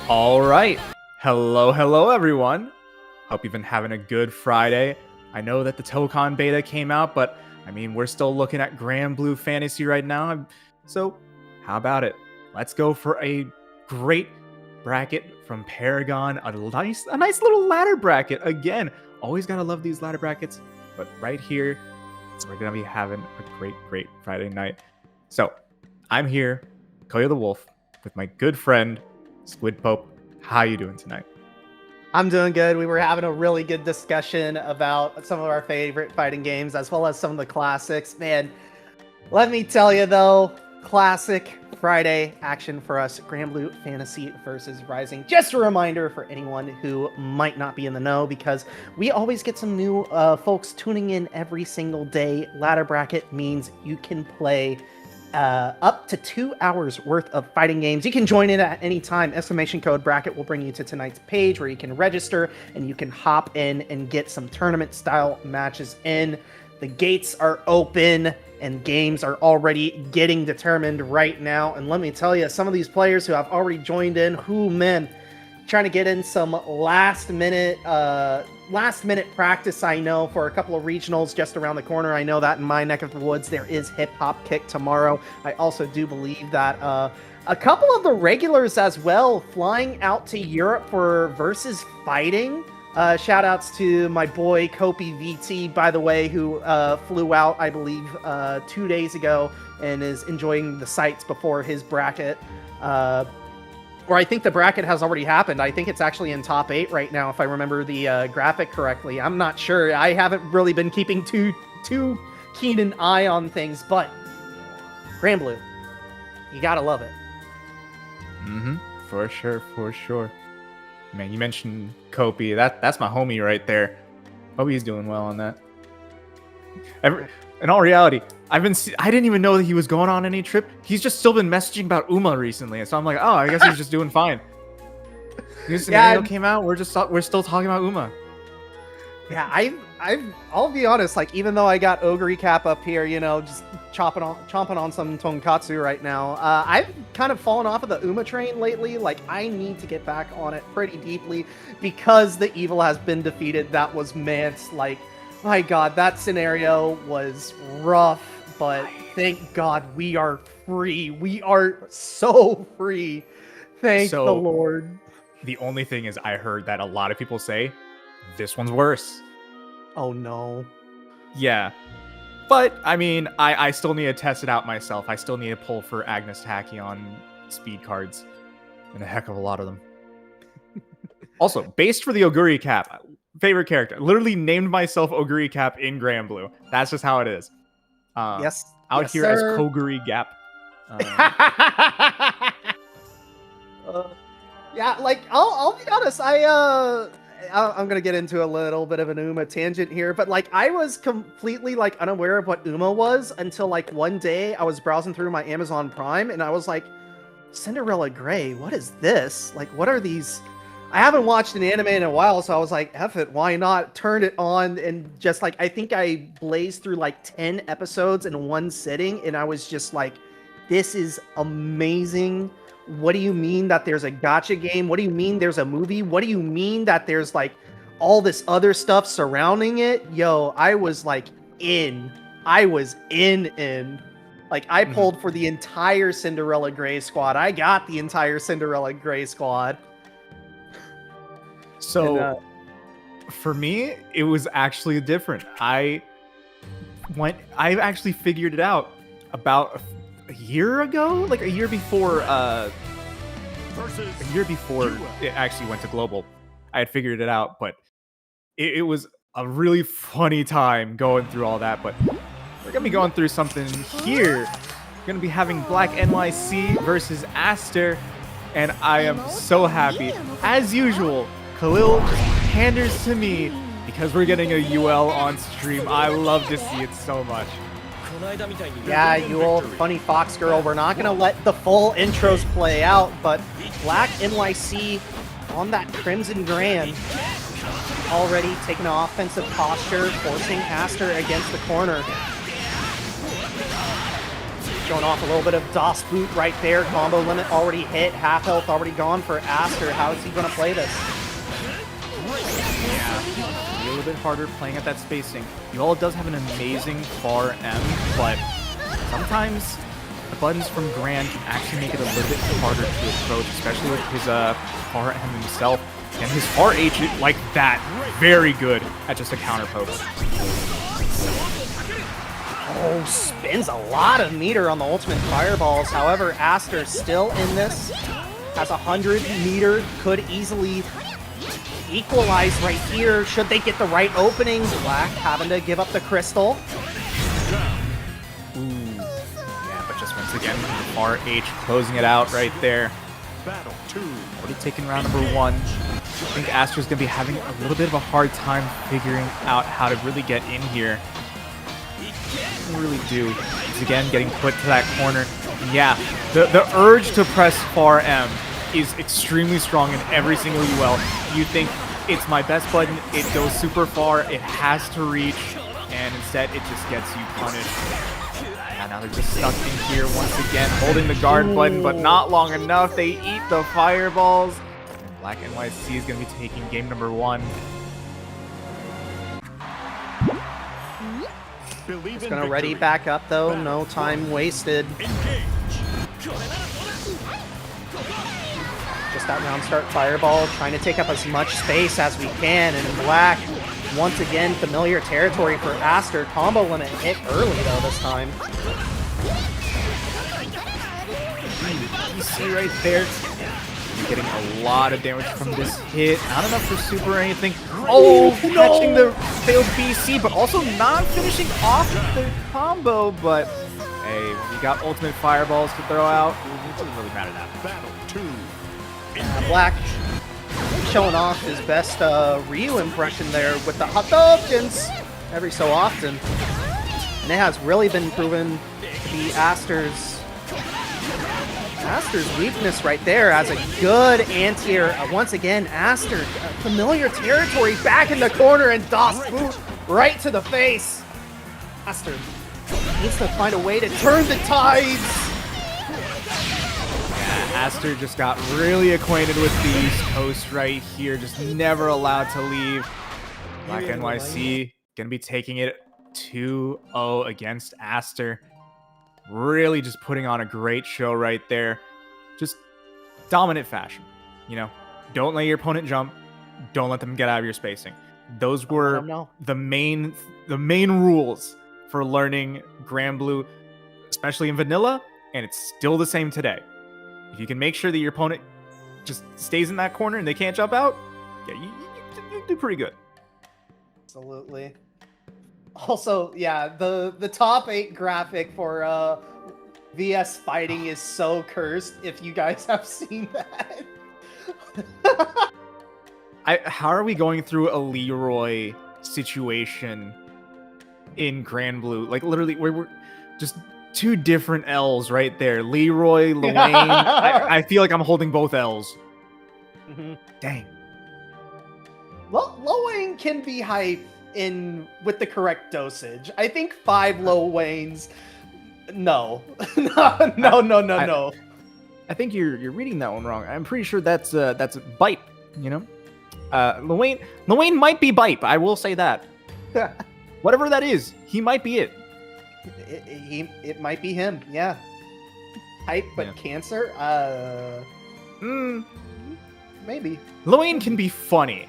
All right. Hello, everyone. Hope you've been having a good Friday. I know that the Tokon beta came out, but I mean, we're still looking at Granblue Fantasy right now. So how about it? Let's go for a great bracket from Paragon. A nice little ladder bracket. Again, always gotta love these ladder brackets. But right here, we're gonna be having a great Friday night. So I'm here, Koya the Wolf, with my good friend, Squid Pope. How you doing tonight? I'm doing good. We were having a really good discussion about some of our favorite fighting games, as well as some of the classics. Man, let me tell you though, classic Friday action for us, Granblue Fantasy versus Rising. Just a reminder for anyone who might not be in the know, because we always get some new folks tuning in every single day. Ladder bracket means you can play up to 2 hours worth of fighting games. You can join in at any time. Exclamation code bracket will bring you to tonight's page where you can register and you can hop in and get some tournament style matches in. The gates are open and games are already getting determined right now. And let me tell you, some of these players who have already joined in, man, trying to get in some last minute practice. I know for a couple of regionals just around the corner. I know that in my neck of the woods there is Hip Hop Kick tomorrow. I also do believe that a couple of the regulars as well flying out to Europe for versus fighting. Shout outs to my boy Kopi VT, by the way, who flew out, I believe, 2 days ago and is enjoying the sights before his bracket. Or I think the bracket has already happened. I think it's actually in top 8 right now, if I remember the graphic correctly. I'm not sure. I haven't really been keeping too keen an eye on things, but Granblue, you gotta love it. For sure. Man, you mentioned Kopi. That's my homie right there. Hope he's doing well on that. In all reality, I didn't even know that he was going on any trip. He's just still been messaging about Uma recently, and so I'm like, oh, I guess he's just doing fine. New scenario came out. We're still talking about Uma. Yeah, I'll be honest. Like, even though I got Ogre Cap up here, just chomping on some tonkatsu right now, I've kind of fallen off of the Uma train lately. Like, I need to get back on it pretty deeply because the evil has been defeated. That was Mance. Like, my God, that scenario was rough, but thank God we are free. We are so free. Thank the Lord. The only thing is, I heard that a lot of people say this one's worse. Oh no. Yeah. But, I mean, I still need to test it out myself. I still need to pull for Agnes Tachyon speed cards. And a heck of a lot of them. Also, based for the Oguri Cap. Favorite character. Literally named myself Oguri Cap in Granblue. That's just how it is. Yes. Out here as Koguri Gap. Yeah, like I'll be honest. I'm gonna get into a little bit of an Uma tangent here, but like I was completely like unaware of what Uma was until like one day I was browsing through my Amazon Prime and I was like, Cinderella Grey, what is this? Like, what are these? I haven't watched an anime in a while, so I was like, F it, why not? Turn it on and just like, I think I blazed through like 10 episodes in one sitting and I was just like, this is amazing. What do you mean that there's a gacha game? What do you mean there's a movie? What do you mean that there's like all this other stuff surrounding it? Yo, I was like in. I was in. Like I pulled for the entire Cinderella Grey squad. I got the entire Cinderella Grey squad. So for me, it was actually different. I actually figured it out about a year ago, like a year before it actually went to global. I had figured it out, but it was a really funny time going through all that. But we're gonna be going through something here. We're gonna be having Black NYC versus Aster, and I am so happy. As usual, Khalil panders to me because we're getting a UL on stream. I love to see it so much. Yeah, you old funny fox girl. We're not going to let the full intros play out, but Black NYC on that Crimson Grand already taking an offensive posture, forcing Aster against the corner. Showing off a little bit of DOS boot right there. Combo limit already hit. Half health already gone for Aster. How is he going to play this? Yeah, a little bit harder playing at that spacing. UL does have an amazing far M, but sometimes the buttons from Grand can actually make it a little bit harder to approach, especially with his far M himself. And his far H, like that, very good at just a counter poke. Oh, spins a lot of meter on the ultimate fireballs. However, Aster still in this. Has 100 meter, could easily equalize right here should they get the right openings. Black having to give up the crystal. Ooh. Yeah, but just once again, RH closing it out right there. Battle 2. Already taking round number 1. I think Aster's going to be having a little bit of a hard time figuring out how to really get in here. I really do. He's again getting put to that corner. And yeah, the urge to press far M is extremely strong in every single UL. You think it's my best button, it goes super far, it has to reach, and instead it just gets you punished. And now they're just stuck in here once again, holding the guard button, but not long enough. They eat the fireballs. And Black NYC is going to be taking game number 1. It's gonna ready back up though, no time wasted. Just that round start fireball, trying to take up as much space as we can, and Black, once again, familiar territory for Aster. Combo limit hit early though this time. You see right there, getting a lot of damage from this hit. Not enough for super or anything. Oh, catching the failed BC, but also not finishing off the combo. But hey, when you got ultimate fireballs to throw out, it doesn't really matter that much. Black showing off his best Ryu impression there with the Hadokens every so often. And it has really been proven to be Aster's weakness right there as a good anti-air. Once again, Aster, familiar territory, back in the corner, and DOS boot right to the face. Aster needs to find a way to turn the tides. Yeah, Aster just got really acquainted with the East Coast right here, just never allowed to leave. Black NYC gonna be taking it 2-0 against Aster. Really just putting on a great show right there. Just dominant fashion. You know, don't let your opponent jump. Don't let them get out of your spacing. Those were the main rules for learning Granblue, especially in vanilla, and it's still the same today. If you can make sure that your opponent just stays in that corner and they can't jump out, yeah, you do pretty good. Absolutely. Also, yeah, the top 8 graphic for VS Fighting is so cursed, if you guys have seen that. How are we going through a Leroy situation in Granblue? Like, literally, we're just 2 different L's right there. Leroy, Lewayne. I feel like I'm holding both L's. Mm-hmm. Dang. Lewayne can be hype with the correct dosage. I think 5 Lewaynes. No. No. I think you're reading that one wrong. I'm pretty sure that's a Bipe, you know? Lewayne might be Bipe, I will say that. Whatever that is, he might be it. It might be him, yeah. Hype, but yeah. Cancer? Maybe. Lewayne can be funny.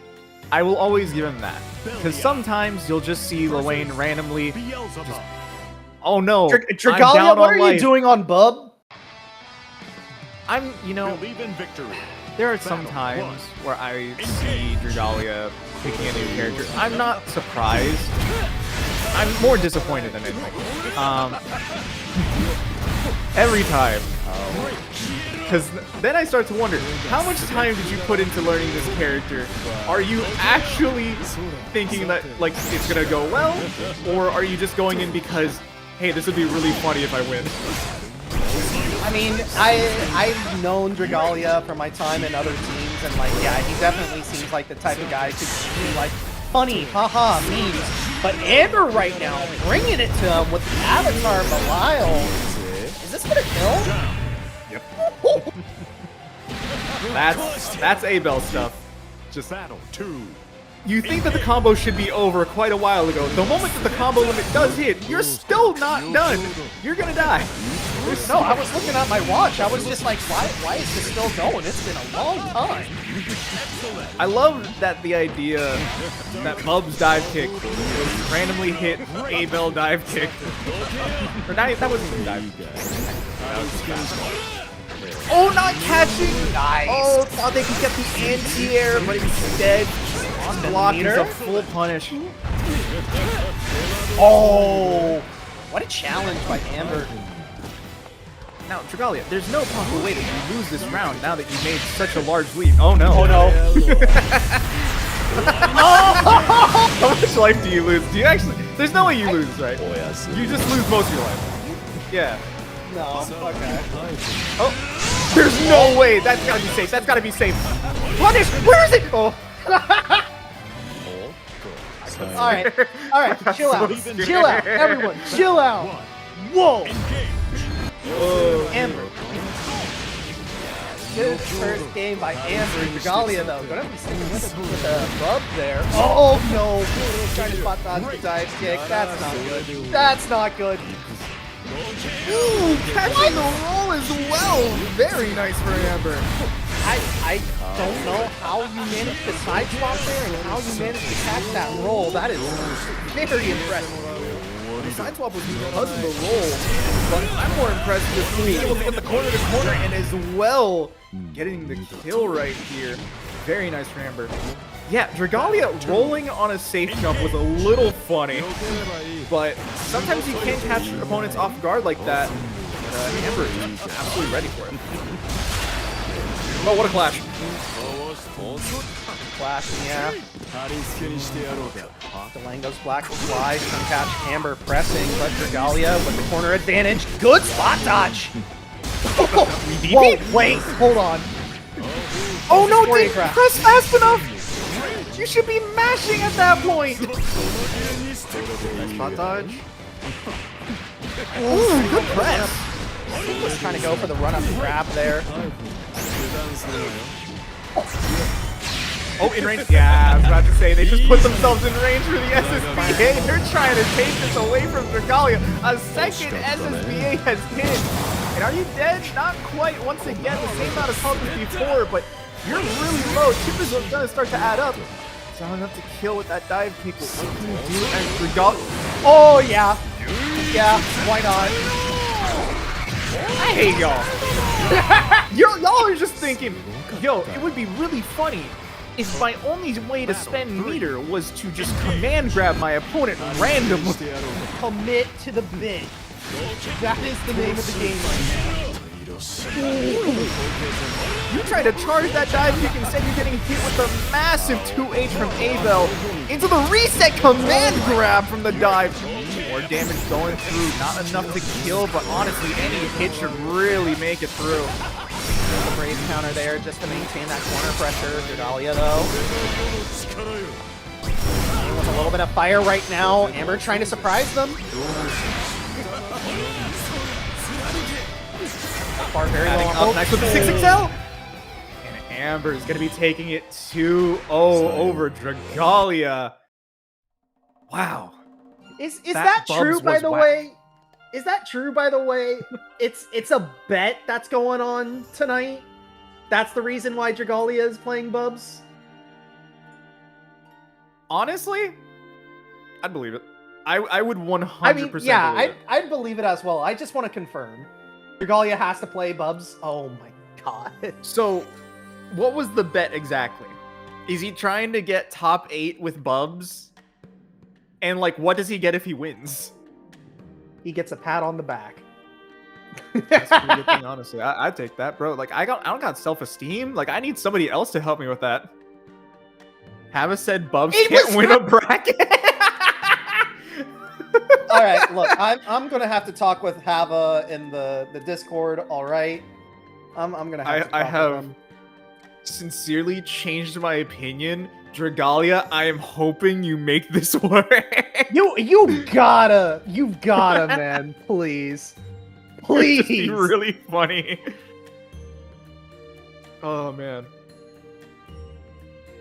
I will always give him that. Because sometimes you'll just see Lewayne randomly just, oh no, Dragalia, what are you doing on Bub? There are some times where I see Dragalia picking a new character. I'm not surprised. I'm more disappointed than anything. Every time. Because then I start to wonder, how much time did you put into learning this character? Are you actually thinking that like it's gonna go well? Or are you just going in because, hey, this would be really funny if I win? I mean, I've known Dragalia from my time in other teams, and like, yeah, he definitely seems like the type of guy to be like funny, haha, memes. But Amber right now, bringing it to him with the Avatar Belial. Is this gonna kill? Yep. That's A-Bell stuff. Just battle 2. You think that the combo should be over quite a while ago. The moment that the combo limit does hit, you're still not done. You're gonna die. No, I was looking at my watch. I was just like, why is this still going? It's been a long time. I love that the idea that Bub's dive kick was randomly hit A-Bell dive kick. Or not, that wasn't even dive kick. Oh, not catching! Nice! Oh, thought they could get the anti-air, but instead, block is a full punish. Oh! What a challenge by Amber. Now, Dragalia, there's no possible way that you lose this round now that you made such a large lead. Oh no. Oh no. How much life do you lose? Do you actually... There's no way you lose, right? You just lose most of your life. Yeah. No, okay. Oh, there's no way. That's gotta be safe. That's gotta be safe. Punish! Where is it? Oh. Alright, chill out. Chill out, everyone, chill out. Whoa! Amber. Good first game by Amber. Dragalia, though, gonna be sticking with a bub there. Oh no! Trying to spot dodge the dive kick. That's not good. That's not good. Ooh, catching the roll as well. Very nice for Amber. I don't know how you managed to side swap there and how you managed to catch that roll. That is very impressive. The side swap was because of the roll, but I'm more impressed with being able to get the corner to corner and as well getting the kill right here. Very nice for Amber. Yeah, Dragalia rolling on a safe jump was a little funny, but sometimes you can't catch opponents off guard like that. Amber is absolutely ready for it. Oh, what a clash. Clash, yeah. Delango's Black Fly, can catch Amber pressing, but Dragalia with the corner advantage. Good spot dodge! Whoa, wait, hold on. Oh no, didn't press fast enough! You should be mashing at that point! Nice spot dodge. Ooh, good press! Just trying to go for the run-up grab there. Oh, in range? Yeah, I was about to say, they just put themselves in range for the SSBA. They're trying to take this away from Dragalia. A second SSBA has hit. And are you dead? Not quite. Once again, the same amount of health as before, but you're really low. Chip is going to start to add up. It's not enough to kill with that dive kick. What can you do? And Dragalia... Oh, yeah. Yeah, why not? I hate y'all. Y'all are just thinking, yo, it would be really funny if my only way to spend meter was to just command grab my opponent randomly. Commit to the bit. That is the name of the game right now. You try to charge that dive kick, instead you're getting hit with a massive 2H from Abel into the reset command grab from the dive. More damage going through, not enough to kill, but honestly, any hit should really make it through. The brave counter there just to maintain that corner pressure. Dragalia, though. With a little bit of fire right now. Amber trying to surprise them. Far very low. Up next with the 6XL. And Amber is going to be taking it 2-0 over Dragalia. Wow. Is that true, by the way? Is that true, by the way? It's a bet that's going on tonight. That's the reason why Dragalia is playing Bubs. Honestly, I'd believe it. I would 100% I mean, yeah, believe it. I'd believe it as well. I just want to confirm. Dragalia has to play Bubs. Oh my god. So, what was the bet exactly? Is he trying to get top 8 with Bubs? And like, what does he get if he wins? He gets a pat on the back. That's a pretty good thing, honestly. I'd take that, bro. Like, I don't got self-esteem. Like, I need somebody else to help me with that. Hava said Bubs can't win a bracket. All right, look, I'm gonna have to talk with Hava in the Discord. All right, I'm gonna have to talk I have with him. sincerely changed my opinion. Dragalia, I am hoping you make this work. You gotta, man, please. It'd be really funny. Oh man.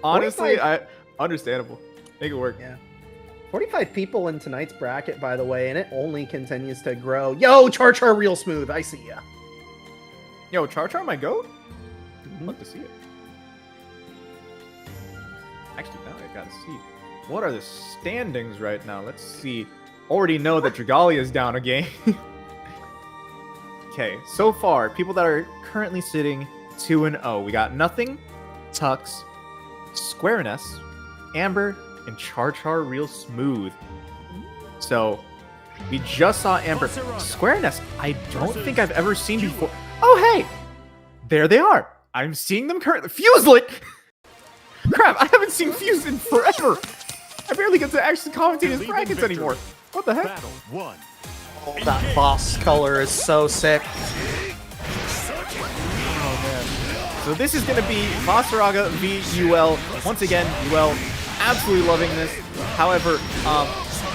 Honestly, understandable. Make it work. Yeah. 45 people in tonight's bracket, by the way, and it only continues to grow. Yo, Char real smooth. I see ya. Yo, Char my goat? I'd love to see it. Actually, now I gotta see. What are the standings right now? Let's see. Already know that Dragalia is down a game. Okay, so far, people that are currently sitting 2-0. We got Nothing, Tux, Squareness, Amber, and Char real smooth. So, we just saw Amber. Squareness, I don't think I've ever seen before. Oh, hey! There they are. I'm seeing them currently. Fuselet! Crap, I haven't seen Fuse in forever. I barely get to actually commentate his brackets anymore. What the heck? Oh, that boss color is so sick. Oh, man. So this is going to be Vasaraga v UL. Once again, UL absolutely loving this. However,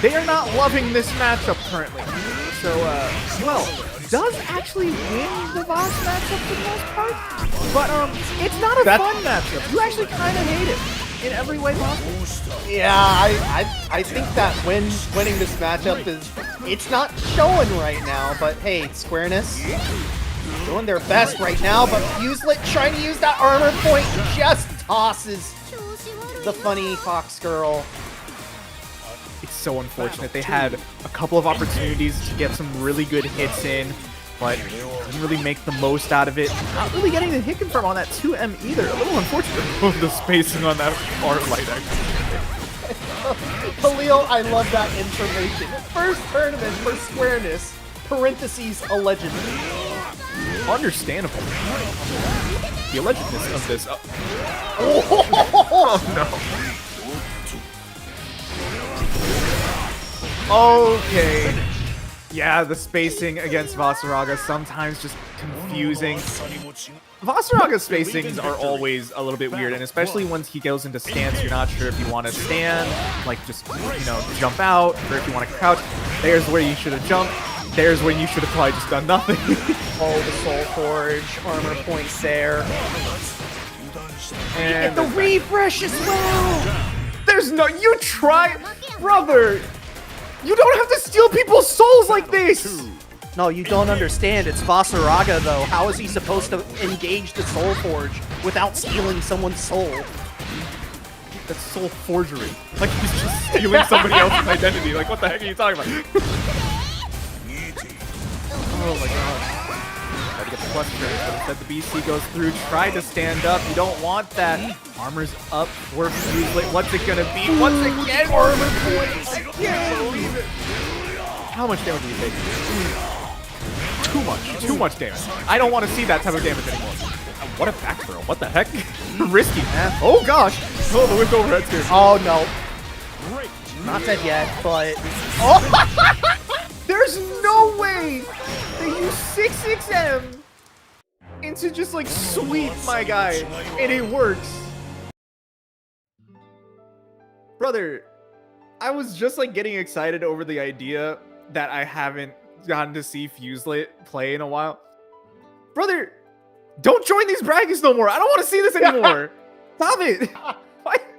they are not loving this matchup currently. So, well, does actually win the Voss matchup for the most part, but it's not a fun matchup. You actually kind of hate it in every way possible. Yeah, I think that winning this matchup it's not showing right now, but hey, Squareness doing their best right now, but Fuselet trying to use that armor point just tosses the funny Fox Girl. It's so unfortunate. They had a couple of opportunities to get some really good hits in, but didn't really make the most out of it. Not really getting the hit confirm on that 2M either. A little unfortunate of the spacing on that art light, actually. Khalil, I love that information. First tournament for Squareness, parentheses, allegedly. Understandable. The allegedness of this. Oh no. Okay. Yeah, the spacing against Vasaraga sometimes just confusing. Vasaraga's spacings are always a little bit weird, and especially once he goes into stance, you're not sure if you want to stand, like just, you know, jump out, or if you want to crouch. There's where you should have jumped. There's when you should have probably just done nothing. Oh, the Soul Forge, armor points there. And get the refresh as well! There's no, you try, brother! You don't have to steal people's souls like this! No, you don't understand. It's Vasaraga, though. How is he supposed to engage the Soul Forge without stealing someone's soul? That's soul forgery. Like he's just stealing somebody else's identity. Like, what the heck are you talking about? Oh my god. Tried to get the plus turn, but instead the BC goes through, tried to stand up. You don't want that. Armor's up for Fuselet. What's it gonna be? Once again, armor points. I can't believe it. How much damage do you take? Too much damage. I don't want to see that type of damage anymore. What a back throw. What the heck? Risky, man. Oh gosh. Oh, the whipped overhead spear. Oh no. Not dead yet, but... Oh! There's no way they use 6-6M into just like sweep my guy, and it works. Brother, I was just like getting excited over the idea that I haven't gotten to see Fuselet play in a while. Brother, don't join these brackets no more. I don't want to see this anymore. Stop it.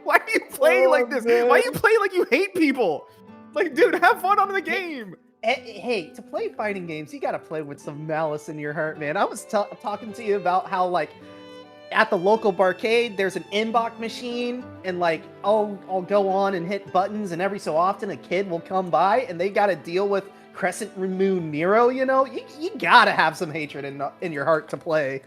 Why are you playing like this? Man. Why are you playing like you hate people? Like, dude, have fun on the game. Hey, to play fighting games, you gotta play with some malice in your heart, man. I was talking to you about how, like, at the local barcade, there's an inbox machine, and, like, I'll go on and hit buttons, and every so often a kid will come by, and they gotta deal with Crescent Moon Nero, you know? You gotta have some hatred in your heart to play.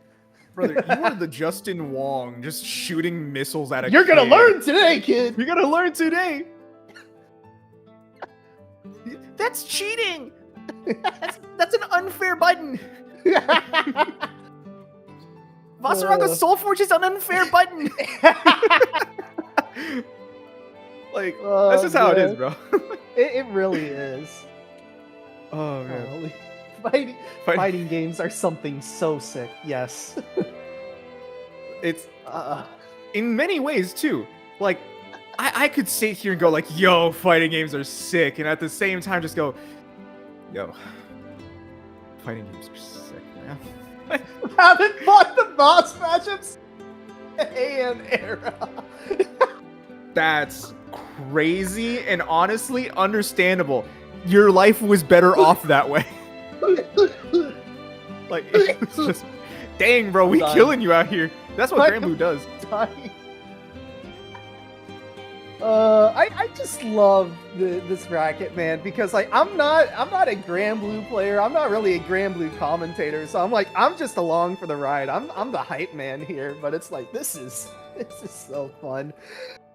Brother, you are the Justin Wong, just shooting missiles at a You're gonna kid. learn today, kid! You're gonna learn today! That's cheating! That's an unfair button! Vasaraga's Soul Forge is an unfair button! Like, that's just how it is, bro. It really is. Oh, man. Fighting games are something so sick, yes. It's, in many ways, too. Like, I could sit here and go like, yo, fighting games are sick, and at the same time just go, yo, fighting games are sick, man. Haven't fought the boss matchups and era. That's crazy and honestly understandable. Your life was better off that way. Like, it's just, dang, bro, we killing you out here. That's what Granblue does. I just love this bracket, man, because like I'm not a Granblue player. I'm not really a Granblue commentator, so I'm just along for the ride. I'm the hype man here, but it's like this is so fun.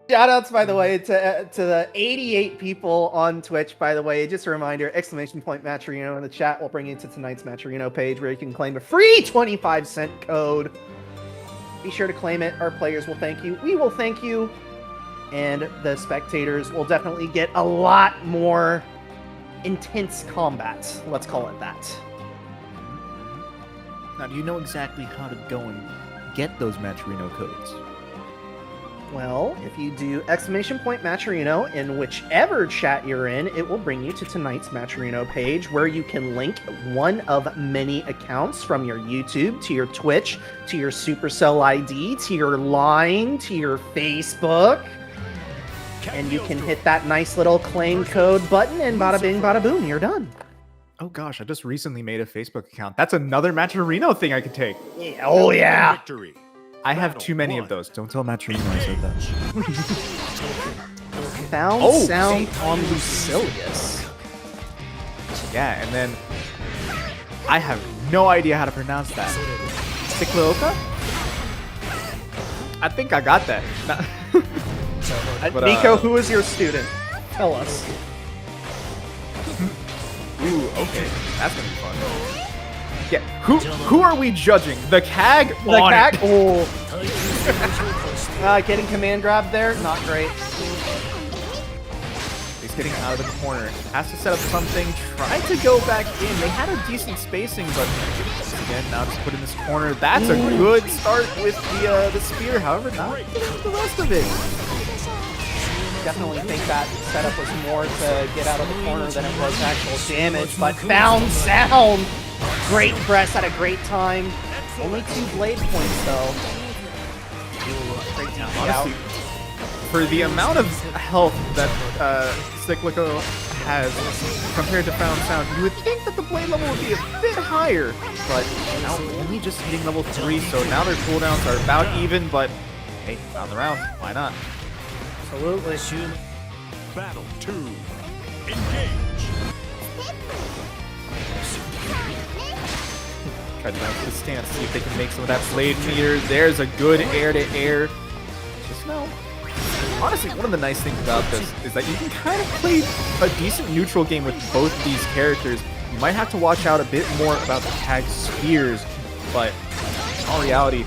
Shoutouts, by the way, to the 88 people on Twitch, by the way. Just a reminder, ! Matcherino in the chat will bring you to tonight's Matcherino page where you can claim a free 25-cent code. Be sure to claim it. Our players will thank you. We will thank you. And the spectators will definitely get a lot more intense combat. Let's call it that. Now, do you know exactly how to go and get those Matcherino codes? Well, if you do !Matcherino in whichever chat you're in, it will bring you to tonight's Matcherino page where you can link one of many accounts from your YouTube to your Twitch to your Supercell ID to your Line to your Facebook. And you can hit that nice little claim code button and bada bing, bada boom, you're done. Oh gosh, I just recently made a Facebook account. That's another Matcherino thing I could take. Yeah. Oh yeah. Victory. I have too many of those. Don't tell Matcherino I said that. Found sound on Lucilius. Yeah, and then I have no idea how to pronounce that. Cyclooka? I think I got that. But, Nico, who is your student? Tell us. Ooh, okay. That's gonna be fun. Yeah, who are we judging? The CAG? The CAG? Oh. Getting command grab there, not great. He's getting out of the corner. Has to set up something. Tried to go back in. They had a decent spacing, but again, now just put in this corner. That's a good start with the spear. However, not the rest of it. Definitely think that setup was more to get out of the corner than it was actual damage, but found sound! Great press at a great time. Only 2 blade points though. Great to honestly, for the amount of health that Cyclico has compared to Found Sound, you would think that the blade level would be a bit higher, but now only just hitting level 3, so now their cooldowns are about even, but hey, found the round, why not? Absolutely. Battle 2. Engage. Try to bounce the stance, see if they can make some of that blade meter. There's a good air-to-air. Just no. Honestly, one of the nice things about this is that you can kind of play a decent neutral game with both these characters. You might have to watch out a bit more about the tag spears, but in all reality,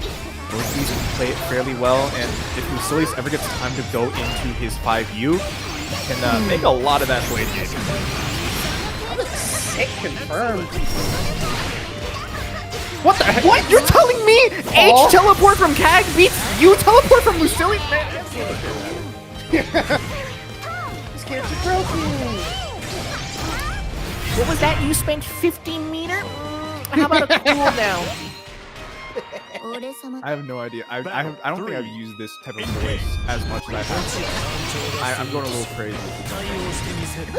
both of these can play it fairly well, and if Lucilius ever gets time to go into his 5U, he can make a lot of that blade game. Sick confirmed. What the heck? What? You're telling me H teleport from CAG beats U teleport from Lucilius? Man, This character broken. What was that? You spent 15 meter? How about a cooldown? I have no idea. I don't think I've used this type of voice as much as I have. I'm going a little crazy.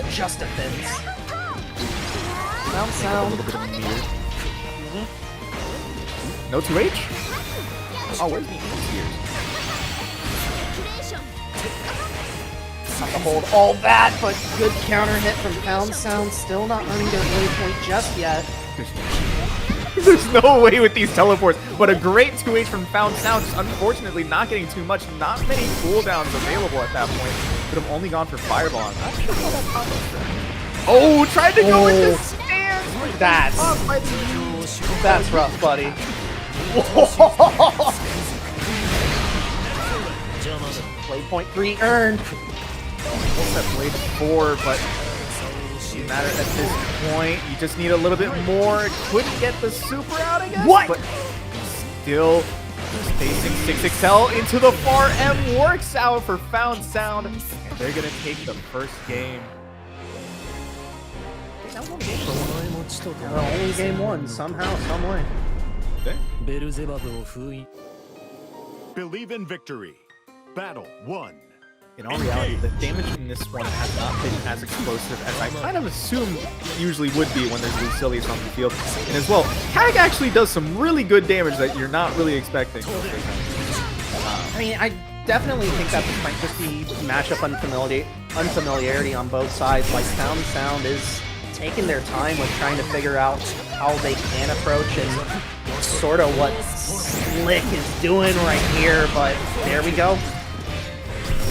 Just defense. A little bit of meter. No 2H? Oh, where's the here? Have to hold all that, but good counter hit from Found Sound. Still not earning their blade point just yet. There's no way with these teleports, but a great 2H from Found Sound, just unfortunately not getting too much, not many cooldowns available at that point. Could have only gone for Fireball. I'm not sure how that combo is. Oh, tried to go with the stand! That's rough, buddy. Blade point 3 earned. Almost at Blade 4, but doesn't matter at this point. You just need a little bit more. Couldn't get the super out, I guess. What? But still facing 6XL into the far M. Works out for Found Sound. And they're going to take the first game. Only game 1, somehow, some way. Okay. Believe in victory. Battle 1. In all reality, the damage in this one has not been as explosive as I kind of assumed it usually would be when there's Lucilius on the field. And as well, CAG actually does some really good damage that you're not really expecting. I mean, I definitely think that this might just be matchup unfamiliarity on both sides. Like, Found Sound is taking their time with trying to figure out how they can approach and sort of what Slick is doing right here, but there we go.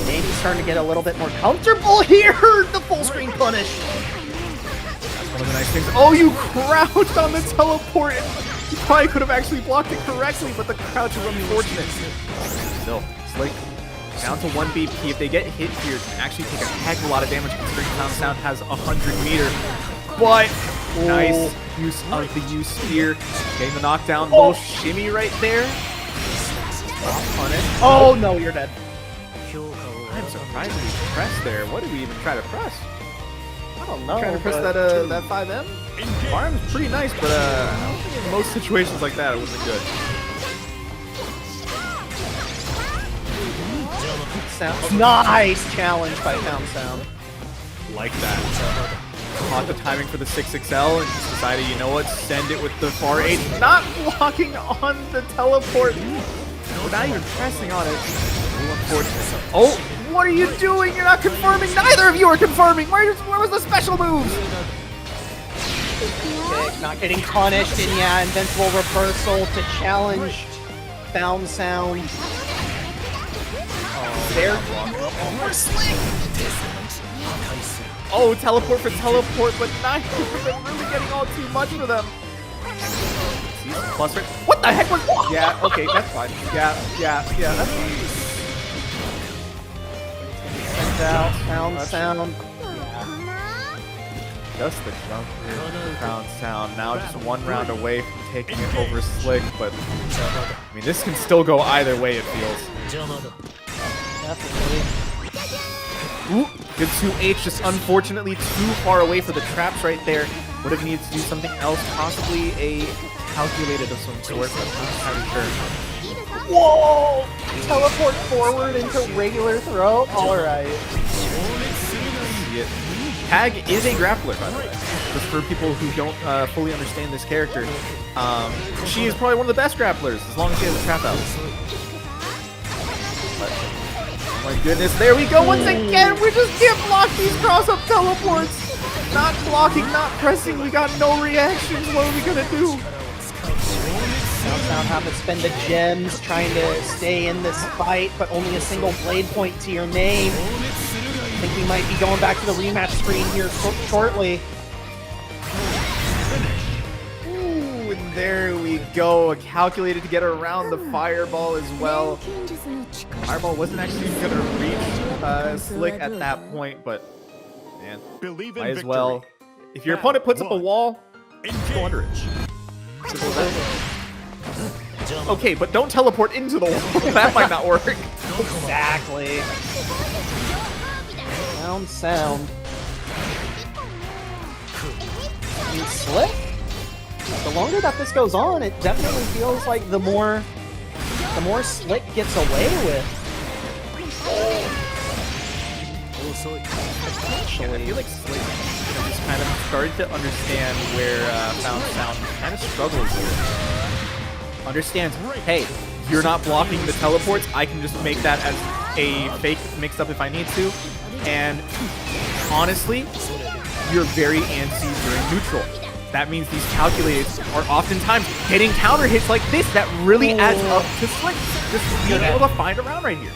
Maybe starting to get a little bit more comfortable here. The full screen punish. That's one of the nice things. Oh, you crouched on the teleport. You probably could have actually blocked it correctly, but the crouch is unfortunate. Still, Slick down to 1 BP. If they get hit here, it can actually take a heck of a lot of damage considering Found Sound has 100 meter. But nice use of the U spear. Getting the knockdown. Little shimmy right there. Punish. Oh, no, you're dead. surprisingly pressed there. What did we even try to press? I don't know. Trying to press but- that 5M? Farm's pretty nice, but I don't think in most situations like that it wasn't good. Nice challenge by Pound Sound. Like that. Caught the timing for the 6XL and just decided, you know what, send it with the far 8. Not blocking on the teleport. We're not even pressing on it. Unfortunate. Oh, what are you doing? You're not confirming. Neither of you are confirming. Where was the special moves? Okay, not getting punished, and yeah, invincible reversal to challenge Pound Sound. There. Oh, teleport for teleport, but neither of them really getting all too much for them. Plus, what the heck was? Yeah, okay, that's fine. Yeah, that's fine. Sends out Pound Sound. Just the jump here, Pound Sound. Now just one round away from taking it over Slick, but I mean, this can still go either way, it feels. Definitely. Ooh, good 2H, just unfortunately too far away for the traps right there. Would have needed to do something else, possibly a calculated of some sort, but I'm not entirely sure. Whoa! Teleport forward into regular throw. Alright. See it. Tag is a grappler, by the way. Just for people who don't fully understand this character. She is probably one of the best grapplers, as long as she has a trap out. But, oh my goodness, there we go once again! We just can't block these cross-up teleports! Not blocking, not pressing, we got no reactions, what are we gonna do? Sound have to spend the gems trying to stay in this fight, but only a single blade point to your name. I think we might be going back to the rematch screen here shortly. Ooh, and there we go. Calculated to get around the fireball as well. Fireball wasn't actually going to reach Slick at that point, but man, Believe in might as victory. well. If your opponent puts up a wall, go under it. Simple as that. Okay, but don't teleport into the wall. That might not work. Exactly. Sound. I mean, Slick? The longer that this goes on, it definitely feels like the more Slick gets away with. Yeah, I feel like Slick just kind of started to understand where Found Sound kind of struggles with. Understands, hey, you're not blocking the teleports, I can just make that as a fake mix-up if I need to. And honestly, you're very antsy during neutral. That means these calculators are oftentimes getting counter hits like this that really adds up to Slick. Just being able to find a round right here.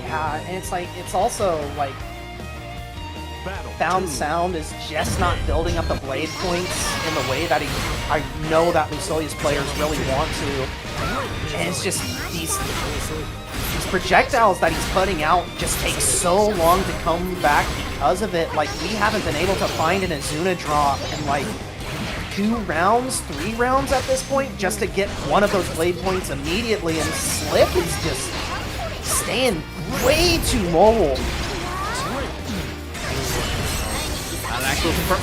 Yeah, and it's also like Found Sound is just not building up the blade points in the way that I know that Lucilia's players really want to. And it's just these projectiles that he's putting out just take so long to come back because of it. Like, we haven't been able to find an Azuna drop in like 2 rounds, 3 rounds at this point just to get one of those blade points immediately, and Slick is just staying way too mobile.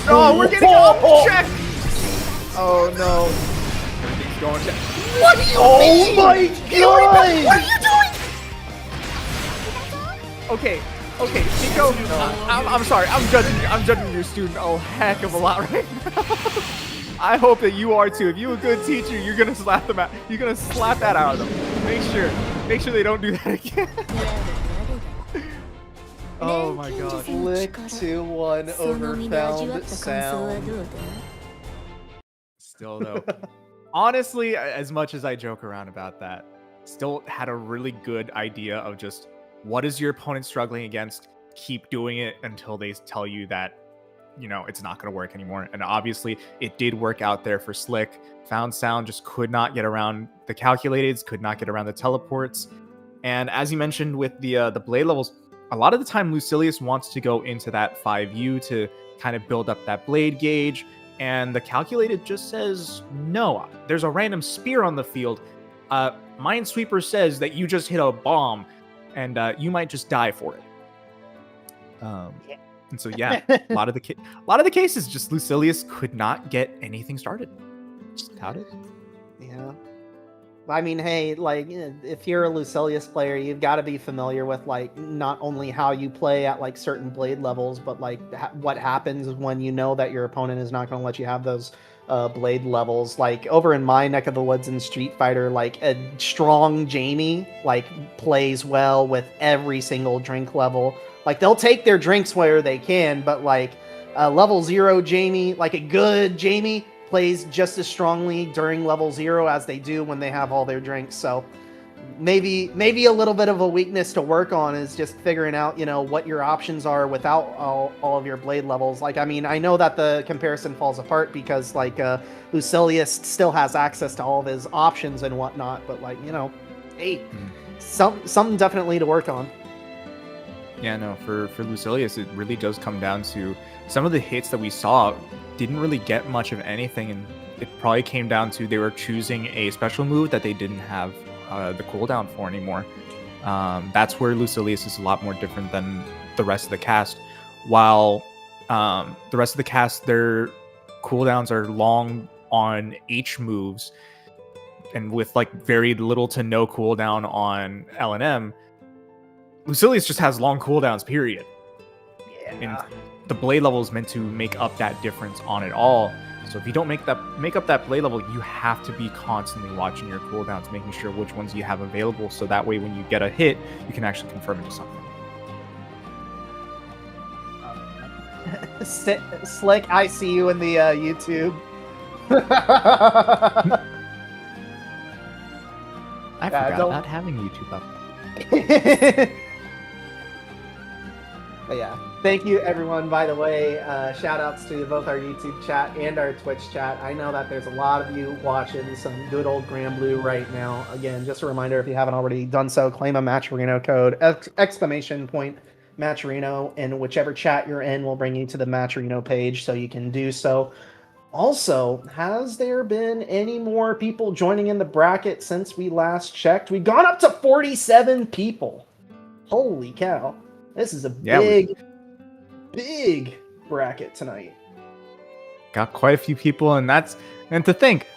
No, we're getting off check! Oh no. Everything's going down. What do you mean? My God! What are you doing? Okay, Nico, I'm sorry, I'm judging your student a heck of a lot right now. I hope that you are too. If you're a good teacher, you're gonna slap them out. You're gonna slap that out of them. Make sure they don't do that again. Oh my gosh. Slick 2-1 over Found Sound. Still though, honestly, as much as I joke around about that, still had a really good idea of just what is your opponent struggling against. Keep doing it until they tell you that, you know, it's not going to work anymore. And obviously, it did work out there for Slick. Found Sound just could not get around the calculateds, could not get around the teleports. And as you mentioned with the blade levels, a lot of the time Lucilius wants to go into that 5U to kind of build up that blade gauge. And the calculated just says, no, there's a random spear on the field. Minesweeper says that you just hit a bomb. and you might just die for it. And so yeah, a lot of the cases, just Lucilius could not get anything started. Just how it is. Yeah. I mean, hey, like, if you're a Lucilius player, you've got to be familiar with, like, not only how you play at, like, certain blade levels, but, like, what happens when you know that your opponent is not going to let you have those blade levels. Like, over in my neck of the woods in Street Fighter, like, a strong Jamie, like, plays well with every single drink level. Like, they'll take their drinks where they can, but, like, level 0 Jamie, like, a good Jamie plays just as strongly during level 0 as they do when they have all their drinks. So maybe a little bit of a weakness to work on is just figuring out, you know, what your options are without all of your blade levels. Like, I mean, I know that the comparison falls apart because, like, Lucilius still has access to all of his options and whatnot, but, like, you know, hey, something definitely to work on. Yeah, no, for Lucilius, it really does come down to some of the hits that we saw didn't really get much of anything, and it probably came down to they were choosing a special move that they didn't have the cooldown for anymore. That's where Lucilius is a lot more different than the rest of the cast. While the rest of the cast, their cooldowns are long on H moves, and with like very little to no cooldown on L&M, Lucilius just has long cooldowns, period. Yeah. And the blade level is meant to make up that difference on it all. So if you don't make up that blade level, you have to be constantly watching your cooldowns, making sure which ones you have available, so that way when you get a hit, you can actually confirm it to something. Slick, I see you in the YouTube. I forgot about having YouTube up. But yeah, thank you everyone. By the way, shout outs to both our YouTube chat and our Twitch chat. I know that there's a lot of you watching some good old Granblue right now. Again, just a reminder, if you haven't already done so, claim a Matcherino code, !Matcherino, and whichever chat you're in will bring you to the Matcherino page, so you can do so. Also, has there been any more people joining in the bracket since we last checked? We've gone up to 47 people. Holy cow. This is a big bracket tonight. Got quite a few people, and to think,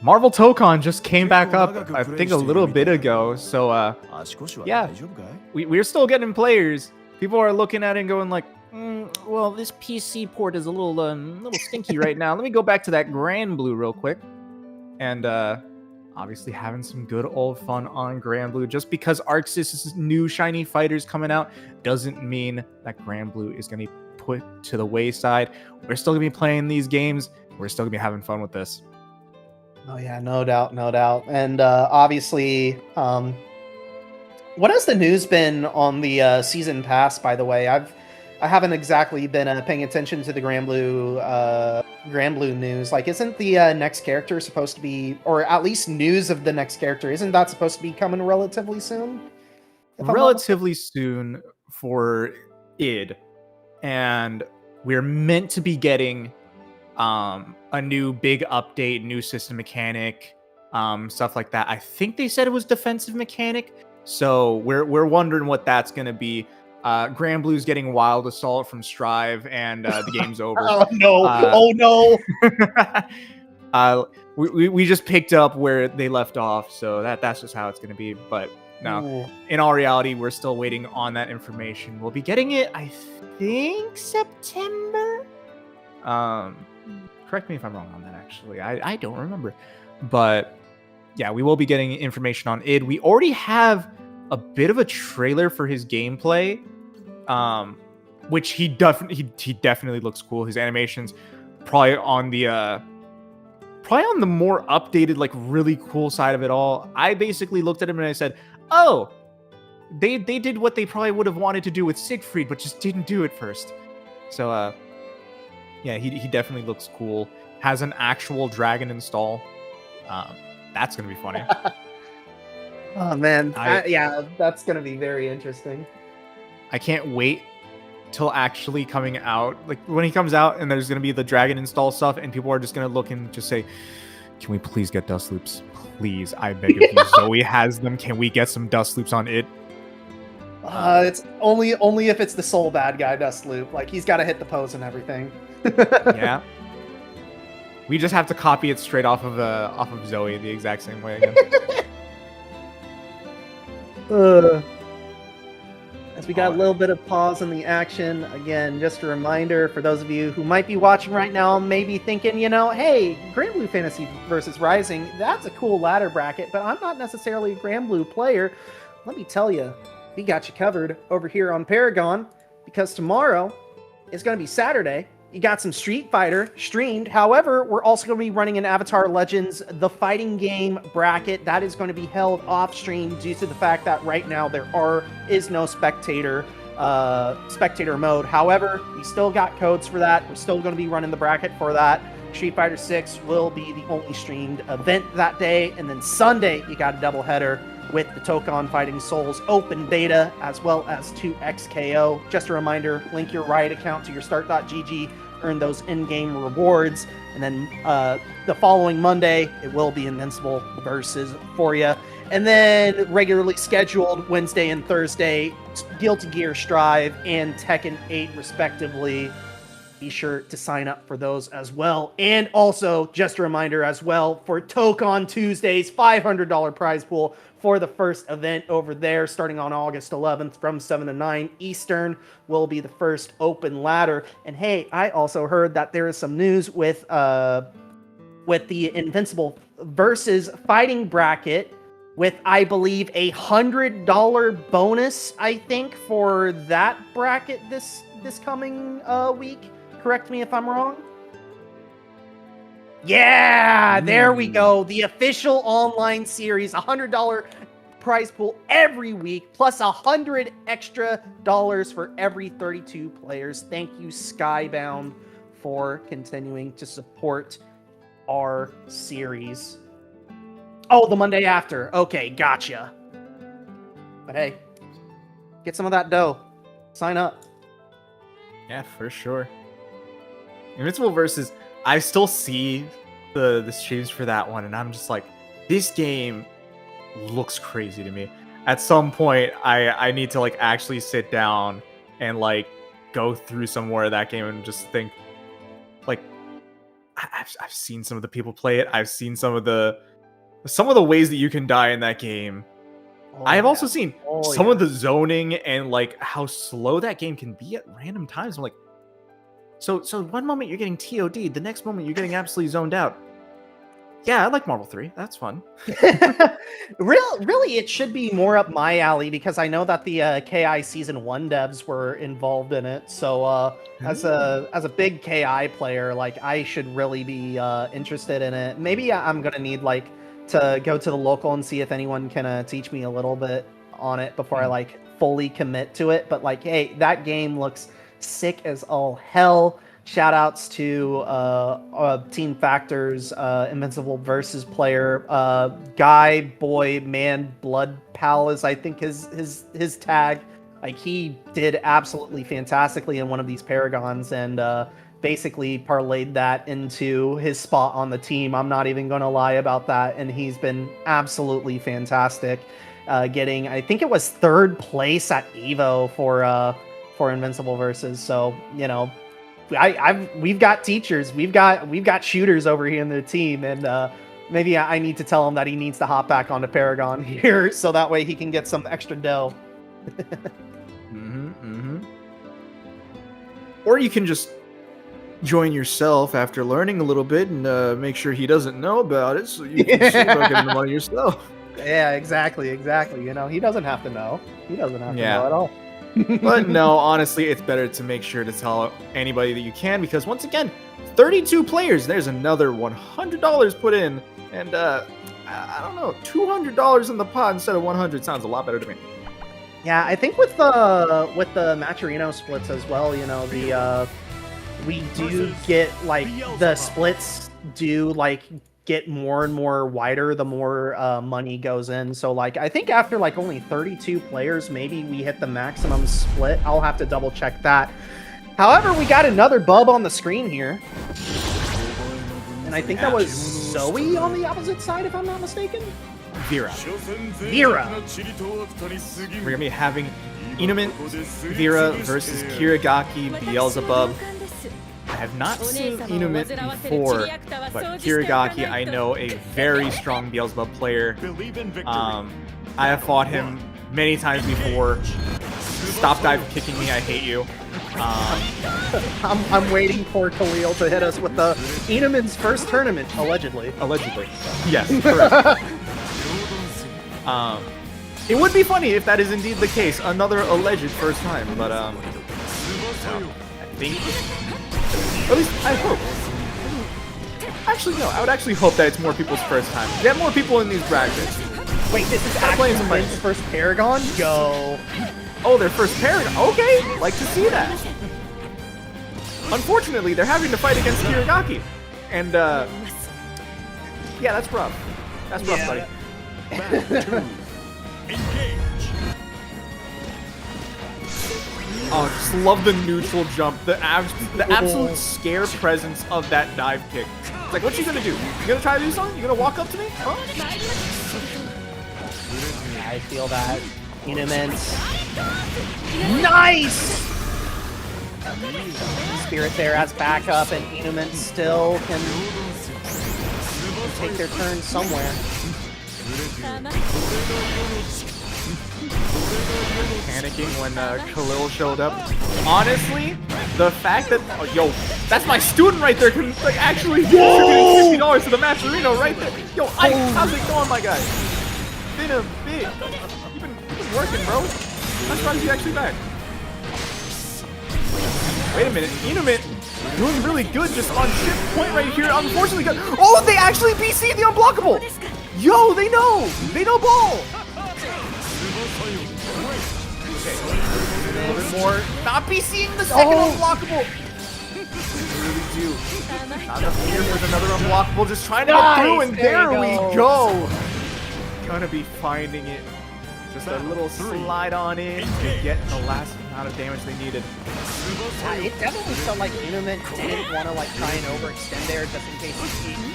Marvel Tokon just came back up, I think, a little bit ago. So, yeah, we're still getting players. People are looking at it and going like, well, this PC port is a little stinky right now. Let me go back to that Granblue real quick. And obviously having some good old fun on Granblue. Just because Arxis' new shiny fighters coming out doesn't mean that Granblue is going to be put to the wayside. We're still going to be playing these games. We're still going to be having fun with this. Oh yeah, no doubt. And obviously, what has the news been on the season pass, by the way? I haven't exactly been paying attention to the Granblue news. Like, isn't the next character supposed to be, or at least news of the next character, isn't that supposed to be coming relatively soon? Relatively soon for id. And we're meant to be getting a new big update, new system mechanic, stuff like that. I think they said it was defensive mechanic. So we're wondering what that's going to be. Granblue's getting Wild Assault from Strive, and the game's over. Oh no! We just picked up where they left off, so that's just how it's going to be. But no, in all reality, we're still waiting on that information. We'll be getting it, I think, September. Correct me if I'm wrong on that. Actually, I don't remember, but yeah, we will be getting information on id. We already have a bit of a trailer for his gameplay, which he definitely looks cool. His animations probably on the more updated, like really cool side of it all. I basically looked at him and I said, oh, they did what they probably would have wanted to do with Siegfried, but just didn't do it first. So yeah, he definitely looks cool. Has an actual dragon install. That's gonna be funny. Oh man, yeah, that's gonna be very interesting. I can't wait till actually coming out. Like when he comes out and there's gonna be the dragon install stuff, and people are just gonna look and just say, "Can we please get dust loops? Please, I beg of you." Zoe has them. Can we get some dust loops on it? It's only if it's the sole bad guy dust loop. Like he's got to hit the pose and everything. Yeah. We just have to copy it straight off of Zoe the exact same way again. As we got a little bit of pause in the action, again, just a reminder for those of you who might be watching right now, maybe thinking, you know, hey, Granblue Fantasy versus Rising, that's a cool ladder bracket, but I'm not necessarily a Granblue player. Let me tell you, we got you covered over here on Paragon, because tomorrow is going to be Saturday. You got some Street Fighter streamed. However, we're also going to be running an Avatar Legends, the fighting game bracket. That is going to be held off stream due to the fact that right now there is no spectator mode. However, we still got codes for that. We're still going to be running the bracket for that. Street Fighter 6 will be the only streamed event that day. And then Sunday, you got a doubleheader with the Tokon Fighting Souls open beta, as well as 2XKO. Just a reminder, link your Riot account to your start.gg, earn those in-game rewards, and then the following Monday, it will be Invincible Versus for you. And then regularly scheduled Wednesday and Thursday, Guilty Gear Strive and Tekken 8 respectively. Be sure to sign up for those as well. And also, just a reminder as well, for Tokon Tuesdays, $500 prize pool for the first event over there, starting on August 11th from 7 to 9 Eastern, will be the first open ladder. And hey, I also heard that there is some news with the Invincible versus fighting bracket, with, I believe, a $100 bonus, I think, for that bracket this coming week. Correct me if I'm wrong. Yeah, there we go. The official online series, $100 prize pool every week, plus $100 extra for every 32 players. Thank you, Skybound, for continuing to support our series. Oh, the Monday after. Okay, gotcha. But hey, get some of that dough. Sign up. Yeah, for sure. Invincible Versus, I still see the streams for that one, and I'm just like, this game looks crazy to me. At some point, I need to like actually sit down and like go through some more of that game and just think, like, I've seen some of the people play it. I've seen some of the ways that you can die in that game. I have also seen some of the zoning and like how slow that game can be at random times. I'm like, so one moment you're getting TOD, the next moment you're getting absolutely zoned out. Yeah, I like Marvel 3. That's fun. Really, it should be more up my alley, because I know that the KI Season 1 devs were involved in it. So as a big KI player, like, I should really be interested in it. Maybe I'm going to need like to go to the local and see if anyone can teach me a little bit on it before I like fully commit to it. But like, hey, that game looks sick as all hell. Shout outs to Team Factor's Invincible Versus player, Guy Boy Man Blood Pal is, I think, his tag. Like, he did absolutely fantastically in one of these Paragons, and basically parlayed that into his spot on the team. I'm not even going to lie about that, and he's been absolutely fantastic, getting, I think it was 3rd place at Evo for Invincible Versus. So, you know, we've got teachers, we've got shooters over here in the team, and maybe I need to tell him that he needs to hop back onto Paragon here, so that way he can get some extra dough. Or you can just join yourself after learning a little bit and make sure he doesn't know about it, so you can see about getting the money yourself. Yeah, exactly. You know, he doesn't have to know. He doesn't have to know at all. But no, honestly, it's better to make sure to tell anybody that you can, because once again, 32 players, there's another $100 put in, and I don't know, $200 in the pot instead of 100 sounds a lot better to me. Yeah, I think with the Maturino splits as well, you know, we do get like the splits do like get more and more wider the more money goes in. So like, I think after like only 32 players, maybe we hit the maximum split. I'll have to double check that. However, we got another bub on the screen here, and I think that was Zoe on the opposite side, if I'm not mistaken. Vera. We're gonna be having Inumin, Vera versus Kirigaki, Beelzebub. I have not seen Inumin before, but Kirigaki, I know a very strong Beelzebub player. I have fought him many times before. Stop dive kicking me, I hate you. I'm waiting for Khalil to hit us with the Inumin's first tournament, allegedly. Allegedly. Yes, correct. It would be funny if that is indeed the case. Another alleged first time, but no, I think, at least I hope. Actually, no, I would actually hope that it's more people's first time. Get more people in these brackets. Wait, this is actually Min's first Paragon? Go. Oh, their first Paragon. Okay, like to see that. Unfortunately, they're having to fight against Kirigaki, and yeah, that's rough. That's rough, buddy. Oh, just love the neutral jump, the absolute scare presence of that dive kick. It's like, what you gonna do? You gonna try to do something? You gonna walk up to me? Huh? I feel that. Inuments. Nice! Spirit there as backup, and Inument still can take their turn somewhere. Panicking when Khalil showed up. Honestly, the fact that yo, that's my student right there can like actually contributing $50 to the match arena right there. Yo, Ike, how's it going, my guy? Been a bit. You've been working, bro. I'm surprised you're actually back. Wait a minute, Inumin doing really good just on shift point right here. Unfortunately, oh, they actually BC the unblockable. Yo, they know ball. Okay, a little bit more. Not BCing the second unblockable. They really do. Not enough here for another unblockable. Just trying to get through, and there we go. Gonna be finding it. Just a little slide on in to get the last amount of damage they needed. It definitely felt like Inument didn't want to like try and overextend there just in case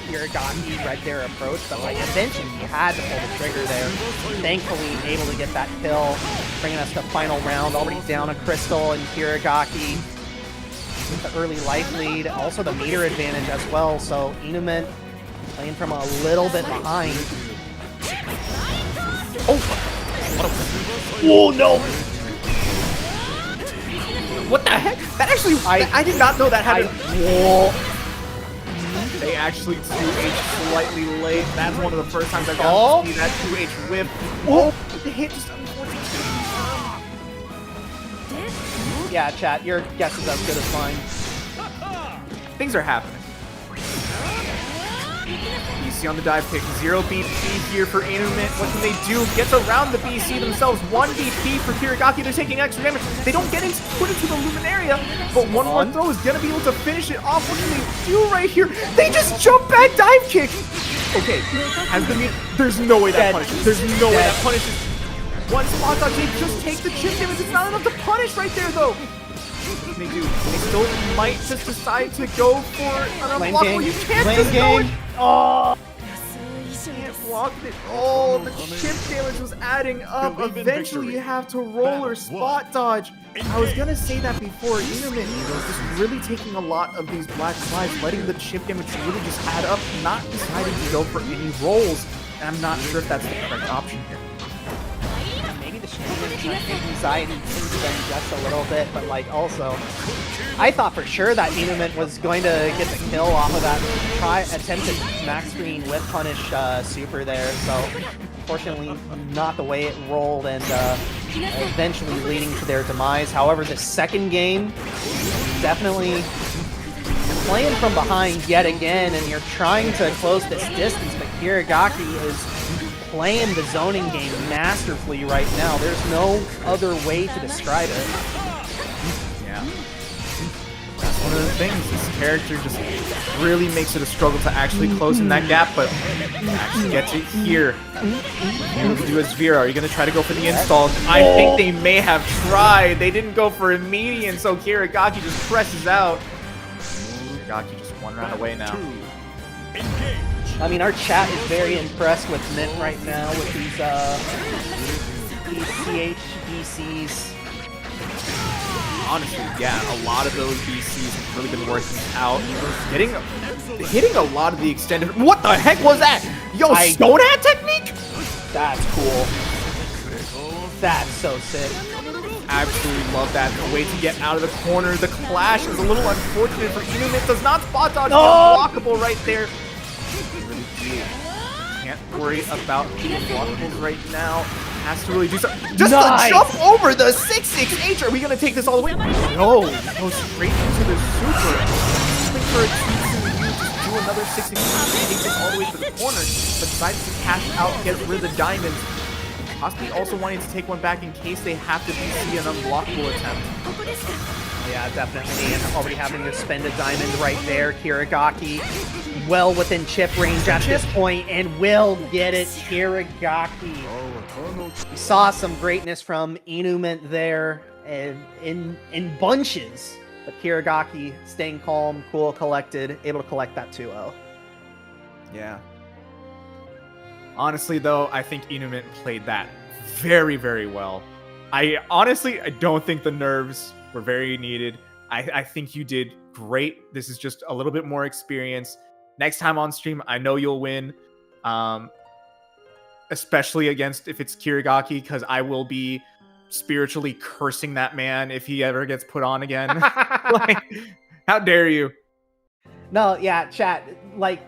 Kirigaki read their approach, but like eventually he had to pull the trigger there. Thankfully able to get that kill, bringing us to the final round, already down a crystal, and Kirigaki with the early life lead, also the meter advantage as well, so Inument playing from a little bit behind. Oh! Oh no! What the heck? That actually, I did not know that happened. They actually 2H slightly late. That's one of the first times I've gotten to see that 2H whip. Oh! The hit just unfortunately. Yeah, chat, your guess is as good as mine. Things are happening. BC on the dive pick, 0 BP here for Inumin. What can they do? Gets around the BC themselves. 1 BP for Kirigaki. They're taking extra damage. They don't get put into the Luminaria, but one more throw is gonna be able to finish it off. What can they do right here? They just jump back dive kick. Okay, has the there's no way that punishes. There's no way that punishes. One spot dodge. They just take the chip damage. It's not enough to punish right there though. What can they do? They still might just decide to go for an unblockable. You can't just go it. Oh! Can't block it. Oh, the chip damage was adding up. Eventually, you have to roll or spot dodge. I was gonna say that before. Inumin was just really taking a lot of these black slides, letting the chip damage really just add up, not deciding to go for any rolls. And I'm not sure if that's the correct option here. Maybe the anxiety sinks them just a little bit, but like also, I thought for sure that Inumin was going to get the kill off of that attempted max screen with punish super there. So unfortunately, not the way it rolled, and eventually leading to their demise. However, the second game, definitely playing from behind yet again, and you're trying to close this distance, but Kirigaki is playing the zoning game masterfully right now. There's no other way to describe it. Yeah. That's one of the things. This character just really makes it a struggle to actually close in that gap, but actually gets it here. You can do as Vera. Are you going to try to go for the install? I think they may have tried. They didn't go for a median, so Kirigaki just presses out. Kirigaki just one round away now. I mean, our chat is very impressed with Mint right now with these CH DCs. honestly, yeah, a lot of those BCs have really been working out. Hitting a lot of the extended. What the heck was that? Yo, stone hand technique? That's cool. That's so sick. Absolutely love that. The way to get out of the corner. The clash is a little unfortunate for Inumit. Does not spot dodge. Unblockable right there. Really do. Can't worry about the unblockables right now. Has to really do something. Just to jump over the 668. Are we going to take this all the way? No. Go straight into the super. Looking for a 2-2. Just do another 668. Take this all the way to the corner. But decides to cash out, get rid of the diamonds. Possibly also wanting to take one back in case they have to see an unblockable attempt. Yeah, definitely. And already having to spend a diamond right there. Kirigaki well within chip range at this point and will get it. Kirigaki. We saw some greatness from Inumit there and in bunches. But Kirigaki staying calm, cool, collected, able to collect that 2-0. Yeah. Honestly, though, I think Inumit played that very, very well. I don't think the nerves were very needed. I think you did great. This is just a little bit more experience. Next time on stream, I know you'll win. Especially against if it's Kirigaki, because I will be spiritually cursing that man if he ever gets put on again. Like, how dare you? No, yeah, chat, like,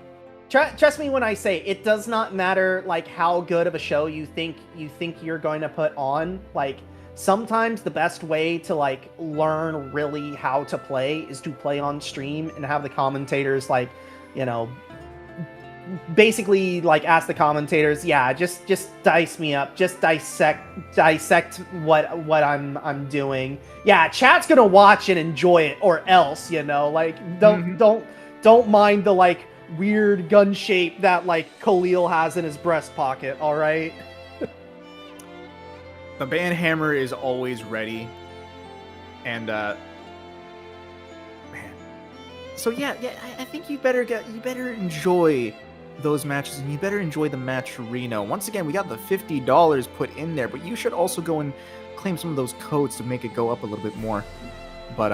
trust me when I say it does not matter like how good of a show you think you're going to put on. Like, sometimes the best way to like learn really how to play is to play on stream and have the commentators like, you know, basically like ask the commentators, yeah, just dice me up, just dissect what I'm doing. Yeah, chat's gonna watch and enjoy it, or else, you know, like don't mind the like weird gun shape that like Khalil has in his breast pocket, all right? The band hammer is always ready. And man. So yeah, I think you better enjoy those matches, and you better enjoy the match for Reno. Once again, we got the $50 put in there, but you should also go and claim some of those codes to make it go up a little bit more. But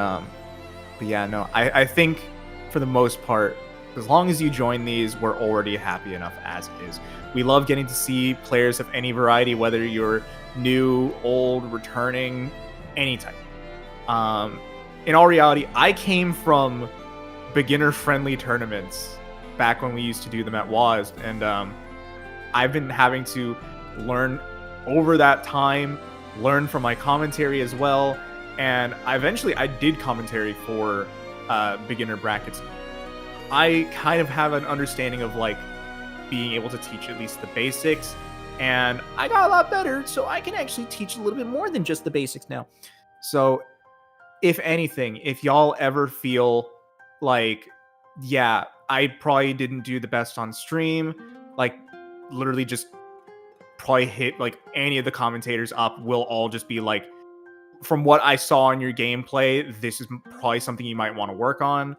yeah, no, I think for the most part, as long as you join these, we're already happy enough as is. We love getting to see players of any variety, whether you're new, old, returning, any type. In all reality, I came from beginner-friendly tournaments back when we used to do them at WAS, and I've been having to learn over that time, learn from my commentary as well, and I did commentary for beginner brackets. I kind of have an understanding of like being able to teach at least the basics, and I got a lot better, so I can actually teach a little bit more than just the basics now. So if anything, if y'all ever feel like, yeah, I probably didn't do the best on stream, like literally just probably hit like any of the commentators up, will all just be like, from what I saw in your gameplay, this is probably something you might want to work on.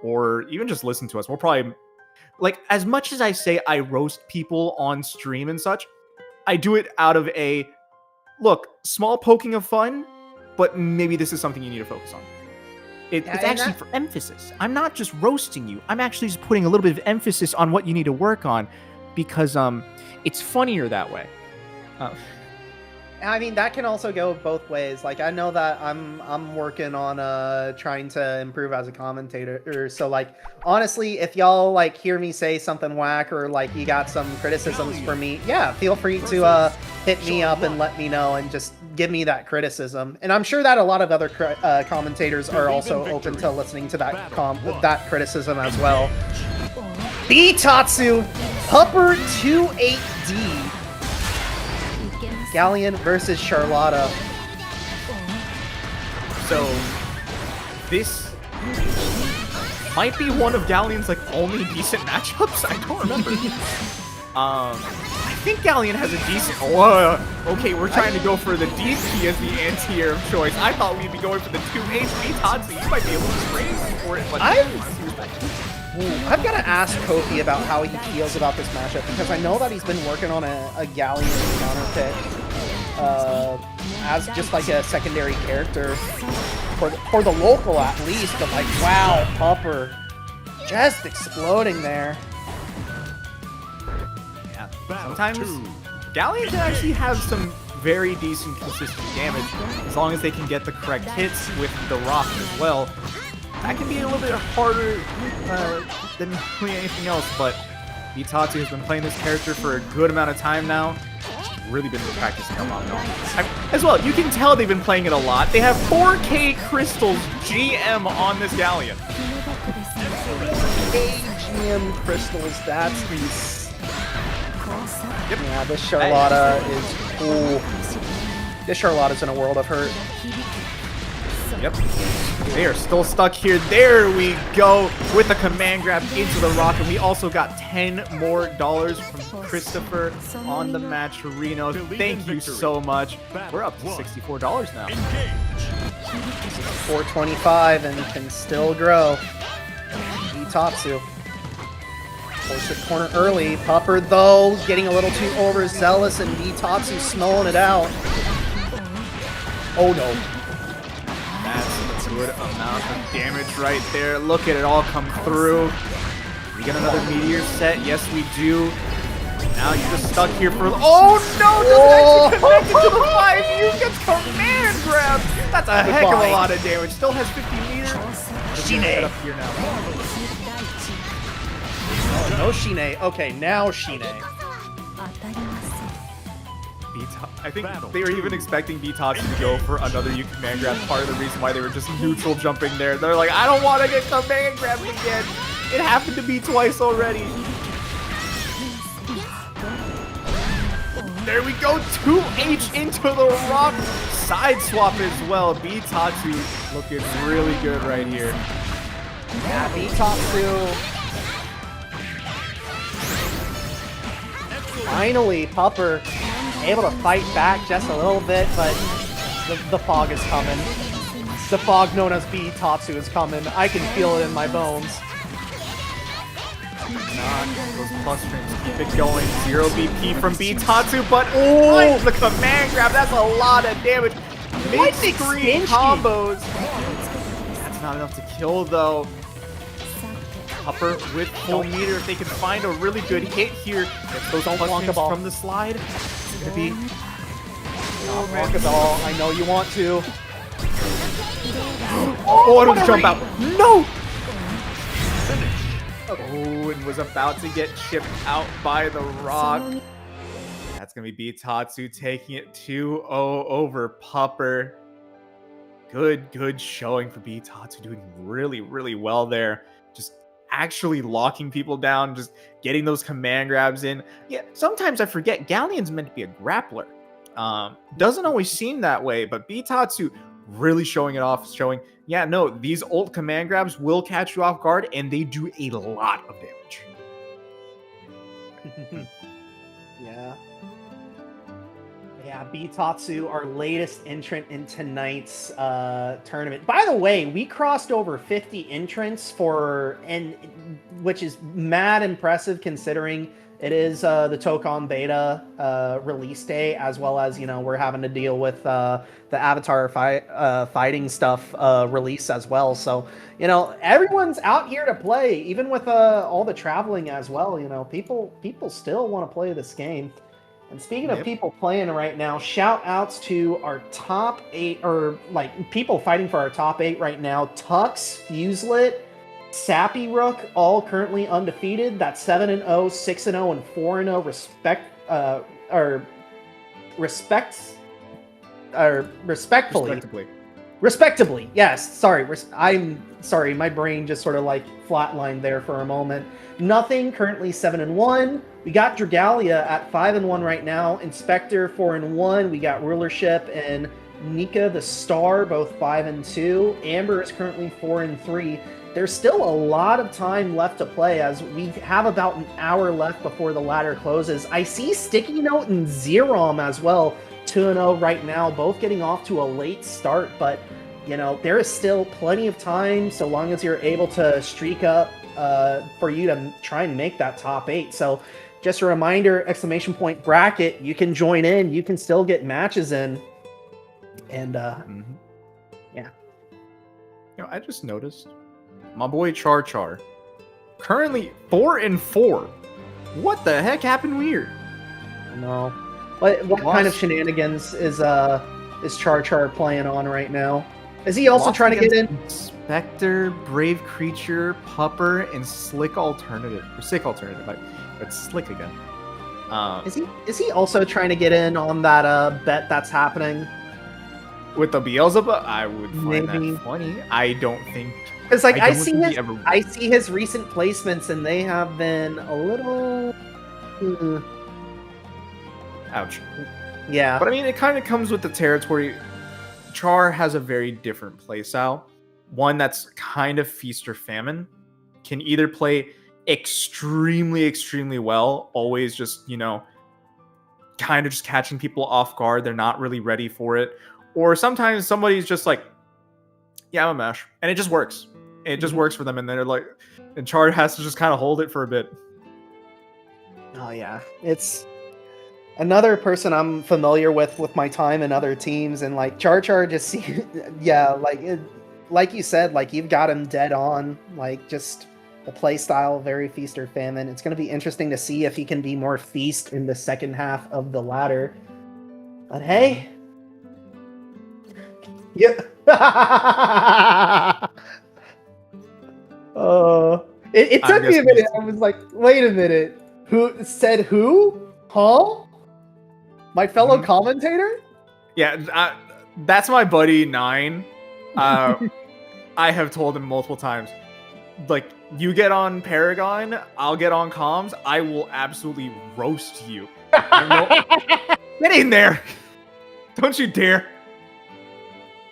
Or even just listen to us. We'll probably, like, as much as I say I roast people on stream and such, I do it out of a, look, small poking of fun, but maybe this is something you need to focus on. It's actually for emphasis. I'm not just roasting you. I'm actually just putting a little bit of emphasis on what you need to work on, because it's funnier that way. I mean, that can also go both ways. Like, I know that I'm working on trying to improve as a commentator. So, like, honestly, if y'all like hear me say something whack, or like you got some criticisms for me, yeah, feel free to hit me up and let me know and just give me that criticism. And I'm sure that a lot of other commentators are also open to listening to that criticism as well. Bitatsu, Pupper 28D. Galleon versus Charlotta. So this might be one of Galleon's like only decent matchups. I don't remember. I think Galleon has a decent. Okay, we're trying to go for the DP as the anti-air of choice. I thought we'd be going for the 2 HP Todd, so you might be able to trade for it. But I've got to ask Kofi about how he feels about this matchup, because I know that he's been working on a Galleon counter pick. as just like a secondary character for the local at least. But like, wow, Pupper just exploding there. Yeah. Battle Sometimes 2. Galleon can actually have some very decent, consistent damage as long as they can get the correct hits with the rock as well. That can be a little bit harder than really anything else, but Itatsu has been playing this character for a good amount of time now. He's really been practicing a lot as well. You can tell they've been playing it a lot. They have 4K crystals GM on this Galleon. AGM crystals, that's these. Yep. Yeah, this Charlotta is cool. This Charlotta's in a world of hurt. Yep. They are still stuck here. There we go with the command grab into the rock. And we also got $10 more from Christopher on the match. Reno, thank you so much. We're up to $64 now. 425 and can still grow. Itatsu. Force the corner early. Pupper, though, getting a little too overzealous, and Itatsu smelling it out. Oh, no. That's a good amount of damage right there. Look at it all come through. We get another meteor set. Yes, we do. Now you're just stuck here for... Oh, no! Doesn't actually connect it to the 5U. Gets command grab. That's a heck of a lot of damage. Still has 50 meters. Shine. Up here now. Oh, no Shine. Okay, now Shine. I think they were even expecting Bitatsu to go for another U command grab. Part of the reason why they were just neutral jumping there. They're like, I don't want to get command grabbed again. It happened to me twice already. There we go. 2H into the rock. Side swap as well. Bitatsu looking really good right here. Yeah, Bitatsu. Finally, Pupper able to fight back just a little bit, but the fog is coming. The fog known as Bitatsu is coming. I can feel it in my bones. Those plus strings keep it going. 0 BP from Bitatsu, but oh, the command grab. That's a lot of damage. Mid-screen combos. That's not enough to kill, though. Pupper with full meter. If they can find a really good hit here, gets those plus strings from the slide. It's gonna be not Rockaball. I know you want to. Oh, I don't jump out. No! Oh, and was about to get chipped out by the rock. That's gonna be Bitatsu taking it 2-0 over Pupper. Good showing for Bitatsu, doing really, really well there. Just actually locking people down, just getting those command grabs in. Yeah, sometimes I forget Galleon's meant to be a grappler. Doesn't always seem that way, but Bitatsu really showing it off, showing, yeah, no, these ult command grabs will catch you off guard, and they do a lot of damage. Yeah, Bitatsu, our latest entrant in tonight's tournament. By the way, we crossed over 50 entrants which is mad impressive considering it is the Tokon Beta release day, as well as, you know, we're having to deal with the Avatar fighting stuff release as well. So, you know, everyone's out here to play, even with all the traveling as well. You know, people still want to play this game. And speaking of people playing right now, shout outs to our top 8, or like people fighting for our top 8 right now. Tux, Fuselit, Sappy Rook, all currently undefeated. That's 7-0, 6-0, and 4-0 respectively. Yes, sorry. I'm sorry, my brain just sort of like flatlined there for a moment. Nothing, currently 7-1. We got Dragalia at 5-1 right now. Inspector 4-1. We got Rulership and Nika the Star, both 5-2. Amber is currently 4-3. There's still a lot of time left to play, as we have about an hour left before the ladder closes. I see Sticky Note and Zerom as well, 2-0 right now, both getting off to a late start, but you know, there is still plenty of time so long as you're able to streak up for you to try and make that top 8. So just a reminder, exclamation point bracket, you can join in, you can still get matches in. And yeah. I just noticed my boy Char Char currently 4-4. What the heck happened weird? No. What kind of shenanigans is Char Char playing on right now? Is he also trying to get in? Spectre, Brave Creature, Pupper, and Slick Alternative. Or Sick Alternative, but Slick again. Is he also trying to get in on that bet that's happening? With the Beelzebub, I would find Maybe. that funny. I don't think... Because like I don't see think he ever... his recent placements, and they have been a little. Ouch. Yeah. But I mean, it kind of comes with the territory. Char has a very different playstyle. One that's kind of feast or famine. Can either play extremely, extremely well, always just, kind of just catching people off guard. They're not really ready for it. Or sometimes somebody's just like, yeah, I'm a mesh. And it just works. It just works for them. And they're like, and Char has to just kind of hold it for a bit. Oh yeah, it's another person I'm familiar with my time in other teams, and like Char just yeah, like you said, like you've got him dead on, like just the play style very feast or famine. It's going to be interesting to see if he can be more feast in the second half of the ladder. But hey, yeah. It took me a minute. I was like, wait a minute. Who said who? Huh? My fellow commentator? Yeah, that's my buddy 9. I have told him multiple times, like, you get on Paragon, I'll get on comms, I will absolutely roast you. Get in there! Don't you dare!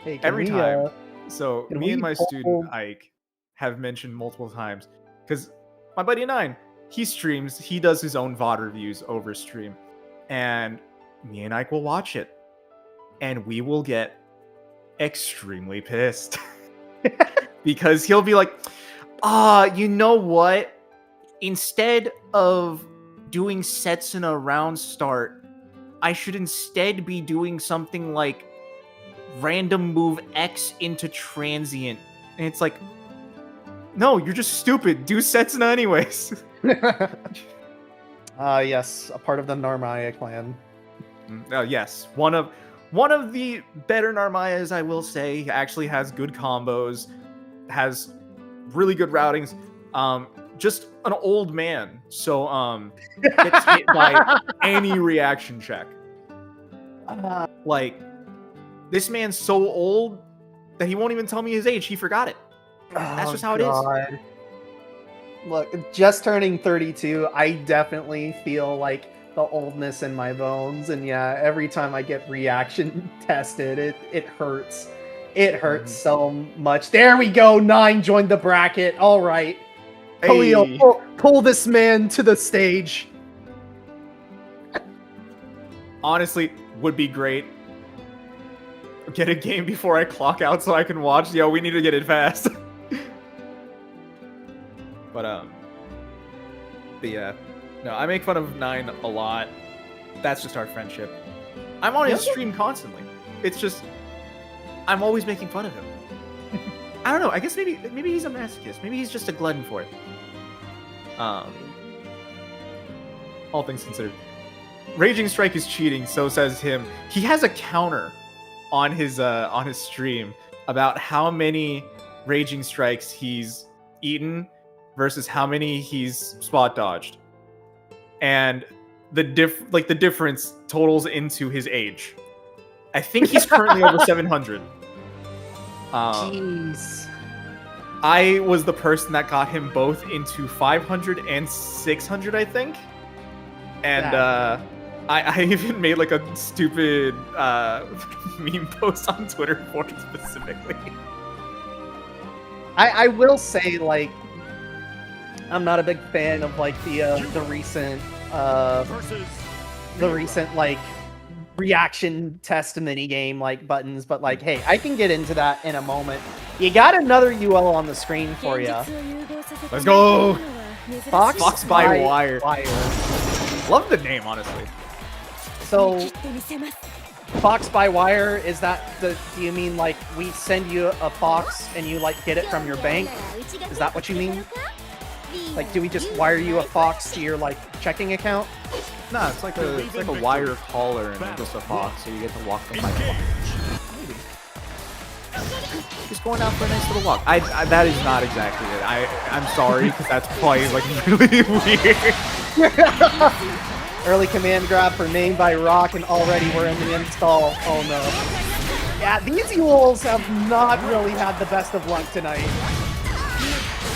Hey, Every time. So, me and my student, Ike, have mentioned multiple times, because my buddy 9, he streams, he does his own VOD reviews over stream, and me and Ike will watch it, and we will get extremely pissed. Because he'll be like, you know what? Instead of doing sets in a round start, I should instead be doing something like random move X into transient. And it's like, no, you're just stupid. Do Setsuna anyways. Yes, a part of the Narmaya clan. Yes, one of the better Narmayas, I will say. Actually has good combos, has really good routings. Just an old man, so gets hit by any reaction check. Like, this man's so old that he won't even tell me his age. He forgot it. That's just how it is. Look, just turning 32, I definitely feel like the oldness in my bones, and yeah, every time I get reaction tested, it hurts. It hurts so much. There we go. 9 joined the bracket. All right, Khalil, pull this man to the stage. Honestly, would be great. Get a game before I clock out so I can watch. Yo, we need to get it fast. But yeah, no, I make fun of 9 a lot. That's just our friendship. I'm on his stream constantly. It's just, I'm always making fun of him. I don't know. I guess maybe he's a masochist. Maybe he's just a glutton for it. All things considered, Raging Strike is cheating. So says him. He has a counter on his stream about how many Raging Strikes he's eaten versus how many he's spot dodged, and the difference totals into his age. I think he's currently over 700. Jeez. I was the person that got him both into 500 and 600, I think, and I even made like a stupid meme post on Twitter for it specifically. I will say, like, I'm not a big fan of like the recent like reaction test mini game like buttons, but like, hey, I can get into that in a moment. You got another UL on the screen for you. Let's go. Fox by wire. Love the name, honestly. So, Fox by wire, is that do you mean like we send you a fox and you like get it from your bank? Is that what you mean? Like, do we just wire you a fox to your like checking account? Nah, it's like a wire collar and then just a fox, so you get to walk the bike. Maybe. Just going out for a nice little walk. That is not exactly it. I'm sorry, because that's probably like really weird. Early command grab for Name by Rock, and already we're in the install. Oh no. Yeah, these Yules have not really had the best of luck tonight.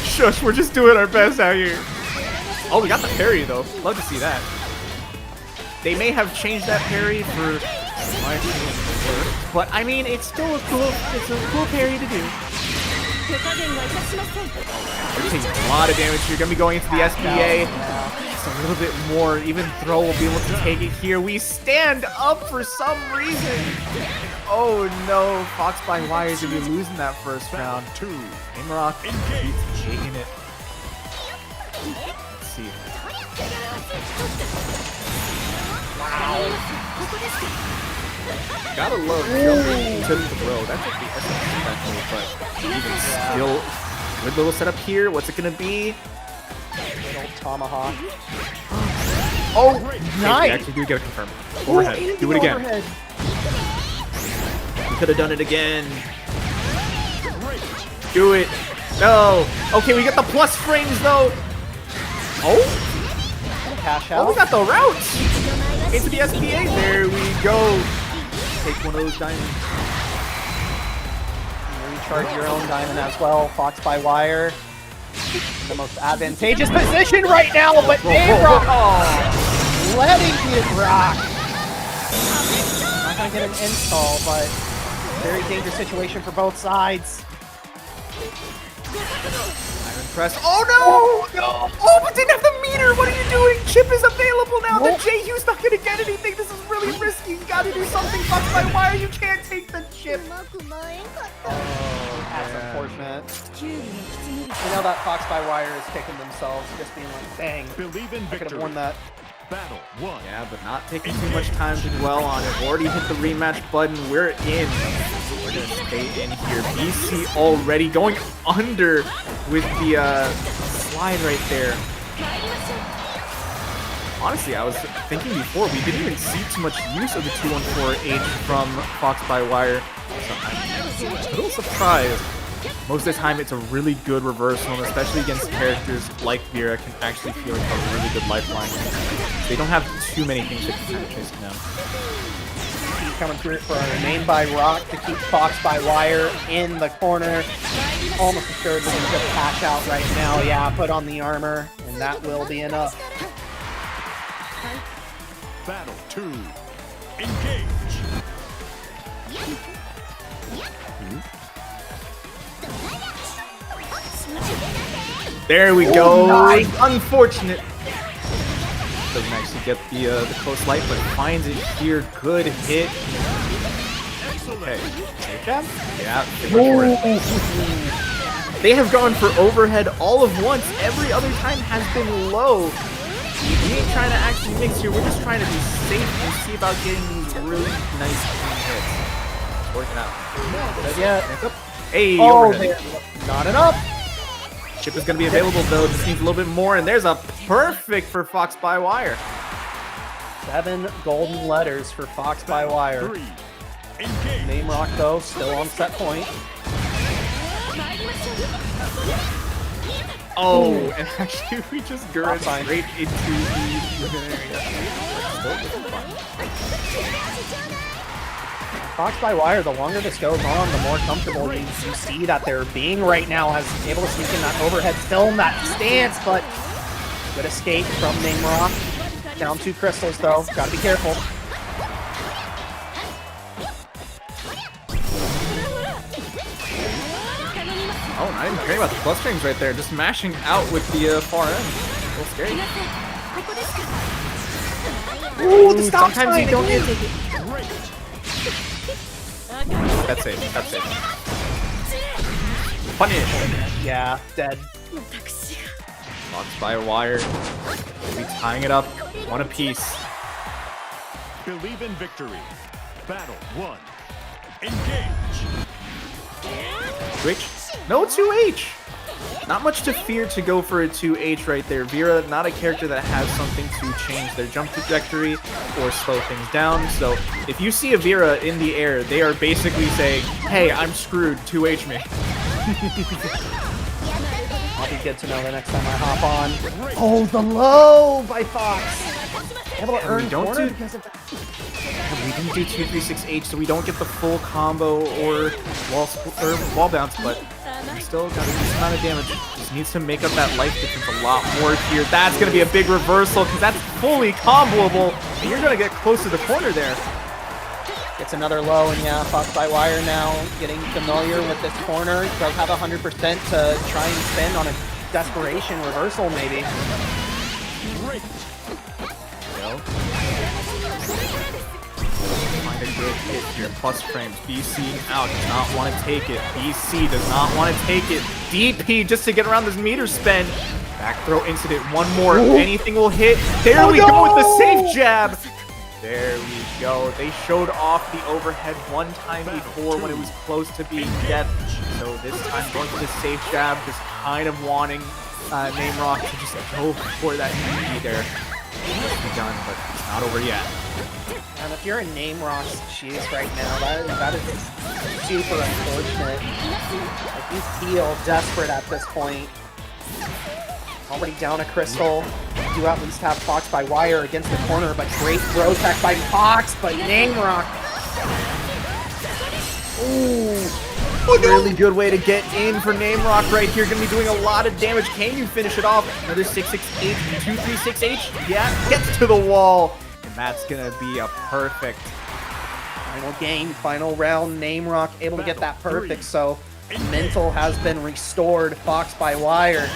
Shush, we're just doing our best out here. Oh, we got the parry though. Love to see that. They may have changed that parry for my opinion, but I mean, it's still a cool parry to do. We're taking a lot of damage here. Gonna be going into the SBA. Just a little bit more. Even Throw will be able to take it here. We stand up for some reason. Oh no, Fox by Wire is gonna be losing that first round. Rock keeps taking it. Let's see. Wow. Gotta love jumping to the throw. That's like the essence special, but even still, good little setup here. What's it gonna be? Little tomahawk. Oh, nice! We actually do get a confirm. Overhead. Do it again. Overhead. We could have done it again. Do it. No. Okay, we get the plus frames though. Oh. Cash out. Oh, we got the route into the SPA. There we go. Take one of those diamonds. Recharge your own diamond as well. Fox by wire. The most advantageous position right now, but Rock letting it rock. Not gonna get an install, but very dangerous situation for both sides. Iron press. Oh no! No! Oh, but didn't have the meter. What are you doing? Chip is available now. The J-Hu's not gonna get anything. This is really risky. You gotta do something. Fox by wire. You can't take the chip. That's unfortunate. You know that Fox by wire is kicking themselves, just being like, dang, Believe in I could have victory. won that. Battle 1. Yeah, but not taking too much time to dwell on it. Already hit the rematch button. We're in. We're gonna stay in here. BC already going under with the slide right there. Honestly, I was thinking before, we didn't even see too much use of the 214H from Fox by Wire. So I'm a little surprised. Most of the time, it's a really good reversal, and especially against characters like Vera, can actually feel like a really good lifeline. They don't have too many things that can kind of chase them down. He's coming through for a Name by Rock to keep Fox by wire in the corner. Almost assured we're going to just cash out right now. Yeah, put on the armor, and that will be enough. Battle 2. Engage. There we go. Nice. Unfortunate. Doesn't actually get the close light, but finds it here. Good hit. Okay. Yeah. They have gone for overhead all of once. Every other time has been low. We ain't trying to actually mix here. We're just trying to be safe and see about getting these really nice clean hits. It's working out. Yeah. Hey, Oh, overhead. not enough. Chip is going to be available though. This needs a little bit more, and there's a perfect for Fox by Wire. 7 golden letters for Fox by wire. 3. Engage. Name Rock though, still on set point. Oh, and actually we just gurred Fine. straight into the living area. Fox by wire, the longer this goes on, the more comfortable you see that they're being right now, as able to sneak in that overhead, still in that stance, but good escape from Name Rock. Down 2 crystals though, gotta be careful. Oh, and I didn't care about the plus strings right there. Just mashing out with the far end. A little scary. Ooh, the stop Sometimes sign you don't again. need to. That's safe. That's safe. Punish. Yeah, dead. Fox by a wire. We'll be tying it up one apiece. Believe in victory. Battle 1. Engage. 2H? No 2H! Not much to fear to go for a 2H right there. Vera, not a character that has something to change their jump trajectory or slow things down. So if you see a Vera in the air, they are basically saying, hey, I'm screwed, 2H me. I'll be good to know the next time I hop on. Oh, the low by Fox. Able to earn corner because of that. We didn't do 236H, so we don't get the full combo or wall bounce, but we still got a decent amount of damage. Just needs to make up that life difference a lot more here. That's going to be a big reversal because that's fully comboable, and you're going to get close to the corner there. Gets another low, and yeah, Fox by wire now getting familiar with this corner. Does have 100% to try and spend on a desperation reversal, maybe. Great. Find a good hit here. Plus frames. BC out. Does not want to take it. BC does not want to take it. DP just to get around this meter spend. Back throw incident. One more. Ooh. Anything will hit. There we go with the safe jab. There we go. They showed off the overhead one time before when it was close to being death. So this time going for the safe jab, just kind of wanting Namerock to just go for that DP there. Be done, but it's not over yet. And if you're in Namerock's shoes right now, that is super unfortunate. Like, you feel desperate at this point. Already down a crystal. You do at least have Fox by wire against the corner, but great throw tech by Fox, but Namerock. Ooh. Really good way to get in for Namerock right here. Gonna be doing a lot of damage. Can you finish it off? Another 668, 236H. Yeah, gets to the wall. And that's gonna be a perfect. Final game, final round. Namerock able to get that perfect. So mental has been restored. Fox by wire.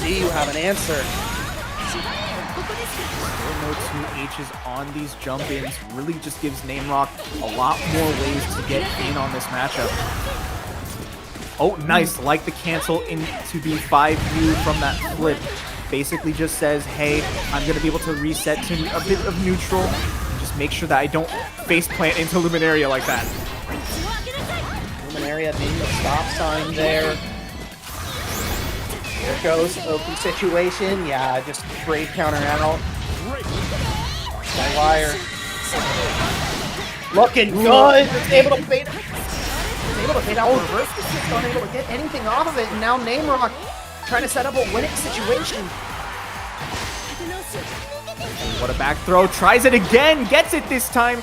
Do you have an answer? No 2H's on these jump-ins really just gives Namerock a lot more ways to get in on this matchup. Oh, nice. Like the cancel into the 5U from that flip. Basically just says, hey, I'm going to be able to reset to a bit of neutral. And just make sure that I don't face plant into Luminaria like that. Luminaria being the stop sign there. There goes open situation. Yeah, just great counter out. By wire. Looking good. Able to bait. Able to bait out reverse. Just unable to get anything off of it. And now Namerock trying to set up a winning situation. What a back throw. Tries it again. Gets it this time.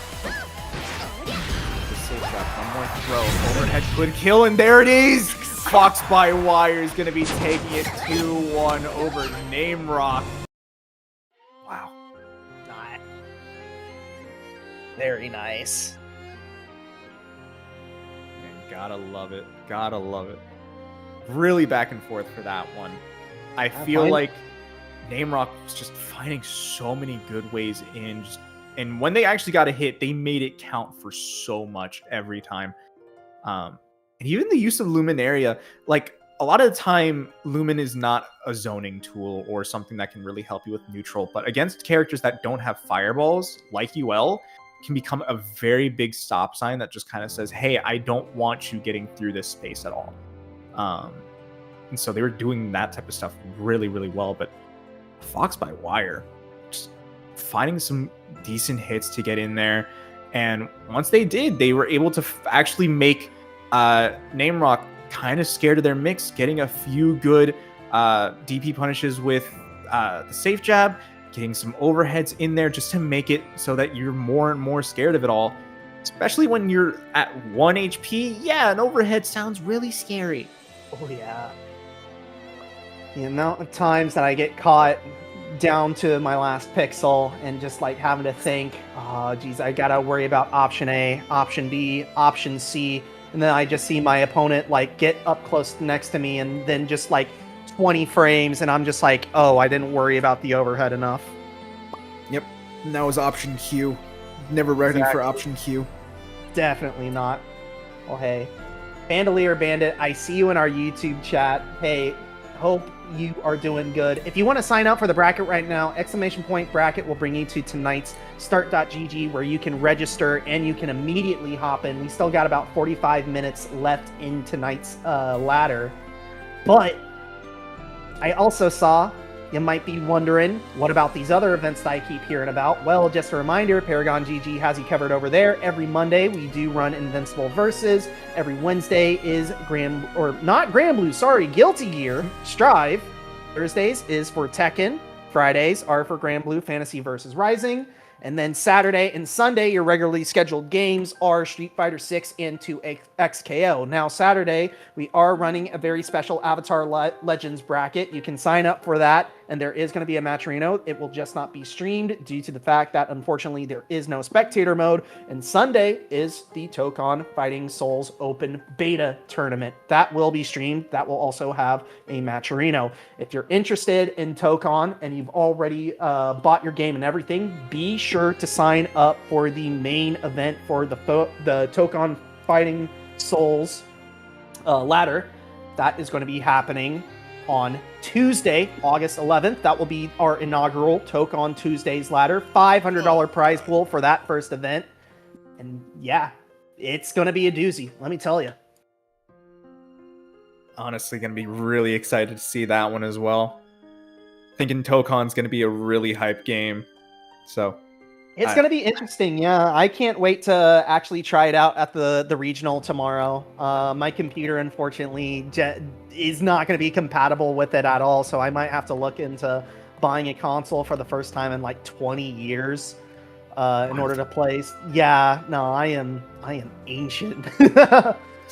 Just safe shot. One more throw. Overhead could kill. And there it is. Fox by wire is going to be taking it 2-1 over Namerock. Wow. Not very nice. Man, gotta love it. Gotta love it. Really back and forth for that one. I feel like Namerock was just finding so many good ways in. And when they actually got a hit, they made it count for so much every time. And even the use of Luminaria, like a lot of the time, Lumin is not a zoning tool or something that can really help you with neutral, but against characters that don't have fireballs, like UL, can become a very big stop sign that just kind of says, hey, I don't want you getting through this space at all. And so they were doing that type of stuff really, really well, but Fox by wire, just finding some decent hits to get in there. And once they did, they were able to actually make Namerock kind of scared of their mix, getting a few good DP punishes with the safe jab, getting some overheads in there just to make it so that you're more and more scared of it all. Especially when you're at 1 HP, yeah, an overhead sounds really scary. Oh yeah. The amount of times that I get caught down to my last pixel and just like having to think, oh geez, I gotta worry about option A, option B, option C. And then I just see my opponent like get up close next to me and then just like 20 frames and I'm just like, oh, I didn't worry about the overhead enough. Yep, and that was option Q. Never ready for option Q. Definitely not. Well, hey, Bandolier Bandit, I see you in our YouTube chat. Hey, Hope you are doing good. If you want to sign up for the bracket right now, !bracket will bring you to tonight's start.gg where you can register and you can immediately hop in. We still got about 45 minutes left in tonight's ladder. But I also saw, you might be wondering, what about these other events that I keep hearing about? Well, just a reminder, Paragon GG has you covered over there. Every Monday, we do run Invincible Versus. Every Wednesday is Guilty Gear, Strive. Thursdays is for Tekken. Fridays are for Granblue Fantasy vs. Rising. And then Saturday and Sunday, your regularly scheduled games are Street Fighter 6 and 2XKO. Now, Saturday, we are running a very special Avatar Legends bracket. You can sign up for that, and there is going to be a matcherino. It will just not be streamed due to the fact that, unfortunately, there is no spectator mode. And Sunday is the Tokon Fighting Souls Open Beta Tournament. That will be streamed. That will also have a matcherino. If you're interested in Tokon and you've already bought your game and everything, be sure to sign up for the main event for the Tokon Fighting Souls ladder. That is going to be happening on Tuesday, August 11th. That will be our inaugural Tokon Tuesdays ladder. $500 prize pool for that first event. And yeah, it's going to be a doozy, let me tell you. Honestly, going to be really excited to see that one as well. Thinking Tokon's going to be a really hype game. So it's going to be interesting, yeah. I can't wait to actually try it out at the regional tomorrow. My computer, unfortunately, is not going to be compatible with it at all, so I might have to look into buying a console for the first time in like 20 years in order to play. Yeah, no, I am ancient.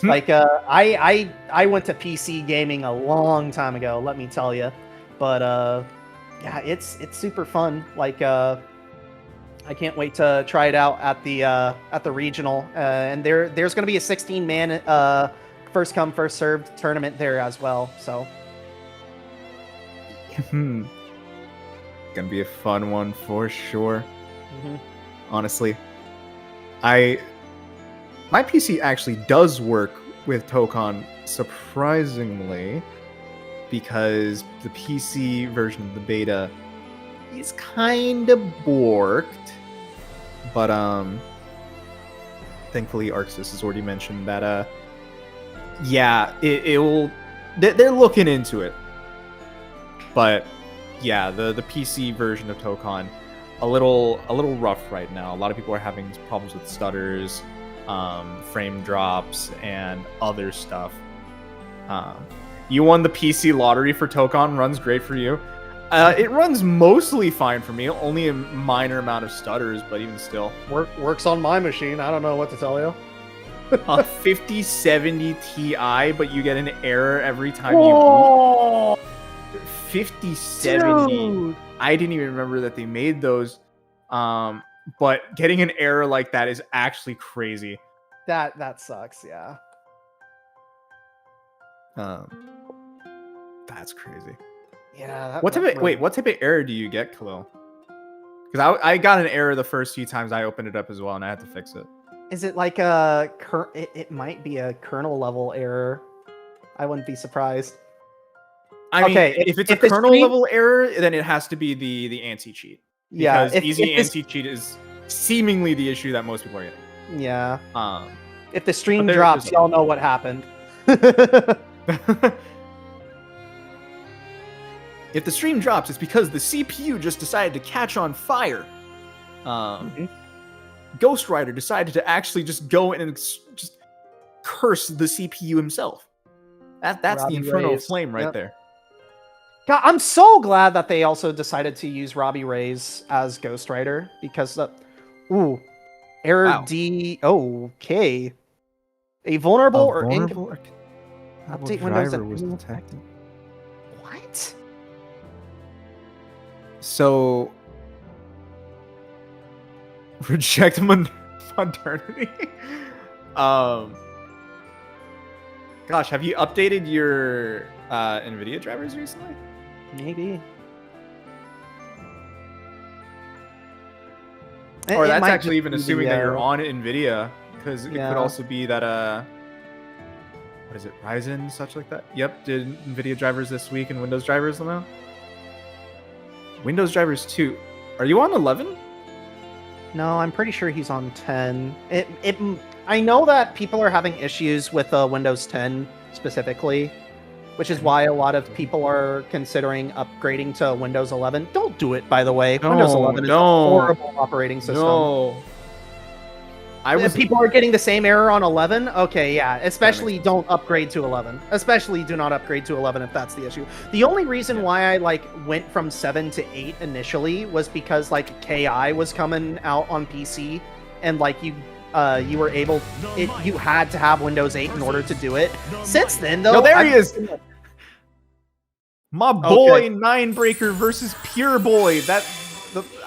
Like, I went to PC gaming a long time ago, let me tell you. But yeah, it's super fun. Like, I can't wait to try it out at the regional, and there's going to be a 16-man first come first served tournament there as well. So, gonna be a fun one for sure. Mm-hmm. Honestly, my PC actually does work with Tokon surprisingly, because the PC version of the beta is kind of borked, but thankfully Arxis has already mentioned that yeah, it will, they're looking into it. But yeah, the PC version of Tokon a little rough right now. A lot of people are having problems with stutters, frame drops, and other stuff. You won the PC lottery for Tokon. Runs great for you. It runs mostly fine for me. Only a minor amount of stutters, but even still. Works on my machine. I don't know what to tell you. A 5070 Ti, but you get an error every time you boot. 5070. Dude. I didn't even remember that they made those. But getting an error like that is actually crazy. That sucks, yeah. That's crazy. Yeah. What type of error do you get, Khalil? Because I got an error the first few times I opened it up as well, and I had to fix it. Is it like it might be a kernel level error. I wouldn't be surprised. I mean, okay, if it's a kernel level error, then it has to be the anti-cheat. Yeah, because easy anti-cheat is seemingly the issue that most people are getting. Yeah. If the stream there, drops, y'all know what happened. If the stream drops, it's because the CPU just decided to catch on fire. Ghost Rider decided to actually just go in and just curse the CPU himself. That's Robbie the infernal Reyes. flame right Yep. there. God, I'm so glad that they also decided to use Robbie Reyes as Ghost Rider, because error Wow. D. Okay. A vulnerable or update Windows driver was detected. What? So reject modernity. Gosh, have you updated your NVIDIA drivers recently? Maybe. Or It that's might actually just even be assuming that the, you're on NVIDIA, because it Yeah. could also be that what is it, Ryzen, such like that? Yep, did NVIDIA drivers this week and Windows drivers now? Windows drivers too. Are you on 11? No, I'm pretty sure he's on 10. I know that people are having issues with Windows 10 specifically, which is why a lot of people are considering upgrading to Windows 11. Don't do it, by the way. Windows 11 is a horrible operating system. No. If people are getting the same error on 11, okay, yeah. Especially don't upgrade to 11. Especially do not upgrade to 11 if that's the issue. The only reason why I went from 7 to 8 initially was because KI was coming out on PC, and you were able, you had to have Windows 8 in order to do it. Since then, though, no, there he is. My boy, Ninebreaker versus Pure Boy.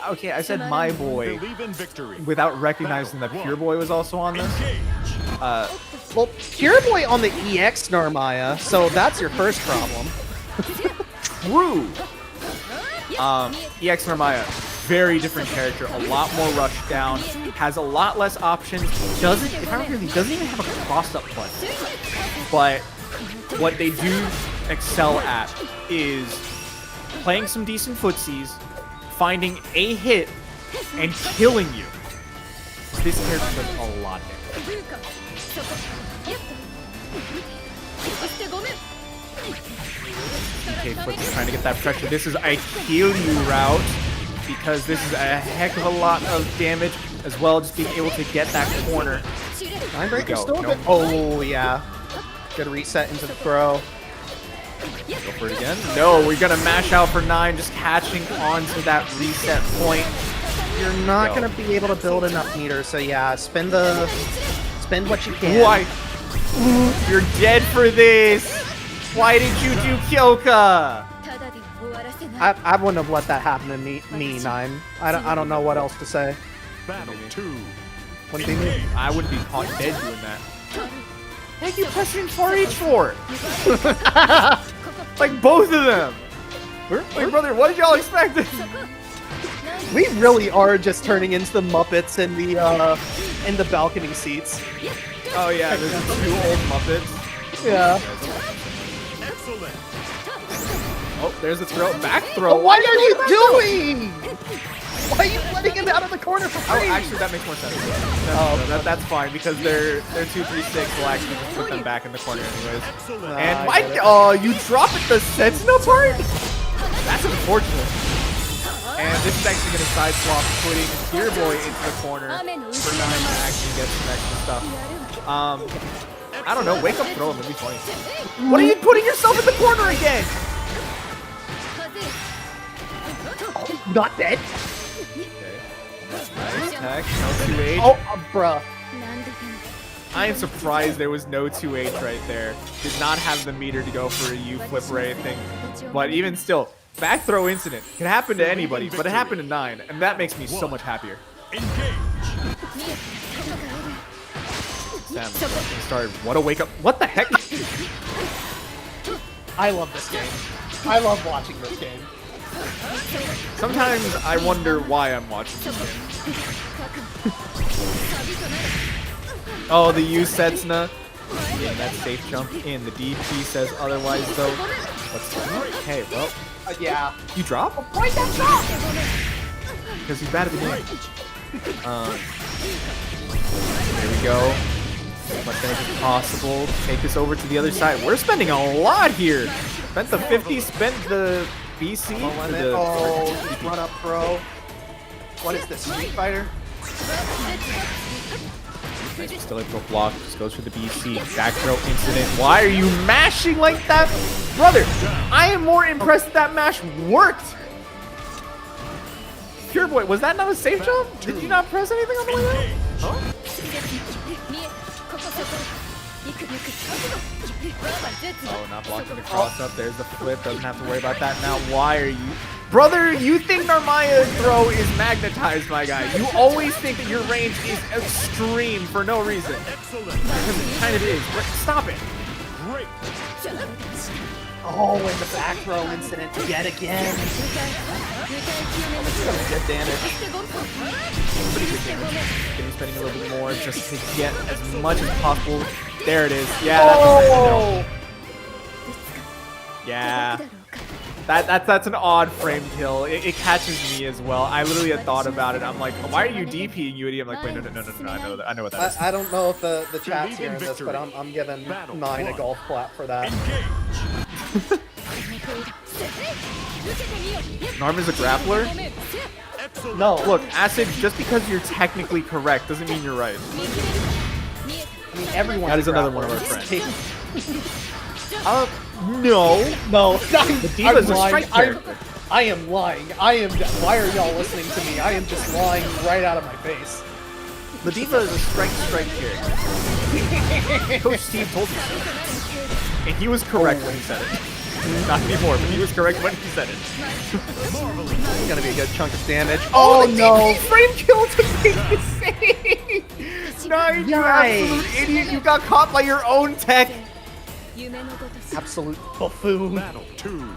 Okay, I said my boy without recognizing that Pure Boy was also on this. Well, Pure Boy on the EX Narmaya, so that's your first problem. True. EX Narmaya, very different character, a lot more rush down, has a lot less options. Doesn't, if I remember, he doesn't even have a cross-up button. But what they do excel at is playing some decent footsies, finding a hit, and killing you. This character does a lot there. Okay, Flip's trying to get that pressure. This is a kill you route, because this is a heck of a lot of damage, as well as just being able to get that corner. Ninebreaker's still good. Oh, yeah. Good reset into the throw. Go for it again. No, we're gonna mash out for 9, just catching onto that reset point. You're not gonna be able to build enough meters, so yeah, spend what you can. Why? You're dead for this. Why did you do Kyoka? I wouldn't have let that happen to me, Nine. I don't know what like to say. Battle 2. Wouldn't be me. I wouldn't be caught dead doing that. Thank you, pressing 4H4. Like both of them. Like, brother, what did y'all expect? We really are just turning into the Muppets in the balcony seats. Oh yeah, there's the 2 old Muppets. Yeah. Excellent. Oh, there's the throw. Back throw. But what are you doing? Why are you letting him out of the corner for free? Oh, actually, that makes more sense. That's fine, because they're 2-3-6. We'll actually just put them back in the corner anyways. And you drop it the Sentinel part? That's unfortunate. And this is actually going to side swap, putting Pure Boy into the corner for 9 to actually get some extra stuff. I don't know. Wake up, throw him. It'd be funny. What are you putting yourself in the corner again? Oh, not dead. Nice tech, no 2H. Oh, bruh. I am surprised there was no 2H right there. Did not have the meter to go for a U flip or anything. But even still, back throw incident can happen to anybody, but it happened to 9, and that makes me so much happier. Sam started. What a wake up! What the heck? I love this game. I love watching this game. Sometimes I wonder why I'm watching this game. Oh, the U Setsuna. Getting that safe jump in. The DP says otherwise, though. Okay, well. Yeah. You drop? Why that drop? Because he's bad at the game. There we go. As much damage as possible. Take this over to the other side. We're spending a lot here. Spent the 50, spent the BC. Run up throw. What is this, Street Fighter? Still able to block. Just goes for the BC. Back throw incident. Why are you mashing like that? Brother, I am more impressed that mash worked. Pure Boy, was that not a safe jump? Did you not press anything on the way out? Huh? Oh, not blocking the cross up. There's the flip. Doesn't have to worry about that now. Why are you... Brother, you think Narmaya's throw is magnetized, my guy. You always think that your range is extreme for no reason. Because it kind of is. But stop it. Great. Oh, and the back throw incident yet again. Good damage. Pretty good damage. Gonna be spending a little bit more just to get as much as possible. There it is. Yeah, Oh! yeah. That's an odd frame kill. It catches me as well. I literally had thought about it. I'm like, why are you DPing, you idiot? I'm like, wait, no. I know what that is. I don't know if the chat's hearing this, but I'm giving 9 a golf clap for that. Narm is a grappler? No, Look, Acid, just because you're technically correct doesn't mean you're right. I mean everyone. That is another one of our friends. No. No, The Diva's a strike character. I am lying. Why are y'all listening to me? I am just lying right out of my face. The Diva is a strike character. Coach Steve told me so. And he was correct when he said it. Not anymore, but he was correct when he said it. It's gonna be a good chunk of damage. Oh, no! Frame kill to make the save! Nine, you absolute idiot! You got caught by your own tech! Absolute buffoon. Battle 2.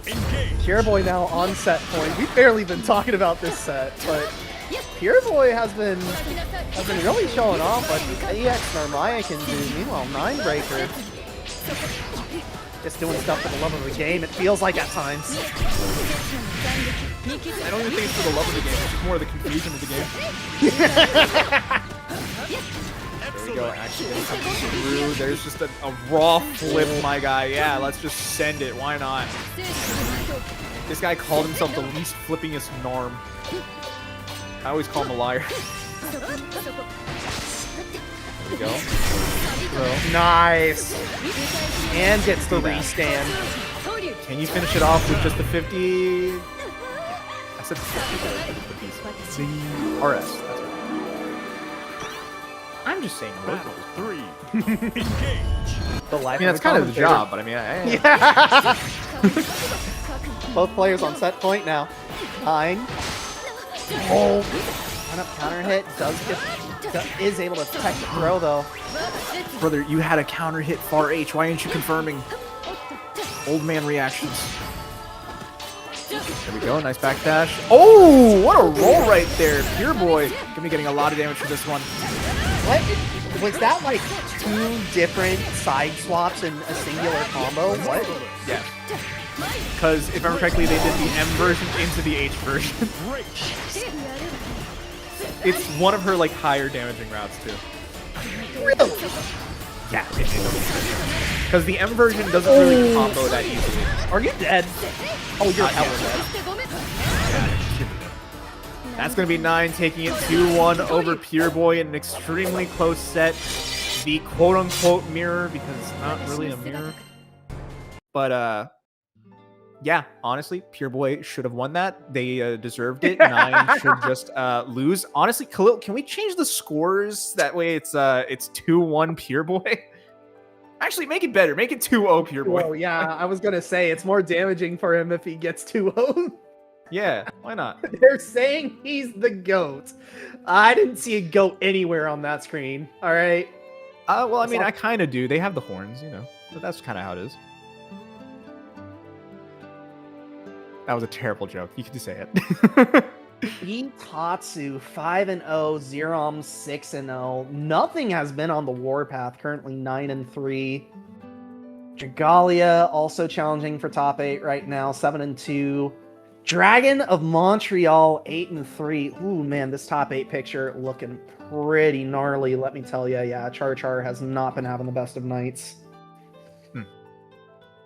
Engage. Pure Boy now on set point. We've barely been talking about this set, but Pure Boy has been really showing off what EX Normaya can do. Meanwhile, Ninebreaker just doing stuff for the love of the game. It feels like at times. I don't even think it's for the love of the game, it's just more the confusion of the game. There we go, actually gonna come through. There's just a raw flip, my guy. Yeah, let's just send it. Why not? This guy called himself the least flippingest Narm. I always call him a liar. There we go. Throw. Nice. And gets the restand. Can you finish it off with just the 50? I said 50, but the RS. That's right. I'm just saying. Battle 3. Engage. The life I mean, that's kind of the job, but I mean, Yeah. Both players on set point now. 9. Oh, run up counter hit is able to detect the throw though. Brother, you had a counter hit far H. Why aren't you confirming? Old man reactions. There we go. Nice backdash. Oh, what a roll right there. Pure Boy gonna be getting a lot of damage for this one. What? Was that like 2 different side swaps in a singular combo? What? Yeah. Because if I remember correctly, they did the M version into the H version. It's one of her like higher damaging routes too. Really? Yeah. Because the M version doesn't really combo that easily. Are you dead? Oh, you're hella dead. That's going to be 9, taking it 2-1 over Pure Boy in an extremely close set. The quote-unquote mirror, because it's not really a mirror. But, yeah, honestly, Pure Boy should have won that. They deserved it. 9 should just lose. Honestly, Khalil, can we change the scores? That way it's 2-1 Pure Boy. Actually, make it better. Make it 2-0 Pure Boy. Well, yeah, I was gonna say it's more damaging for him if he gets 2-0. Yeah, why not? They're saying he's the GOAT. I didn't see a GOAT anywhere on that screen. All right. Well, I mean, I kind of do. They have the horns, you know. But that's kind of how it is. That was a terrible joke. You can just say it. Itatsu 5-0, Zerom 6-0. Nothing has been on the warpath. Currently 9-3. Dragalia also challenging for top 8 right now. 7-2. Dragon of Montreal 8-3. Ooh man, this top 8 picture looking pretty gnarly. Let me tell you. Yeah, Char has not been having the best of nights.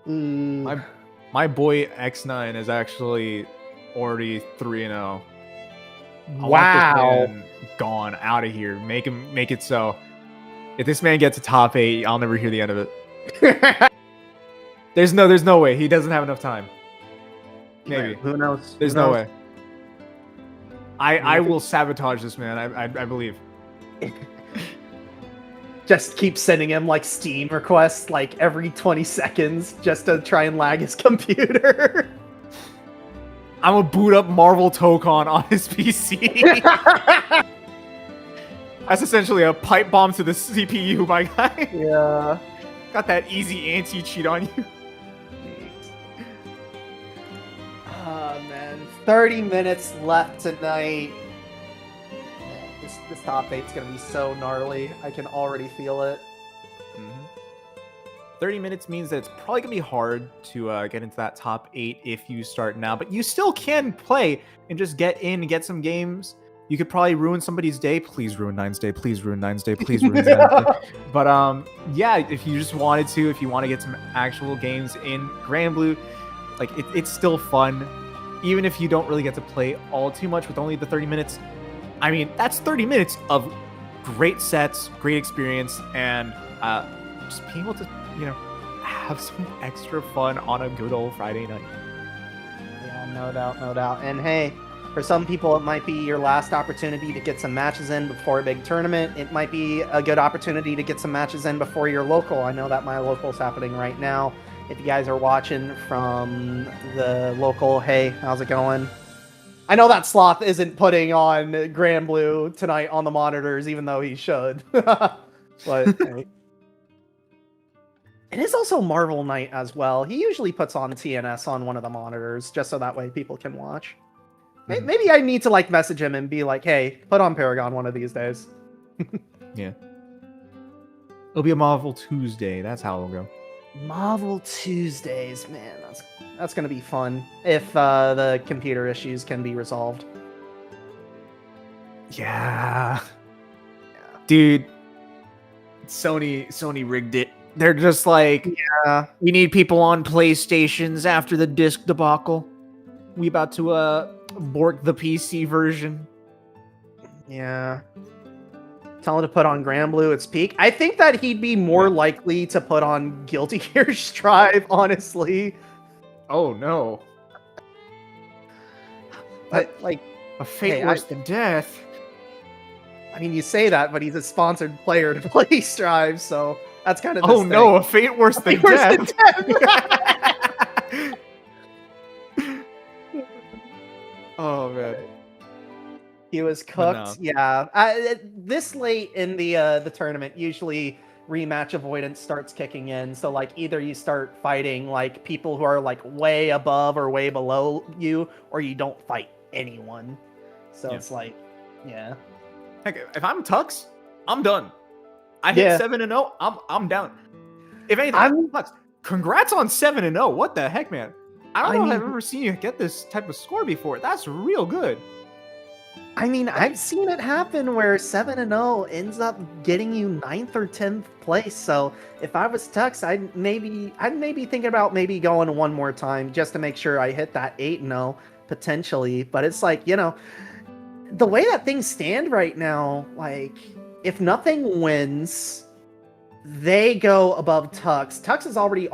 My boy X9 is actually already 3-0. I Wow. want this man gone out of here. Make it so. If this man gets a top 8, I'll never hear the end of it. There's no way. He doesn't have enough time. Maybe. Who knows? There's no way. I will sabotage this man. I believe. Just keep sending him like Steam requests like every 20 seconds just to try and lag his computer. I'm gonna boot up Marvel Tokon on his PC. That's essentially a pipe bomb to the CPU, my guy. Yeah. Got that easy anti-cheat on you. Oh man, 30 minutes left tonight. Man, this top 8's gonna be so gnarly. I can already feel it. 30 minutes means that it's probably going to be hard to get into that top 8 if you start now, but you still can play and just get in and get some games. You could probably ruin somebody's day. Please ruin Nine's day. Please ruin Nine's day. Please ruin Nine's day. But yeah, if you just wanted to, if you want to get some actual games in Granblue, like it's still fun. Even if you don't really get to play all too much with only the 30 minutes. I mean, that's 30 minutes of great sets, great experience, and just being able to, have some extra fun on a good old Friday night. Yeah, no doubt. And hey, for some people, it might be your last opportunity to get some matches in before a big tournament. It might be a good opportunity to get some matches in before your local. I know that my local's happening right now. If you guys are watching from the local, hey, how's it going? I know that Sloth isn't putting on Granblue tonight on the monitors, even though he should. But hey. It is also Marvel Night as well. He usually puts on TNS on one of the monitors, just so that way people can watch. Maybe I need to message him and be like, hey, put on Paragon one of these days. Yeah. It'll be a Marvel Tuesday. That's how it'll go. Marvel Tuesdays, man, that's gonna be fun if the computer issues can be resolved. Yeah. Dude, Sony rigged it. They're just like, yeah, we need people on PlayStations after the disc debacle. We about to bork the PC version. Yeah. Tell him to put on Granblue its peak. I think that he'd be more likely to put on Guilty Gear Strive, honestly. Oh no. But a fate worse than death. I mean, you say that, but he's a sponsored player to play Strive, so that's kind of oh no, a fate worse than death. Oh man. He was cooked. No. Yeah. This late in the tournament, usually rematch avoidance starts kicking in. So either you start fighting people who are way above or way below you, or you don't fight anyone. So it's yeah. Heck, if I'm Tux, I'm done. I hit 7-0. I'm down. If anything, Tux, congrats on 7-0. What the heck, man? I don't know if I've ever seen you get this type of score before. That's real good. I mean, I've seen it happen where 7-0 ends up getting you 9th or 10th place. So if I was Tux, I'd maybe think about going one more time just to make sure I hit that 8-0 potentially. But it's the way that things stand right now, if nothing wins, they go above Tux. Tux is already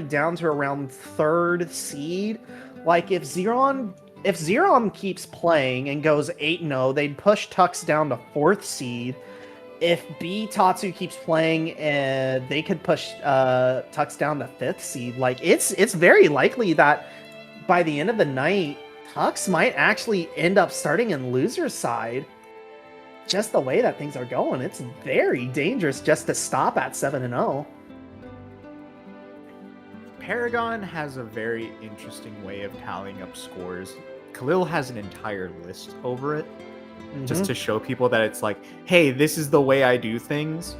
down to around 3rd seed. If Zeron keeps playing and goes 8-0, they'd push Tux down to 4th seed. If B Tatsu keeps playing, they could push Tux down to 5th seed. It's very likely that by the end of the night, Tux might actually end up starting in loser's side. Just the way that things are going, it's very dangerous just to stop at 7-0. Paragon has a very interesting way of tallying up scores. Khalil has an entire list over it, just to show people that it's hey, this is the way I do things.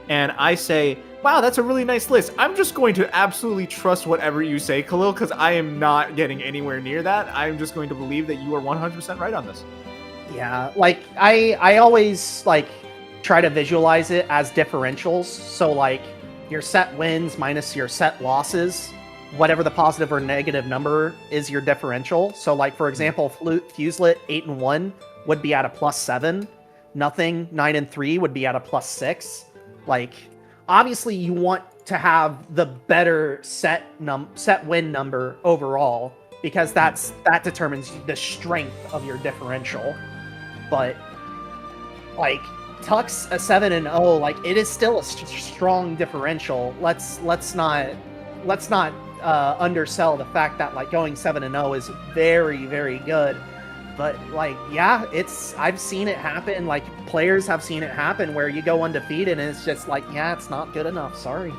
And I say, wow, that's a really nice list. I'm just going to absolutely trust whatever you say, Khalil, because I am not getting anywhere near that. I'm just going to believe that you are 100% right on this. Yeah, I always try to visualize it as differentials. So your set wins minus your set losses, whatever the positive or negative number is your differential. So for example, Fuselit 8-1 would be at a +7. Nothing 9-3 would be at a +6. Obviously you want to have the better set win number overall, because that determines the strength of your differential. But Tux a 7-0, it is still a strong differential. Let's not undersell the fact that going 7-0 is very, very good. But yeah, I've seen it happen. Players have seen it happen where you go undefeated and it's just yeah, it's not good enough. Sorry.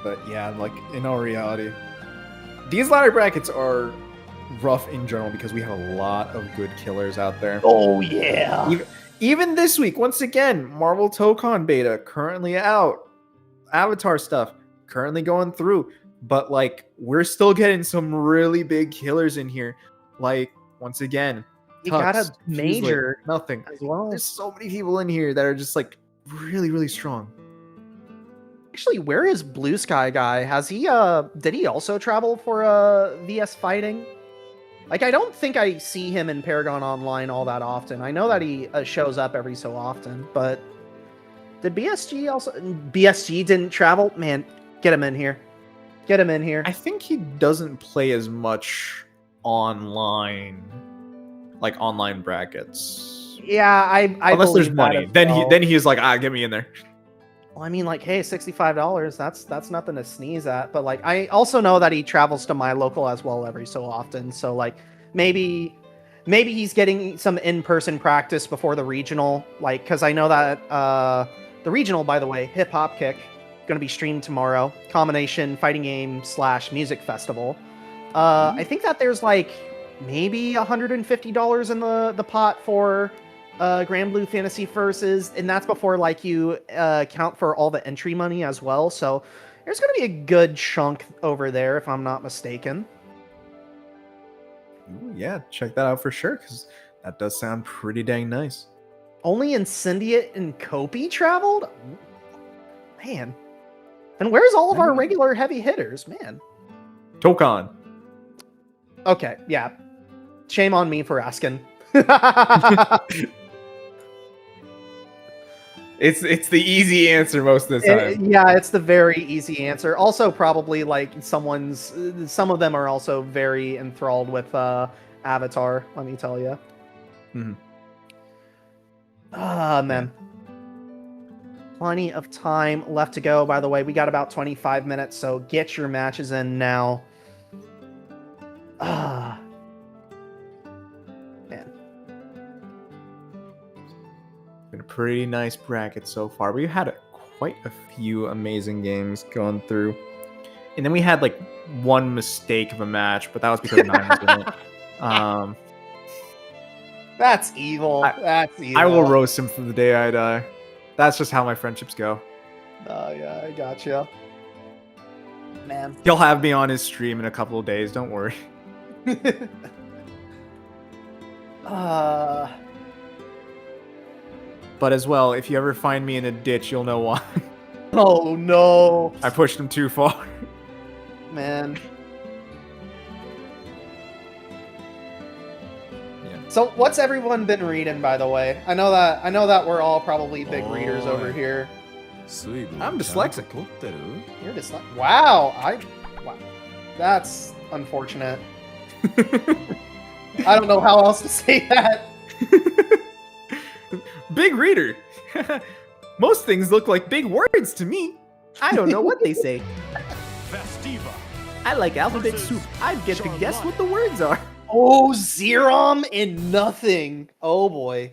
But yeah, like in all reality, these ladder brackets are rough in general because we have a lot of good killers out there. Oh yeah. Even this week, once again, Marvel Tokon beta currently out. Avatar stuff currently going through. But like we're still getting some really big killers in here. Like once again, You got Tux, a major Fuselight, nothing. as well. There's so many people in here that are just like really, really strong. Actually, where is Blue Sky Guy? Has he did he also travel for VS fighting? Like I don't think I see him in ParagOnline all that often. I know that he shows up every so often, but did BSG also BSG didn't travel? Man, get him in here. Get him in here. I think he doesn't play as much online, like online brackets. Yeah, I Unless there's believe that money, as then well. he's like, get me in there. Well, I mean, like, hey, $65, that's nothing to sneeze at. But like, I also know that he travels to my local as well every so often. So like, maybe he's getting some in-person practice before the regional. Like, because I know that the regional, by the way, Hip Hop Kick, going to be streamed tomorrow. Combination fighting game / music festival. I think that there's like maybe $150 in the pot for Granblue Fantasy Versus, and that's before like you count for all the entry money as well. So there's going to be a good chunk over there, if I'm not mistaken. Ooh, yeah, check that out for sure, because that does sound pretty dang nice. Only Incendiate and Kopi traveled? Man. And where's all of our regular heavy hitters, man? Tokon. Okay, yeah. Shame on me for asking. It's the easy answer most of the time. Yeah, it's the very easy answer. Also, probably like some of them are also very enthralled with Avatar. Let me tell you. Mhm. Ah, man. Plenty of time left to go. By the way, we got about 25 minutes, so get your matches in now. Ah. Man. Been a pretty nice bracket so far. We had quite a few amazing games going through. And then we had like one mistake of a match, but that was because 9 was in it. That's evil. That's evil. I will roast him for the day I die. That's just how my friendships go. Oh, yeah, I gotcha. Man. He'll have me on his stream in a couple of days, don't worry. But as well, if you ever find me in a ditch, you'll know why. Oh, no. I pushed him too far. Man. Yeah. So what's everyone been reading, by the way? I know that we're all probably big readers over here. I'm dyslexic. You're dyslexic. Wow. Wow. That's unfortunate. I don't know how else to say that. Big reader. Most things look like big words to me. I don't know what they say. Festiva. I like alphabet soup. I get to guess what the words are. Oh, Zerom and nothing. Oh boy.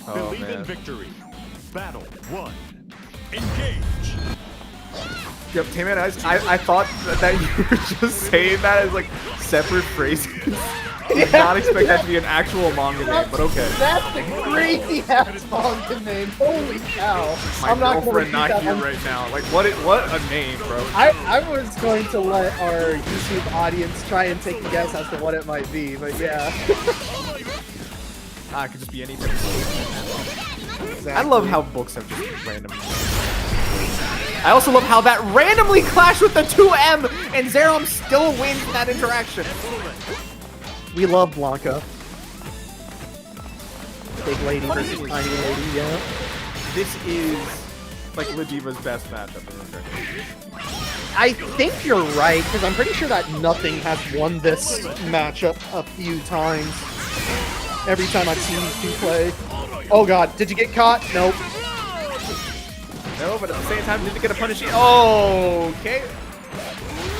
Believe in victory. Battle 1. Engage. Yep, Tayman, I thought that you were just saying that as like separate phrases. I did not expect that to be an actual manga name, but okay. That's the crazy ass manga name. Holy cow. My I'm not girlfriend gonna not repeat that here one. right now. Like, what a name, bro. I was going to let our YouTube audience try and take a guess as to what it might be, but yeah. It could just be anything. I love how books have just random. I also love how that randomly clashed with the 2M, and Zerom still wins that interaction. We love Blanca. Big lady versus tiny lady, yeah. This is like Ladiva's best matchup in this record. I think you're right, because I'm pretty sure that nothing has won this matchup a few times. Every time I've seen these two play. Oh god, did you get caught? Nope. No, but at the same time, didn't get a punish. Oh, okay.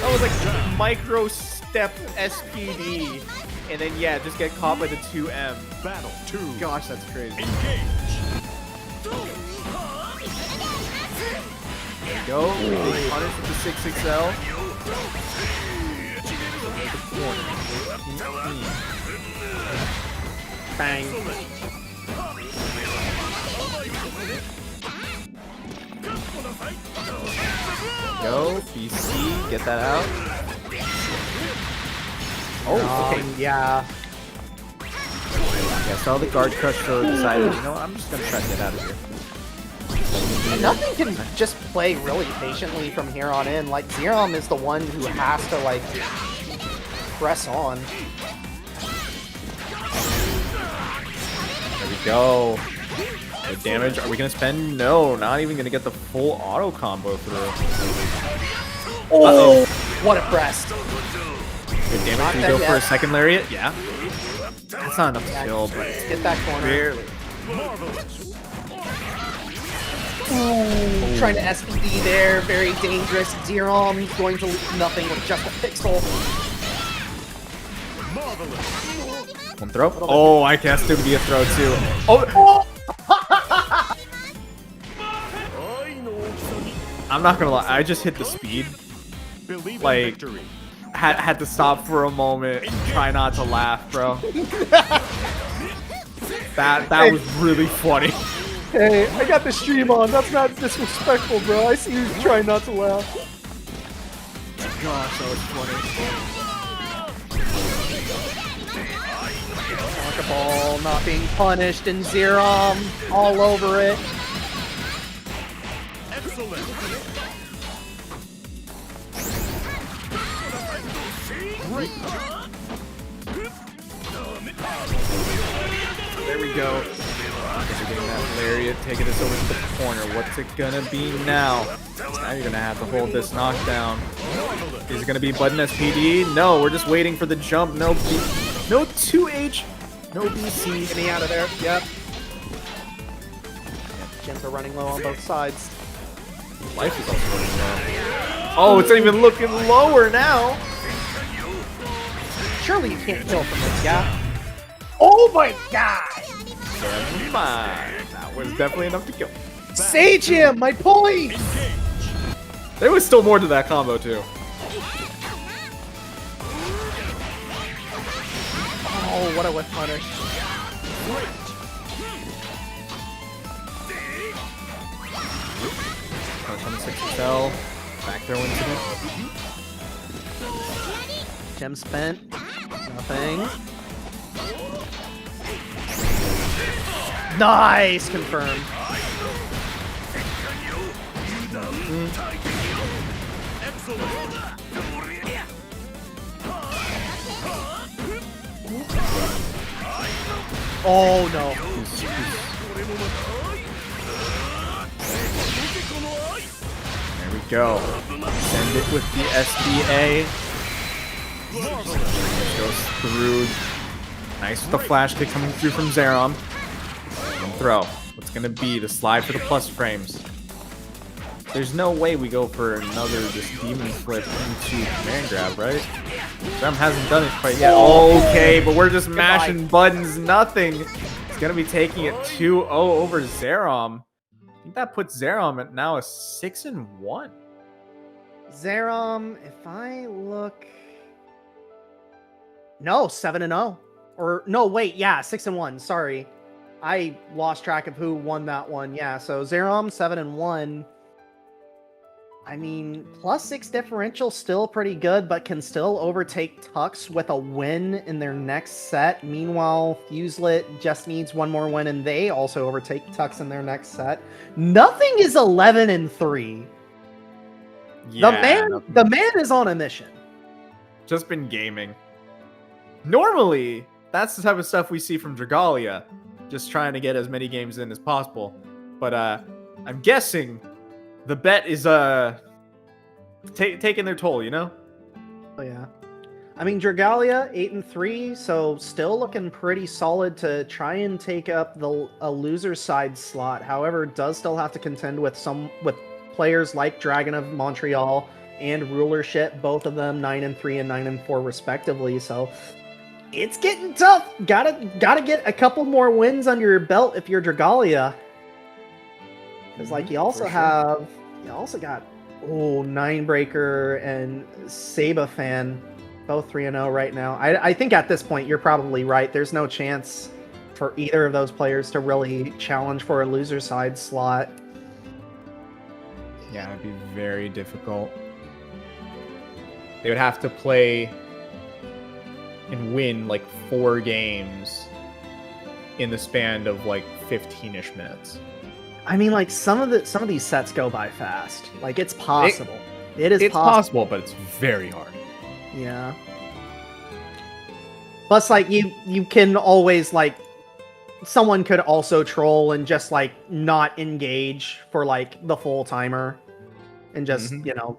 That was like micro step SPD. And then, yeah, just get caught by the 2M. Battle 2. Gosh, that's crazy. Engage. go. Big punish with the 6XL. Bang. Go. BC. Get that out. Oh, okay. Yeah. Yeah, saw the guard crush, so decided, you know what, I'm just gonna try to get out of here. Nothing can just play really patiently from here on in. Like, Zerom is the one who has to, like, press on. There we go. Good damage. Are we gonna spend? No, not even gonna get the full auto combo through. Oh, what a press. Good damage. Not Can we dead go for a yet. second lariat? Yeah. That's not enough to kill, but Let's get that corner. barely. Ooh, trying to SPD there, very dangerous. Zerom going to leave nothing with just a pixel. One throw. Oh, I guess it would be a throw too. Oh! I'm not gonna lie, I just hit the speed. Believe in Like, victory. had to stop for a moment and try not to laugh, bro. That was really funny. Hey, I got the stream on. That's not disrespectful, bro. I see you trying not to laugh. Gosh, that was funny. Ball not being punished, and Zerom all over it. Excellent. Great. There we go. We're getting that lariat, taking us over to the corner. What's it gonna be now? Now you're gonna have to hold this knockdown. Is it gonna be button SPD? No, we're just waiting for the jump. No 2H, no BC. Getting out of there. Yep. Gems are running low on both sides. Life is also running low. Oh, it's not even looking lower now. Surely you can't kill from this, yeah? Oh my god! Never mind. That was definitely enough to kill. Sage him! My point! There was still more to that combo too. Oh, what a whiff punish. Punch on the 6XL. Back throw incident. Gem spent. Nothing. Nice! Confirmed. Oh no. There we go. Send it with the SBA. Goes through. Nice with the flash kick coming through from Zerom. And throw. What's gonna be the slide for the plus frames? There's no way we go for another just demon flip into command grab, right? Zerom hasn't done it quite yet. Okay, but we're just mashing buttons. Nothing. It's gonna be taking it 2-0 over Zerom. I think that puts Zerom at now a 6-1. Zerom, if I look... No, 7-0. Or, no, wait, yeah, 6-1, sorry. I lost track of who won that one. Yeah, so Zerom, 7-1. I mean, +6 differential still pretty good, but can still overtake Tux with a win in their next set. Meanwhile, Fuselit just needs one more win, and they also overtake Tux in their next set. Nothing is 11-3. Yeah, The man is on a mission. just been gaming. Normally, that's the type of stuff we see from Dragalia, just trying to get as many games in as possible. But I'm guessing the bet is taking their toll, you know? Oh yeah. I mean, Dragalia 8-3, so still looking pretty solid to try and take up a loser side slot. However, does still have to contend with players like Dragon of Montreal and Rulership, both of them 9-3 and 9-4 respectively. So it's getting tough. Gotta get a couple more wins under your belt if you're Dragalia. Because like you also got Oh, Ninebreaker and Saba fan, both 3-0 right now. I think at this point you're probably right. There's no chance for either of those players to really challenge for a loser side slot. Yeah, it'd be very difficult. They would have to play and win like 4 games in the span of like 15-ish minutes. I mean, like some of these sets go by fast. Like it's possible. It's possible, but it's very hard. Yeah. Plus, like you can always like someone could also troll and just like not engage for like the full timer, and just you know,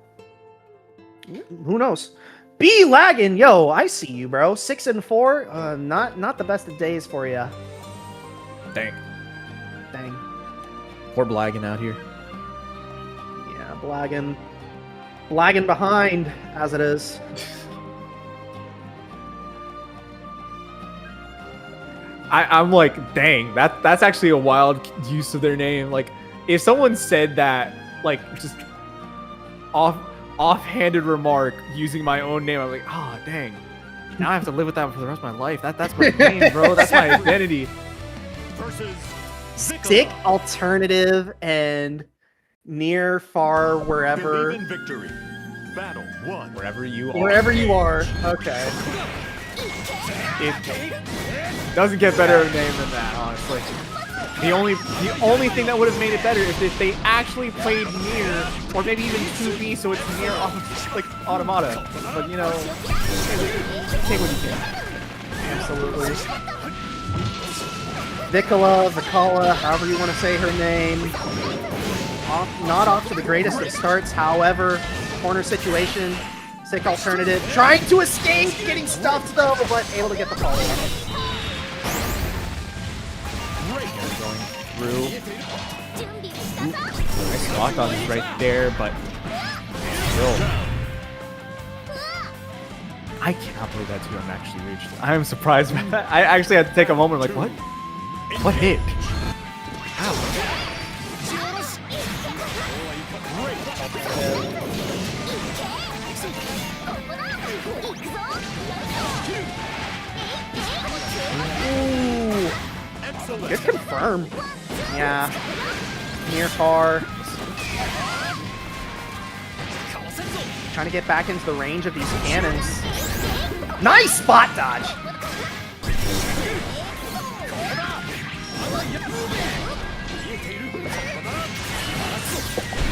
who knows? Be lagging, yo! I see you, bro. 6 and 4. Not the best of days for you. Dang. Poor Blagging out here. Yeah, blagging behind as it is. I'm like, dang, that's actually a wild use of their name. Like, if someone said that, like, just offhanded remark using my own name, I'm like, oh, dang. Now I have to live with that for the rest of my life. That's my name, bro. That's my identity. Versus Sick alternative and near, far, wherever. Believe in victory. Battle 1. Wherever you are. Wherever you are. Okay. It doesn't get better of a name than that, honestly. The only thing that would have made it better is if they actually played near, or maybe even 2B, so it's near like automata. But you know, take what you can. Absolutely. Vicala, however you want to say her name. Not off to the greatest of starts, however, corner situation. Sick alternative. Trying to escape, getting stuffed though, but able to get the follow up. Going through. Nice lock-on is right there, but still. I cannot believe that 2M actually reached. I am surprised. I actually had to take a moment, like, what? What hit? How? Ooh. Good confirm. Yeah. Near far. Trying to get back into the range of these cannons. Nice spot dodge!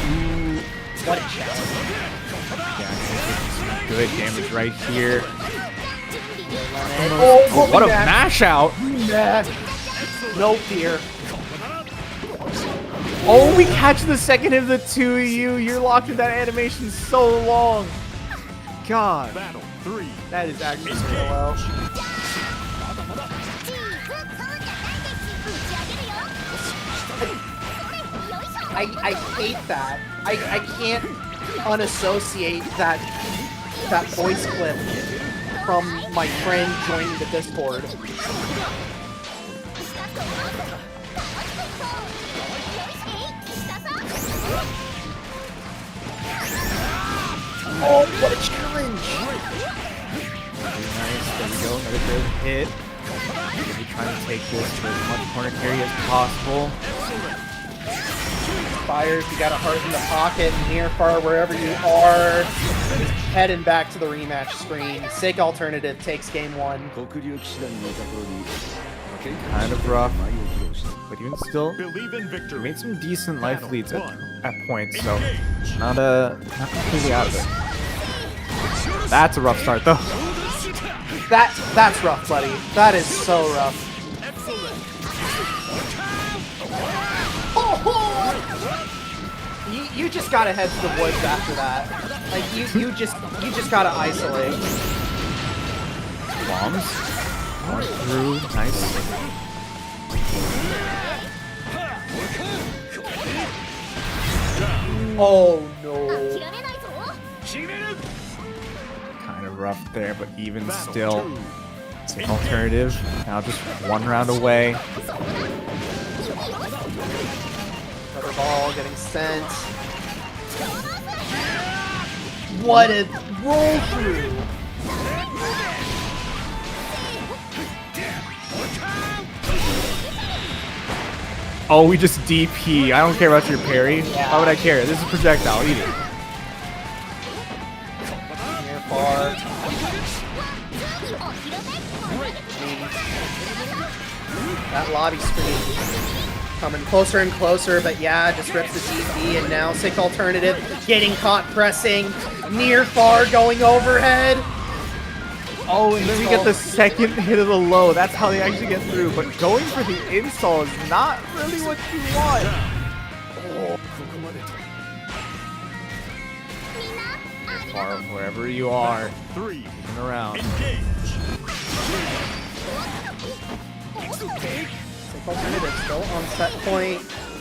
Ooh, what a challenge. Yeah, good damage right here. Oh, what a mash out! No fear. Oh, we catch the second of the 2 of you. You're locked in that animation so long. God. Battle 3. That is actually so well. I hate that. I can't unassociate that voice clip from my friend joining the Discord. Oh, what a challenge! Nice, there we go, another good hit. We're be trying to take this to as much corner carry as possible. Fires, you got a heart in the pocket, near, far, wherever you are. Heading back to the rematch screen. Sick alternative takes game 1. Kind of rough, but even still, Believe in we victory. made some decent life Battle leads 1. at points, so not completely out of it. That's a rough start, though. That's rough, buddy. That is so rough. You just gotta head to the woods after that. Like you just gotta isolate. Bombs. Going through. Nice. Oh no. Kind of rough there, but even still, it's an alternative. Now just 1 round away. Another ball getting sent. What a roll through! Oh, we just DP. I don't care about your parry. Yeah. Why would I care? This is a projectile. Eat it. Near far. That lobby screen coming closer and closer, but yeah, just rips the TP, and now Sick Alternative getting caught pressing. Near far going overhead. Oh, and then we get the second hit of the low. That's how they actually get through. But going for the install is not really what you want. Oh. Far wherever you are. 3. Turn around. Engage. Sick Alternative still on set point.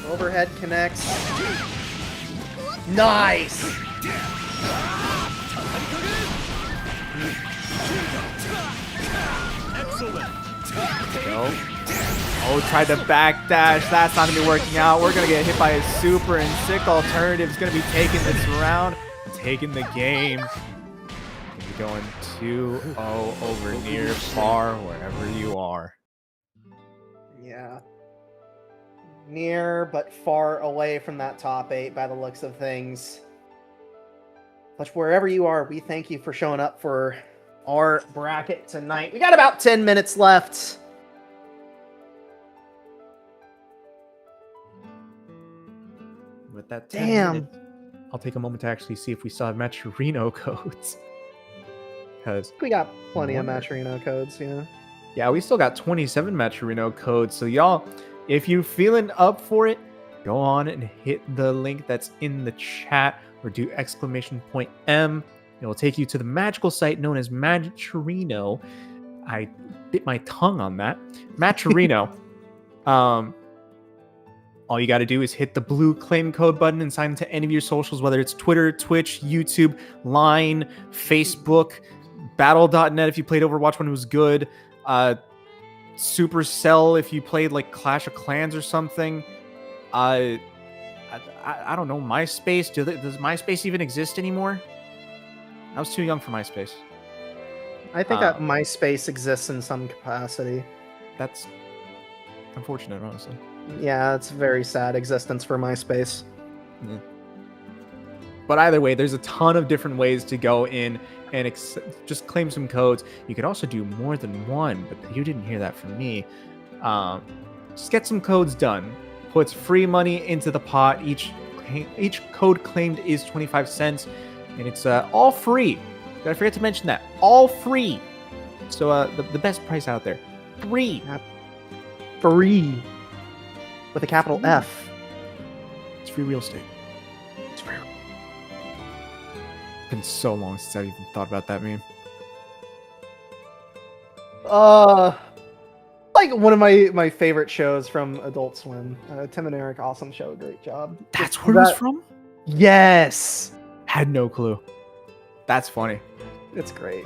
Overhead connects. Nice! Excellent. Go. Oh, tried to backdash. That's not going to be working out. We're going to get hit by a super, and Sick Alternative is going to be taking this round, taking the game. Going 2-0 over near far, wherever you are. Yeah. Near, but far away from that top 8 by the looks of things. But wherever you are, we thank you for showing up for our bracket tonight. We got about 10 minutes left. With that 10 Damn. minutes, I'll take a moment to actually see if we still have Maturino codes. Because We got plenty of Maturino codes, yeah. yeah, we still got 27 Maturino codes. So y'all, if you're feeling up for it, go on and hit the link that's in the chat or do !M. It will take you to the magical site known as Maturino. I bit my tongue on that. Maturino. All you got to do is hit the blue claim code button and sign into any of your socials, whether it's Twitter, Twitch, YouTube, Line, Facebook, Battle.net if you played Overwatch when it was good, Supercell if you played like Clash of Clans or something. I don't know, MySpace. Does MySpace even exist anymore? I was too young for MySpace. I think that MySpace exists in some capacity. That's unfortunate, honestly. Yeah, it's a very sad existence for MySpace. Yeah. But either way, there's a ton of different ways to go in and just claim some codes. You could also do more than one, but you didn't hear that from me. Just get some codes done. Puts free money into the pot. Each code claimed is 25 cents, and it's all free. Did I forget to mention that? All free. So the best price out there. Free. Free. With a capital F. It's free real estate. It's free. It's been so long since I've even thought about that meme. Like one of my favorite shows from Adult Swim. Tim and Eric, awesome show, great job. That's where it was from? Yes! Had no clue. That's funny. It's great.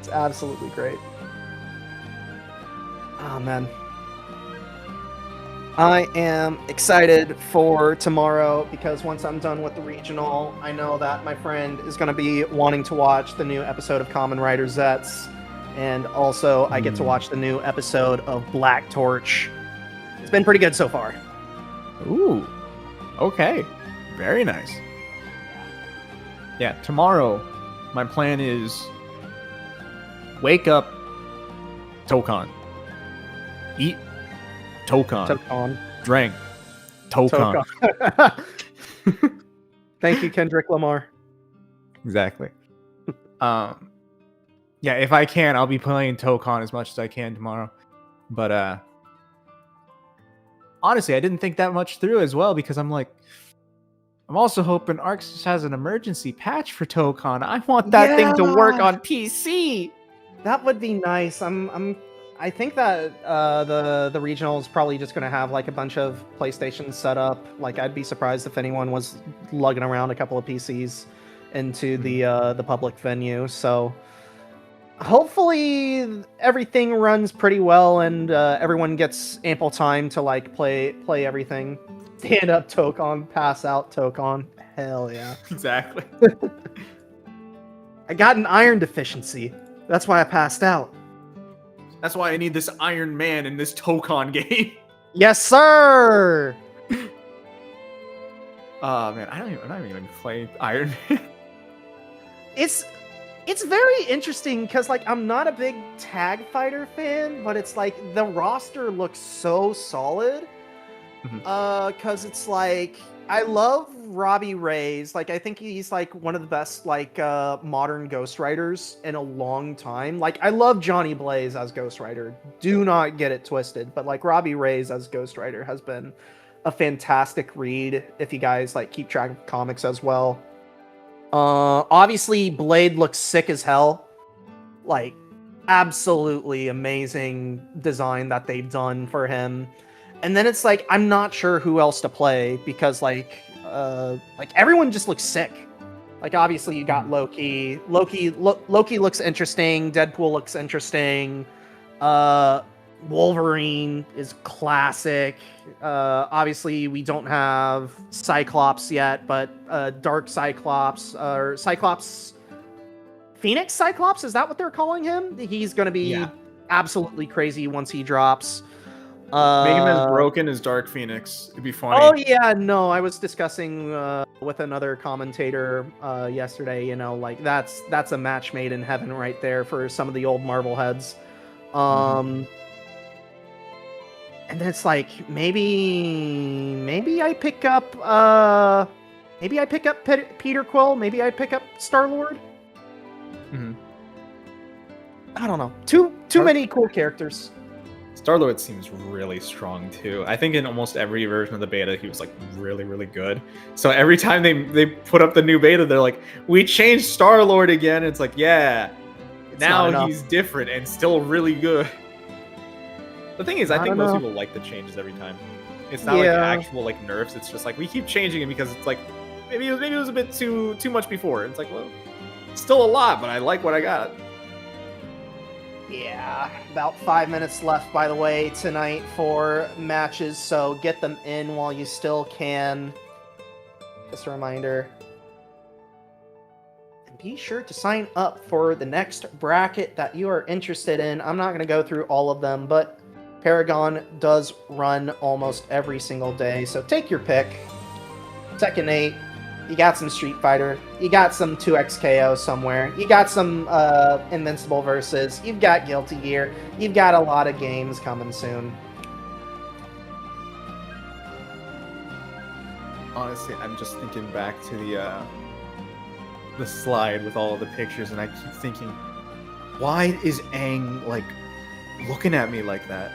It's absolutely great. Oh, man. I am excited for tomorrow because once I'm done with the regional, I know that my friend is going to be wanting to watch the new episode of Kamen Rider Zets. And also, I get to watch the new episode of Black Torch. It's been pretty good so far. Ooh. Okay. Very nice. Yeah, tomorrow, my plan is wake up, Tokon. Eat, Tokon. Tokon. Drink, Tokon. Thank you, Kendrick Lamar. Exactly. Yeah, if I can, I'll be playing Tokon as much as I can tomorrow. But honestly, I didn't think that much through as well because I'm like, I'm also hoping Arx has an emergency patch for Tokon. I want that thing to work on PC. That would be nice. I think that the regional is probably just going to have like a bunch of PlayStations set up. Like, I'd be surprised if anyone was lugging around a couple of PCs into the public venue. So hopefully everything runs pretty well and everyone gets ample time to like play everything. Stand up Tokon, pass out Tokon. Hell yeah. Exactly. I got an iron deficiency. That's why I passed out. That's why I need this Iron Man in this Tokon game. Yes, sir. Man, I'm not even gonna play Iron Man. It's very interesting because like I'm not a big tag fighter fan, but it's like the roster looks so solid. Because it's like I love Robbie Reyes. Like I think he's like one of the best like modern Ghost Riders in a long time. Like I love Johnny Blaze as Ghost Rider. Do not get it twisted, but like Robbie Reyes as Ghost Rider has been a fantastic read if you guys like keep track of comics as well. Obviously Blade looks sick as hell. Like absolutely amazing design that they've done for him. And then it's like I'm not sure who else to play because like everyone just looks sick. Like obviously you got Loki. Loki looks interesting. Deadpool looks interesting. Wolverine is classic. Obviously we don't have Cyclops yet, but Dark Cyclops or Cyclops, Phoenix Cyclops, is that what they're calling him? He's gonna be absolutely crazy once he drops. Make him as broken as Dark Phoenix. It'd be funny. Oh yeah, no, I was discussing with another commentator yesterday. You know, like that's a match made in heaven right there for some of the old Marvel heads. And then it's like maybe I pick up Peter Quill. Maybe I pick up Star-Lord. I don't know. Too many cool characters. Star-Lord seems really strong too. I think in almost every version of the beta, he was like really, really good. So every time they put up the new beta, they're like, we changed Star-Lord again. And it's like, yeah, now he's different and still really good. The thing is, I think most people like the changes every time. It's not like actual like nerfs. It's just like we keep changing it because it's like maybe it was a bit too much before. It's like, well, it's still a lot, but I like what I got. Yeah, about 5 minutes left, by the way, tonight for matches, so get them in while you still can. Just a reminder. And be sure to sign up for the next bracket that you are interested in. I'm not going to go through all of them, but Paragon does run almost every single day, so take your pick. Tekken 8. You got some Street Fighter. You got some 2XKO somewhere. You got some Invincible Versus. You've got Guilty Gear. You've got a lot of games coming soon. Honestly, I'm just thinking back to the slide with all of the pictures, and I keep thinking, why is Aang like looking at me like that?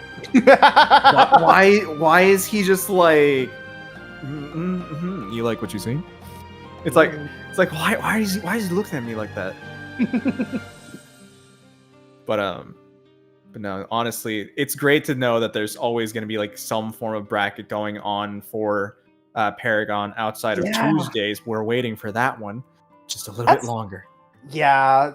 why is he just like, you like what you see? It's like why is he looking at me like that? But no, honestly, it's great to know that there's always going to be like some form of bracket going on for Paragon outside of Tuesdays. We're waiting for that one just a little bit longer. Yeah,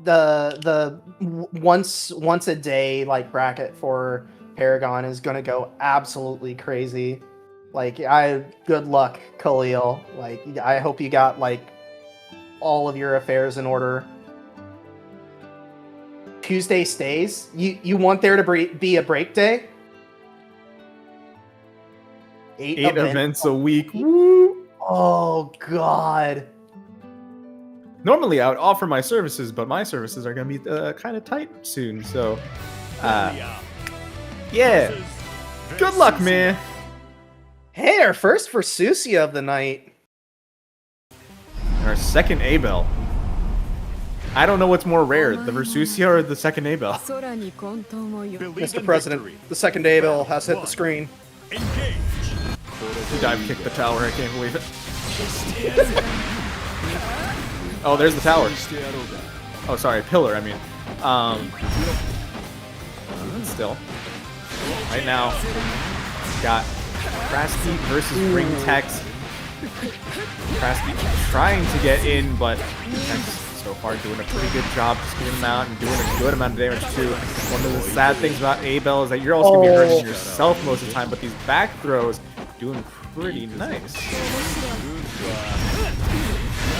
the once a day like bracket for Paragon is going to go absolutely crazy. Like, good luck, Khalil. Like, I hope you got, like, all of your affairs in order. Tuesday stays? You want there to be a break day? 8 events a week. Woo! Oh, God. Normally, I would offer my services, but my services are going to be kind of tight soon, so... yeah. Good luck, man. Hey, our first Versusia of the night. Our second A-Bell. I don't know what's more rare, the Versusia or the second A-Bell. Mr. President, the second A-Bell has hit the screen. Engage. He dive kicked the tower, I can't believe it. Oh, there's the tower. Oh, sorry, pillar, I mean. Still. Right now, got Krasky versus Ring Tex. Krasky trying to get in, but Tex so far doing a pretty good job just getting him out and doing a good amount of damage too. One of the sad things about A-Bell is that you're also going to be hurting yourself most of the time, but these back throws doing pretty nice.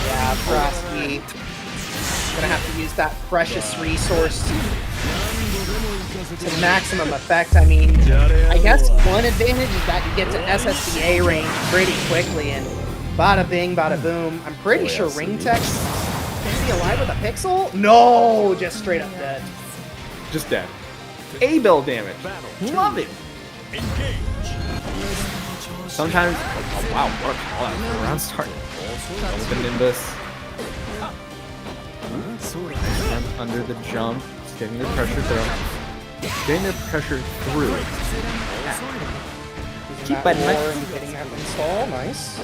Yeah, Krasky. Gonna have to use that precious resource to maximum effect. I mean, I guess one advantage is that you get to SSBA range pretty quickly, and bada bing, bada boom. I'm pretty sure Ring Tech's gonna be alive with a pixel? No, just straight up dead. Just dead. A-Bell damage. Love it. Sometimes, oh wow, what a call out for a round start. With the Nimbus. And under the jump, just getting the pressure through. Getting the pressure through. Keep by nice. Getting that install, nice.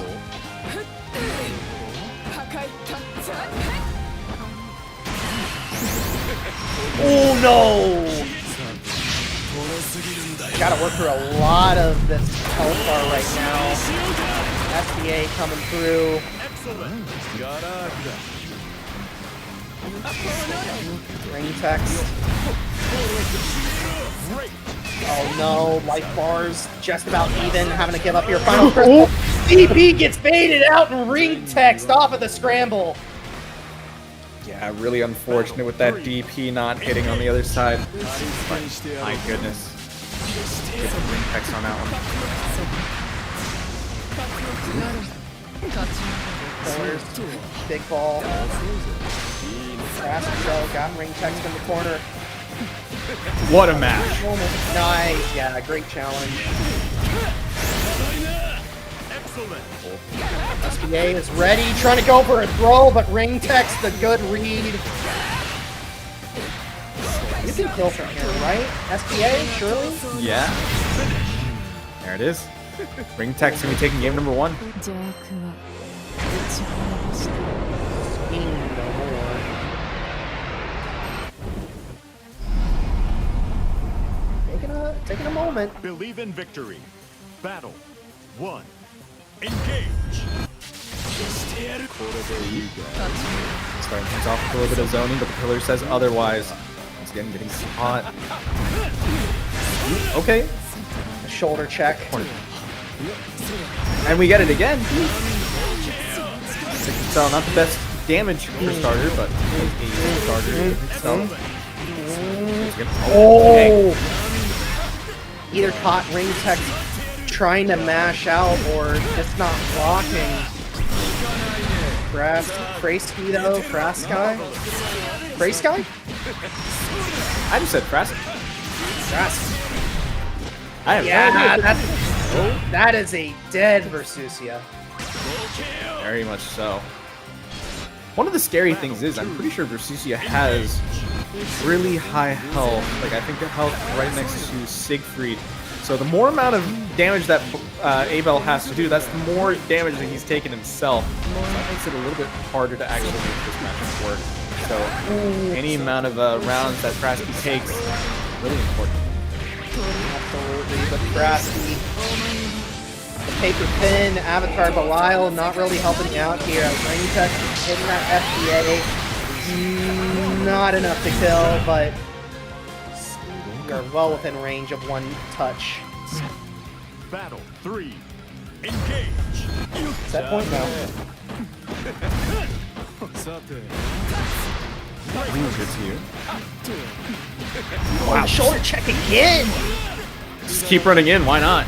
Oh no! Gotta work through a lot of this health bar right now. SBA coming through. Ring text. Oh no, life bars just about even, having to give up your final crystal. DP gets baited out and ring text off of the scramble. Yeah, really unfortunate with that DP not hitting on the other side. But my goodness. Get some ring text on that one. Corners, big ball. Rascal got ring text in the corner. What a match. Nice, yeah, great challenge. SBA is ready, trying to go for a throw, but ring text the good read. You can kill from here, right? SBA, surely? Yeah. There it is. Ring text gonna be taking game number 1. No more. Taking a moment. Believe in victory. Battle 1. Engage. Starting things off with a little bit of zoning, but the pillar says otherwise. Once again, getting caught. Okay. A shoulder check. And we get it again. So not the best damage for starter, but a starter itself. Oh! Either caught ring text trying to mash out or just not blocking. Frasky though, Frasky? Frasky? I just said Frasky. I have Yeah, that is a dead Versusia. Very much so. One of the scary things is I'm pretty sure Versusia has really high health. Like I think the health right next to Siegfried. So the more amount of damage that Abel has to do, that's the more damage that he's taken himself. So that makes it a little bit harder to actually make this match work. So any amount of rounds that Frasky takes, really important. Absolutely, but Frasky, the paper pin, Avatar Belial not really helping out here. Ring Tech hitting that FBA, not enough to kill, but you're well within range of one touch. Battle 3. Engage. Set point now. Good to you. Wow, shoulder check again! Just keep running in, why not?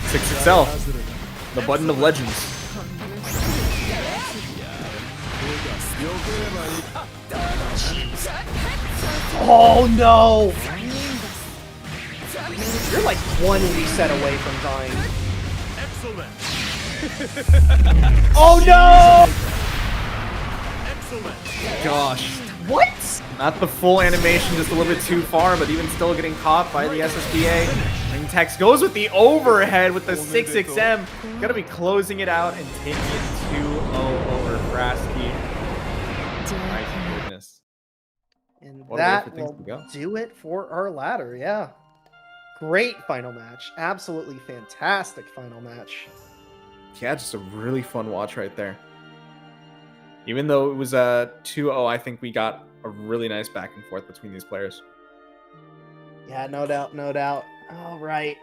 6XL. The button of legends. Oh no! You're like one reset away from dying. Excellent. Oh no! Excellent. Gosh. What? Not the full animation, just a little bit too far, but even still getting caught by the SSBA. Ring Tex goes with the overhead with the 6XM. Gonna be closing it out and taking it 2-0 over Frasky. My goodness. And What a way for that things will to go. do it for our ladder, yeah. Great final match. Absolutely fantastic final match. Yeah, just a really fun watch right there. Even though it was a 2-0, I think we got a really nice back and forth between these players. Yeah, no doubt, no doubt. All right.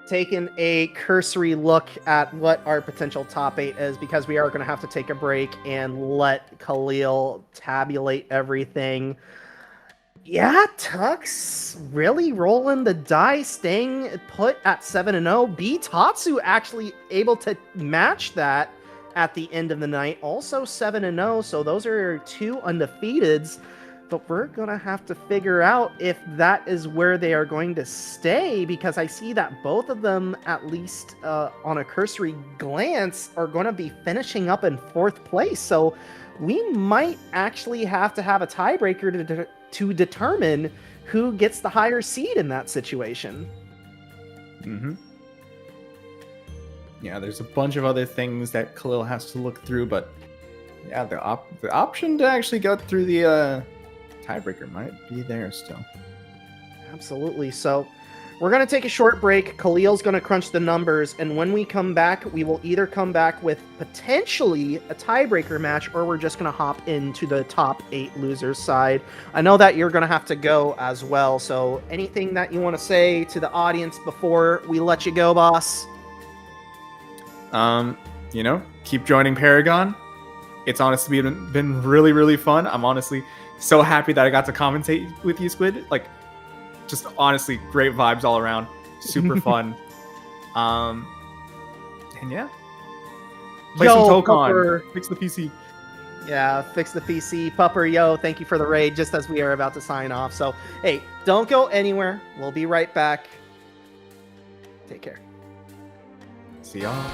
taking a cursory look at what our potential top 8 is, because we are going to have to take a break and let Khalil tabulate everything. Yeah, Tux really rolling the dice, staying put at 7-0. B Tatsu actually able to match that at the end of the night, also 7-0. So those are 2 undefeateds. But we're gonna have to figure out if that is where they are going to stay, because I see that both of them, at least on a cursory glance, are going to be finishing up in 4th place. So we might actually have to have a tiebreaker to determine who gets the higher seed in that situation. Mm-hmm. Yeah, there's a bunch of other things that Khalil has to look through, but yeah, the option to actually go through the tiebreaker might be there still. Absolutely. So we're going to take a short break. Khalil's going to crunch the numbers, and when we come back, we will either come back with potentially a tiebreaker match, or we're just going to hop into the top 8 losers side. I know that you're going to have to go as well, so anything that you want to say to the audience before we let you go, boss? Keep joining Paragon. It's honestly been really, really fun. I'm honestly so happy that I got to commentate with you, Squid. Like, just honestly, great vibes all around. Super fun. And yeah. Play some Tokon. Fix the PC. Yeah, fix the PC. Pupper, yo, thank you for the raid, just as we are about to sign off. So, hey, don't go anywhere. We'll be right back. Take care. See y'all.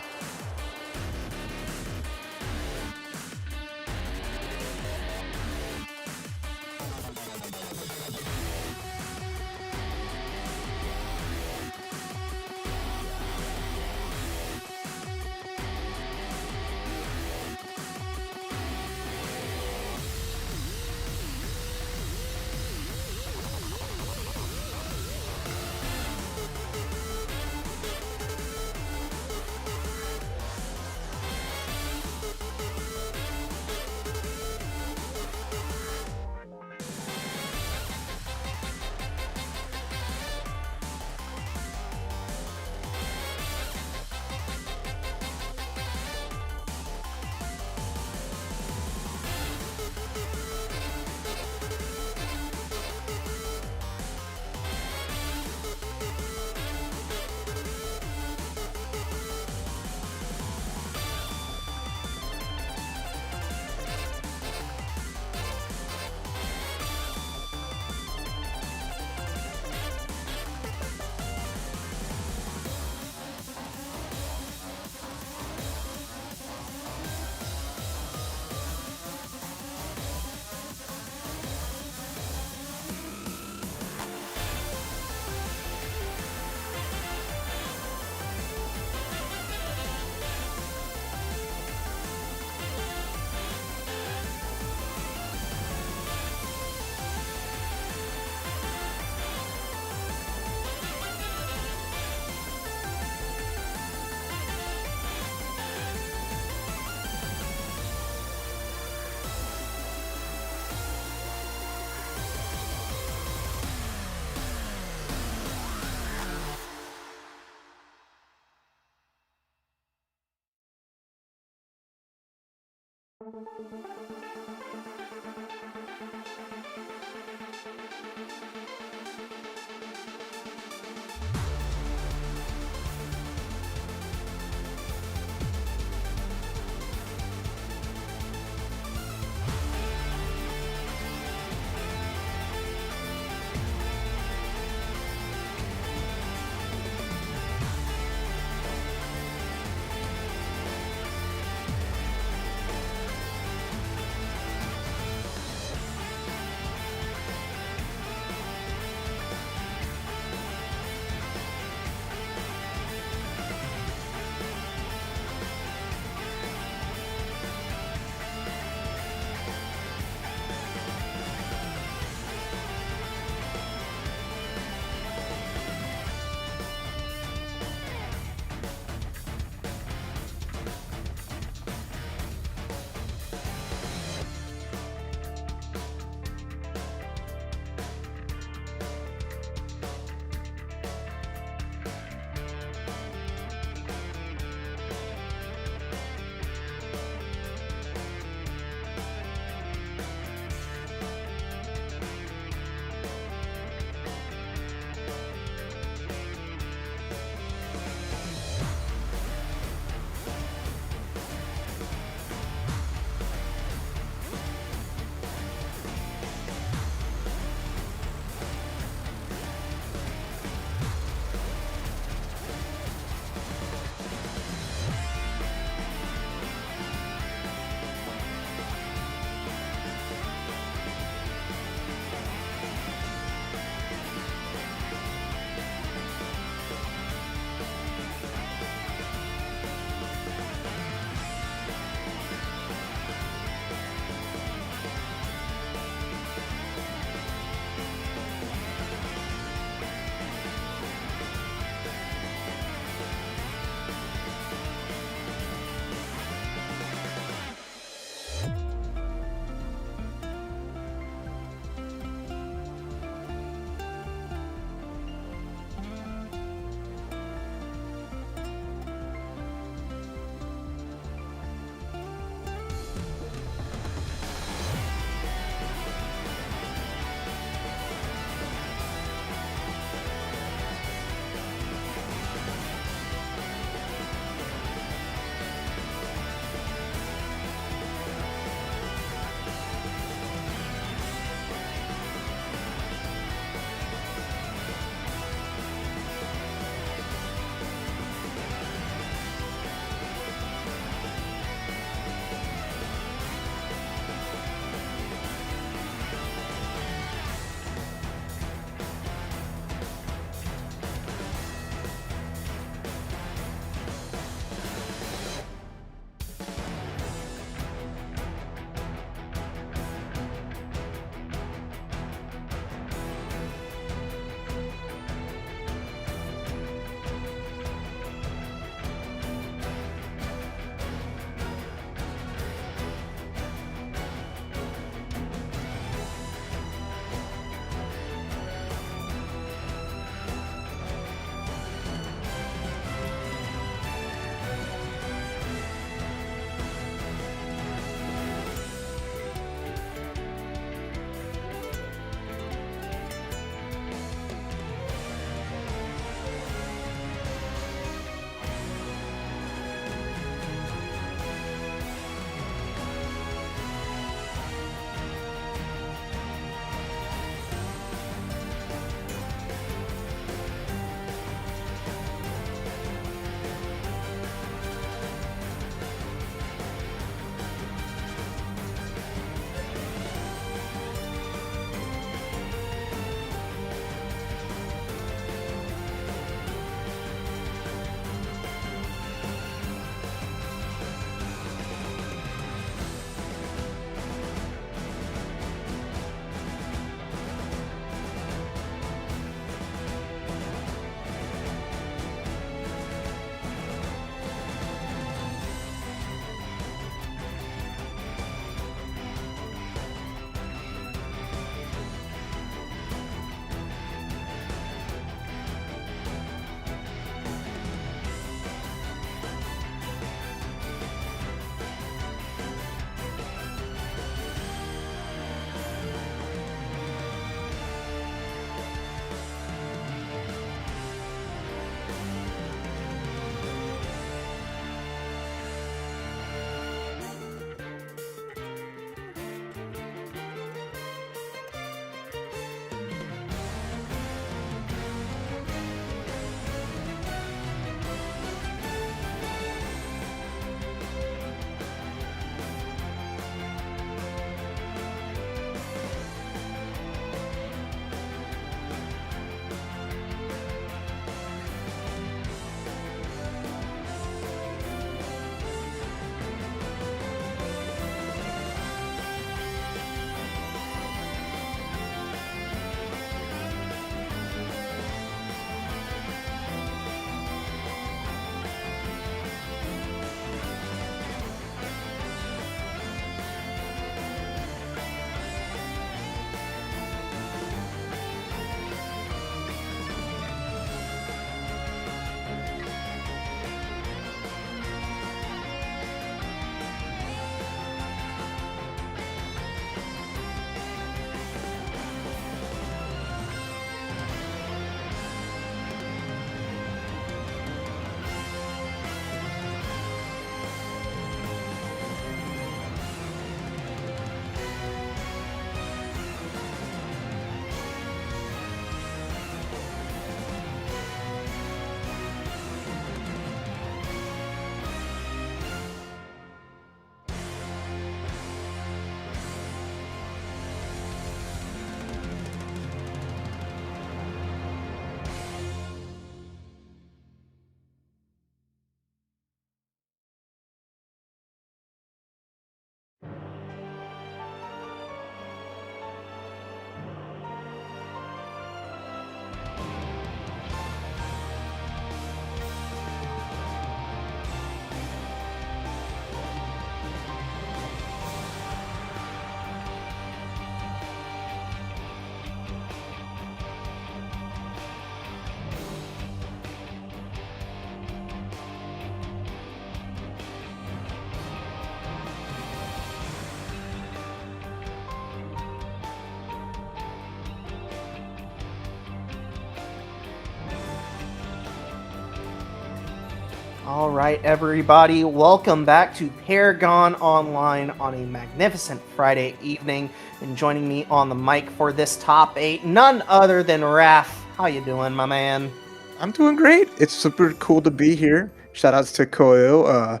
All right, everybody, welcome back to ParagOnline on a magnificent Friday evening. And joining me on the mic for this top 8, none other than Raph. How you doing, my man? I'm doing great. It's super cool to be here. Shout outs to Koyo,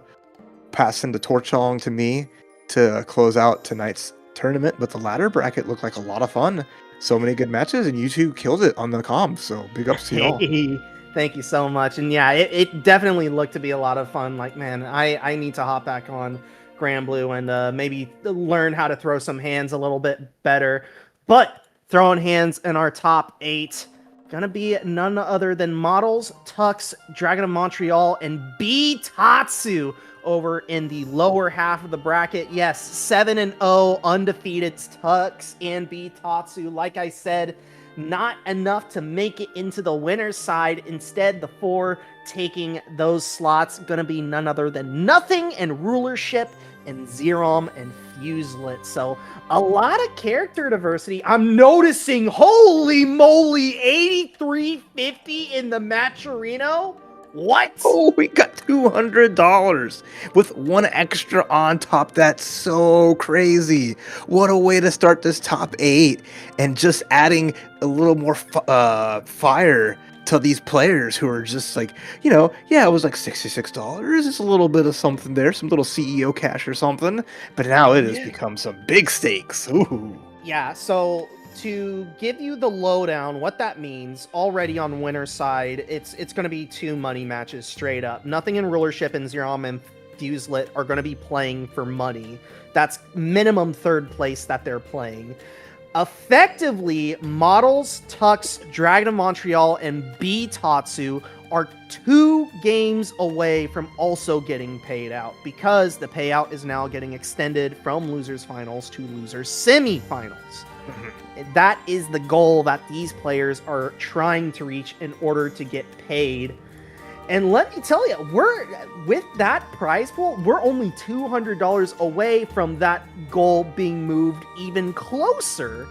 passing the torch along to me to close out tonight's tournament. But the ladder bracket looked like a lot of fun. So many good matches, and you two killed it on the comms. So big ups to y'all. Hey, thank you so much. And yeah, it definitely looked to be a lot of fun. Like, man, I need to hop back on Granblue and maybe learn how to throw some hands a little bit better. But throwing hands in our top 8, gonna be none other than Models, Tux, Dragon of Montreal, and B Tatsu over in the lower half of the bracket. Yes, 7-0 undefeated Tux and B Tatsu. Like I said, not enough to make it into the winner's side. Instead, the 4 taking those slots gonna be none other than Nothing and Rulership and Zerom and Fuselet. So a lot of character diversity. I'm noticing, holy moly, 8350 in the Matcherino. What? Oh, we got $200 with one extra on top. That's so crazy. What a way to start this top 8, and just adding a little more fire to these players who are just like, it was like $66. It's a little bit of something there, some little CEO cash or something, but now it has become some big stakes. Ooh. Yeah, so to give you the lowdown, what that means, already on winner's side, it's going to be 2 money matches straight up. Nothing in Rulership and Zerom and Fuselet are going to be playing for money. That's minimum 3rd place that they're playing. Effectively, Models, Tux, Dragon of Montreal, and B Tatsu are 2 games away from also getting paid out, because the payout is now getting extended from losers finals to losers semifinals. That is the goal that these players are trying to reach in order to get paid. And let me tell you, with that prize pool, we're only $200 away from that goal being moved even closer.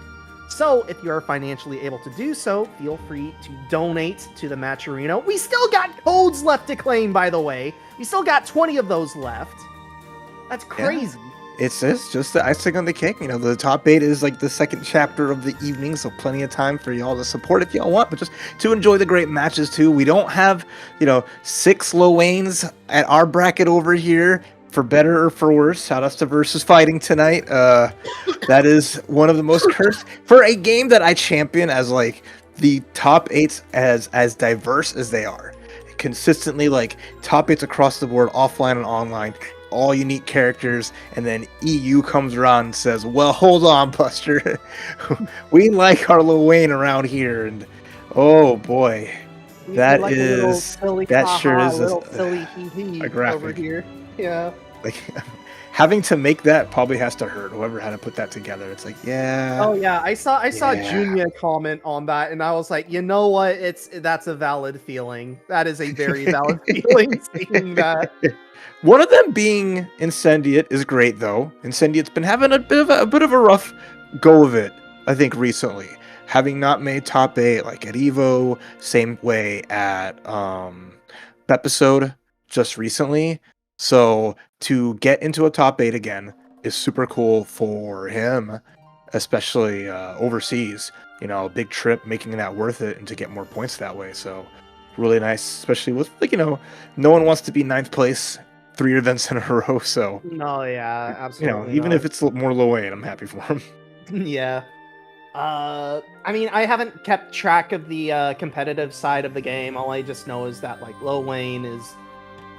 So if you are financially able to do so, feel free to donate to the Matcherino. We still got codes left to claim, by the way. We still got 20 of those left. That's crazy. Yeah. It's just the icing on the cake. The top 8 is like the 2nd chapter of the evening, so plenty of time for y'all to support if y'all want, but just to enjoy the great matches too. We don't have, 6 low Waynes at our bracket over here, for better or for worse. Shout outs to Versus Fighting tonight. That is one of the most cursed for a game that I champion as like the top 8s as diverse as they are. Consistently like top 8s across the board, offline and online. All unique characters, and then EU comes around and says, well, hold on, Buster. We like our Lil Wayne around here, and oh boy, that like is silly that sure is silly hee a graphic over here. Yeah. Like having to make that probably has to hurt whoever had to put that together. It's like, yeah. Oh yeah, I saw Yeah. Junia comment on that, and I was like, you know what? That's a valid feeling. That is a very valid feeling. Seeing that. One of them being Incendiate is great though. Incendiate's been having a bit of a rough go of it, I think, recently. Having not made top 8 like at Evo, same way at episode just recently. So to get into a top 8 again is super cool for him, especially overseas. A big trip, making that worth it, and to get more points that way. So really nice, especially with no one wants to be 9th place 3 events in a row. So No, yeah, absolutely. even not. if it's more low Wayne, I'm happy for him. Yeah. I mean, I haven't kept track of the competitive side of the game. All I just know is that like Lil Wayne is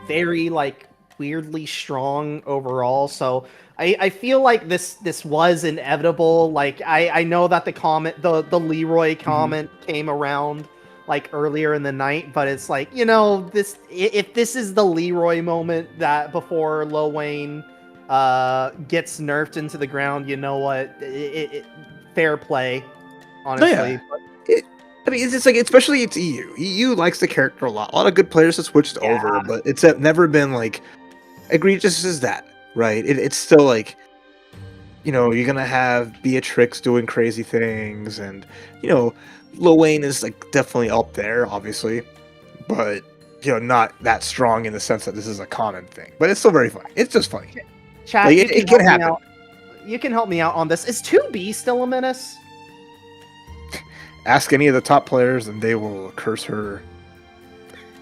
very like weirdly strong overall. So I feel like this was inevitable. Like I know that the Leroy comment came around like earlier in the night, but it's like, if this is the Leroy moment that before Lil Wayne gets nerfed into the ground, you know what? Fair play, honestly. Yeah. It's just like, especially it's EU. EU likes the character a lot. A lot of good players have switched over, but it's never been like egregious as that, right? It's still like, you're gonna have Beatrix doing crazy things, and Lil Wayne is like definitely up there, obviously, but not that strong in the sense that this is a common thing, but it's still very funny. It's just funny. Chat, Like, you it can can help me happen. out. You can help me out on this. Is 2B still a menace? Ask any of the top players, and they will curse her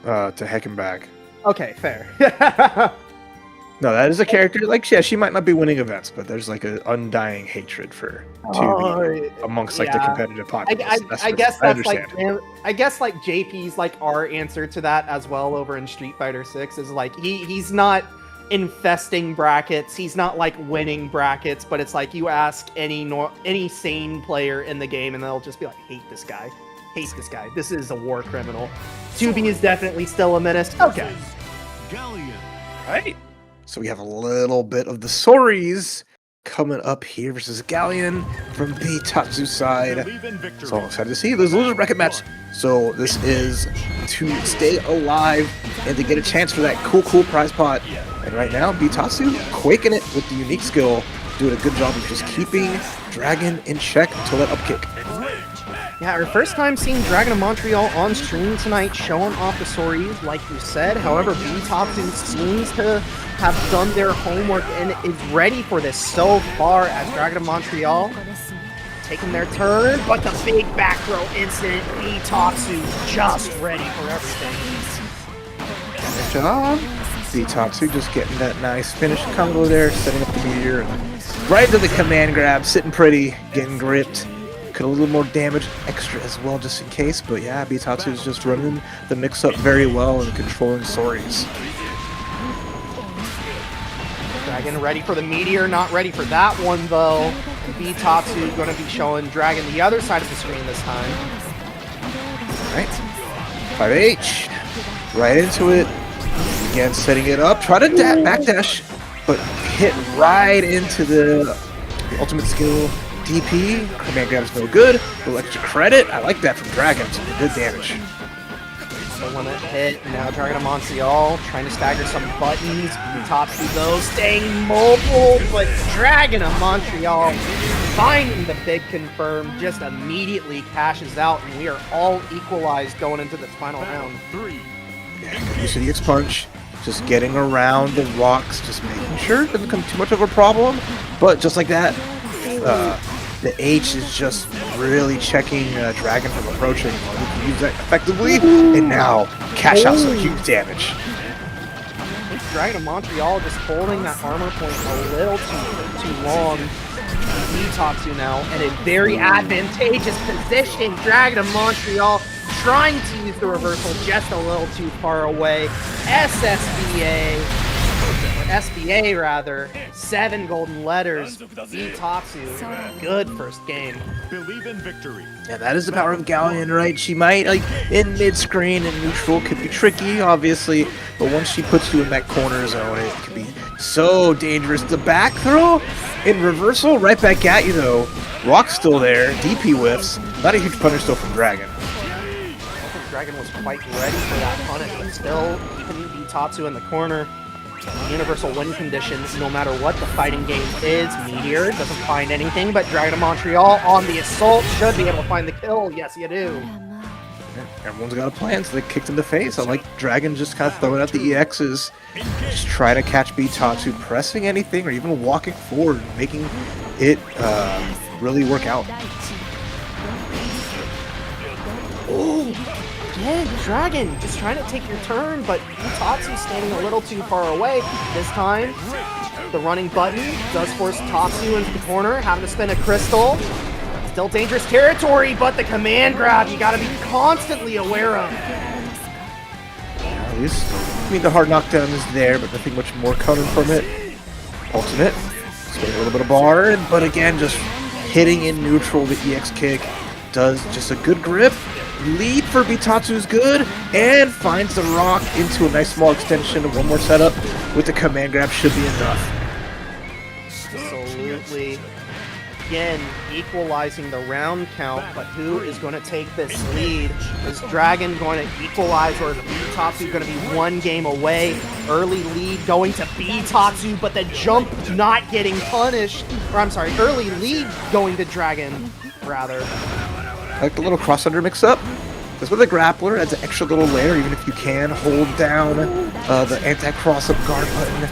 to heck and back. Okay, fair. No, that is a character. Like, yeah, she might not be winning events, but there's like an undying hatred for 2B amongst like the yeah. competitive populace. I guess I that's like understand. I guess like JP's like our answer to that as well over in Street Fighter 6 is like he's not infesting brackets, he's not like winning brackets, but it's like you ask any sane player in the game and they'll just be like, hate this guy, this is a war criminal. 2B is definitely still a menace. Okay. Galleon. Right. So we have a little bit of the Soris coming up here versus Galleon from B Tatsu's side. Believe in victory. So I'm excited to see this loser bracket match. So this is to stay alive and to get a chance for that cool prize pot. And right now, Bitatsu quaking it with the unique skill, doing a good job of just keeping Dragon in check until that upkick. Yeah, our first time seeing Dragon of Montreal on stream tonight, showing off the Soris, like you said. However, Bitatsu seems to have done their homework and is ready for this so far as Dragon of Montreal taking their turn, but the big back throw incident, Bitatsu just ready for everything. Good job. Bitatsu just getting that nice finish combo there, setting up the meteor. And right into the command grab, sitting pretty, getting gripped. Could a little more damage extra as well, just in case. But yeah, Bitatsu is just running the mix-up very well and controlling Soris. Dragon ready for the meteor, not ready for that one though. And Bitatsu going to be showing Dragon the other side of the screen this time. Right. 5H. Right into it. Again, setting it up. Try to backdash, but hit right into the ultimate skill DP. Command grab is no good. A little extra credit. I like that from Dragon. Some good damage. So when it hit, now Dragon of Montreal trying to stagger some buttons. Bitatsu though staying mobile, but Dragon of Montreal finding the big confirm just immediately cashes out, and we are all equalized going into this final round. Yeah, use of the X-Punch. Just getting around the rocks, just making sure it doesn't become too much of a problem. But just like that, the H is just really checking Dragon from approaching. We can use that effectively, and now cash out some huge damage. Dragon of Montreal just holding that armor point a little too long. Bitatsu now in a very advantageous position. Dragon of Montreal trying to use the reversal just a little too far away. SBA rather, 7 golden letters. Bitatsu, good first game. Believe in victory. Yeah, that is the power of Galleon, right? She might, like, in mid-screen and neutral could be tricky, obviously, but once she puts you in that corner zone, it can be so dangerous. The back throw in reversal, right back at you, though. Rock's still there, DP whiffs. Not a huge punish, though, from Dragon. Dragon was quite ready for that punish, but still keeping Bitatsu in the corner. Universal win condition, no matter what the fighting game is. Meteor doesn't find anything, but Dragon of Montreal on the assault should be able to find the kill. Yes, you do. Everyone's got a plan, so they kicked in the face. I like Dragon just kind of throwing out the EXs, just trying to catch Bitatsu, pressing anything or even walking forward, making it really work out. Oh, again, Dragon just trying to take your turn, but Bitatsu standing a little too far away. This time, the running button does force Tatsu into the corner, having to spin a crystal. Still dangerous territory, but the command grab you gotta be constantly aware of. At least, I mean, the hard knockdown is there, but nothing much more coming from it. Ultimate, just getting a little bit of bar, but again, just hitting in neutral. The EX kick does just a good grip. Lead for Bitatsu is good, and finds the rock into a nice small extension. One more setup with the command grab should be enough. Absolutely. Again, equalizing the round count, but who is going to take this lead? Is Dragon going to equalize, or is Bitatsu going to be one game away? Early lead going to Bitatsu, but the jump not getting punished. Or I'm sorry, early lead going to Dragon, rather. I like the little cross-under mix-up. Because with a grappler, adds an extra little layer, even if you can hold down the anti-cross-up guard button.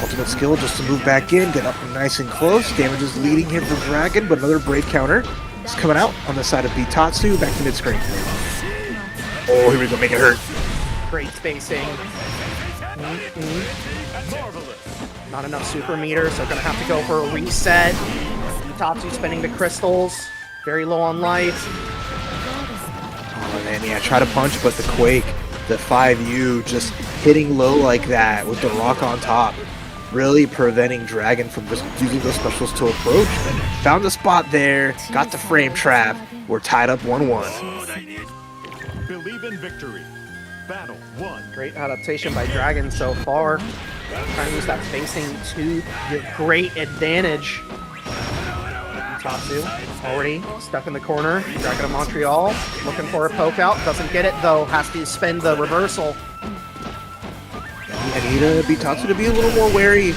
Ultimate skill just to move back in, get up nice and close. Damage is leading here for Dragon, but another brave counter is coming out on the side of Bitatsu, back to mid-screen. Oh, here we go, make it hurt. Great spacing. Not enough super meter, so gonna have to go for a reset. Tatsu spending the crystals. Very low on life. Oh, and then, yeah, try to punch, but the Quake, the 5U, just hitting low like that with the rock on top, really preventing Dragon from just using those specials to approach. Found the spot there, got the frame trap. We're tied up 1-1. Believe in victory. Battle 1. Great adaptation by Dragon so far. Trying to use that spacing to your great advantage. Tatsu already stuck in the corner. Dragon of Montreal looking for a poke out. Doesn't get it though. Has to spend the reversal. I need Bitatsu to be a little more wary,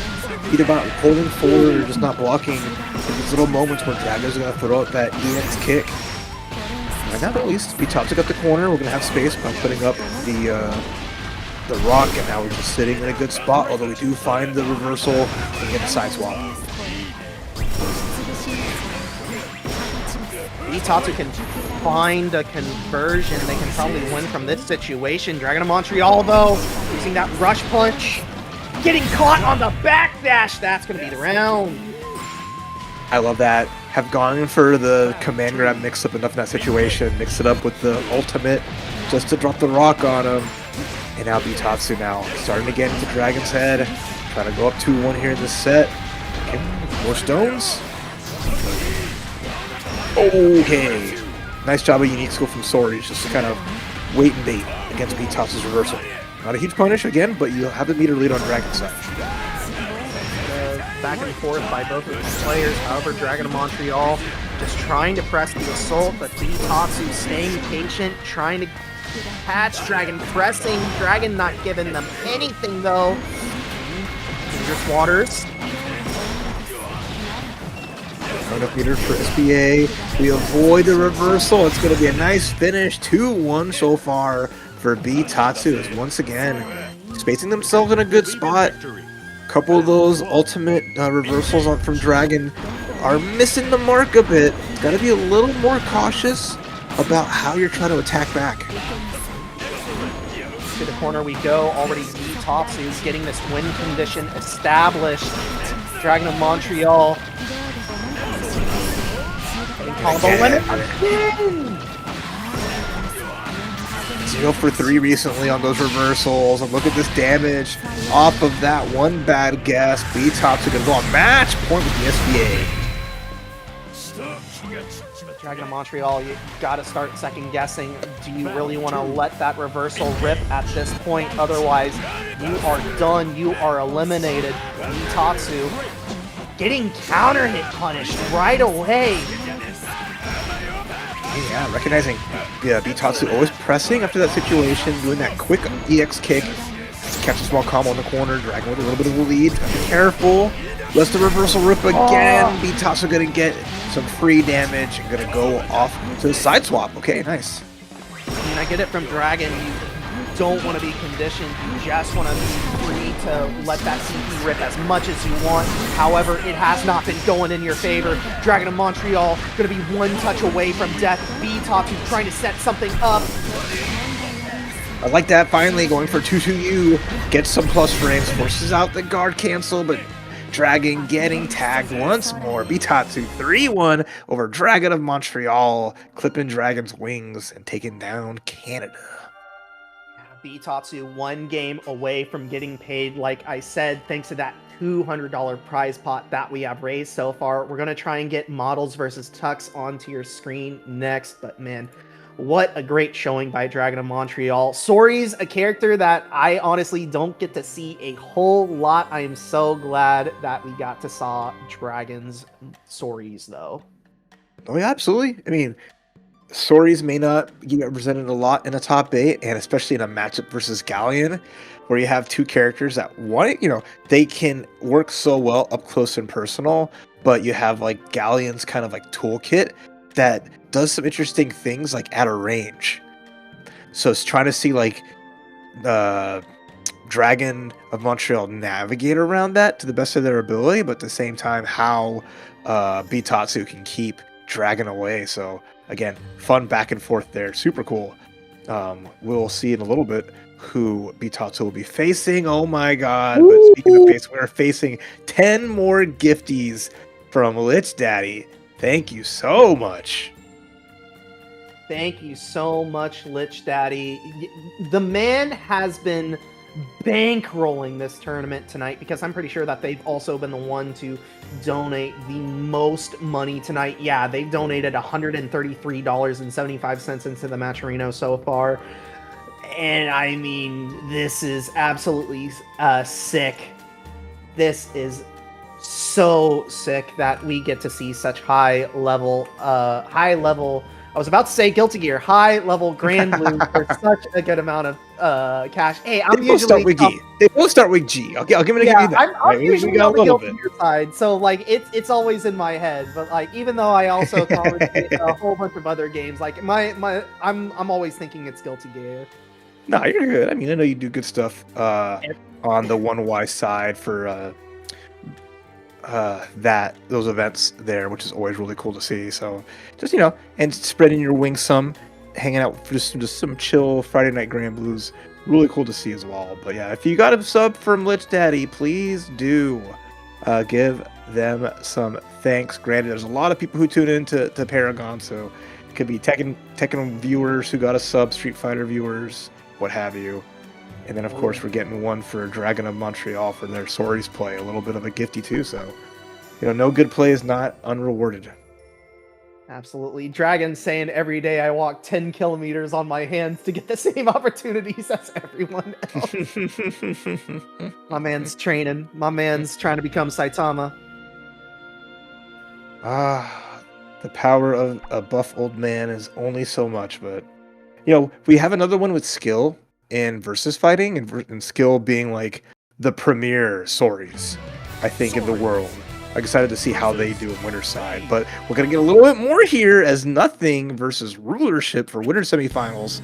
either about holding forward or just not blocking. In these little moments where Dragon's going to throw out that EX kick. Right now, at least, Bitatsu got the corner. We're going to have space by putting up the rock, and now we're just sitting in a good spot, although we do find the reversal and get a side swap. Bitatsu can find a conversion. They can probably win from this situation. Dragon of Montreal, though, using that rush punch. Getting caught on the backdash. That's going to be the round. I love that. Have gone in for the command grab mix-up enough in that situation. Mix it up with the ultimate just to drop the rock on him. And now Bitatsu now starting to get into Dragon's head. Trying to go up 2-1 here in this set. Okay, more stones. Okay. Nice job of unique skill from Sori, just to kind of wait and bait against Bitatsu's reversal. Not a huge punish again, but you have the meter lead on Dragon's side. Back and forth by both of these players. However, Dragon of Montreal just trying to press the assault, but Bitatsu staying patient, trying to catch Dragon, pressing. Dragon not giving them anything though. Dangerous waters. Not enough meter for SBA. We avoid the reversal. It's going to be a nice finish. 2-1 so far for Bitatsu. Is once again spacing themselves in a good spot. Couple of those ultimate reversals from Dragon are missing the mark a bit. Got to be a little more cautious about how you're trying to attack back. To the corner we go. Already Bitatsu is getting this win condition established. Dragon of Montreal. Combo limit again. 0 for 3 recently on those reversals, and look at this damage off of that one bad guess. Bitatsu gonna go on match point with the SBA. Dragon of Montreal, you gotta start second guessing. Do you really want to let that reversal rip at this point? Otherwise, you are done. You are eliminated. Bitatsu getting counter hit punished right away. Yeah, recognizing Bitatsu always pressing after that situation, doing that quick EX kick. Catch a small combo in the corner, Dragon with a little bit of a lead. Be careful. Lets the reversal rip again. Bitatsu gonna get some free damage and gonna go off to the side swap. Okay, nice. I mean, I get it from Dragon. You don't want to be conditioned. You just want to be free to let that CP rip as much as you want. However, it has not been going in your favor. Dragon of Montreal going to be one touch away from death. Bitatsu trying to set something up. I like that, finally going for 2-2U. Gets some plus frames, forces out the guard cancel, but Dragon getting tagged once more. Bitatsu 3-1 over Dragon of Montreal, clipping Dragon's wings and taking down Canada. Bitatsu one game away from getting paid, like I said, thanks to that $200 prize pot that we have raised so far. We're going to try and get Models versus Tux onto your screen next, but man, what a great showing by Dragon of Montreal. Sori's a character that I honestly don't get to see a whole lot. I am so glad that we got to saw Dragon's Sori's, though. Oh, yeah, absolutely. I mean, Sori's may not be represented a lot in a top 8, and especially in a matchup versus Galleon, where you have two characters that, one, they can work so well up close and personal, but you have like Galleon's kind of like toolkit that does some interesting things like at a range. So it's trying to see like the Dragon of Montreal navigate around that to the best of their ability, but at the same time how Bitatsu can keep Dragon away. So again, fun back and forth there, super cool. We'll see in a little bit who Bitatsu will be facing. Oh my god. But speaking of face, we're facing 10 more gifties from Lich Daddy. Thank you so much. Thank you so much, Lich Daddy. The man has been bankrolling this tournament tonight because I'm pretty sure that they've also been the one to donate the most money tonight. Yeah, they've donated $133.75 into the Matcherino so far. And I mean, this is absolutely sick. This is so sick that we get to see such high level, I was about to say Guilty Gear, high level Granblue for such a good amount of cash. Hey, I'm They both start with G. They both start with G. I'll give it yeah, you that. I'm We usually got on the Guilty Gear side, so like it's always in my head. But like even though I also commentate a whole bunch of other games, like I'm always thinking it's Guilty Gear. No, you're good. I mean, I know you do good stuff on the 1Y side for those events there, which is always really cool to see. So just and spreading your wings some, hanging out for just some chill Friday night Granblues, really cool to see as well. But yeah, if you got a sub from Lich Daddy, please do give them some thanks. Granted, there's a lot of people who tune in to Paragon, so it could be Tekken viewers who got a sub, Street Fighter viewers, what have you. And then, of course, we're getting one for Dragon of Montreal for their Sorry's play. A little bit of a gifty, too. So, no good play is not unrewarded. Absolutely. Dragon saying every day I walk 10 kilometers on my hands to get the same opportunities as everyone else. My man's training. My man's trying to become Saitama. The power of a buff old man is only so much. But, we have another one with skill in versus fighting, and skill being like the premier Sorries, I think, in the world. I'm excited to see how they do in Winter Side, but we're gonna get a little bit more here as Nothing versus Rulership for Winter Semifinals.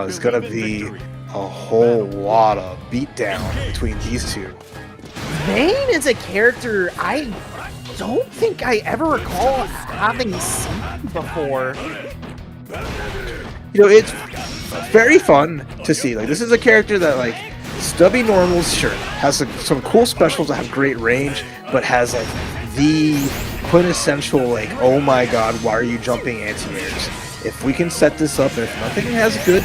Is gonna be a whole lot of beatdown between these two. Vayne is a character I don't think I ever recall having seen before. It's very fun to see. Like, this is a character that, like, Stubby Normals, sure, has some cool specials that have great range, but has, like, the quintessential, like, oh my god, why are you jumping anti-airs? If we can set this up, and if Nothing has good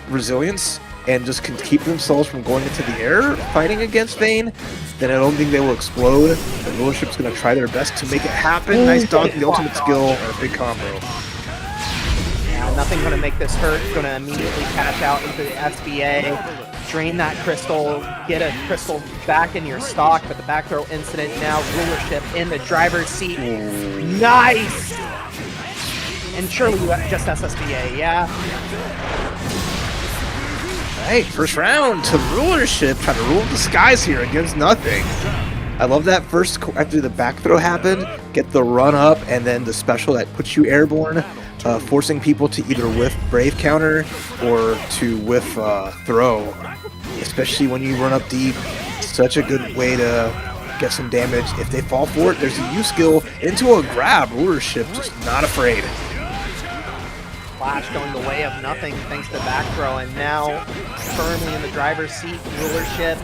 resilience and just can keep themselves from going into the air fighting against Vayne, then I don't think they will explode. The Rulership's going to try their best to make it happen. Nice dodge, the ultimate skill, and a big combo. Nothing going to make this hurt. Going to immediately cash out into the SBA, drain that crystal, get a crystal back in your stock, but the back throw incident now, Rulership in the driver's seat. Nice! And surely you just SSBA, yeah? Right, first round to Rulership, trying to rule the skies here against Nothing. I love that first, after the back throw happened, get the run up, and then the special that puts you airborne. Forcing people to either whiff Brave counter or to whiff throw, especially when you run up deep. Such a good way to get some damage. If they fall for it, there's a U skill into a grab. Rulership just not afraid. Flash going the way of Nothing thanks to back throw, and now firmly in the driver's seat. Rulership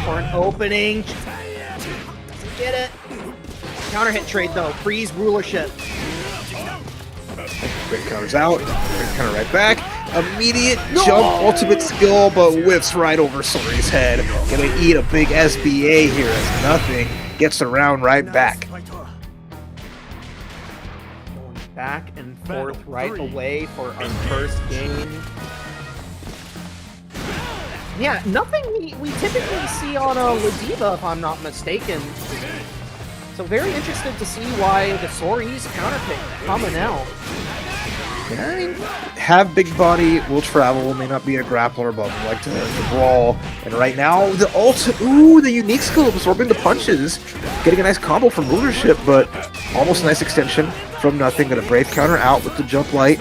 for an opening. Doesn't get it. Counter hit trade though. Freeze Rulership. Great counters out, great counter right back, immediate jump, ultimate skill, but whiffs right over Sorry's head. Gonna eat a big SBA here as Nothing gets the round right back. Going back and forth right away for our first game. Yeah, Nothing we typically see on a Ladiva, if I'm not mistaken. So very interested to see why the Sorry's counter pick coming out. I mean, have big body, will travel, may not be a grappler, but would like to brawl. And right now, the the unique skill of absorbing the punches. Getting a nice combo from Rulership, but almost a nice extension from Nothing. Got a Brave counter out with the jump light.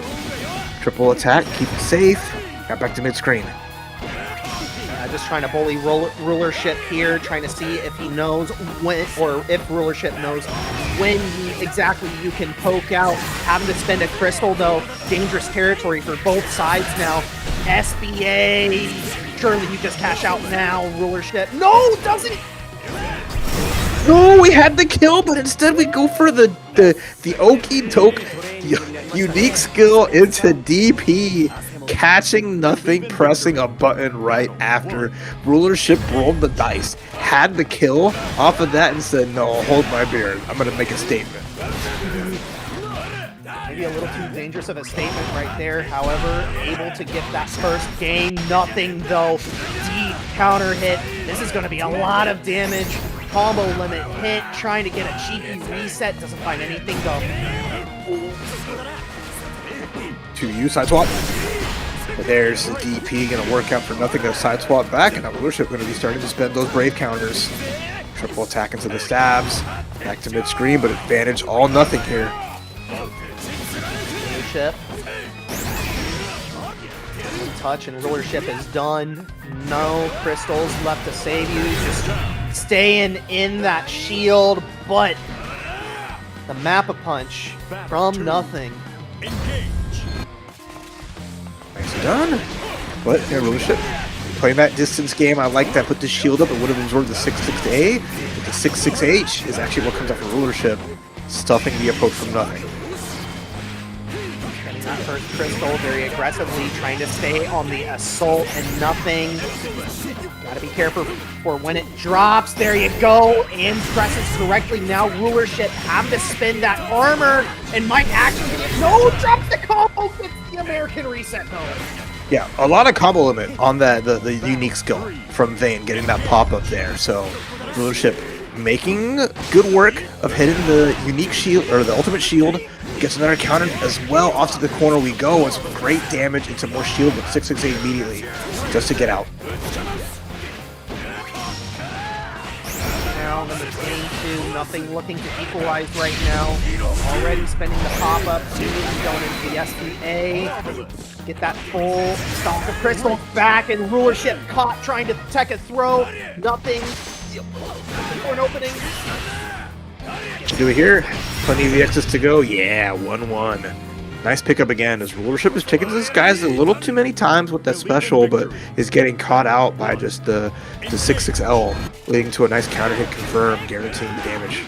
Triple attack, keep it safe. Got back to mid-screen. Just trying to bully Rulership here, trying to see if he knows when, or if Rulership knows when exactly you can poke out. Having to spend a crystal, though, dangerous territory for both sides now. SBA, surely you just cash out now, Rulership. No, doesn't. No, we had the kill, but instead we go for the okey doke unique skill into DP. Catching nothing, pressing a button right after. Rulership rolled the dice, had the kill off of that, and said, no, hold my beer. I'm going to make a statement. Maybe a little too dangerous of a statement right there. However, able to get that first game. Nothing, though. Deep counter hit. This is going to be a lot of damage. Combo limit hit. Trying to get a cheeky reset. Doesn't find anything, though. 2U side swap. But there's the DP going to work out for nothing. Going to side swap back, and now Rulership going to be starting to spend those brave counters. Triple attack into the stabs. Back to mid-screen, but advantage all nothing here. Rulership. Touch, and Rulership is done. No crystals left to save you. Just staying in that shield, but the Map-a-Punch from nothing. Nicely done. But yeah, Rulership playing that distance game. I like that. Put the shield up. It would have absorbed the 6-6A. But the 6-6H is actually what comes out from Rulership, stuffing the approach from nothing. Getting that first crystal very aggressively, trying to stay on the assault and nothing. Gotta be careful for when it drops. There you go. And presses correctly. Now Rulership having to spin that armor and might actually no drops the combo. Gets the American reset though. Yeah, a lot of combo limit on the unique skill from Vayne, getting that pop-up there. So Rulership making good work of hitting the unique shield, or the ultimate shield. Gets another counter as well. Off to the corner we go. With some great damage into more shield with 6-6-8 immediately, just to get out. Now number 22, nothing looking to equalize right now. Already spending the pop-up, going into the SBA. Get that full stomp the crystal back, and Rulership caught trying to tech a throw. Nothing for an opening. What you do it here? Plenty of EXs to go. Yeah, 1-1. Nice pickup again, as Rulership is taking this guys a little too many times with that special, but is getting caught out by just the 6-6L, leading to a nice counter hit confirm, guaranteeing the damage.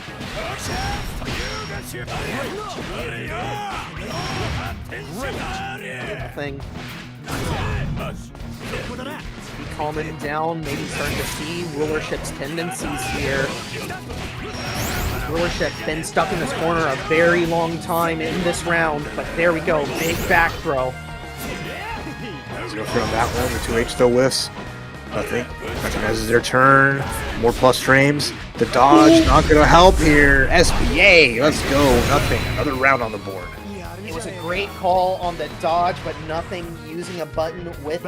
Thing. Be calming down, maybe starting to see Rulership's tendencies here. Rulership been stuck in this corner a very long time in this round, but there we go, big back throw. Let's go from that one, the 2H still whiffs. Nothing. Recognizes their turn. More plus frames. The dodge not going to help here. SBA, let's go. Nothing. Another round on the board. It was a great call on the dodge, but nothing using a button with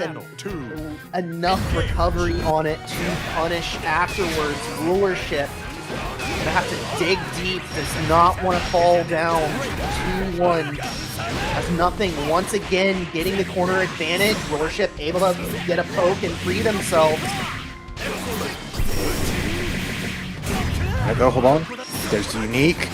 enough recovery on it to punish afterwards. Rulership gonna have to dig deep, does not want to fall down. 2-1. Has nothing. Once again, getting the corner advantage. Rulership able to get a poke and free themselves. Alright, though, hold on. There's the unique.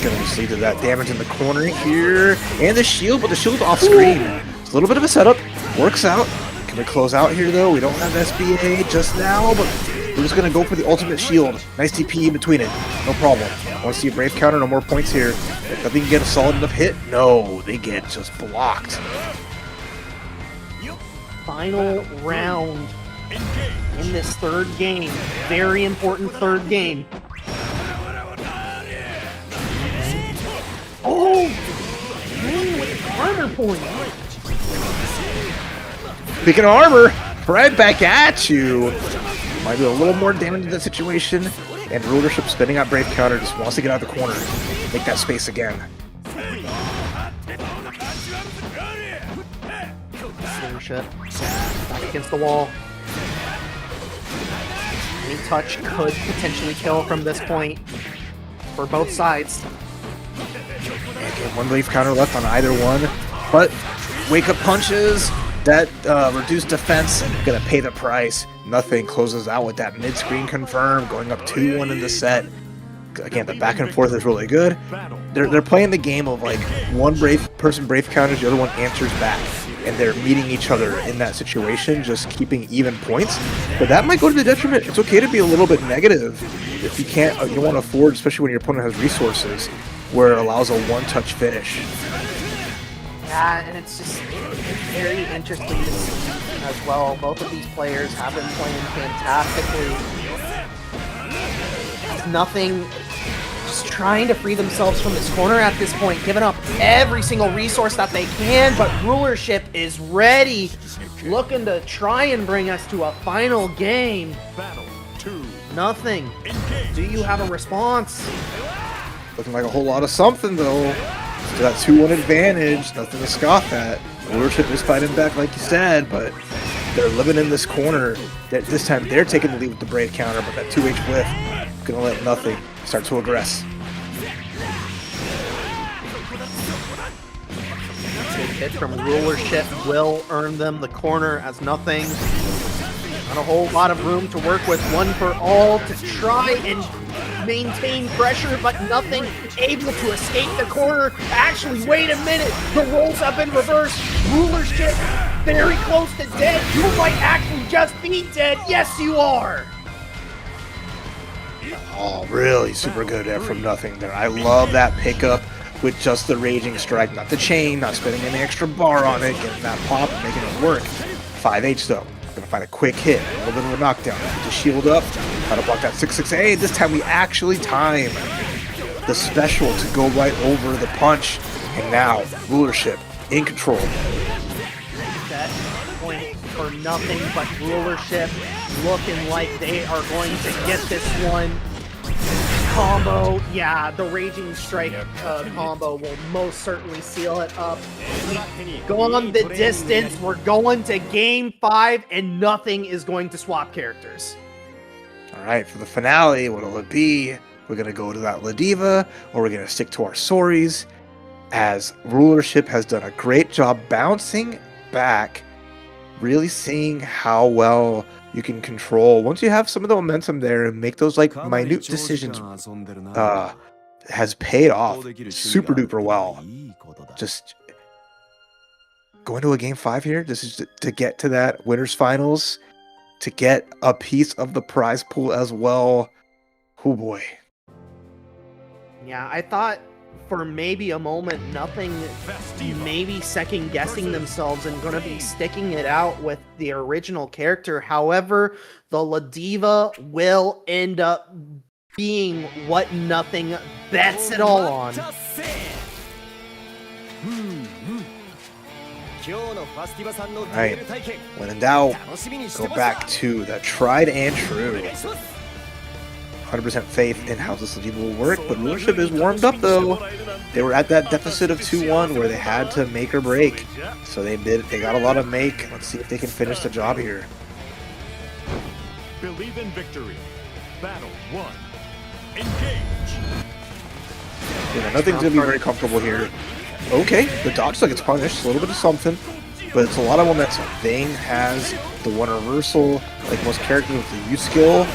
Gonna just lead to that damage in the corner here. And the shield, but the shield's off screen. It's a little bit of a setup. Works out. Can we close out here, though? We don't have SBA just now, but we're just gonna go for the ultimate shield. Nice TP in between it. No problem. Want to see a brave counter? No more points here. If nothing can get a solid enough hit? No, they get just blocked. Final round in this third game. Very important third game. Oh! Dang, with the armor point. Speaking of armor, right back at you. Might do a little more damage in that situation. And Rulership spinning out brave counter, just wants to get out of the corner. Make that space again. Rulership back against the wall. Any touch could potentially kill from this point for both sides. Okay, one brave counter left on either one, but wake-up punches, that reduced defense, gonna pay the price. Nothing closes out with that mid-screen confirm, going up 2-1 in the set. Again, the back and forth is really good. They're playing the game of like one person brave counters, the other one answers back, and they're meeting each other in that situation, just keeping even points. But that might go to the detriment. It's okay to be a little bit negative if you can't. You don't want to afford, especially when your opponent has resources, where it allows a one-touch finish. Yeah, and it's just very interesting to see as well. Both of these players have been playing fantastically. Nothing, just trying to free themselves from this corner at this point, giving up every single resource that they can, but Rulership is ready, looking to try and bring us to a final game. Nothing. Do you have a response? Looking like a whole lot of something, though. Still got 2-1 advantage, nothing to scoff at. Rulership is fighting back, like you said, but they're living in this corner. This time they're taking the lead with the Brave counter, but that 2H whiff, gonna let Nothing start to aggress. Big hit from Rulership will earn them the corner as Nothing. Not a whole lot of room to work with. One for all to try and maintain pressure, but Nothing able to escape the corner. Actually, wait a minute. The rolls up in reverse. Rulership very close to dead. You might actually just be dead. Yes, you are. Oh, really super good there from Nothing there. I love that pickup with just the Raging Strike, not the chain, not spending any extra bar on it, getting that pop and making it work. 5H though. Gonna find a quick hit, a little bit of a knockdown. Get the shield up, try to block that 6-6-A. This time we actually time the special to go right over the punch. And now, Rulership in control. That point for Nothing but Rulership looking like they are going to get this one. Combo, yeah, the Raging Strike combo will most certainly seal it up. Going the distance, we're going to game 5, and Nothing is going to swap characters. All right, for the finale, what'll it be? We're going to go to that Ladiva, or we're going to stick to our Soris, as Rulership has done a great job bouncing back, really seeing how well you can control. Once you have some of the momentum there and make those like minute decisions, has paid off super duper well. Just going to a game 5 here, this is to get to that winners finals, to get a piece of the prize pool as well. Oh boy. Yeah, I thought for maybe a moment Nothing maybe second guessing themselves and gonna be sticking it out with the original character. However, the Ladiva will end up being what Nothing bets it all on. Alright, when in doubt, go back to the tried and true. 100% faith in how this Ladiva will work, but Rulership is warmed up though. They were at that deficit of 2-1 where they had to make or break. So they got a lot of make. Let's see if they can finish the job here. Believe in victory. Battle 1. Engage. Yeah, Nothing's gonna be very comfortable here. Okay, the dodge like it's punished, a little bit of something, but it's a lot of momentum. Vayne has the one reversal, like most characters with the U skill,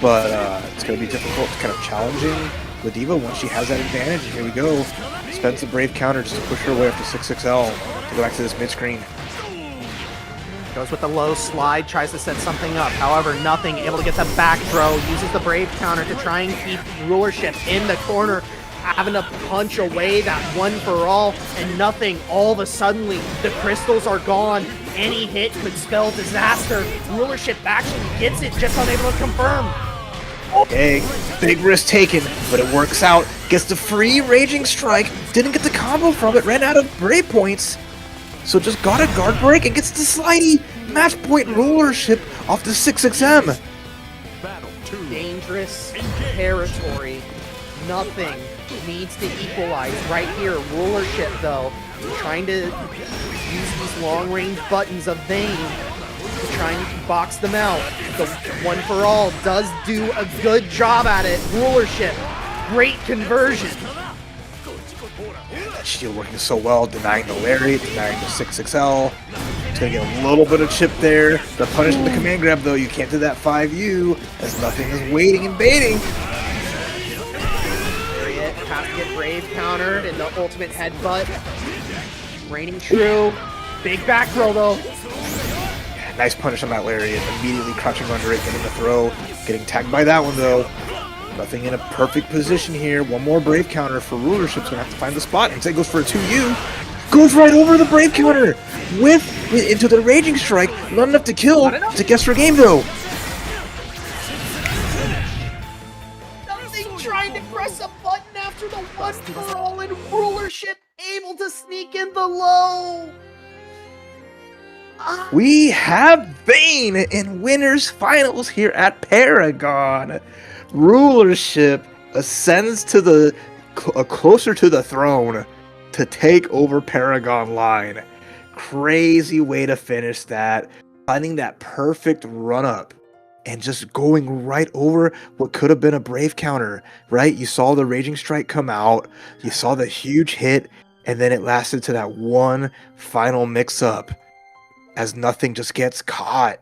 but it's going to be difficult, kind of challenging Ladiva once she has that advantage. Here we go. Spends the Brave counter just to push her way up to 6-6L to go back to this mid-screen. Goes with the low slide, tries to set something up. However, Nothing able to get the back throw, uses the Brave counter to try and keep Rulership in the corner, having to punch away that one for all, and Nothing, all of a sudden, the crystals are gone. Any hit could spell disaster. Rulership actually gets it, just unable to confirm. Okay, big risk taken, but it works out. Gets the free Raging Strike, didn't get the combo from it, ran out of Brave points. So just got a guard break and gets the slidey. Match point Rulership off the 6-6M. Dangerous territory. Nothing needs to equalize right here. Rulership, though, trying to use these long-range buttons of Vayne to try and box them out. The one for all does do a good job at it. Rulership, great conversion. that shield working so well, denying the lariat, denying the 6XL. It's gonna get a little bit of chip there. The punish with the command grab though, you can't do that 5U as nothing is waiting and baiting. Lariat has to get Brave countered in the ultimate headbutt. Raining true. Big back throw though. Yeah, nice punish on that lariat, immediately crouching under it, getting the throw, getting tagged by that one though. Nothing in a perfect position here. One more Brave counter for Rulership's gonna have to find the spot. Instead goes for a 2U. Goes right over the Brave counter into the Raging Strike. Not enough to kill. It's a guess for game though. Nothing trying to press a button after the one for all, and Rulership able to sneak in the low. We have Vayne in winners finals here at Paragon. Rulership ascends to closer to the throne to take over ParagOnline. Crazy way to finish that, finding that perfect run up and just going right over what could have been a Brave counter, right? You saw the Raging Strike come out, you saw the huge hit, and then it lasted to that one final mix up as nothing just gets caught.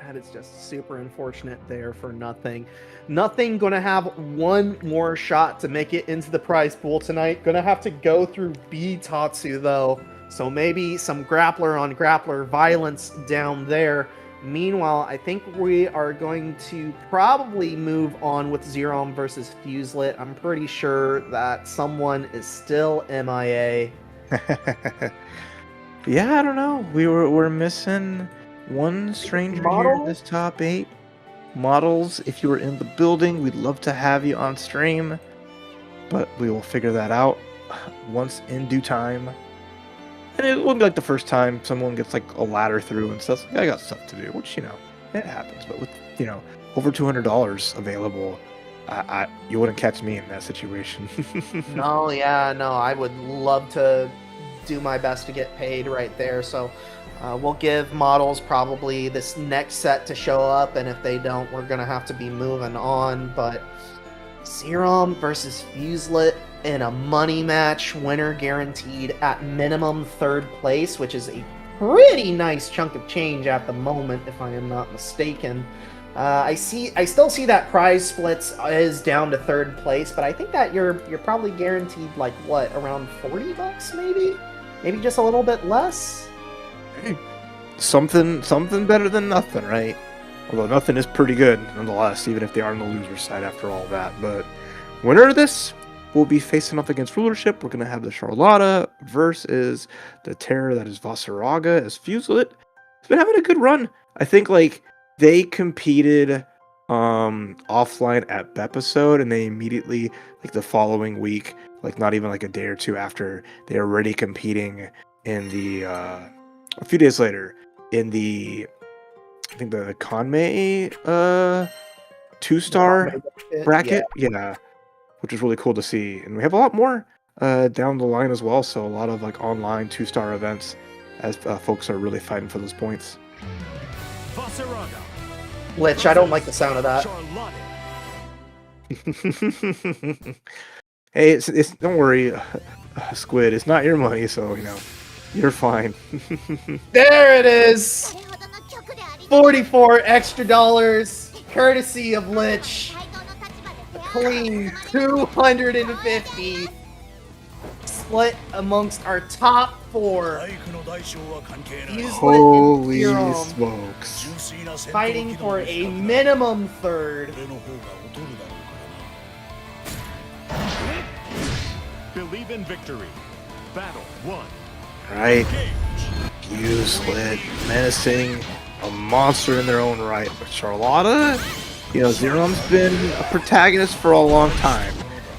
That is just super unfortunate there for Nothing. Nothing gonna have one more shot to make it into the prize pool tonight. Gonna have to go through B-Tatsu though. So maybe some grappler on grappler violence down there. Meanwhile, I think we are going to probably move on with Zerom versus Fuselit. I'm pretty sure that someone is still MIA. Yeah, I don't know. We're missing one stranger here in this top 8. Models, if you were in the building, we'd love to have you on stream, but we will figure that out once in due time. And it wouldn't be like the first time someone gets like a ladder through and says, I got stuff to do, which, you know, it happens. But with, you know, over $200 available, you wouldn't catch me in that situation. No, yeah, no, I would love to do my best to get paid right there. So we'll give Models probably this next set to show up, and if they don't, we're gonna have to be moving on. But Zerom versus Fuselit in a money match, winner guaranteed at minimum 3rd place, which is a pretty nice chunk of change at the moment, if I am not mistaken. I still see that prize splits is down to 3rd place, but I think that you're probably guaranteed like what, around $40 maybe just a little bit less. Hey, something better than nothing, right? Although nothing is pretty good nonetheless, even if they are on the loser side after all that. But winner of this will be facing up against Rulership. We're gonna have the Charlotta versus the Terror that is Vasaraga as Fuselit. It's been having a good run. I think like they competed offline at Bepisode, and they immediately, like the following week, like not even like a day or two after, they're already competing in the a few days later in the, I think the Conmay 2-star bracket, yeah, which is really cool to see. And we have a lot more down the line as well, so a lot of like online 2-star events as folks are really fighting for those points. Which I don't like the sound of that. Hey, it's don't worry, Squid. It's not your money, so you know you're fine. There it is. 44 extra dollars, courtesy of Lich. A clean 250 split amongst our top 4. Holy smokes! Fighting for a minimum 3rd. Believe in victory. Battle 1. Right, Fuselit, menacing, a monster in their own right. But Charlotta, you know, Zerom's been a protagonist for a long time.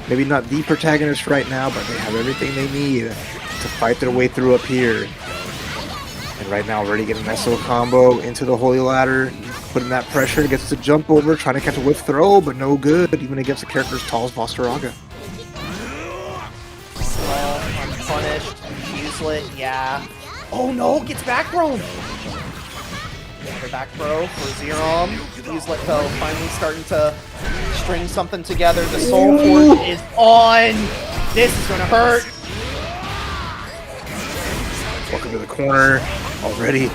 Maybe not the protagonist right now, but they have everything they need to fight their way through up here. And right now, already getting a nice little combo into the Holy Ladder, putting that pressure, gets to jump over, trying to catch a whiff throw, but no good, even against a character as tall as Vasaraga. Unpunished, Fuselit, yeah. Oh no, gets back thrown! Another back throw for Zerom. Fuselit though, finally starting to string something together. The Soul Force is on! This is gonna hurt. Welcome to the corner. Already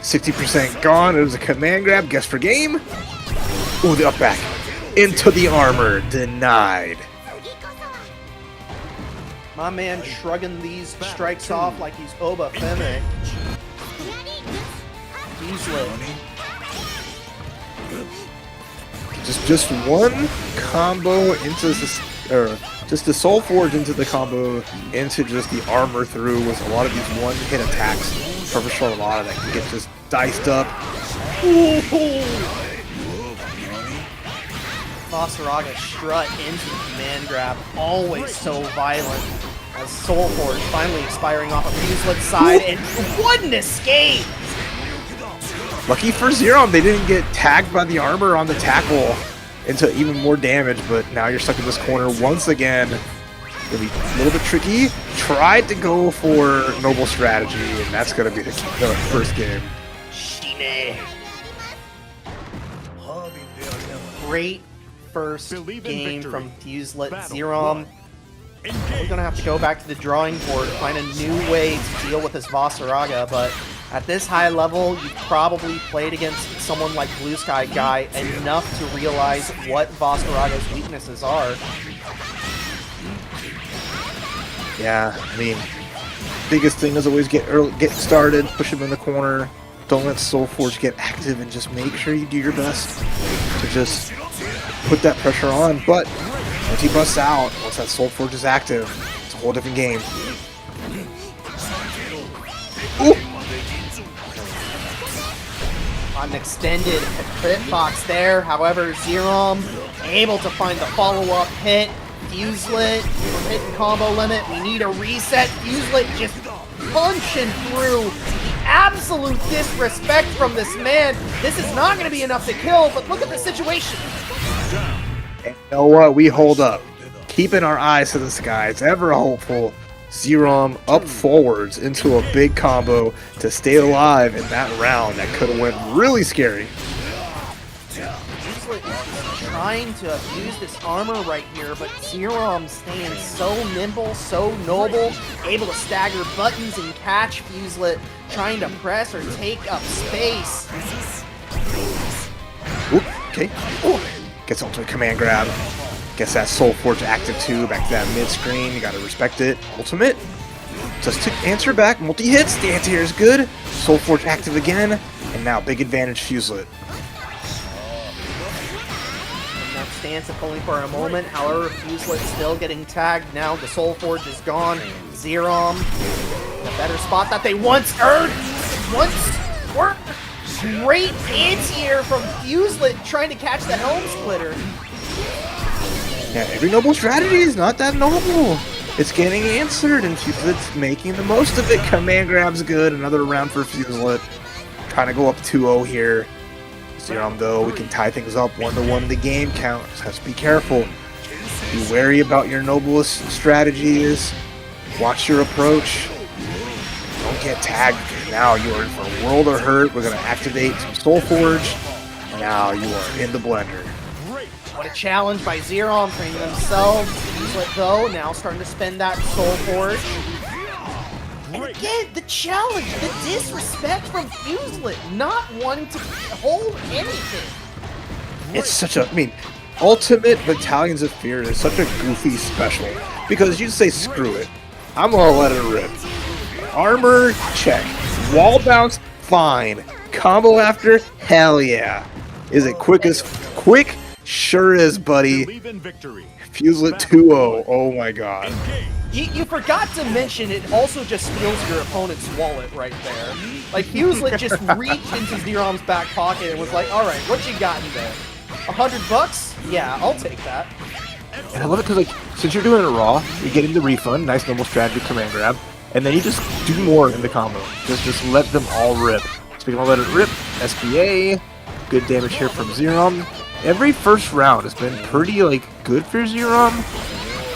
60% gone. It was a command grab. Guess for game. Ooh, the up back. Into the armor. Denied. My man shrugging these strikes off like he's Oba Femi. Just one combo into this, or just the Soul Forge into the combo into just the armor through with a lot of these one-hit attacks from Charlotta that can get just diced up. Vasaraga strut into the command grab, always so violent. As Soul Forge finally expiring off of Fuselet's side, and what an escape! Lucky for Zerom, they didn't get tagged by the armor on the tackle into even more damage, but now you're stuck in this corner once again. Gonna be a little bit tricky. Tried to go for Noble Strategy, and that's gonna be the first game. Shine. Great first game from Fuselet. Zerom. We're gonna have to go back to the drawing board, find a new way to deal with this Vasaraga, but at this high level, you've probably played against someone like Blue Sky Guy enough to realize what Vasaraga's weaknesses are. Yeah, I mean, biggest thing is always get started, push him in the corner, don't let Soul Forge get active, and just make sure you do your best to just put that pressure on. But once he busts out, once that Soul Forge is active, it's a whole different game. Ooh. An extended hit box there, however, Zerom able to find the follow-up hit. Fuselet from hitting combo limit. We need a reset. Fuselet just punching through. The absolute disrespect from this man. This is not going to be enough to kill, but look at the situation. And you know what? We hold up. Keeping our eyes to the sky. It's ever hopeful. Zerom up forwards into a big combo to stay alive in that round that could have went really scary. Fuselet trying to abuse this armor right here, but Zerom staying so nimble, so noble, able to stagger buttons and catch Fuselet, trying to press or take up space. Oop, okay. Ooh. Gets ultimate command grab. Gets that Soul Forge active too. Back to that mid screen. You gotta respect it. Ultimate. Just to answer back. Multi-hits. The anti-air is good. Soul Forge active again. And now big advantage Fuselet. Stance of only for a moment, however, Fuselet still getting tagged. Now the Soul Forge is gone. Zerom, the better spot that they once earned. Were great anti-air from Fuselet trying to catch the Helm Splitter. Yeah, every noble strategy is not that noble. It's getting answered, and Fuselet's making the most of it. Command grab's good. Another round for Fuselet. Trying to go up 2-0 here. Zerom, though, we can tie things up 1-1 in the game count. Just have to be careful. Be wary about your noblest strategies. Watch your approach. Don't get tagged. Now you are in for a world of hurt. We're going to activate some Soul Forge. Now you are in the blender. What a challenge by Zerom training themselves. Fuselet, though, now starting to spend that Soul Forge. And again, the challenge, the disrespect from Fuselet, not wanting to hold anything. It's such a, I mean, Ultimate Battalions of Fear is such a goofy special. Because you say, screw it. I'm gonna let it rip. Armor, check. Wall bounce, fine. Combo after, hell yeah. Is it quick? Sure is, buddy. Fuselet 2-0, oh my god. You forgot to mention it also just steals your opponent's wallet right there. Like, Fuselet just reached into Zerom's back pocket and was like, alright, what you got in there? $100? Yeah, I'll take that. And I love it because, like, since you're doing it raw, you're getting the refund, nice noble strategy command grab, and then you just do more in the combo. Just let them all rip. Speaking of let it rip, SBA, good damage here from Zerom. Every first round has been pretty, like, good for Zerom.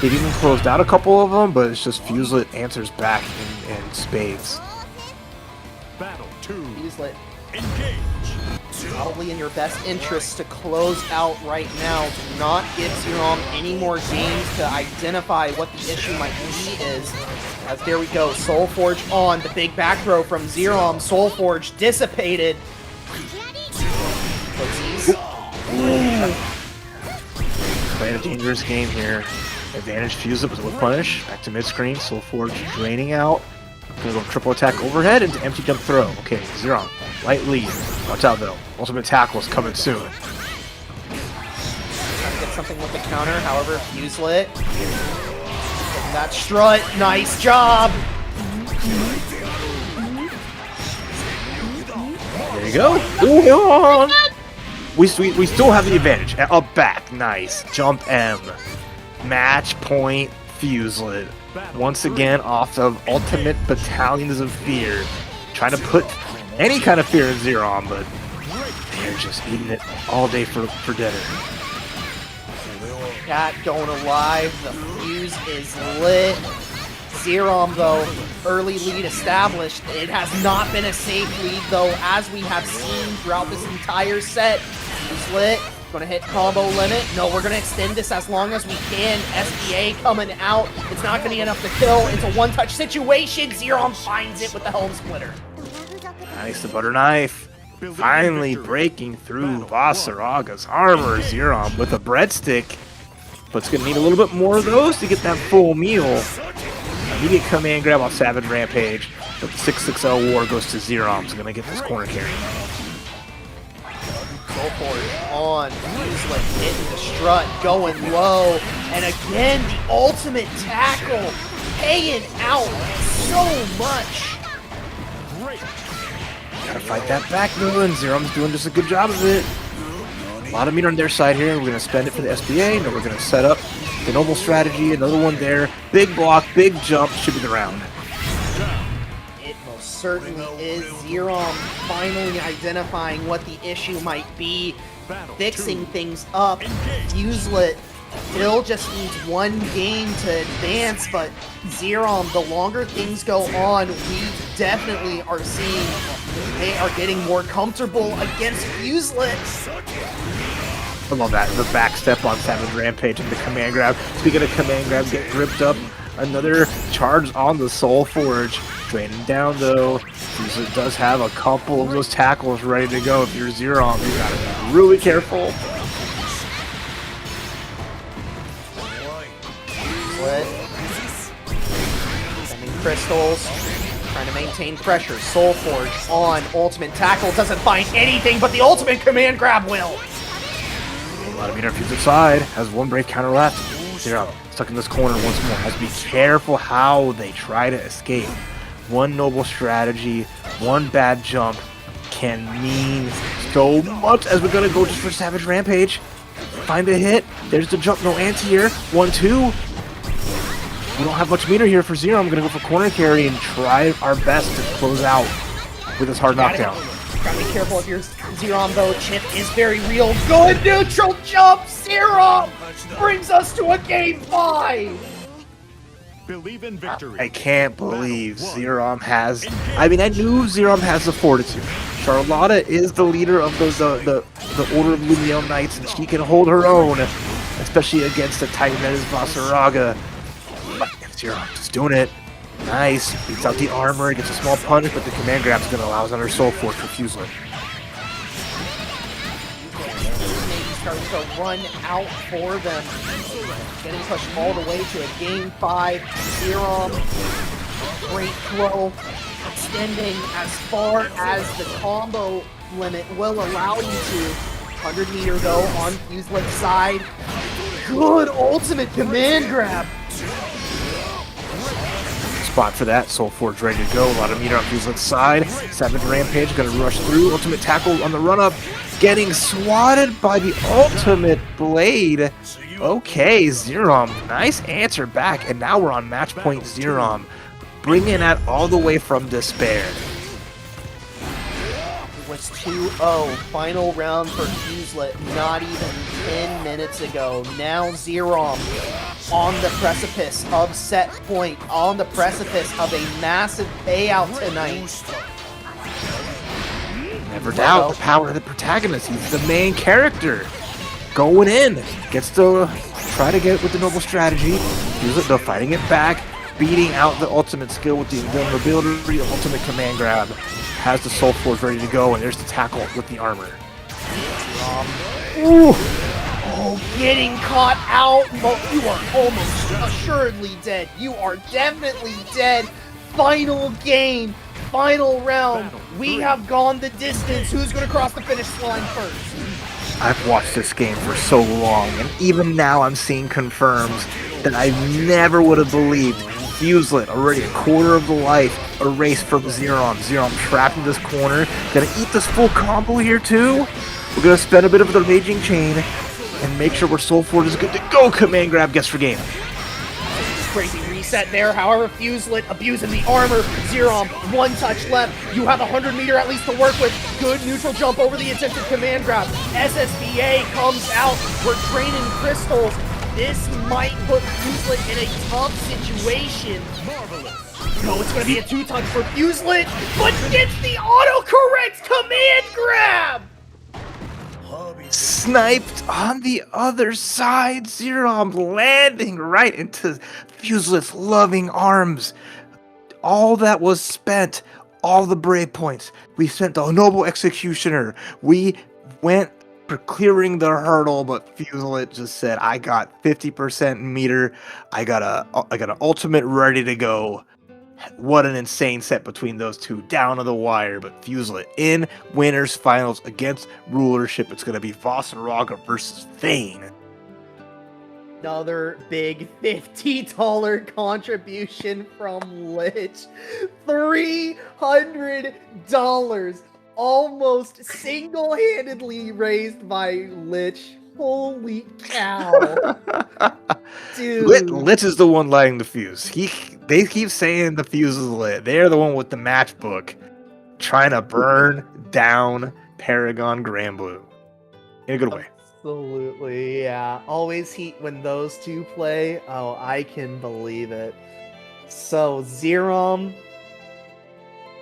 They've even closed out a couple of them, but it's just Fuselet answers back in spades. Battle 2. Fuselet. Engage. Probably in your best interest to close out right now. Do not give Zerom any more games to identify what the issue might be is. As there we go, Soulforge on, the big back throw from Zerom. Soulforge dissipated. Playing a dangerous game here. Advantage fuse up with a punish. Back to mid-screen. Soulforge draining out. Gonna go triple attack overhead into empty jump throw. Okay, Zerom. Light lead. Watch out though. Ultimate tackle is coming soon. Trying to get something with the counter, however, Fuselet. Getting that strut. Nice job. There you go. Ooh, we still have the advantage. Up back. Nice. Jump M. Match point Fuselet. Once again off of Ultimate Battalions of Fear. Trying to put any kind of fear in Zerom, but they're just eating it all day for dinner. Cat going alive. The fuse is lit. Zerom, though, early lead established. It has not been a safe lead, though, as we have seen throughout this entire set. Fuse lit. Gonna hit combo limit. No, we're gonna extend this as long as we can. SBA coming out. It's not gonna be enough to kill. It's a one-touch situation. Zerom finds it with the Helm Splitter. Nice, the butter knife. Finally breaking through Basaraga's armor. Zerom with a breadstick. But it's gonna need a little bit more of those to get that full meal. Immediate command grab off Savage Rampage. But the 660 war goes to Zerom. So gonna get this corner carry. Soulforge on, Fuselet hitting the strut, going low, and again the ultimate tackle, paying out so much. Gotta fight that back though, and Zerom's doing just a good job of it. A lot of meter on their side here. We're gonna spend it for the SBA, and then we're gonna set up the normal strategy, another one there. Big block, big jump, should be the round. It most certainly is. Zerom finally identifying what the issue might be, fixing things up. Fuselet still just needs one game to advance, but Zerom, the longer things go on, we definitely are seeing they are getting more comfortable against Fuselet. I love that. The back step on Savage Rampage and the command grab. Speaking of command grab, get gripped up. Another charge on the Soulforge. Draining down though. Fuselet does have a couple of those tackles ready to go. If you're Zerom, you gotta be really careful. Sending crystals. Trying to maintain pressure. Soulforge on ultimate tackle. Doesn't find anything, but the ultimate command grab will. A lot of meter on Fuselet's side. Has one brave counter left. Zerom stuck in this corner once more. Has to be careful how they try to escape. One noble strategy, one bad jump can mean so much as we're gonna go just for Savage Rampage. Find the hit. There's the jump. No anti-air. 1-2. We don't have much meter here for Zerom. I'm gonna go for corner carry and try our best to close out with this hard knockdown. Gotta be careful if you're Zerom, though. Chip is very real. Good neutral jump. Zerom brings us to a game 5. Believe in victory. I can't believe Zerom has. I mean, I knew Zerom has the fortitude. Charlotta is the leader of those the Order of Lumiel Knights, and she can hold her own, especially against a titan that is Basaraga. But Zerom just doing it. Nice. Beats out the armor, gets a small punish, but the command grab's going to allow us under Soulforge for Fuselet. Maybe starting to run out for them. Getting pushed all the way to a game 5. Zerom, great throw, extending as far as the combo limit will allow you to. 100 meter though on Fuselet's side. Good ultimate command grab. Spot for that. Soulforge ready to go. A lot of meter on Fuselet's side. Savage Rampage going to rush through. Ultimate tackle on the run up. Getting swatted by the ultimate blade. Okay, Zerom. Nice answer back. And now we're on match point Zerom. Bringing that all the way from despair. It was 2-0. Final round for Fuselet not even 10 minutes ago. Now Zerom on the precipice of set point. On the precipice of a massive payout tonight. That Never doubt the power of the protagonist. He's the main character. Going in. Gets to try to get it with the noble strategy. Though fighting it back. Beating out the ultimate skill with the invulnerability, the ultimate command grab. Has the Soul Forge ready to go, and there's the tackle with the armor. Ooh. Oh, getting caught out. You are almost assuredly dead. You are definitely dead. Final game. Final round. We have gone the distance. Who's going to cross the finish line first? I've watched this game for so long, and even now I'm seeing confirms that I never would have believed. Fuselet, already a quarter of the life erased from Zerom. Zerom trapped in this corner. Gonna eat this full combo here too. We're gonna spend a bit of the Raging Chain and make sure we're Soul Forge is good to go. Command grab gets for game. Crazy reset there. However, Fuselet abusing the armor. Zerom, one touch left. You have 100 meter at least to work with. Good neutral jump over the attempted command grab. SSBA comes out. We're draining crystals. This might put Fuselet in a tough situation. Marvelous. No, it's going to be a two-touch for Fuselet, but gets the autocorrect command grab! Sniped on the other side. Zerom landing right into Fuselet's loving arms. All that was spent, all the brave points. We sent the Noble Executioner. We went for clearing the hurdle, but Fuselet just said, I got 50% meter. I got an ultimate ready to go. What an insane set between those two, down to the wire. But Fuselet in winners finals against rulership. It's going to be Voss and Raga versus Thane. Another big $50 contribution from Lich. $300. Almost single-handedly raised by Lich. Holy cow. Dude. Lich is the one lighting the fuse. They keep saying the fuse is lit. They're the one with the matchbook trying to burn down Paragon Granblue. In a good way. Absolutely, yeah. Always heat when those two play. Oh, I can believe it. So, Zerom,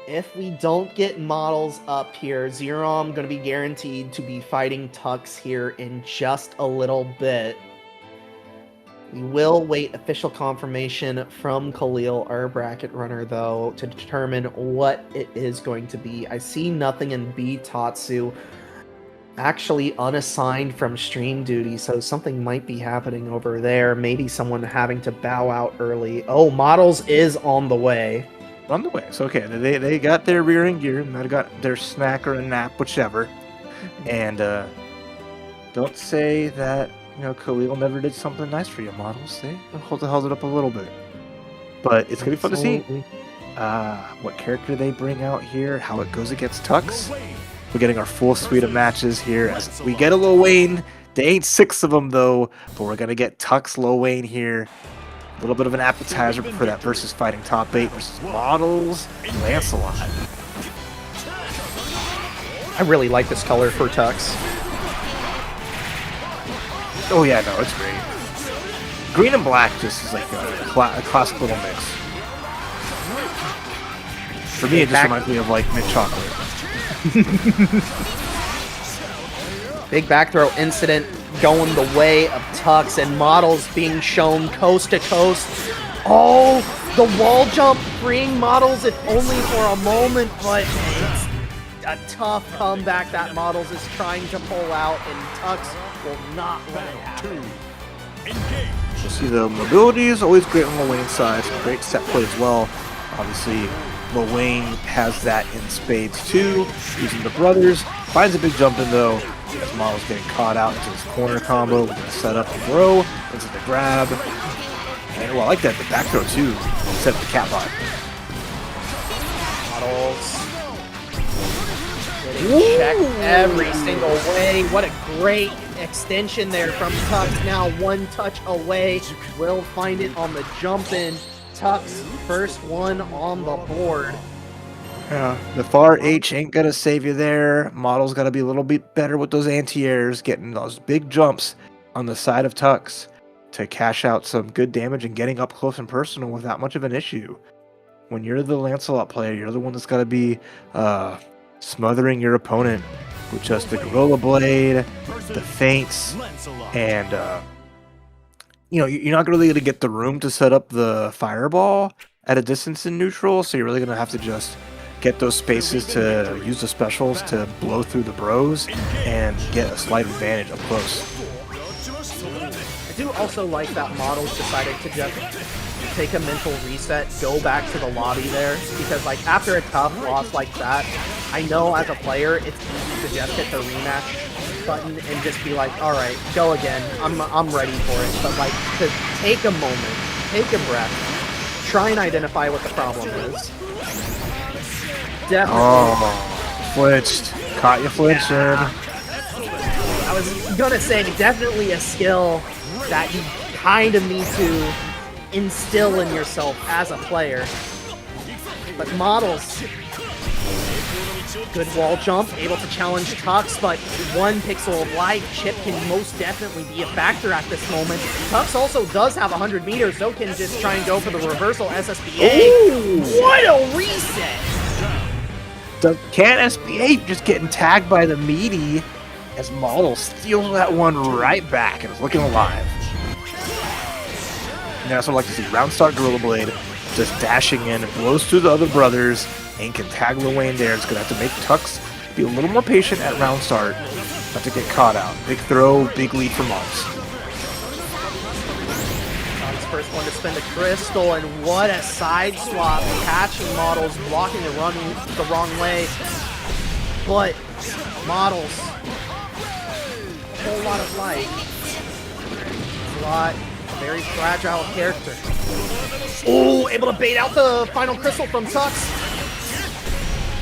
if we don't get models up here, Zerom going to be guaranteed to be fighting Tux here in just a little bit. We will wait official confirmation from Khalil, our bracket runner, though, to determine what it is going to be. I see nothing in B Tatsu actually unassigned from stream duty, so something might be happening over there. Maybe someone having to bow out early. Oh, models is on the way. On the way. So, okay, they got their rearing gear, and they got their snack or a nap, whichever. And don't say that, you know, Khalil never did something nice for you, models. They held it up a little bit. But it's going to be fun to see what character they bring out here, how it goes against Tux. We're getting our full suite of matches here. As we get a Lil Wayne. They ain't 6 of them, though, but we're going to get Tux, Lil Wayne here. A little bit of an appetizer for that versus fighting top 8 versus Models and Lancelot. I really like this color for Tux. Oh yeah, no, it's great. Green and black just is like a classic little mix. For me, it just reminds me of like mint chocolate. Big back throw incident going the way of Tux, and Models being shown coast to coast. Oh, the wall jump freeing Models, if only for a moment, but it's a tough comeback that Models is trying to pull out, and Tux will not let it happen. You'll see the mobility is always great on Lil Wayne's side. Some great set play as well. Obviously, Lil Wayne has that in spades too. Using the brothers. Finds a big jump in though. As Models getting caught out into his corner combo. We're going to set up the throw. Into the grab. And well, I like that. The back throw too. Set up the cat bot. Models. Getting checked every single way. What a great extension there from Tux. Now one touch away. Will find it on the jump in. Tux, first one on the board. Yeah, the far H ain't gonna save you there. Model's gotta be a little bit better with those anti-airs, getting those big jumps on the side of Tux to cash out some good damage and getting up close and personal without much of an issue. When you're the Lancelot player, you're the one that's gotta be smothering your opponent with just the Gorilla Blade, the feints, and you're not really going to get the room to set up the fireball at a distance in neutral, so you're really going to have to just get those spaces to use the specials to blow through the bros and get a slight advantage up close. I do also like that Models decided to just take a mental reset, go back to the lobby there, because like after a tough loss like that, I know as a player it's easy to just hit the rematch button and just be like, all right, go again. I'm ready for it. But like to take a moment, take a breath, try and identify what the problem is. Definitely. Oh, flinched. Caught you flinching. I was gonna say definitely a skill that you kind of need to instill in yourself as a player. But Models, good wall jump, able to challenge Tux, but 1 pixel of life. Chip can most definitely be a factor at this moment. Tux also does have 100 meters, so can just try and go for the reversal SSBA. Ooh. What a reset! Can't SBA just getting tagged by the meaty as Model steals that one right back and is looking alive. And that's what I like to see. Round start Gorilla Blade just dashing in, blows through the other brothers, and can tag Lil Wayne there. It's going to have to make Tux be a little more patient at round start, not to get caught out. Big throw, big lead for Models. First one to spend a crystal, and what a side swap, catching Models, blocking and running the wrong way. But Models, a whole lot of life. A lot, very fragile character. Oh, able to bait out the final crystal from Tux.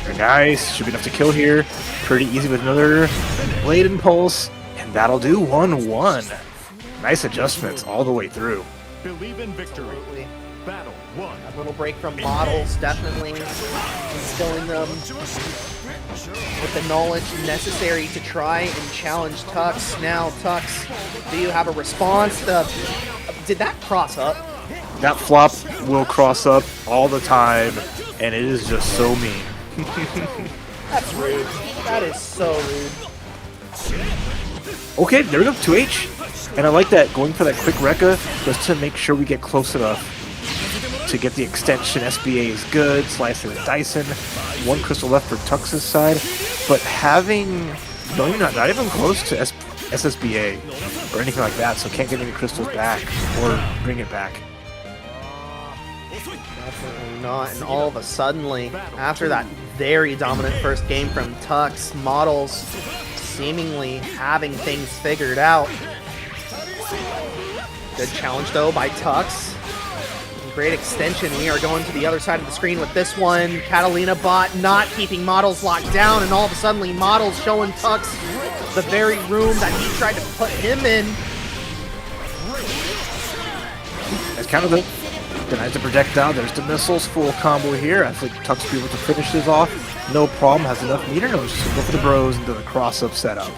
Very nice, should be enough to kill here. Pretty easy with another Blade Impulse, and that'll do 1-1. Nice adjustments all the way through. Believe in victory. Absolutely. Battle 1. A little break from Models, definitely instilling them with the knowledge necessary to try and challenge Tux. Now, Tux, do you have a response? Did that cross up? That flop will cross up all the time, and it is just so mean. That's rude. That is so rude. Okay, there we go, 2H. And I like that, going for that quick Rekka, just to make sure we get close enough to get the extension. SBA is good, slicing and dicing. 1 crystal left for Tux's side, but having, not even close to SSBA or anything like that, so can't get any crystals back or bring it back. Definitely not, and all of a suddenly, after that very dominant first game from Tux, Models seemingly having things figured out. Good challenge though by Tux. Great extension. We are going to the other side of the screen with this one. Catalina bot not keeping Models locked down, and all of a sudden Models showing Tux the very room that he tried to put him in. That's kind of the denies the projectile. There's the missiles, full combo here. I think Tux will be able to finish this off. No problem, has enough meter. No, just go for the bros and do the cross-up setup.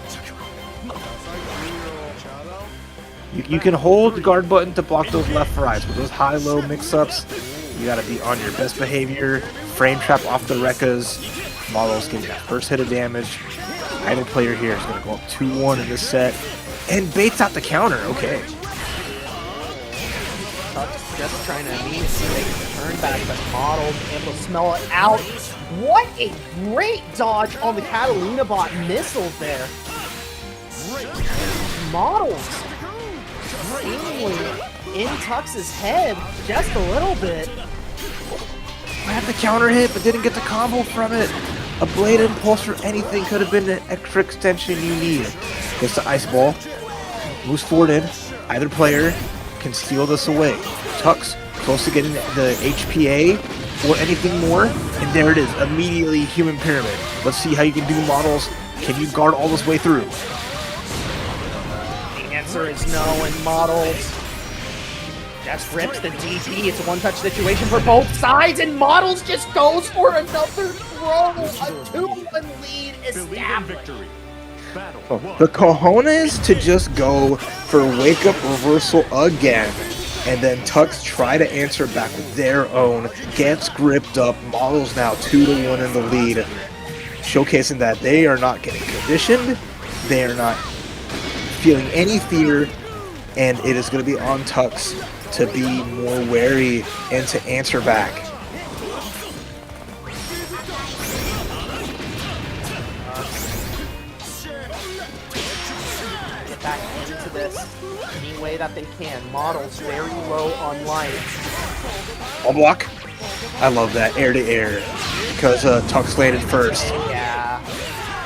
You can hold the guard button to block those left rights, but those high-low mix-ups, you gotta be on your best behavior. Frame trap off the Rekkas. Models getting that first hit of damage. Idle player here is gonna go up 2-1 in this set. And baits out the counter, okay. Tux just trying to immediately make the turn back, but Models able to smell it out. What a great dodge on the Catalina bot missiles there. Models seemingly in Tux's head just a little bit. I had the counter hit, but didn't get the combo from it. A Blade Impulse or anything could have been the extra extension you need. Gets the Ice Ball, moves forward in. Either player can steal this away. Tux close to getting the HPA or anything more, and there it is, immediately Human Pyramid. Let's see how you can do Models. Can you guard all this way through? The answer is no, and Models just rips the DP. It's a one-touch situation for both sides, and Models just goes for another throw. A 2-1 lead established. The cojones to just go for wake up reversal again, and then Tux try to answer back with their own, gets gripped up. Models now 2-1 in the lead. showcasing that they are not getting conditioned, they are not feeling any fear, and it is going to be on Tux to be more wary and to answer back. Get back into this any way that they can. Models very low on life. All block. I love that air to air because Tux landed first. Yeah.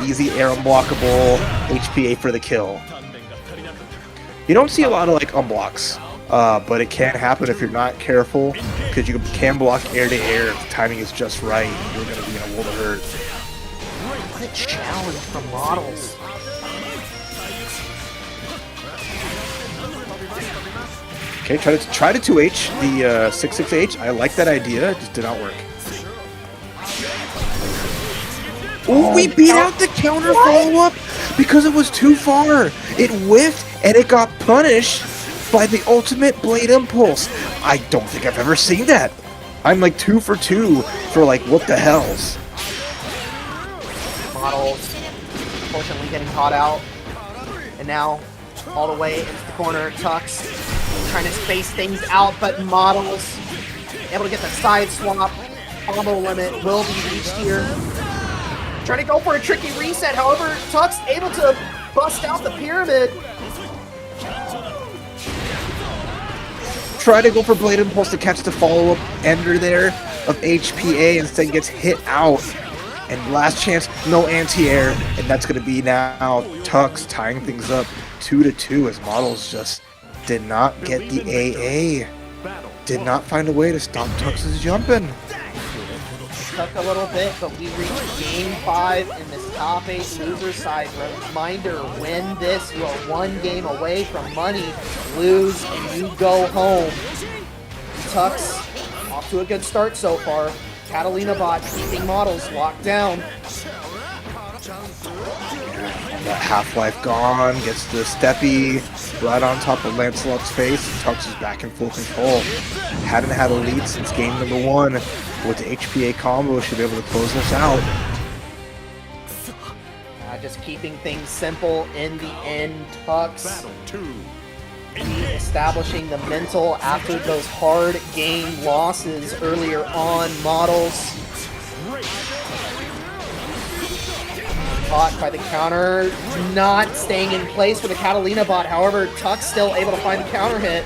Easy air unblockable, HPA for the kill. You don't see a lot of like unblocks, but it can happen if you're not careful because you can block air to air if the timing is just right. You're going to be in a world of hurt. What a challenge from Models. Okay, try to 2H the 6-6H. I like that idea. It just did not work. Oh, we beat out the counter follow-up because it was too far. It whiffed and it got punished by the ultimate blade impulse. I don't think I've ever seen that. I'm like 2 for 2 for like what the hells. Models unfortunately getting caught out. And now all the way into the corner, Tux trying to space things out, but Models able to get the side swap. Combo limit will be reached here. Trying to go for a tricky reset, however, Tux able to bust out the pyramid. Try to go for Blade Impulse to catch the follow-up ender there of HPA, instead gets hit out. And last chance, no anti-air, and that's going to be now Tux tying things up 2-2 as Models just did not get the AA. Did not find a way to stop Tux's jumping. Took a little bit, but we reached game 5 in this top 8 loser side. Reminder, win this, you are 1 game away from money. Lose and you go home. Tux off to a good start so far. Catalina bot keeping Models locked down. And that Half-Life gone, gets the Steppy right on top of Lancelot's face. Tux is back in full control. Hadn't had a lead since game number 1. With the HPA combo, should be able to close this out. Just keeping things simple in the end. Tux establishing the mental after those hard game losses earlier on. Models caught by the counter, not staying in place for the Catalina bot. However, Tux still able to find the counter hit.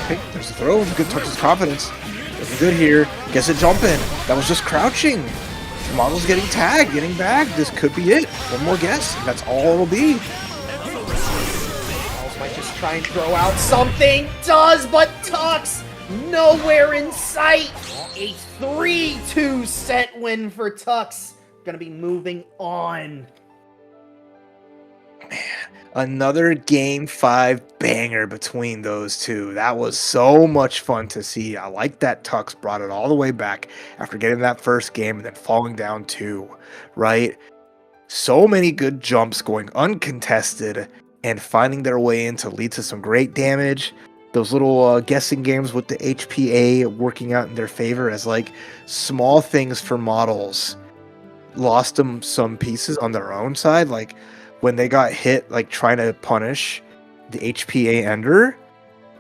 Okay, there's the throw. Good Tux's confidence. Looking good here. Gets a jump in. That was just crouching. Model's getting tagged, getting bagged. This could be it. One more guess. That's all it'll be. Models might just try and throw out something. Does, but Tux nowhere in sight. A 3-2 set win for Tux. Gonna be moving on. Another game 5 banger between those two. That was so much fun to see. I like that Tux brought it all the way back after getting that first game and then falling down 2, right? So many good jumps going uncontested and finding their way in to lead to some great damage. Those little guessing games with the HPA working out in their favor as like small things for Models. Lost them some pieces on their own side, like when they got hit, like trying to punish the HPA ender,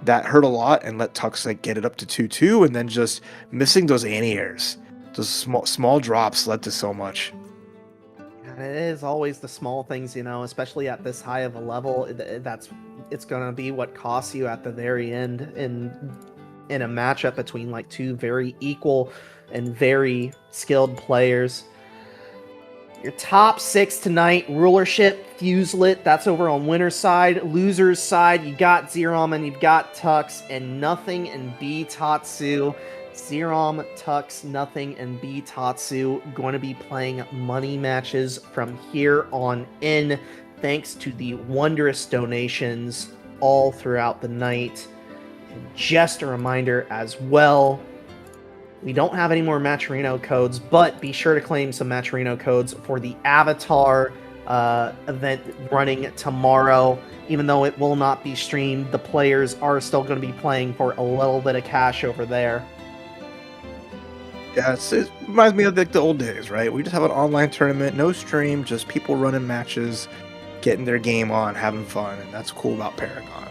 that hurt a lot and let Tux like get it up to 2-2, and then just missing those anti-airs, those small drops led to so much. And it is always the small things, you know, especially at this high of a level. It's gonna be what costs you at the very end in a matchup between like 2 very equal and very skilled players. Your top 6 tonight, Rulership, Fuselit, that's over on winner's side. Loser's side, you got Zerom and you've got Tux, and Nothing and B Tatsu. Zerom, Tux, Nothing, and B Tatsu going to be playing money matches from here on in, thanks to the wondrous donations all throughout the night. And just a reminder as well, we don't have any more Matcherino codes, but be sure to claim some Matcherino codes for the Avatar event running tomorrow. Even though it will not be streamed, the players are still going to be playing for a little bit of cash over there. Yeah, it reminds me of like the old days, right? We just have an online tournament, no stream, just people running matches, getting their game on, having fun, and that's cool about Paragon.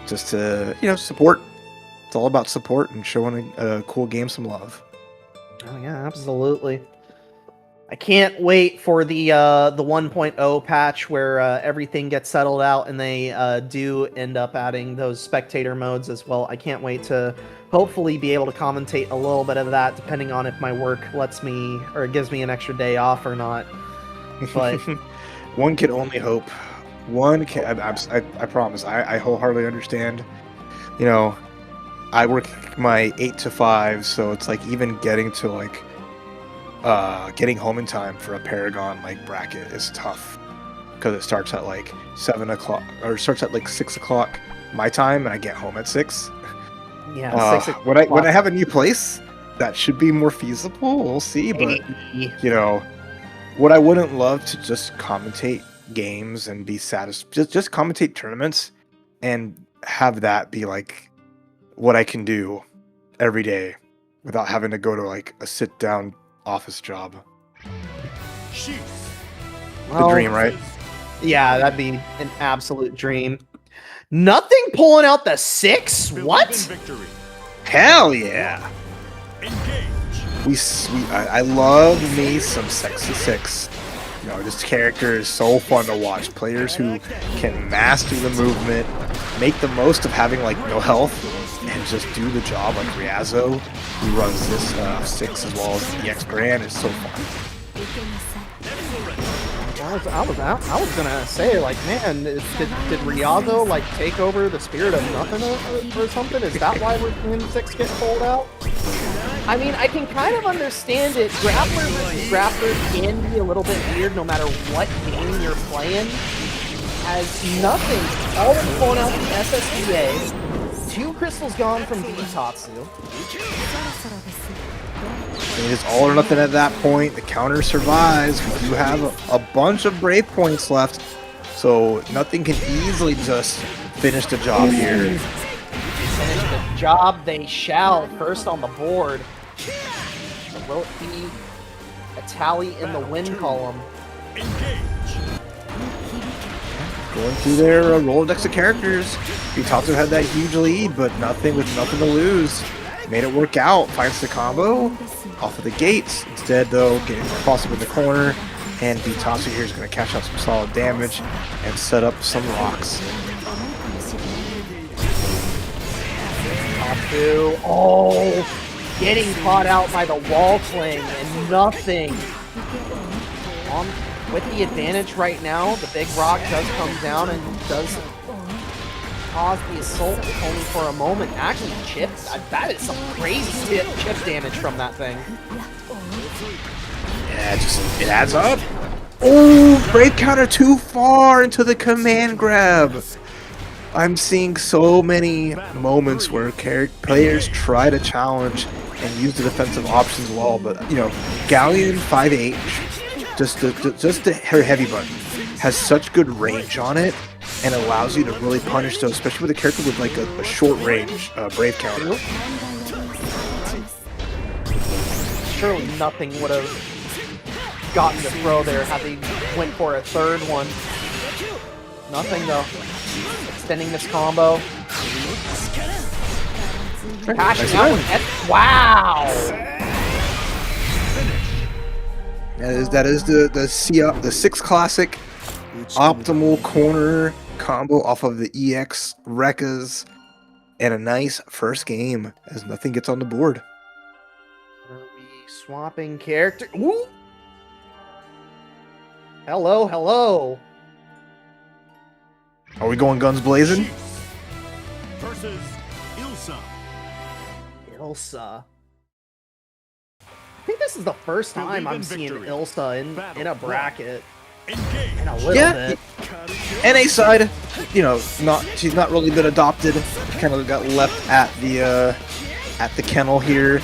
Just to support. It's all about support and showing a cool game some love. Oh yeah, absolutely. I can't wait for the 1.0 patch where everything gets settled out and they do end up adding those spectator modes as well. I can't wait to hopefully be able to commentate a little bit of that, depending on if my work lets me or gives me an extra day off or not. But one can only hope. One can. I promise. I wholeheartedly understand. I work my 8 to 5, so it's like even getting to like getting home in time for a Paragon like bracket is tough because it starts at like 7 o'clock or starts at like 6 o'clock my time, and I get home at 6. yeah, 6 When I have a new place, that should be more feasible. We'll see, but what I wouldn't love to just commentate games and be satisfied, just commentate tournaments and have that be like what I can do every day without having to go to like a sit down office job. The dream, right? Yeah, that'd be an absolute dream. Nothing pulling out the 6? What? Hell yeah! I love me some sexy 6. This character is so fun to watch. Players who can master the movement, make the most of having like no health, and just do the job like Riazzo, who runs this 6 as well as the EX Grand, is so fun. I was gonna say, like, man, did Riazzo like take over the spirit of nothing or something? Is that why we're seeing 6 get pulled out? I mean, I can kind of understand it. Grappler versus Grappler can be a little bit weird no matter what game you're playing. As nothing, all that's pulling out the SSBA, 2 crystals gone from Bitatsu. It is all or nothing at that point. The counter survives. We do have a bunch of brave points left, so nothing can easily just finish the job here. Finish the job they shall. First on the board. Will it be a tally in the win column? Going through their Rolodex of characters. Bitatsu had that huge lead, but nothing to lose. Made it work out. Finds the combo off of the gates. Instead, though, getting tossed up in the corner, and Bitatsu here is going to catch out some solid damage and set up some rocks. Oh, getting caught out by the wall cling and nothing. With the advantage right now, the big rock does come down and does cause the assault only for a moment. Actually, chip, that is some crazy chip damage from that thing. Yeah, it adds up. Oh, brave counter too far into the command grab. I'm seeing so many moments where players try to challenge and use the defensive options well, but Galleon 5H, just her heavy button, has such good range on it and allows you to really punish those, especially with a character with like a short range brave counter. Surely nothing would have gotten to throw there had they went for a third one. Nothing though. Extending this combo. Cashing out with F. Wow! That is the 6 classic optimal corner combo off of the EX Rekkas, and a nice first game as nothing gets on the board. Are we swapping character? Ooh! Hello. Are we going guns blazing? Versus Ilsa. I think this is the first time I'm seeing Ilsa in a bracket. In a little bit. NA side, she's not really been adopted. Kind of got left at the kennel here.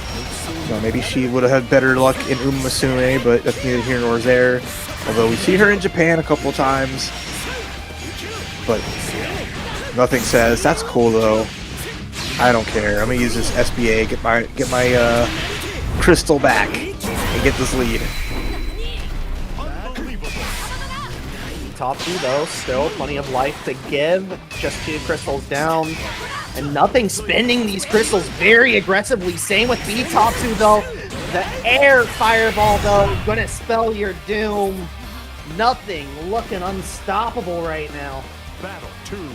Maybe she would have had better luck in Umasune, but that's neither here nor there. Although we see her in Japan a couple times, but nothing says that's cool though. I don't care. I'm gonna use this SBA, get my Crystal back and get this lead. Top 2 though, still plenty of life to give. Just 2 crystals down. And nothing spending these crystals very aggressively. Same with Top 2 though. The air fireball though, gonna spell your doom. Nothing looking unstoppable right now. Battle 2.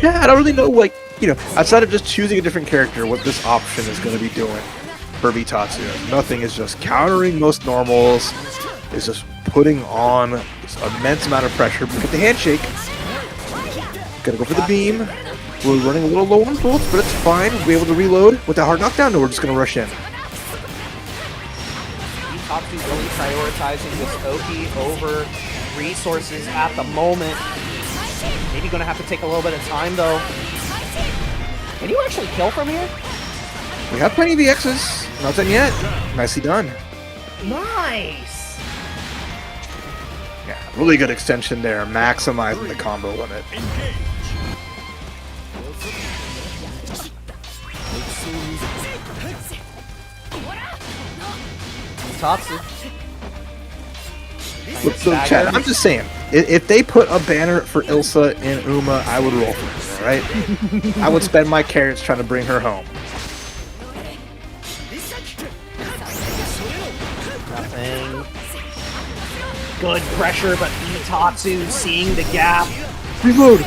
Yeah, I don't really know, like, you know, outside of just choosing a different character, what this option is going to be doing for Vitatsu. Nothing is just countering most normals. It's just putting on this immense amount of pressure. Look at the handshake. Gotta go for the beam. We're running a little low on bullets, but it's fine. We'll be able to reload with that hard knockdown. No, we're just gonna rush in. Tatsu's really prioritizing this Oki over resources at the moment. Maybe gonna have to take a little bit of time though. Can you actually kill from here? We have plenty of EXs. Not done yet. Nicely done. Nice! Yeah, really good extension there, maximizing the combo limit. Tatsu. Look, Chad, I'm just saying, if they put a banner for Ilsa in Uma, I would roll for it, right? I would spend my carrots trying to bring her home. Nothing. Good pressure, but Tatsu seeing the gap. Reload!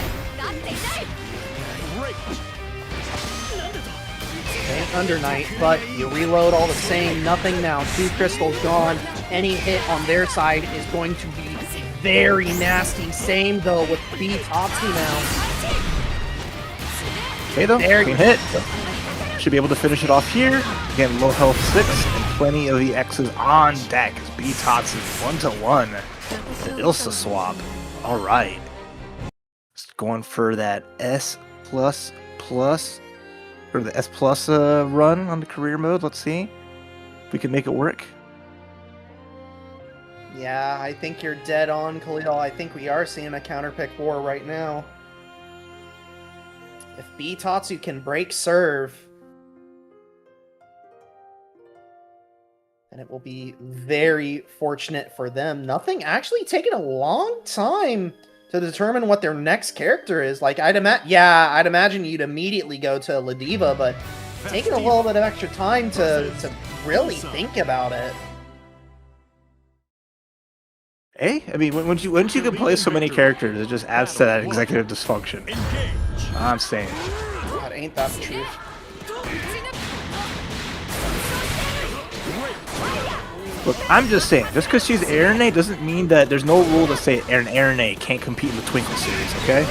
Under Night, but you reload all the same. Nothing now. 2 crystals gone. Any hit on their side is going to be very nasty. Same though with Tatsu now. Okay though, clean hit. Should be able to finish it off here. Again, low health 6 and plenty of the X's on deck. Tatsu 1-1. The Ilsa swap. Alright. Just going for that S++. Or the S+ run on the career mode. Let's see if we can make it work. Yeah, I think you're dead on, Khalil. I think we are seeing a counterpick war right now. If Tatsu can break serve, then it will be very fortunate for them. Nothing actually taking a long time to determine what their next character is. Like, I'd imagine you'd immediately go to Ladiva, but taking a little bit of extra time to really think about it. Hey, I mean, once you can play so many characters, it just adds to that executive dysfunction. I'm saying. God, ain't that the truth? Look, I'm just saying, just because she's Arene doesn't mean that there's no rule to say an Arene can't compete in the Twinkle series, okay?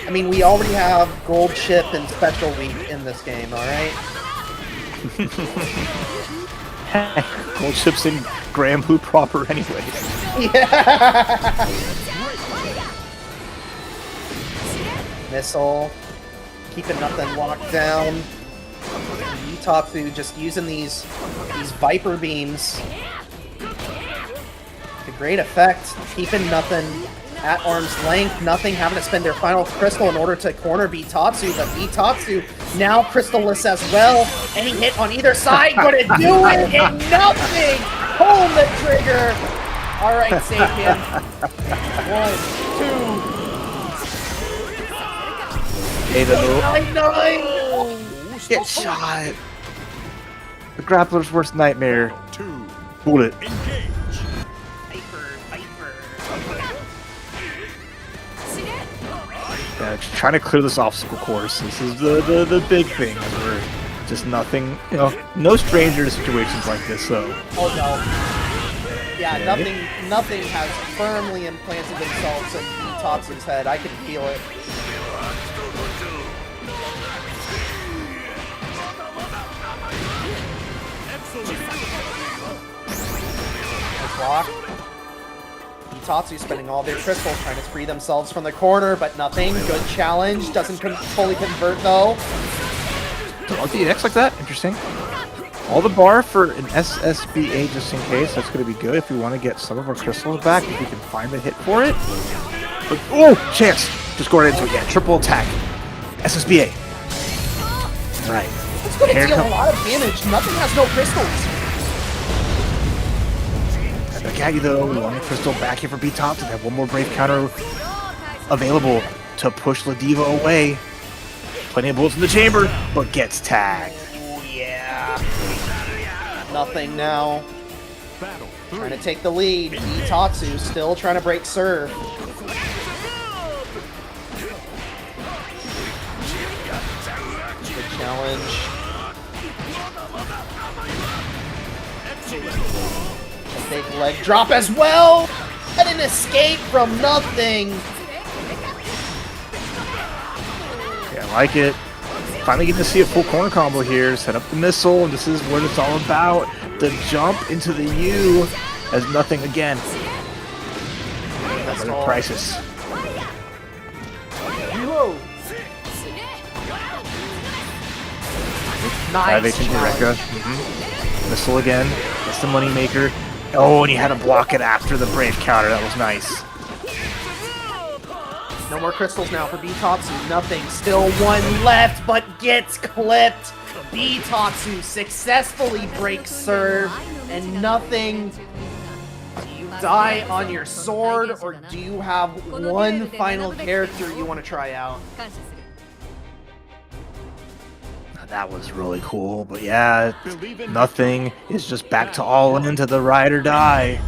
I mean, we already have Gold Chip and Special Week in this game, alright? Gold Chip's in Granblue proper anyway. Yeah! Missile. Keeping nothing locked down. Tatsu just using these Viper beams to great effect, keeping nothing at arm's length, nothing having to spend their final crystal in order to corner Tatsu, but Tatsu now crystalless as well. Any hit on either side gonna do it, and nothing! Pulling the trigger! Alright, Sapien. 1, 2... Hey, the move. 9-9! Get shot! The grappler's worst nightmare. 2. Hold it. Engage. Yeah, just trying to clear this obstacle course. This is the big thing. We're just nothing, you know, no stranger to situations like this, so. Oh no. Yeah, nothing has firmly implanted themselves in Tatsu's head. I can feel it. Nice block. Tatsu spending all their crystals trying to free themselves from the corner, but nothing. Good challenge. Doesn't fully convert though. Don't the X like that? Interesting. All the bar for an SSBA just in case. That's going to be good if we want to get some of our crystals back, if we can find a hit for it. But, oh, chance. Just going into it. Yeah, triple attack. SSBA. All right. gonna Here deal a come- lot of damage. Nothing has no crystals. Back at you though. One crystal back here for B-Top, and then one more Brave counter available to push Ladiva away. Plenty of bullets in the chamber, but gets tagged. Oh yeah. Nothing now. Battle Trying to 3. take the lead. Itatsu still trying to break serve. Good challenge. A big leg drop as well. And an escape from nothing. Yeah, I like it. Finally getting to see a full corner combo here. Set up the missile, and this is what it's all about. The jump into the U as nothing again. That's Another all. crisis. Whoa. Five Nice H into challenge. Rekka. Missile again. That's the moneymaker. Oh, and he had to block it after the Brave counter. That was nice. No more crystals now for Bitatsu. Nothing. Still one left, but gets clipped. Bitatsu successfully breaks serve, and nothing. Do you die on your sword, or do you have one final character you want to try out? That was really cool, but yeah, nothing is just back to all into the ride or die.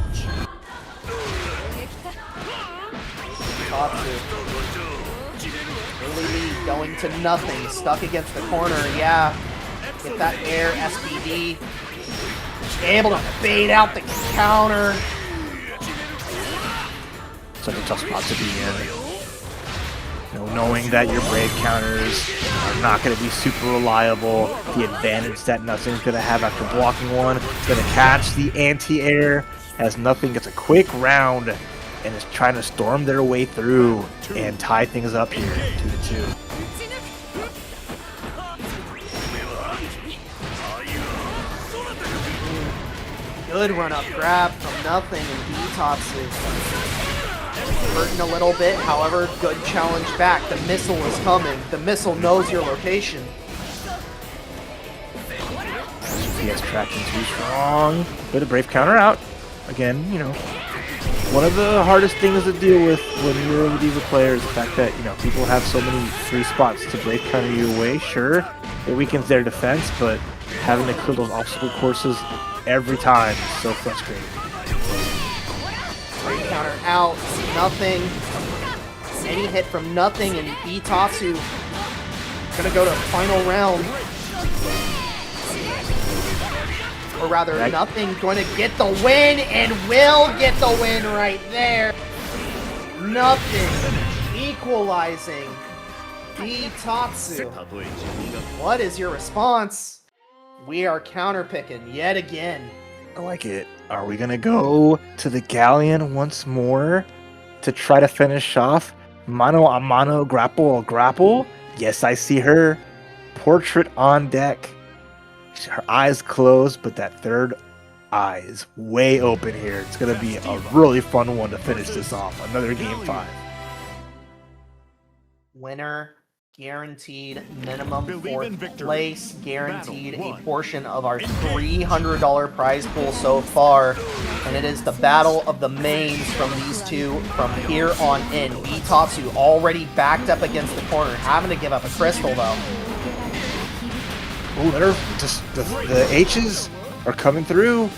Bitatsu. Early lead going to nothing. Stuck against the corner. Yeah. Get that air SPD. Able to bait out the counter. Such a tough spot to be in. You know, knowing that your Brave counters are not going to be super reliable, the advantage that Nothing's going to have after blocking one, it's going to catch the anti-air as Nothing gets a quick round and is trying to storm their way through and tie things up here 2-2. Good run-up grab from Nothing, and Bitatsu hurting a little bit. However, good challenge back. The missile is coming. The missile knows your location. PS tracking too strong. Bit of Brave counter out. Again, you know, one of the hardest things to deal with when you're a Diva player is the fact that, you know, people have so many free spots to Brave counter you away. Sure, it weakens their defense, but having to clear those obstacle courses every time is so frustrating. Brave counter out. Nothing. Any hit from Nothing, and Bitatsu gonna go to final round. Or rather, Right. Nothing going to get the win, and will get the win right there. Nothing equalizing. Bitatsu. What is your response? We are counterpicking yet again. I like it. Are we gonna go to the Galleon once more to try to finish off mano a mano, grapple a grapple? Yes, I see her. Portrait on deck. Her eyes closed, but that third eye is way open here. It's gonna be a really fun one to finish this off. Another game 5. Winner guaranteed minimum Believe in fourth victory. place, guaranteed Battle a one. portion of our $300 prize pool so far, and it is the battle of the mains from these two from here on in. Bitatsu already backed up against the corner, having to give up a crystal though. Oh, the H's are coming through.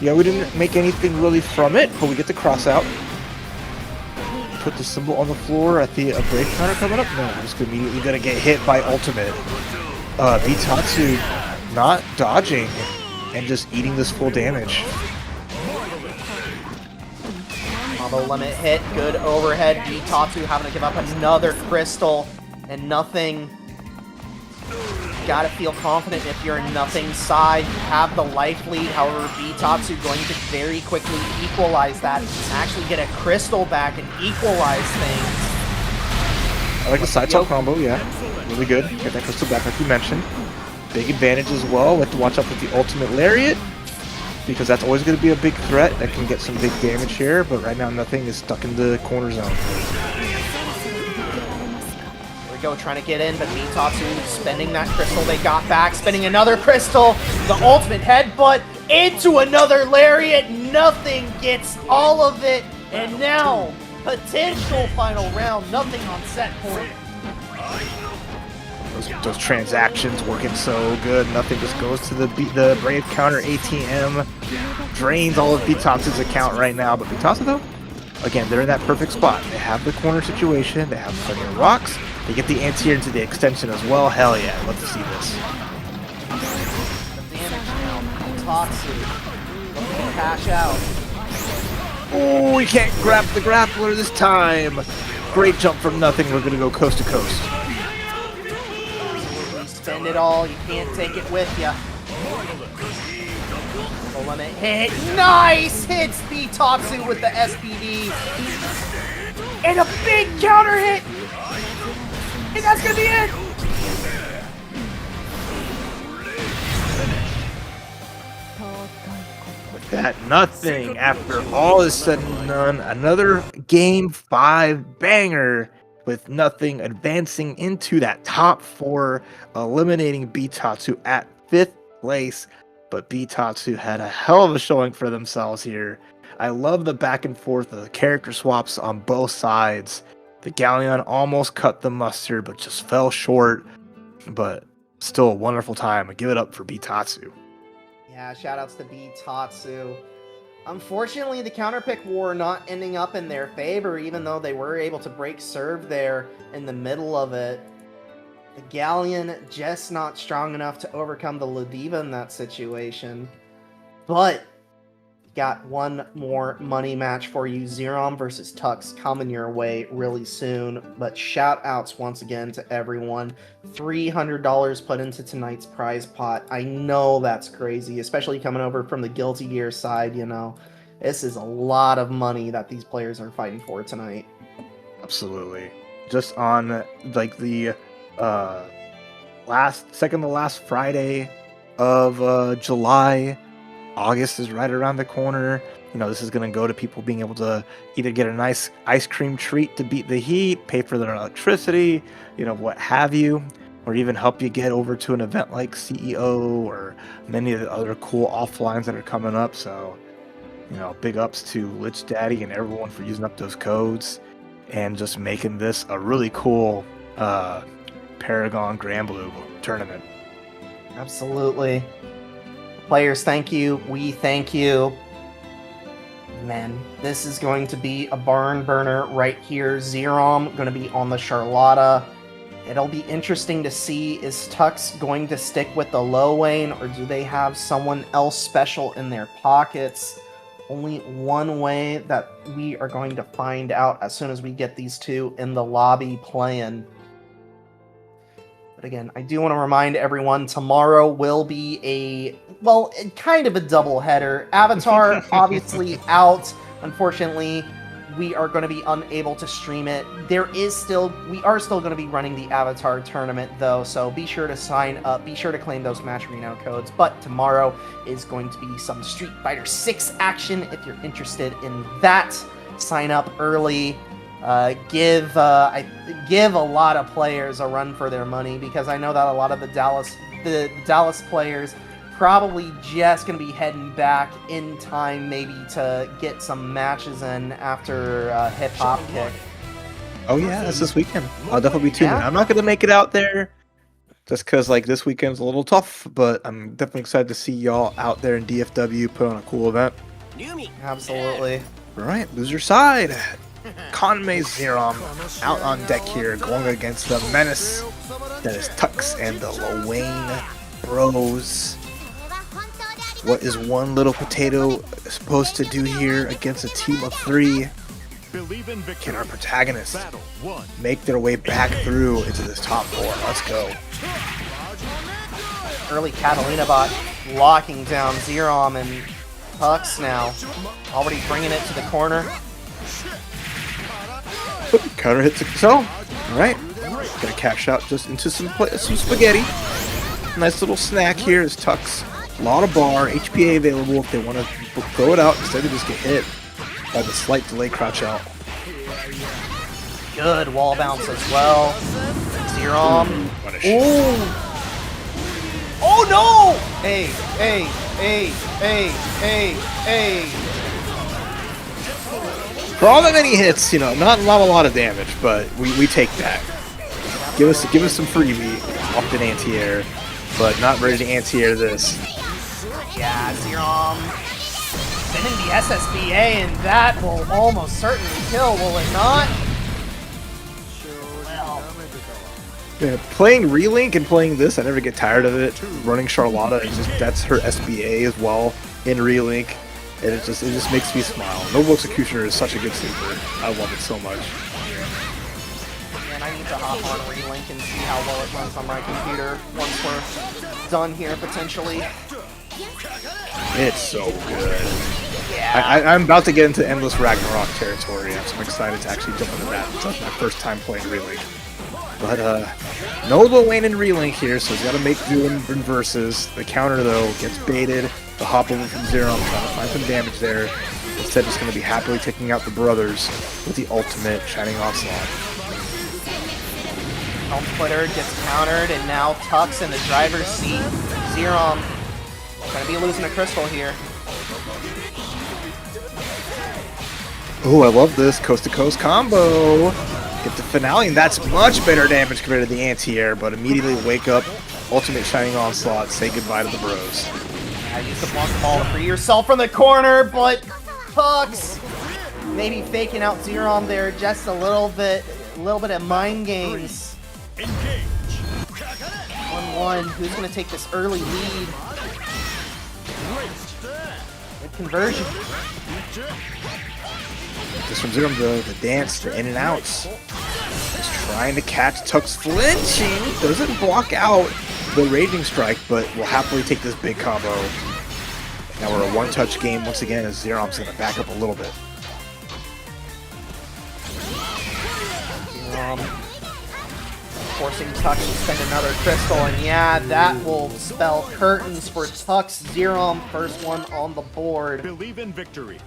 Yeah, we didn't make anything really from it, but we get the cross out. Put the symbol on the floor. I think a Brave counter coming up. No, I'm just immediately gonna get hit by ultimate. Bitatsu not dodging and just eating this full damage. Combo limit hit, good overhead. Bitatsu having to give up another crystal, and Nothing. Gotta feel confident if you're in Nothing's side. You have the life lead, however, Bitatsu going to very quickly equalize that, actually get a crystal back and equalize things. I like the side top combo, yeah. Really good. Get that crystal back like you mentioned. Big advantage as well. We have to watch out with the ultimate lariat, because that's always going to be a big threat that can get some big damage here, but right now Nothing is stuck in the corner zone. we go, trying to get in, but Mitatsu spending that crystal they got back, spending another crystal, the ultimate headbutt into another lariat, nothing gets all of it, and now, potential final round, nothing on set point. Those transactions working so good. Nothing just goes to the Brave counter ATM. Drains all of Bitatsu's account right now. But Bitatsu, though, again, they're in that perfect spot. They have the corner situation. They have plenty of rocks. They get the anti-air into the extension as well. Hell yeah, love to see this. The damage now, Bitatsu looking to cash out. Oh, he can't grab the grappler this time. Great jump from nothing. We're going to go coast to coast. Spend it all, you can't take it with ya. The limit hit, nice! Hits Bitatsu with the SPD. And a big counter hit! And that's gonna be it! With that, nothing after all is said and done. Another Game 5 banger. With nothing advancing into that top 4, eliminating Bitatsu at 5th place. But Bitatsu had a hell of a showing for themselves here. I love the back and forth of the character swaps on both sides. The Galleon almost cut the mustard, but just fell short. But still a wonderful time. I give it up for Bitatsu. Yeah, shoutouts to Bitatsu. Unfortunately, the counterpick war not ending up in their favor, even though they were able to break serve there in the middle of it. The Galleon just not strong enough to overcome the Ladiva in that situation. But got one more money match for you. Zerom versus Tux coming your way really soon. But shout outs once again to everyone. $300 put into tonight's prize pot. I know that's crazy, especially coming over from the Guilty Gear side, you know. This is a lot of money that these players are fighting for tonight. Absolutely. Just on like the second to last Friday of July. August is right around the corner. You know, this is going to go to people being able to either get a nice ice cream treat to beat the heat, pay for their electricity, you know, what have you, or even help you get over to an event like CEO or many of the other cool offlines that are coming up. So, you know, big ups to Lich Daddy and everyone for using up those codes and just making this a really cool Paragon Granblue tournament. Absolutely. Players, thank you. We thank you. Man, this is going to be a barn burner right here. Zerom going to be on the Charlotta. It'll be interesting to see, is Tux going to stick with the low lane, or do they have someone else special in their pockets? Only one way that we are going to find out as soon as we get these two in the lobby playing. But again, I do want to remind everyone, tomorrow will be kind of a double header. Avatar, obviously out. Unfortunately, we are going to be unable to stream it. We are still going to be running the Avatar tournament, though, so be sure to sign up. Be sure to claim those Match Reno codes. But tomorrow is going to be some Street Fighter 6 action. If you're interested in that, sign up early. Give a lot of players a run for their money, because I know that a lot of the Dallas players probably just going to be heading back in time maybe to get some matches in after Hip Hop Kick. Oh yeah, that's this weekend. I'll definitely be tuning in. I'm not going to make it out there just because like this weekend's a little tough, but I'm definitely excited to see y'all out there in DFW put on a cool event. Absolutely. All right, loser side. Conmay Zerom out on deck here, going against the menace that is Tux and the Lowain Bros. What is one little potato supposed to do here against a team of 3? Can our protagonists make their way back through into this top 4? Let's go. Early Catalina bot locking down Zerom and Tux now. Already bringing it to the corner. Counter hit so. Alright. Gonna cash out just into some spaghetti. Nice little snack here is Tux. A lot of bar, HPA available if they want to throw it out instead of just get hit by the slight delay crouch out. Good wall bounce as well. Zerom. Punish. Oh! Oh no! Hey, hey, hey, hey, hey, hey. For all that many hits, you know, not a lot of damage, but we take that. Give us some freebie off the anti-air, but not ready to anti-air this. Yeah, Zerom. Spinning the SSBA, and that will almost certainly kill, will it not? Well, Yeah, playing Relink and playing this, I never get tired of it. Running Charlotta, it's just that's her SBA as well in Relink, and it just makes me smile. Noble Executioner is such a good super. I love it so much. man, I need to hop on Relink and see how well it runs on my computer once we're done here, potentially. It's so good. Yeah. I'm about to get into endless Ragnarok territory. I'm so excited to actually jump into that. It's like my first time playing Relink. But no Lil Wayne in Relink here, so he's got to make do in versus. The counter though gets baited. The hop over from Zero, I'm trying to find some damage there. Instead, just going to be happily taking out the brothers with the ultimate Shining Onslaught. Helm Splitter gets countered, and now Tux in the driver's seat. Zerom gonna be losing a crystal here. Oh, I love this coast-to-coast combo. Get the finale, and that's much better damage compared to the anti-air, but immediately wake up, ultimate Shining Onslaught, say goodbye to the bros. I used to block the ball to free yourself from the corner, but Tux maybe faking out Zerom there just a little bit of mind games. 1-1, who's gonna take this early lead? Good conversion. This from Zero, the dance, the in and outs. Just trying to catch Tux flinching. Doesn't block out the Raging Strike, but will happily take this big combo. Now we're a one-touch game once again as Zerom's going to back up a little bit. Forcing Tux to spend another crystal, and yeah, that will spell curtains for Tux. Zerom, first one on the board. Believe in victory.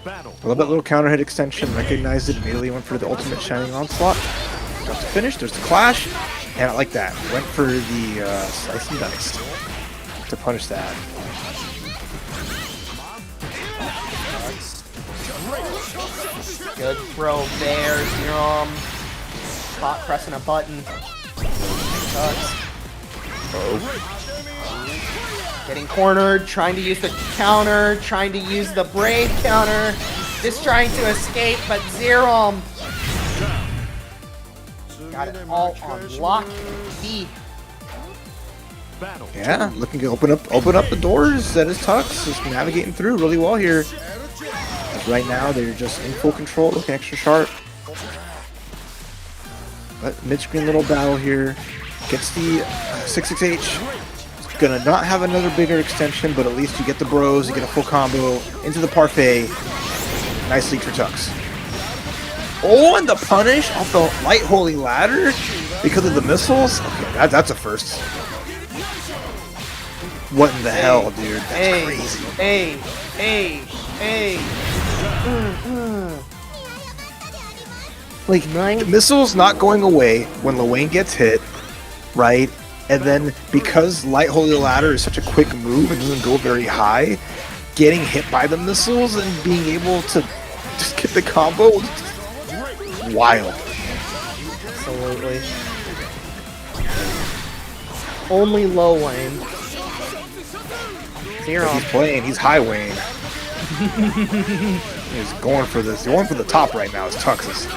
Battle. I love that little counter hit extension. Recognized it, immediately went for the ultimate Shining Onslaught. Got to finish, there's the clash, and I like that. Went for the slice and dice to punish that. Good throw there, Zerom. Spot pressing a button. Tux. Getting cornered, trying to use the counter, trying to use the brave counter, just trying to escape, but Zerom got it all on lock and key. Battle. Yeah, looking to open up the doors. That is Tux. Just navigating through really well here. As right now, they're just in full control, looking extra sharp. But mid-screen little battle here. Gets the 6-6H. Gonna not have another bigger extension, but at least you get the bros, you get a full combo into the parfait. Nice lead for Tux. Oh, and the punish off the light holy ladder because of the missiles. Okay, that's a first. What in the hell, dude? That's crazy. Hey. Like, the missiles not going away when Lil gets hit, right? And then because Light Holy Ladder is such a quick move and doesn't go very high, getting hit by the missiles and being able to just get the combo, wild. Absolutely. Only low lane. Zerom. He's playing, he's high Wayne. He's going for this. Going for the top right now. As Tux is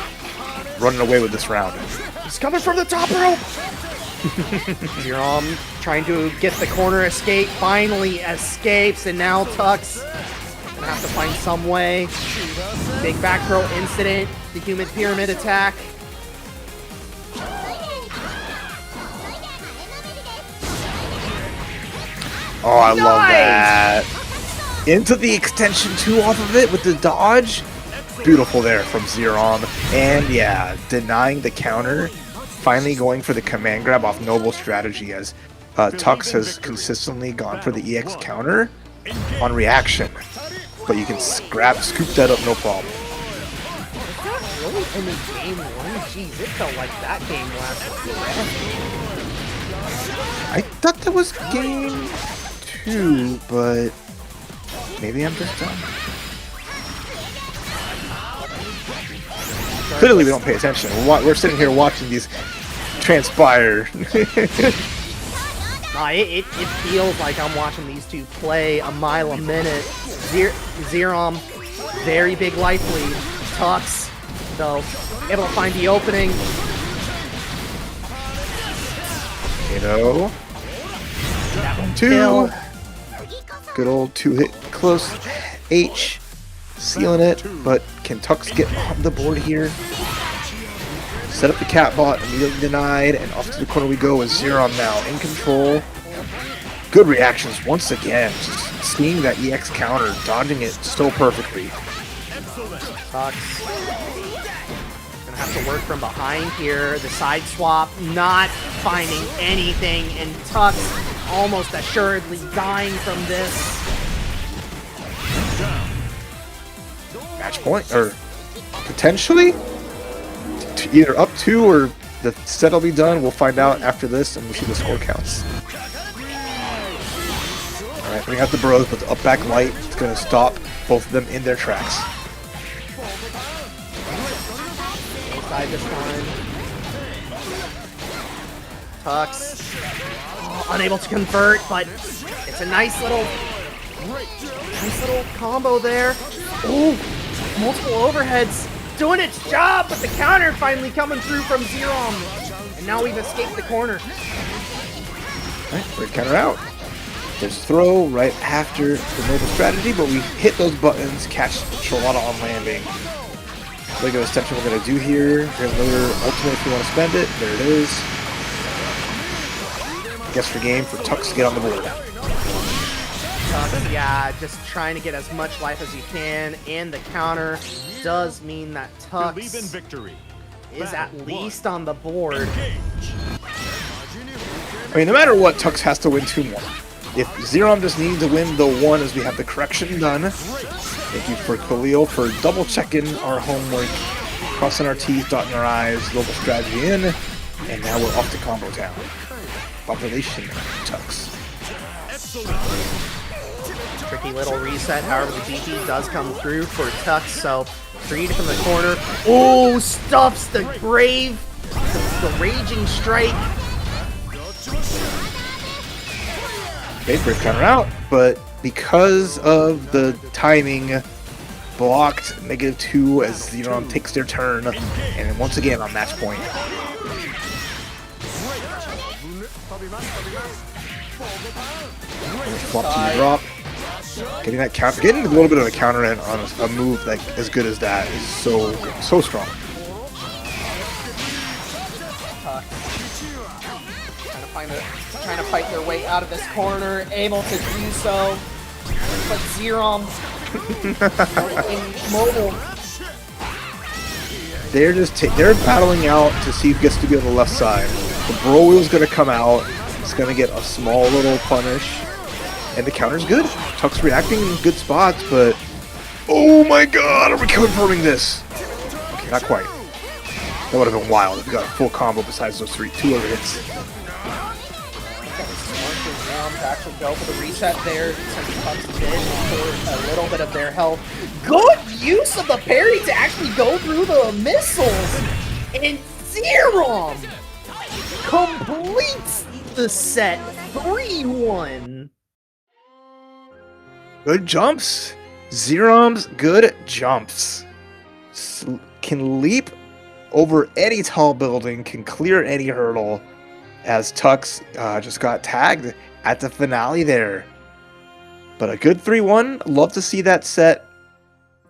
running away with this round. He's coming from the top rope! Zerom trying to get the corner escape, finally escapes, and now Tux gonna have to find some way. Big back throw incident, the human pyramid attack. Oh, I love that. Into the extension 2 off of it with the dodge. Beautiful there from Zerom. And yeah, denying the counter. Finally going for the command grab off Noble strategy as Tux has consistently gone for the EX counter on reaction. But you can scoop that up no problem. really ending game 1? Jeez, it felt like that game lasted forever. I thought that was game 2, but maybe I'm just dumb. Clearly, we don't pay attention. We're sitting here watching these transpire. It feels like I'm watching these two play a mile a minute. Zerom, very big life lead. Tux, though, able to find the opening. You know, That one 2. kill. Good old 2-hit close. H sealing it, but can Tux get on the board here? Set up the cat bot, immediately denied, and off to the corner we go with Zerom now in control. Good reactions once again. Just seeing that EX counter, dodging it so perfectly. Tux gonna have to work from behind here. The side swap not finding anything, and Tux almost assuredly dying from this. Match point, or potentially either up 2 or the set will be done. We'll find out after this, and we'll see the score counts. Alright, bring out the bros, but the up back light is going to stop both of them in their tracks. Inside this time. Tux unable to convert, but it's a nice little combo there. Ooh, multiple overheads doing its job, but the counter finally coming through from Zerom. And now we've escaped the corner. Alright, great counter out. There's throw right after the mobile strategy, but we hit those buttons, catch Charlotta on landing. Lego extension we're going to do here. There's another ultimate if you want to spend it. There it is. Guess for game for Tux to get on the board. Tux, yeah, just trying to get as much life as you can, and the counter does mean that Believe in Tux victory. is at least on the board. I mean, no matter what, Tux has to win 2 more. If Zerom just needs to win the 1 as we have the correction done. Thank you for Khalil for double checking our homework, crossing our T's, dotting our I's, global strategy in, and now we're off to Combo Town. Population Tux. Tricky little reset, however the DP does come through for Tux, so freed from the corner. Oh, stuffs the Brave, the Raging Strike. Okay, Brave counter out, but because of the timing, blocked -2 as Zerom takes their turn, and once again on match point. Flop to the drop. Getting that counter, getting a little bit of a counter in on a move like as good as that is so strong. Trying to fight their way out of this corner, able to do so, but Zerom mobile. They're battling out to see who gets to be on the left side. The Bro Wheel's gonna come out. It's gonna get a small little punish, and the counter's good. Tuck's reacting in good spots, but oh my God, are we confirming this? Okay, not quite. That would have been wild if we got a full combo besides those 2 other hits. To actually go for the reset there, since Tux did for a little bit of their health. Good use of the parry to actually go through the missiles, and Zerom completes the set 3-1. Good jumps. Zerom's good jumps. Can leap over any tall building, can clear any hurdle, as Tux just got tagged at the finale there. But a good 3-1. Love to see that set.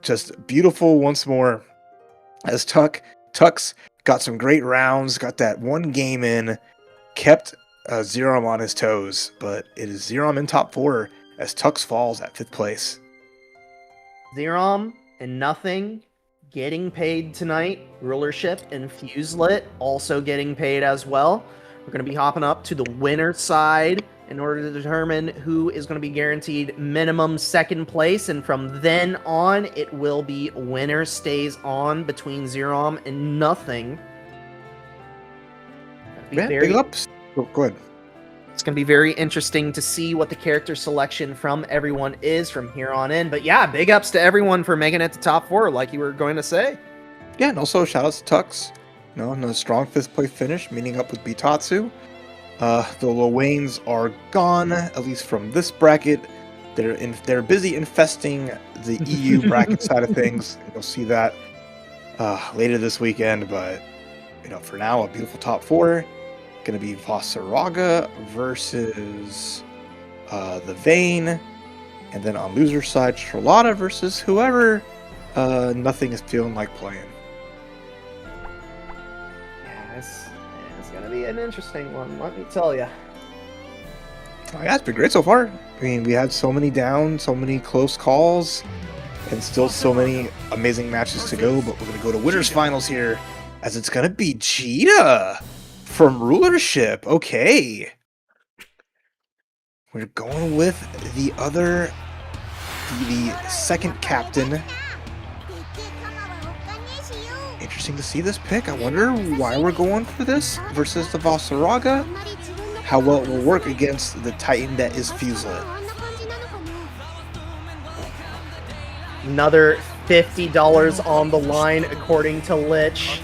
Just beautiful once more. As Tux got some great rounds, got that one game in, kept Zerom on his toes. But it is Zerom in top 4 as Tux falls at 5th place. Zerom and Nothing getting paid tonight. Rulership and Fuselit also getting paid as well. We're going to be hopping up to the winner side in order to determine who is going to be guaranteed minimum second place. And from then on, it will be winner stays on between Zerom and Nothing. Yeah, big ups. Oh, go ahead. It's going to be very interesting to see what the character selection from everyone is from here on in. But yeah, big ups to everyone for making it to top 4, like you were going to say. Yeah, and also shout outs to Tux. Another strong 5th place finish, meeting up with Bitatsu. The Lowains are gone, at least from this bracket. They're busy infesting the EU bracket side of things. You'll see that later this weekend, but for now, a beautiful top 4. Going to be Vasaraga versus the Vayne, and then on loser side, Charlotta versus whoever Nothing is feeling like playing. Yeah, it's going to be an interesting one, let me tell you. Yeah, it's been great so far. I mean, we had so many down, so many close calls, and still so many amazing matches to go, but we're going to go to winners finals here, as it's going to be Cheetah from Rulership. Okay. We're going with the second captain. Interesting to see this pick. I wonder why we're going for this versus the Vasaraga. How well it will work against the Titan that is Fuselet. Another $50 on the line, according to Lich.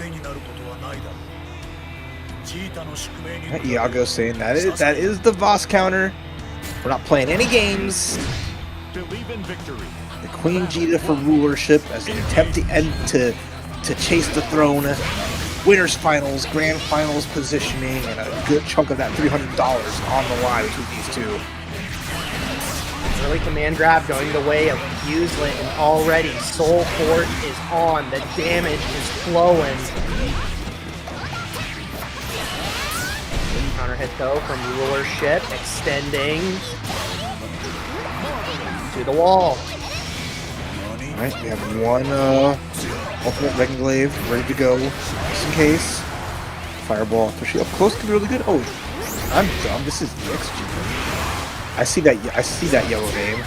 Iago saying that is the Voss counter. We're not playing any games. Believe in victory. The Queen Jita for Rulership as an attempt to chase the throne. Winners finals, grand finals positioning, and a good chunk of that $300 on the line between these two. Early command grab going the way of Fuselet, and already Soul Fort is on. The damage is flowing. Counter hit though from Rulership, extending to the wall. Alright, we have one ultimate Regnglaive ready to go, just in case. Fireball, especially up close, could be really good. Oh, I'm dumb. This is the XG. I see that yellow name.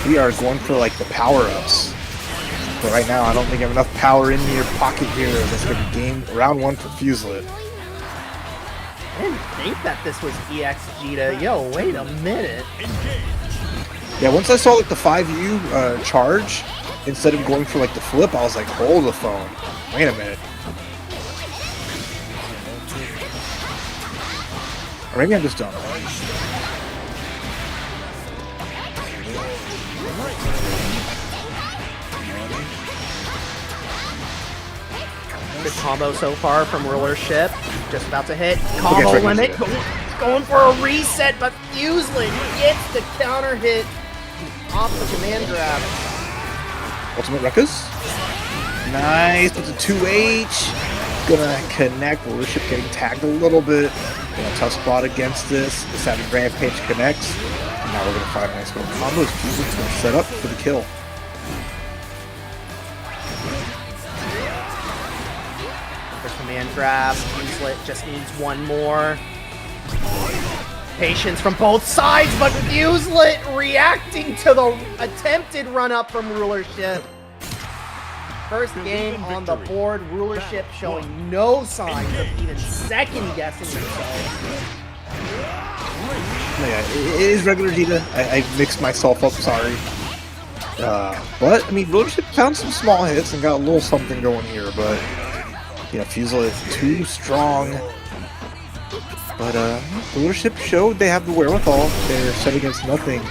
We are going for like the power-ups. But right now, I don't think I have enough power in your pocket here. That's gonna be round 1 for Fuselet. I didn't think that this was EX Jita. Yo, wait a minute. Yeah, once I saw like the 5U charge, instead of going for like the flip, I was like, hold the phone. Wait a minute. Or maybe I'm just dumb. Good combo so far from Rulership. Just about to hit. Combo limit. Going for a reset, but Fuselet gets the counter hit off the command grab. Ultimate Ruckus. Nice. With the 2H. Gonna connect. Rulership getting tagged a little bit. Tough spot against this. The Savage Rampage connects. And now we're gonna find a nice little combo. Fuselet's gonna set up for the kill. Command grab. Fuselet just needs one more. Patience from both sides, but Fuselet reacting to the attempted run-up from Rulership. First game on the board. Rulership showing no signs of even second-guessing themselves. Yeah, it is regular Jita. I mixed myself up, sorry. But, I mean, Rulership found some small hits and got a little something going here, but Fuselet is too strong. But Rulership showed they have the wherewithal. They're set against Nothing,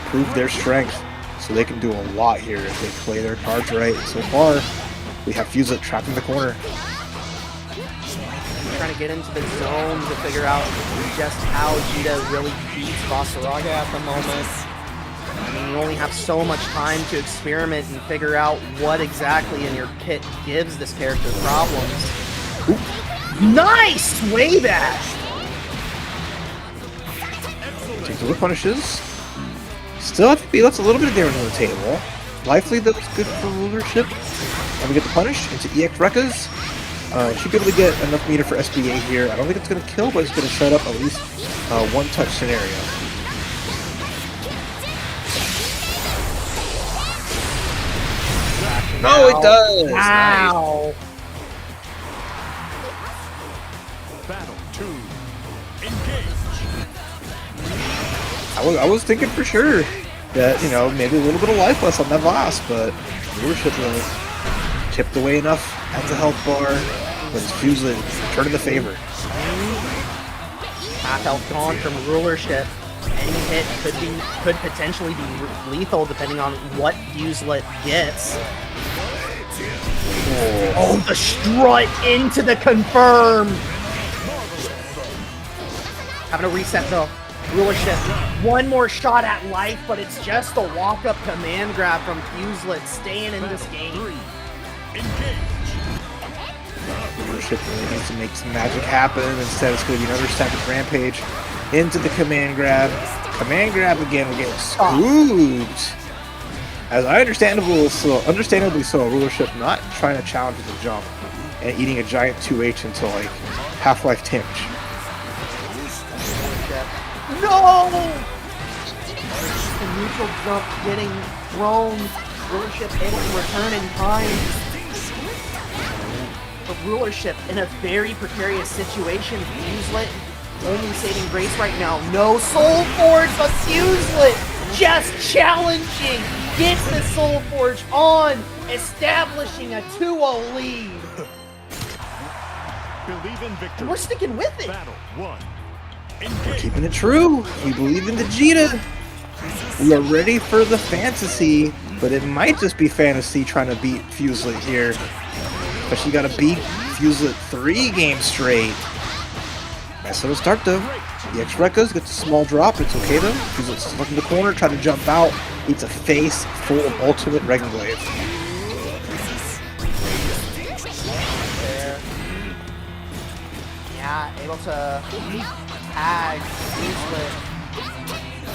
proved their strength, so they can do a lot here if they play their cards right. So far, we have Fuselet trapped in the corner. Trying to get into the zone to figure out just how Jita really beats Vasaraga at the moment. I mean, you only have so much time to experiment and figure out what exactly in your kit gives this character problems. Ooh. Nice way bash! Takes the whip punishes. Still have to be left a little bit of damage on the table. Lively, that was good for Rulership. And we get the punish into EX Rekkas. Should be able to get enough meter for SBA here. I don't think it's going to kill, but it's going to set up at least one touch scenario. No, it does. Nice. Wow. Battle 2. Engage. I was thinking for sure that, maybe a little bit of life less on that Voss, but viewership chipped away enough at the health bar, but it's Fuslet turning the favor. Half health gone from rulership. Any hit could potentially be lethal depending on what Fuslet gets. Oh, the strut into the confirm. Having to reset though. Rulership. One more shot at life, but it's just a walk-up command grab from Fuslet staying in this game. Rulership really needs to make some magic happen. Instead, it's going to be another Savage Rampage into the command grab. Command grab again, we're getting scooped. As understandably so, Rulership not trying to challenge with the jump and eating a giant 2H into like Half-Life Tinge. No! The neutral jump getting thrown. Rulership able to return in time. But Rulership in a very precarious situation. Fuslet only saving grace right now. No Soul Forge, but Fuslet just challenging. Gets the Soul Forge on, establishing a 2-0 lead. Believe in victory. And we're sticking with it. Battle 1. We're keeping it true. We believe in Vegeta. We are ready for the fantasy, but it might just be fantasy trying to beat Fuslet here. But she got to beat Fuslet 3 games straight. Nice little start though. The X-Rekkas gets a small drop. It's okay though. Fuslet's stuck in the corner, trying to jump out. Eats a face full of ultimate Regenglaive. Yeah, able to tag Fuslet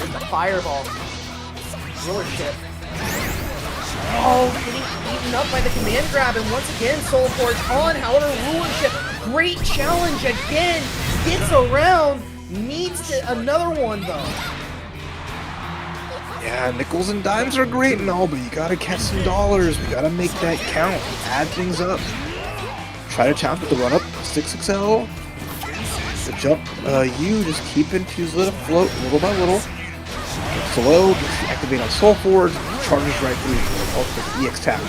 with the fireball. Rulership. Oh, getting eaten up by the command grab, and once again, Soul Forge on. However, Rulership, great challenge again, gets around, needs another one though. Yeah, nickels and dimes are great and all, but you gotta catch some dollars. We gotta make that count. Add things up. Try to challenge with the run up, 6XL. The jump, you just keeping Fuslet afloat little by little. Slow, gets the activate on Soul Forge, charges right through the EX tap.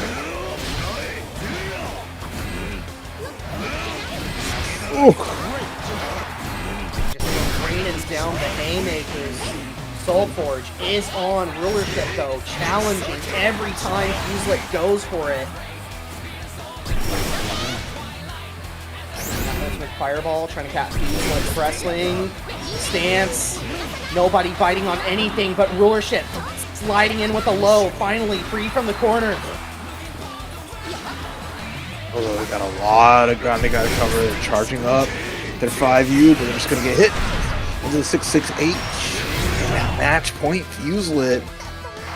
Ooh. Just raining down the haymakers. Soul Forge is on. Rulership though, challenging every time Fuslet goes for it. Ultimate Fireball, trying to catch Fuslet, wrestling, stance, nobody biting on anything but Rulership, sliding in with a low, finally free from the corner. Although they got a lot of ground they gotta cover, they're charging up, they're 5U, but they're just gonna get hit into the 6-6-H. And match point, Fuslet,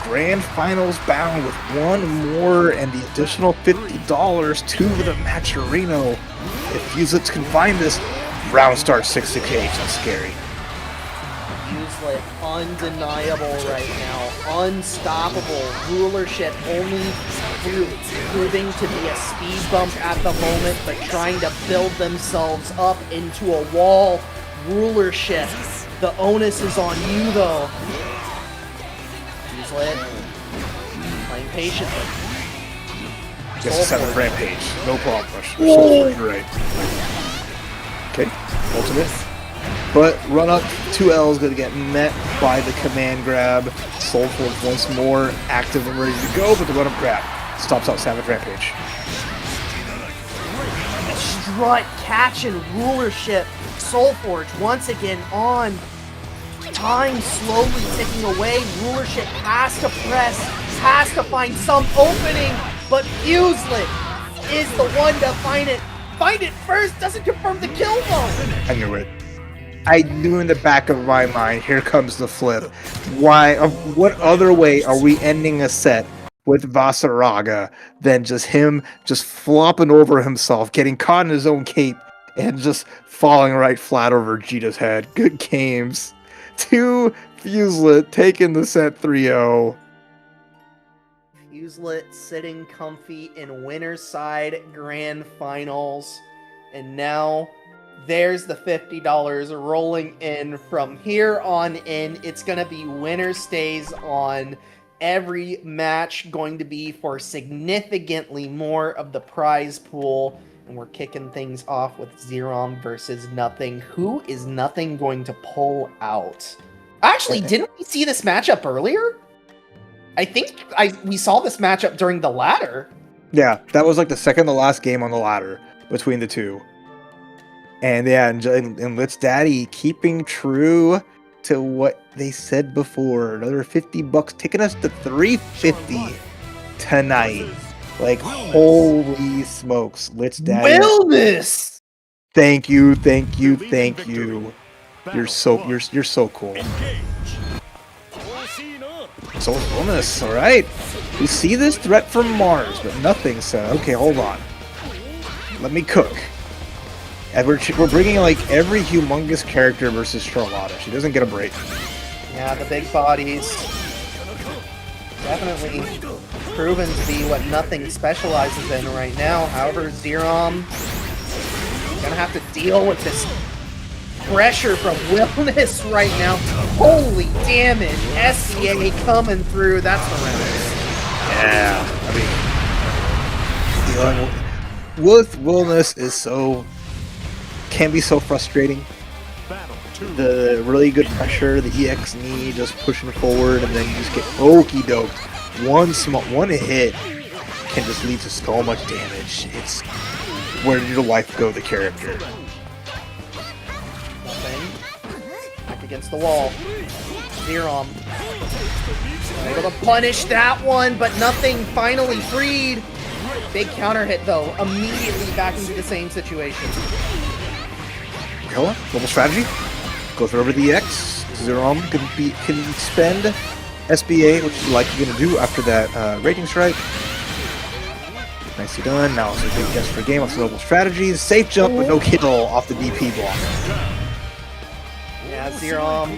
grand finals bound with one more and the additional $50 to the Matcherino. If Fuslet can find this, round start 6-6-H, that's scary. Fuslet undeniable right now, unstoppable. Rulership only proving to be a speed bump at the moment, but trying to build themselves up into a wall. Rulership, the onus is on you though. Fuslet playing patiently. Gets a 7th Rampage, no problem. So you're right. Okay, ultimate. But run up 2L is going to get met by the command grab. Soul Forge once more, active and ready to go, but the run up grab stops out Savage Rampage. Strut catching Rulership. Soul Forge once again on. Time slowly ticking away. Rulership has to press, has to find some opening, but Fuslet is the one to find it. Find it first, doesn't confirm the kill though. I knew it. I knew in the back of my mind, here comes the flip. Why? What other way are we ending a set with Vasaraga than just him just flopping over himself, getting caught in his own cape, and just falling right flat over Vegeta's head? Good games. 2 Fuslet taking the set 3-0. Uselet sitting comfy in winner's side grand finals. And now there's the $50 rolling in. From here on in, it's going to be winner stays on. Every match going to be for significantly more of the prize pool. And we're kicking things off with Zerom versus Nothing. Who is Nothing going to pull out? Actually, didn't we see this matchup earlier? I think we saw this matchup during the ladder. Yeah, that was like the second to last game on the ladder between the two. And yeah, and Let's Daddy keeping true to what they said before. Another $50 taking us to $350 tonight. Like, holy smokes, Let's Daddy. Wellness! Thank you. You're so cool. So Wellness, all right. We see this threat from Mars, but Nothing said, okay, hold on. Let me cook. And we're bringing like every humongous character versus Charlotta. She doesn't get a break. Yeah, the big bodies. Definitely proven to be what Nothing specializes in right now. However, Zerom gonna have to deal with this pressure from Wellness right now. Holy damage! SCA coming through. That's horrendous. Yeah, I mean, dealing with Wellness can be so frustrating. The really good pressure, the EX knee just pushing forward, and then you just get okey doked. One hit can just lead to so much damage. It's where did your life go, the character? Nothing. Back against the wall. Zerom able to punish that one, but Nothing finally freed. Big counter hit though, immediately back into the same situation. Koa, global strategy. Goes over the EX. Zerom can spend SBA, which is likely going to do after that rating strike. Nicely done. Now it's a big guess for game. Let's global strategy. Safe jump with no kill off the DP block. Yeah, Zerom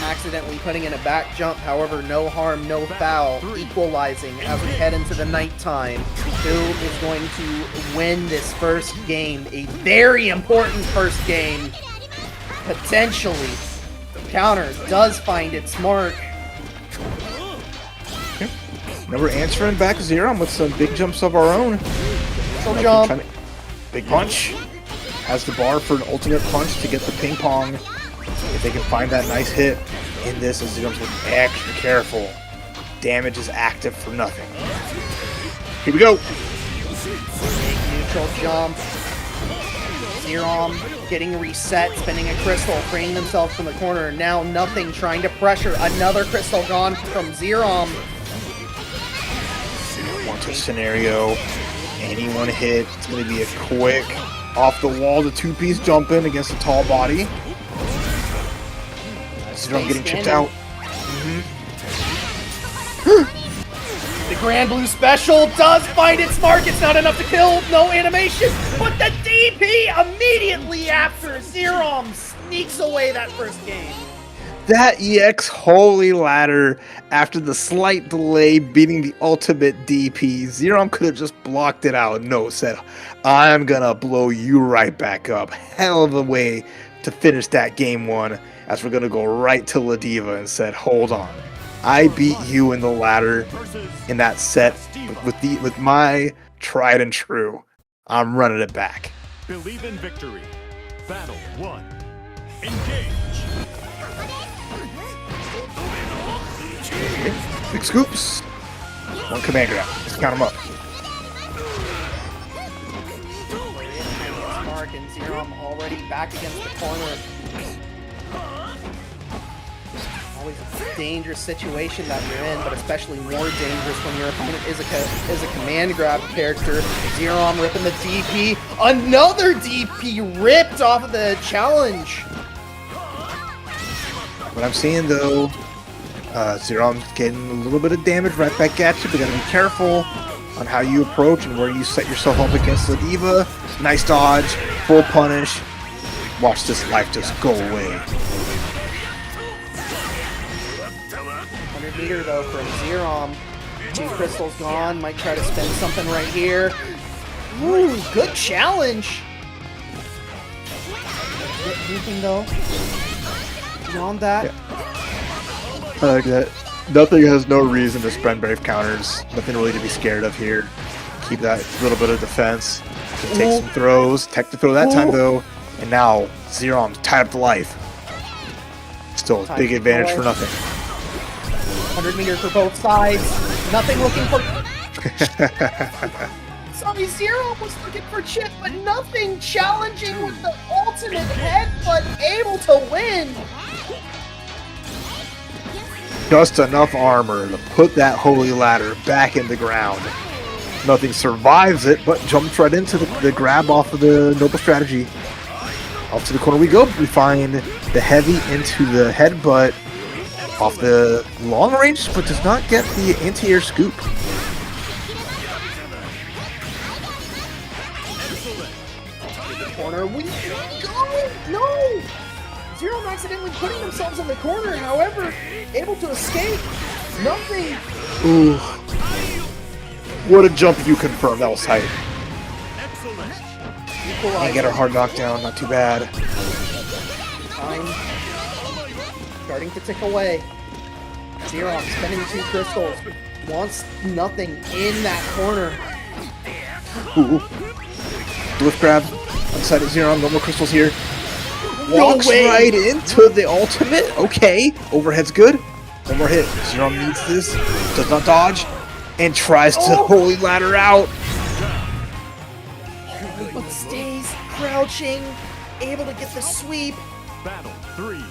accidentally putting in a back jump. However, no harm, no foul. Equalizing as we head into the nighttime. Who is going to win this first game? A very important first game. Potentially. The counter does find its mark. Okay. Now we're answering back Zerom with some big jumps of our own. So jump. Big punch. Has the bar for an ultimate punch to get the ping pong. If they can find that nice hit in this, as Zerom's looking extra careful. Damage is active for Nothing. Here we go. Big neutral jump. Zerom getting reset, spinning a crystal, freeing themselves from the corner. Now Nothing trying to pressure. Another crystal gone from Zerom. One-two scenario. Anyone hit. It's going to be a quick off the wall, the two-piece jump in against a tall body. Zerom getting chipped out. The Granblue special does find its mark. It's not enough to kill. No animation. But the DP immediately after Zerom sneaks away that first game. That EX holy ladder, after the slight delay beating the ultimate DP, Zerom could have just blocked it out. No, said, I'm gonna blow you right back up. Hell of a way to finish that game one, as we're gonna go right to Ladiva and said, hold on. I beat you in the ladder in that set with my tried and true. I'm running it back. Believe in victory. Battle 1. Engage. Big scoops. One command grab. Let's count them up. Mark and Zerom already back against the corner. Always a dangerous situation that you're in, but especially more dangerous when your opponent is a command grab character. Zerom ripping the DP. Another DP ripped off of the challenge. What I'm seeing though, Zerom's getting a little bit of damage right back at you, but you gotta be careful on how you approach and where you set yourself up against the Diva. Nice dodge, full punish. Watch this life just go away. 100 meter though from Zerom. 2 crystals gone. Might try to spend something right here. Ooh, good challenge. Good looping though. Beyond that. I like that. Nothing has no reason to spend brave counters. Nothing really to be scared of here. Keep that little bit of defense. Can take some throws. Tech to throw that time though. And now Zerom's tied up to life. Still a big advantage for nothing. 100 meter for both sides. Nothing looking for. Sorry, Zero was looking for chip, but nothing challenging with the ultimate head, but able to win. Just enough armor to put that holy ladder back in the ground. Nothing survives it, but jumps right into the grab off of the noble strategy. Off to the corner we go. We find the heavy into the headbutt off the long range, but does not get the anti-air scoop. Corner, we go! No! Zero accidentally putting themselves in the corner, however, able to escape. Nothing. Ooh. What a jump you confirmed. That was tight. And get her hard knockdown. Not too bad. Time starting to tick away. Zero spending 2 crystals. Wants nothing in that corner. Ooh. Lift grab. Inside of Zero. No more crystals here. Walks way. right into the ultimate. Okay. Overhead's good. One more hit. Zero needs this. Does not dodge. And tries to holy ladder out. But stays crouching. Able to get the sweep. Battle 3.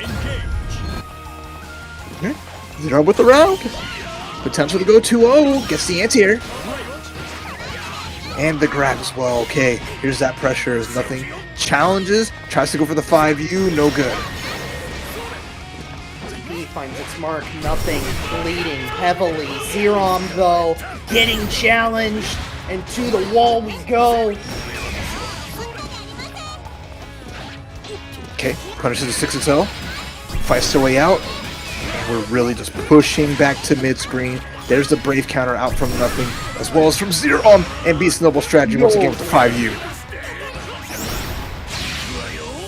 Engage. Zero with the round. Potential to go 2-0. Gets the anti-air. And the grab as well. Okay, here's that pressure as nothing. Challenges. Tries to go for the 5U. No good. He finds its mark. Nothing. Bleeding heavily. Zerom, though, getting challenged. And to the wall we go. Okay, punishes the 6XL. Fights their way out. And we're really just pushing back to mid-screen. There's the Brave counter out from nothing, as well as from Zero, and beats Noble Strategy once again with the 5U.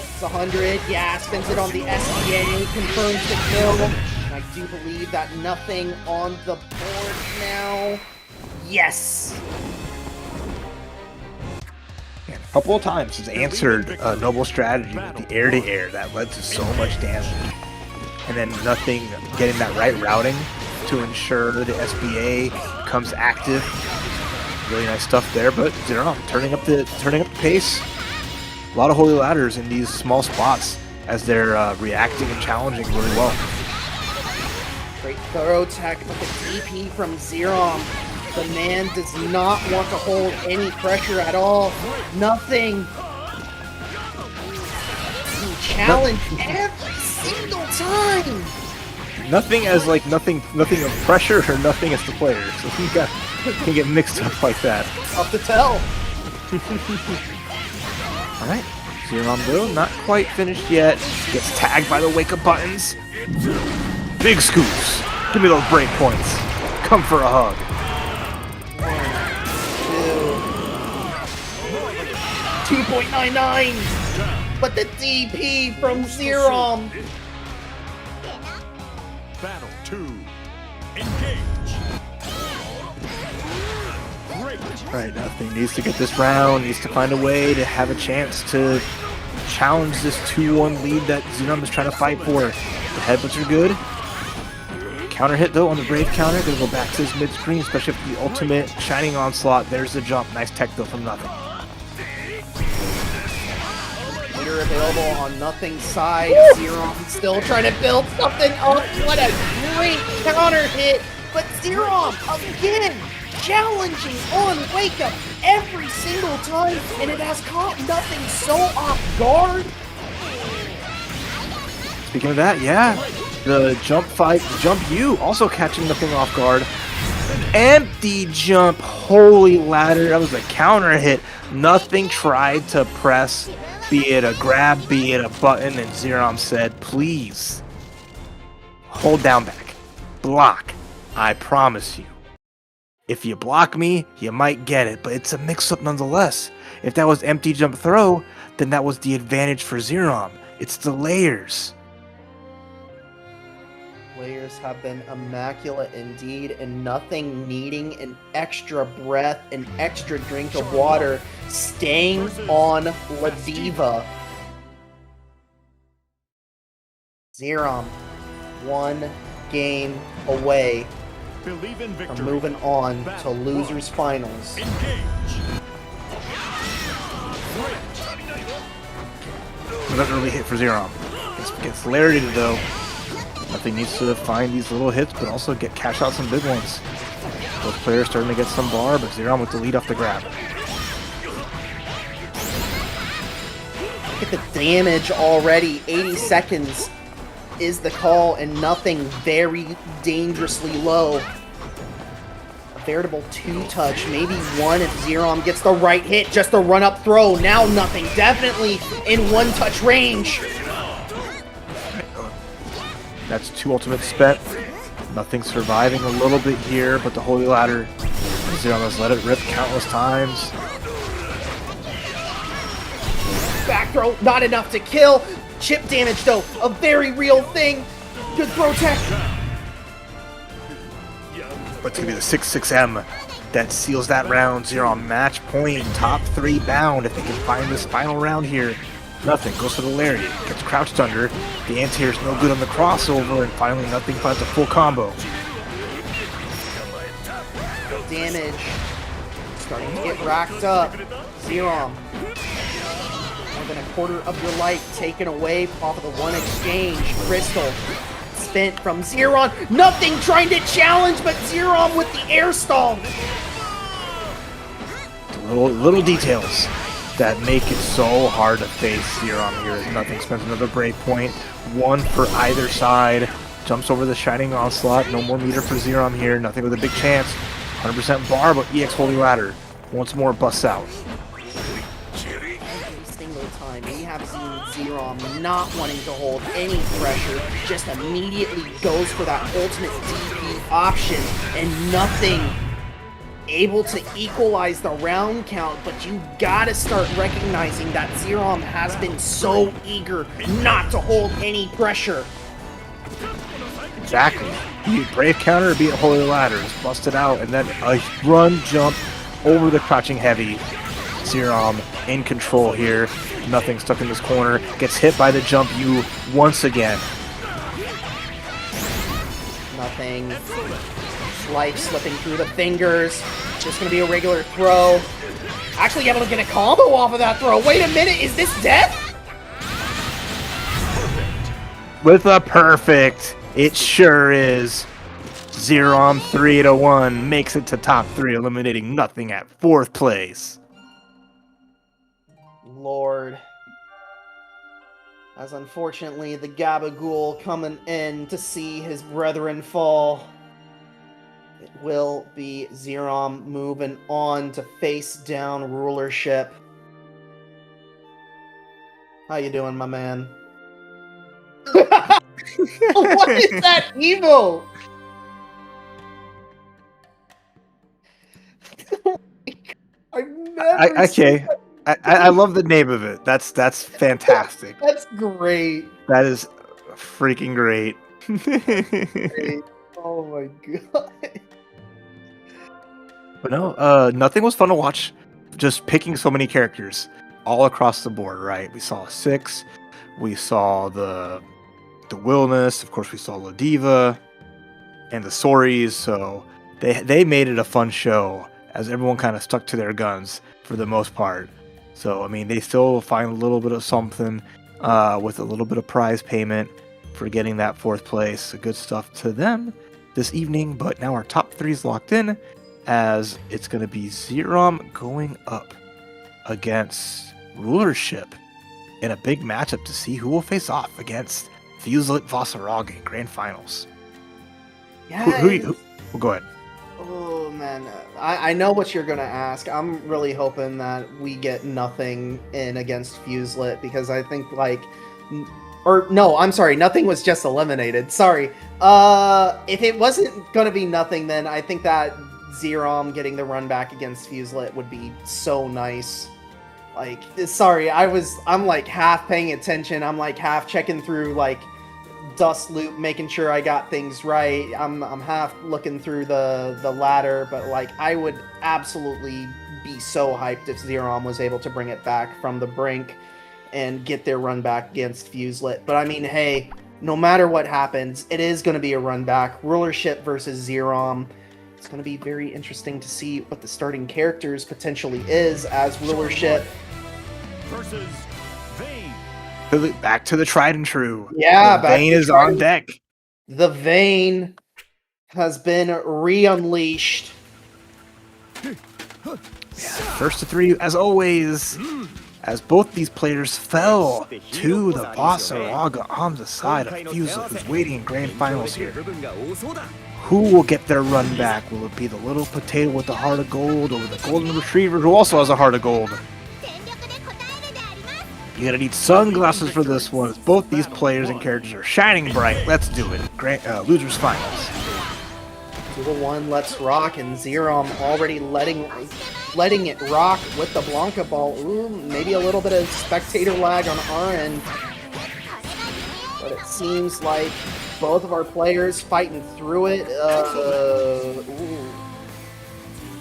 It's 100. Yeah, spins it on the SDA. Confirms the kill. And I do believe that nothing on the board now. Yes! And a couple of times has answered Noble Strategy with the air-to-air that led to so much damage. And then nothing getting that right routing to ensure the SBA becomes active. Really nice stuff there, but Zero turning up the pace. A lot of holy ladders in these small spots as they're reacting and challenging really well. Great thorough tech, but the DP from Zero. The man does not want to hold any pressure at all. Nothing. Challenge every single time. Nothing as like nothing of pressure or nothing as the player. So you can get mixed up like that. Tough to tell. All right, Zero though not quite finished yet. Gets tagged by the wake up buttons. Big scoops. Give me those break points. Come for a hug. 2.99. But the DP from Zero. Battle 2. Engage. Great. Right, nothing needs to get this round. Needs to find a way to have a chance to challenge this 2-1 lead that Xenon is trying to fight for. The headbutts are good. Counter hit though on the Brave counter. Gonna go back to his mid screen, especially with the ultimate Shining Onslaught. There's the jump. Nice tech though from nothing. Leader available on nothing side. Zero still trying to build something up. What a great counter hit. But Zero again challenging on wake up every single time, and it has caught nothing so off guard. Speaking of that, yeah, the jump fight, the jump U also catching nothing off guard. An empty jump, holy ladder. That was a counter hit. Nothing tried to press, be it a grab, be it a button, and Zerom said, please, hold down back, block. I promise you, If you block me, you might get it, but it's a mix-up nonetheless. If that was empty jump throw, then that was the advantage for Zerom. It's the layers. Layers have been immaculate indeed, and nothing needing an extra breath, an extra drink of water, staying on La Diva. Zerom, one game away Believe in victory. from moving on to losers finals. Engage. Another early hit for Zerom. Gets Larry though. Nothing needs to find these little hits, but also cash out some big ones. Both players starting to get some bar, but Zerom with the lead off the grab. Look at the damage already. 80 seconds is the call, and nothing very dangerously low. A veritable two-touch, maybe one if Zerom gets the right hit, just a run-up throw. Now nothing, definitely in one-touch range. That's 2 ultimates spent. Nothing surviving a little bit here, but the Holy Ladder, Zerom has let it rip countless times. Back throw, not enough to kill. Chip damage, though, a very real thing. Good throw tech. But it's going to be the 6-6M that seals that round. Zerom match point, top 3 bound if they can find this final round here. Nothing, goes for the lariat, gets crouched under. The anti-air's no good on the crossover, and finally nothing finds a full combo. Damage starting to get racked up. Zerom, more than a quarter of your life taken away off of the one exchange. Crystal spent from Zerom. Nothing trying to challenge, but Zerom with the air stall. Little details that make it so hard to face Zerom here. As Nothing spends another break point, one for either side. Jumps over the Shining Onslaught. No more meter for Zerom here. Nothing with a big chance. 100% bar, but EX Holy Ladder once more busts out. Every single time we have seen Zerom not wanting to hold any pressure, just immediately goes for that ultimate DP option, and nothing able to equalize the round count. But you gotta start recognizing that Zerom has been so eager not to hold any pressure. Exactly. Be it Brave counter or be it Holy Ladder. It's busted out, and then a run jump over the crouching heavy. Zerom in control here. Nothing stuck in this corner. Gets hit by the jump U once again. Nothing. Life slipping through the fingers. Just gonna be a regular throw. Actually able to get a combo off of that throw. Wait a minute, is this death? With a perfect. It sure is. Zerom 3-1 makes it to top 3, eliminating Nothing at 4th place. Lord. As unfortunately the Gabagool coming in to see his brethren fall. It will be Zerom moving on to face down rulership. How you doing, my man? What is that evil? I've never Okay. I love the name of it. That's fantastic. That's great. That is freaking great. Great. Oh my god. But no, Nothing was fun to watch. Just picking so many characters all across the board, right? We saw 6. We saw the Wilderness. Of course, we saw La Diva and the Sories. So they made it a fun show as everyone kind of stuck to their guns for the most part. So, I mean, they still find a little bit of something with a little bit of prize payment for getting that 4th place. Good stuff to them this evening. But now our top 3 is locked in, as it's going to be Zerom going up against Rulership in a big matchup to see who will face off against Fuselit Vossarog in Grand Finals. Yes. Who well, go ahead. Oh man, I know what you're gonna ask. I'm really hoping that we get Nothing in against Fuselit, because I think no, I'm sorry, Nothing was just eliminated. Sorry. If it wasn't gonna be Nothing, then I think that Zerom getting the run back against Fuselit would be so nice. Like, sorry, I'm like half paying attention. I'm like half checking through like Dust Loop, making sure I got things right. I'm half looking through the ladder, but like I would absolutely be so hyped if Zerom was able to bring it back from the brink and get their run back against Fuselit. But I mean, hey, no matter what happens, it is going to be a run back. Rulership versus Zerom. It's going to be very interesting to see what the starting characters potentially is as Rulership versus Vayne. Back to the tried and true. Yeah, back Vayne to is tried on and- deck. The Vayne has been re-unleashed. First to 3, as always, as both these players fell to the boss Araga on the side of Fuselit, who's waiting in grand finals here. Who will get their run back? Will it be the little potato with the heart of gold, or the golden retriever who also has a heart of gold? You're gonna need sunglasses for this one, as both these players and characters are shining bright. Let's do it. Losers finals. 2-1, let's rock, and Zerom already letting it rock with the Blanca ball. Ooh, maybe a little bit of spectator lag on our end, but it seems like both of our players fighting through it.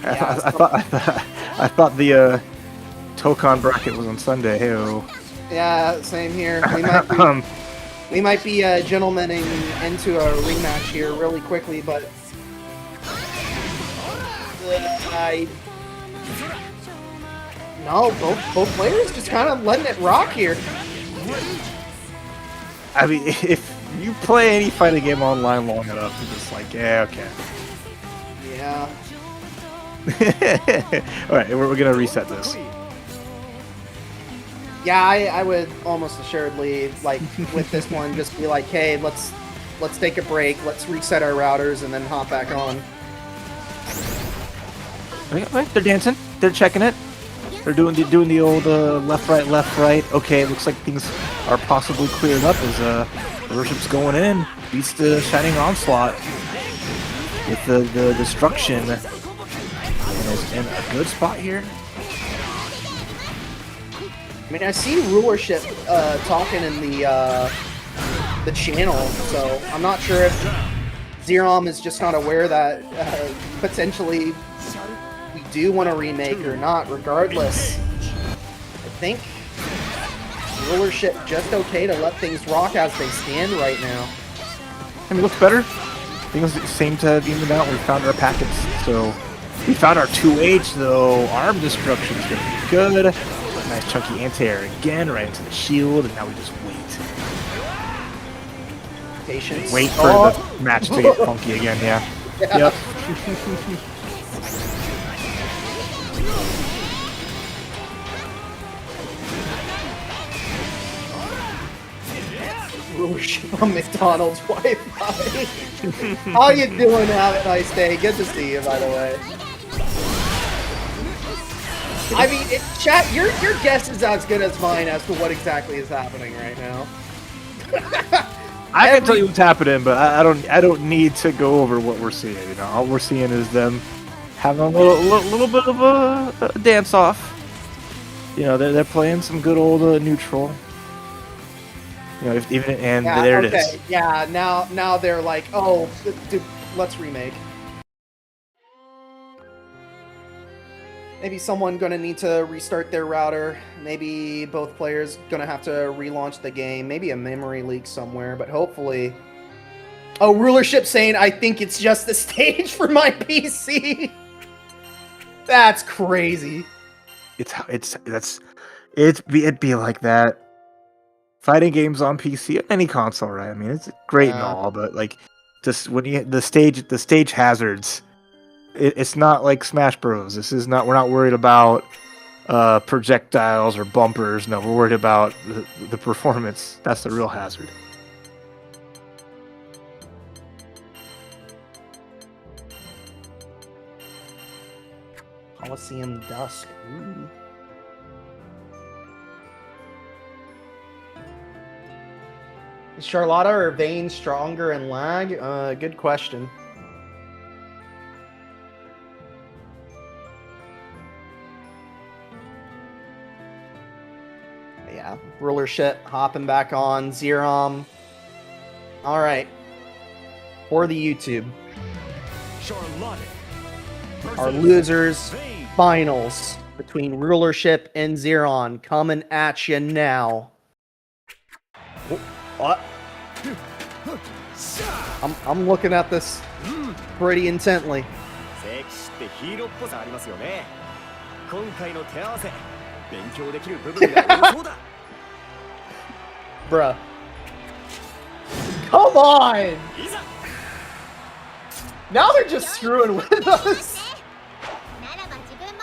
I thought the Tokon bracket was on Sunday. Hey-o. Yeah, same here. We might be gentlemaning into a rematch here really quickly, but no, both players just kind of letting it rock here. I mean, if you play any fighting game online long enough, you're just like, yeah, okay. Yeah. Alright, we're gonna reset this. Yeah, I would almost assuredly, like, with this one, just be like, hey, let's take a break, let's reset our routers, and then hop back on. They're dancing. They're checking it. They're doing the old left, right. Okay, it looks like things are possibly cleared up as Rulership's going in. Beats the Shining Onslaught with the destruction. And is in a good spot here. I mean, I see Rulership talking in the channel, so I'm not sure if Zerom is just not aware that potentially we do want to remake or not. Regardless, I think Rulership just okay to let things rock as they stand right now. I mean, looks better. Things seem to have evened out. We found our packets, so we found our 2H though. Arm destruction is going to be good. Nice chunky anti-air again, right into the shield, and now we just wait. Patience. Wait for the match to get funky again, yeah. Yep. Rulership on McDonald's Wi-Fi. How you doing? Have a nice day. Good to see you, by the way. I mean, chat, your guess is as good as mine as to what exactly is happening right now. I can tell you what's happening, but I don't need to go over what we're seeing. You know, all we're seeing is them having a little bit of a dance off. You know, they're playing some good old neutral. You know, there it is. Yeah, now they're like, oh, dude, let's remake. Maybe someone gonna need to restart their router. Maybe both players gonna have to relaunch the game. Maybe a memory leak somewhere, but hopefully. Oh, Rulership saying, I think it's just the stage for my PC. That's crazy. It'd be like that. Fighting games on PC, any console, right? I mean, it's great and all, but like, just when you the stage hazards. It's not like Smash Bros. We're not worried about projectiles or bumpers. No, we're worried about the performance. That's the real hazard. Coliseum Dusk. Ooh. Is Charlotta or Vayne stronger in lag? Good question. Yeah, rulership hopping back on Zerom. All right, for the YouTube, Charlotte our versus losers Vayne. finals between rulership and Zeron coming at you now. What? I'm looking at this pretty intently. 聖騎士ってヒーローっぽさありますよね。今回の手合わせ、勉強できる部分が多そうだ。 Bruh. Come on! いざ Now they're just screwing with us. ならば自分も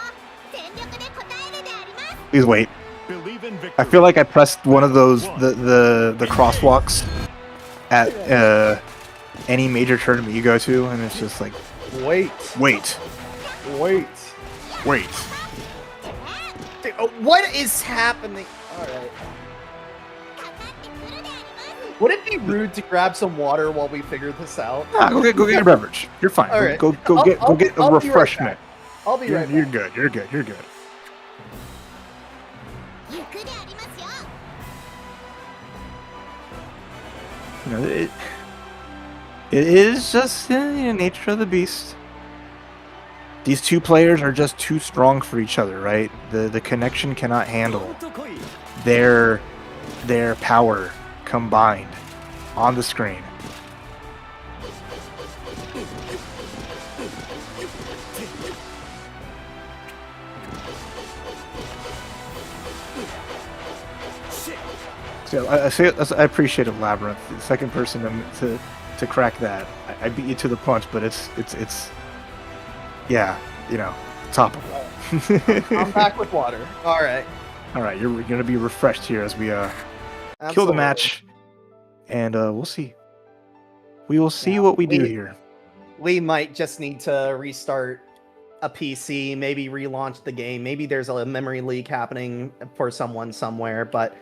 全力で答えるであります。 Please wait. Believe in victory. I feel like I pressed one of those the crosswalks at any major tournament you go to, and it's just like Wait. wait. Dude, what is happening? Alright. かかってくるであります。 Would it be rude to grab some water while we figure this out? Ah, go get a beverage. You're fine. All right. Go I'll- get I'll- a I'll be right refreshment. back. I'll be right You're back. good. You're good. You're good. 行くでありますよ。 You know, it is just the nature of the beast. These two players are just too strong for each other, right? The connection cannot handle ほんと来い。 their power combined on the screen. So I appreciate a labyrinth. The second person to crack that. I beat you to the punch, but it's yeah, you know, topical. I'm back with water. Alright. All right, you're gonna be refreshed here as we kill the Absolutely. match, and we'll see. We will see Yeah, what we do we- here. We might just need to restart a PC, maybe relaunch the game. Maybe there's a memory leak happening for someone somewhere, but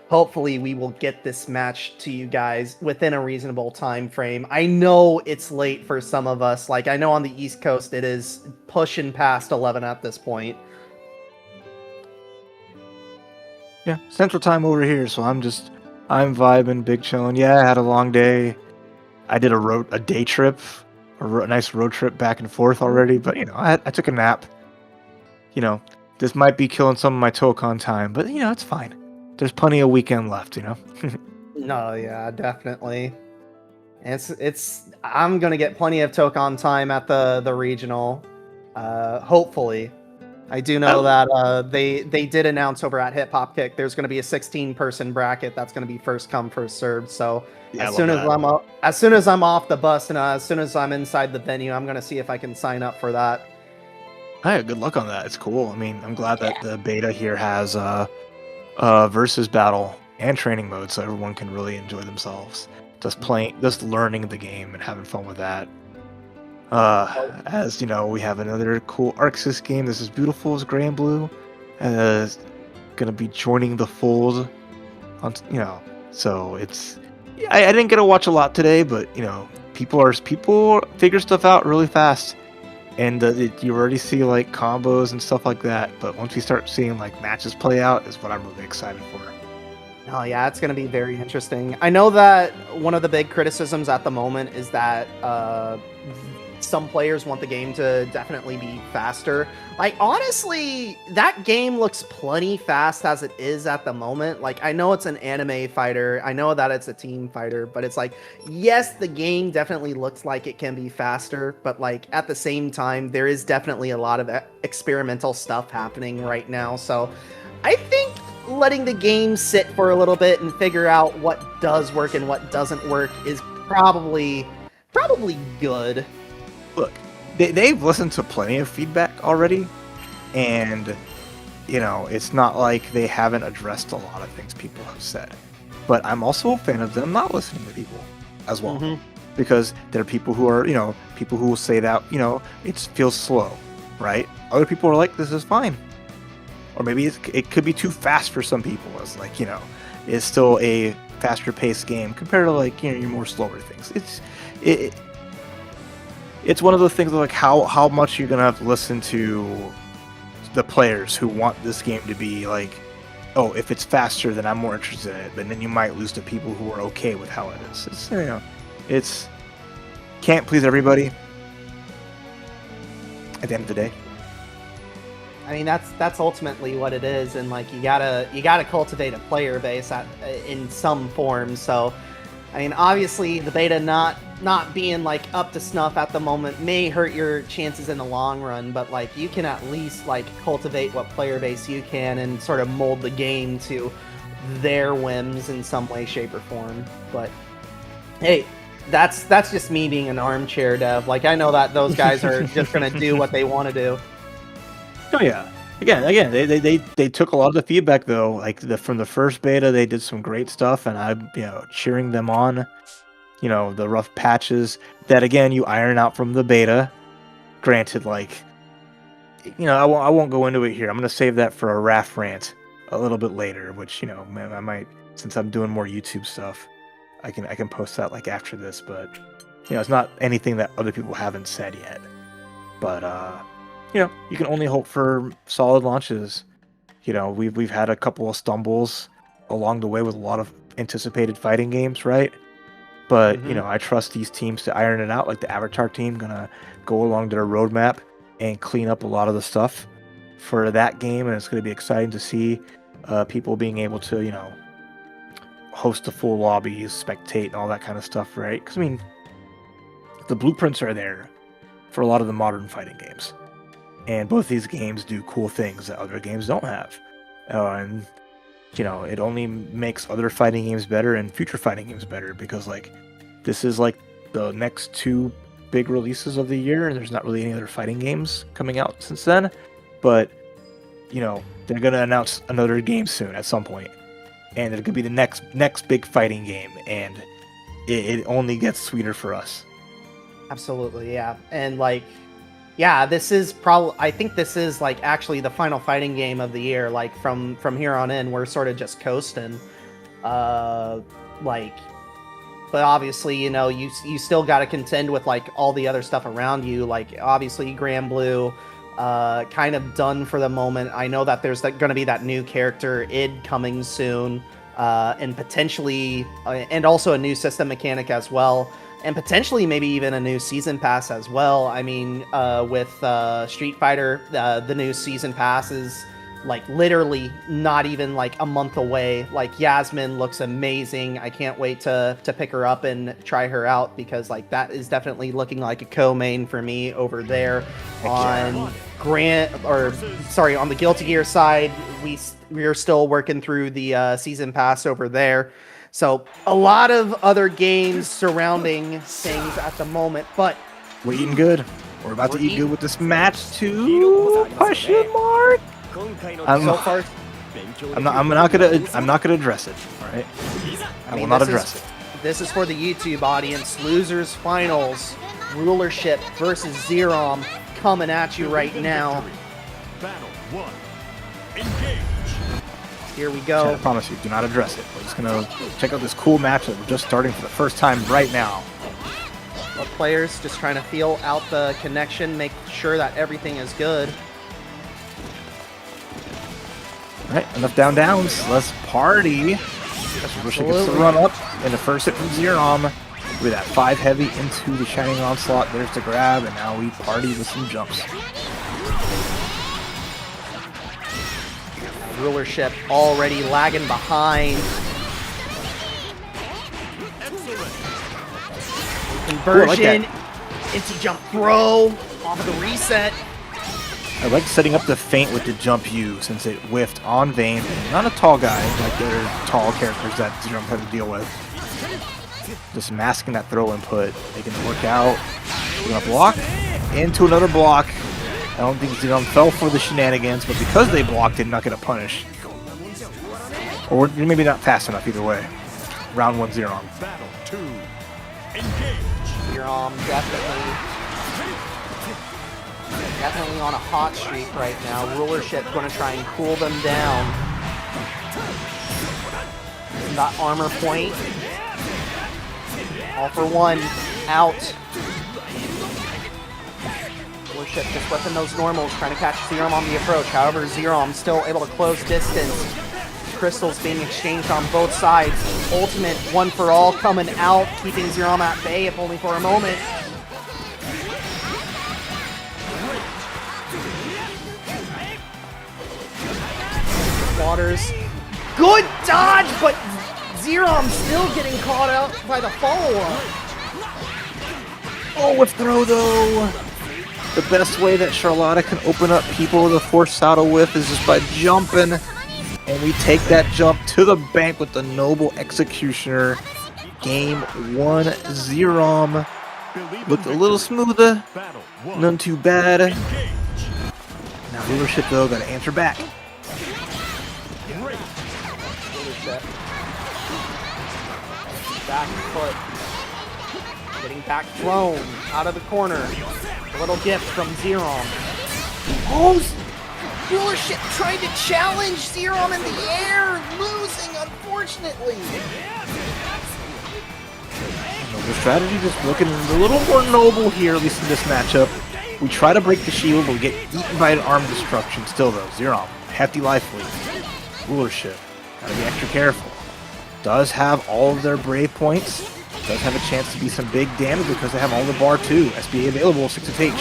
hopefully we will get this match to you guys within a reasonable time frame. I know it's late for some of us. Like I know on the East Coast it is pushing past 11 at this point. Yeah, Central Time over here, so I'm vibing, big chilling. Yeah, I had a long day. I did a day trip, a nice road trip back and forth already. But you know, I took a nap. You know, this might be killing some of my Tokon time, but you know, it's fine. There's plenty of weekend left. You know. No, yeah, definitely. It's I'm gonna get plenty of Tokon time at the regional. Hopefully. I do know that they did announce over at Hip Hop Kick there's going to be a 16-person bracket that's going to be first come first served. So Yeah, I as love soon as that. as soon as I'm off the bus and as soon as I'm inside the venue, I'm going to see if I can sign up for that. Hey, good luck on that. It's cool. I mean, I'm glad that the beta here has versus battle and training mode, so everyone can really enjoy themselves. Just learning the game and having fun with that. As you know, we have another cool Arxis game. This is beautiful as Granblue. Gonna be joining the fold. So it's. I didn't get to watch a lot today, but you know, people figure stuff out really fast, and you already see like combos and stuff like that. But once we start seeing like matches play out, is what I'm really excited for. Oh yeah, it's going to be very interesting. I know that one of the big criticisms at the moment is that some players want the game to definitely be faster. Like honestly, that game looks plenty fast as it is at the moment. Like I know it's an anime fighter, I know that it's a team fighter, but it's like yes, the game definitely looks like it can be faster, but like at the same time there is definitely a lot of experimental stuff happening right now. So I think letting the game sit for a little bit and figure out what does work and what doesn't work is probably good. Look, they've listened to plenty of feedback already, and you know, it's not like they haven't addressed a lot of things people have said. But I'm also a fan of them not listening to people as well, because there are people who are, you know, people who will say that, you know, it feels slow, right? Other people are like, this is fine. Or maybe it could be too fast for some people. It's like, you know, it's still a faster paced game compared to like, you know, your more slower things. It's one of those things of like how much you're gonna have to listen to the players who want this game to be like oh, if it's faster, then I'm more interested in it. But then you might lose to people who are okay with how it is. It's, it's can't please everybody at the end of the day. I mean, that's ultimately what it is, and like you gotta cultivate a player base in some form. So, I mean, obviously the beta not being like up to snuff at the moment may hurt your chances in the long run, but like you can at least like cultivate what player base you can and sort of mold the game to their whims in some way, shape, or form. But hey, that's just me being an armchair dev. Like I know that those guys are just gonna do what they want to do. Oh yeah. Again, they took a lot of the feedback though. Like from the first beta, they did some great stuff, and I'm cheering them on. The rough patches that again you iron out from the beta. Granted, like I won't go into it here. I'm gonna save that for a RAF rant a little bit later, which I might, since I'm doing more YouTube stuff, I can post that like after this. But it's not anything that other people haven't said yet. But you can only hope for solid launches. We've had a couple of stumbles along the way with a lot of anticipated fighting games, right? But I trust these teams to iron it out. Like the Avatar team, gonna go along their roadmap and clean up a lot of the stuff for that game, and it's gonna be exciting to see people being able to host the full lobbies, spectate, and all that kind of stuff, right? Because I mean, the blueprints are there for a lot of the modern fighting games. And both these games do cool things that other games don't have. And, it only makes other fighting games better and future fighting games better because, like, this is, like, the next 2 big releases of the year, and there's not really any other fighting games coming out since then. But, they're going to announce another game soon at some point. And it could be the next big fighting game, and it only gets sweeter for us. Absolutely, yeah. And, like, yeah, this is probably, I think this is like actually the final fighting game of the year. Like from here on in, we're sort of just coasting. But obviously, you still got to contend with like all the other stuff around you. Like obviously Granblue, kind of done for the moment. I know that there's going to be that new character id coming soon, and potentially, and also a new system mechanic as well. And potentially maybe even a new season pass as well. I mean, with Street Fighter, the new season pass is like literally not even like a month away. Like Yasmin looks amazing. I can't wait to pick her up and try her out because like that is definitely looking like a co-main for me over there. On on the Guilty Gear side, we're still working through the season pass over there. So a lot of other games surrounding things at the moment, but we're eating good. We're about to eat good with this match too. Question mark. I'm not gonna address it. All right. I will not address it. This is for the YouTube audience. Losers finals, Rulership versus Zerom coming at you right now. Battle 1. Engage. Here we go. I promise you, do not address it. We're just gonna check out this cool match that we're just starting for the first time right now. Well, players just trying to feel out the connection, make sure that everything is good. All right, enough downs. Let's party. Rulership gets the run up and the first hit from Zerom. With that 5 heavy into the Shining Onslaught. There's the grab, and now we party with some jumps. Rulership already lagging behind. Conversion, into jump throw, off of the reset. I like setting up the feint with the jump U since it whiffed on Vayne. Not a tall guy like the other tall characters that Zerom had to deal with. Just masking that throw input, making it work out. We're gonna block into another block. I don't think Zerom fell for the shenanigans, but because they blocked, did not get a punish. Or maybe not fast enough either way. Round 1 Zerom. Battle 2. Engage. Zerom definitely on a hot streak right now. Rulership going to try and cool them down. Got armor point. All for one. Out. Rulership just whipping those normals, trying to catch Zerom on the approach. However, Zerom still able to close distance. crystals being exchanged on both sides. Ultimate one for all coming out, keeping Zerom at bay, if only for a moment. Waters. Good dodge, but Zerom still getting caught out by the follow-up. Oh, with throw though. The best way that Charlotta can open up people to force saddle with is just by jumping. And we take that jump to the bank with the Noble Executioner. Game 1, Zerom. Looked a little smoother. None too bad. Now Rulership though, gotta answer back. Back foot. Getting back thrown out of the corner. A little gift from Zerom. Oh! Rulership tried to challenge Zerom in the air, losing, unfortunately. The strategy just looking a little more noble here, at least in this matchup. We try to break the shield, but we get eaten by an arm destruction still though. Zerom, hefty life lead. Rulership, gotta be extra careful. Does have all of their brave points. Does have a chance to be some big damage because they have all the bar too. SBA available, 6 H.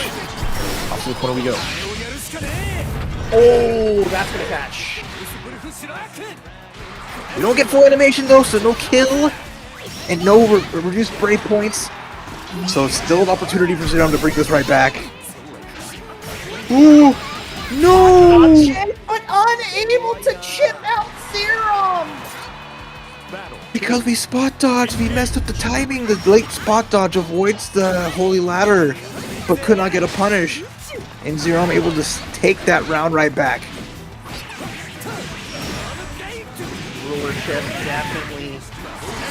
Off to the corner we go. Oh, that's gonna catch. We don't get full animation though, so no kill. And no reduced brave points. So still an opportunity for Zerom to bring this right back. Ooh! No! But unable to chip out Zerom! Because we spot dodged, we messed up the timing. The late spot dodge avoids the Holy Ladder, but could not get a punish. And Zerom able to take that round right back. Rulership definitely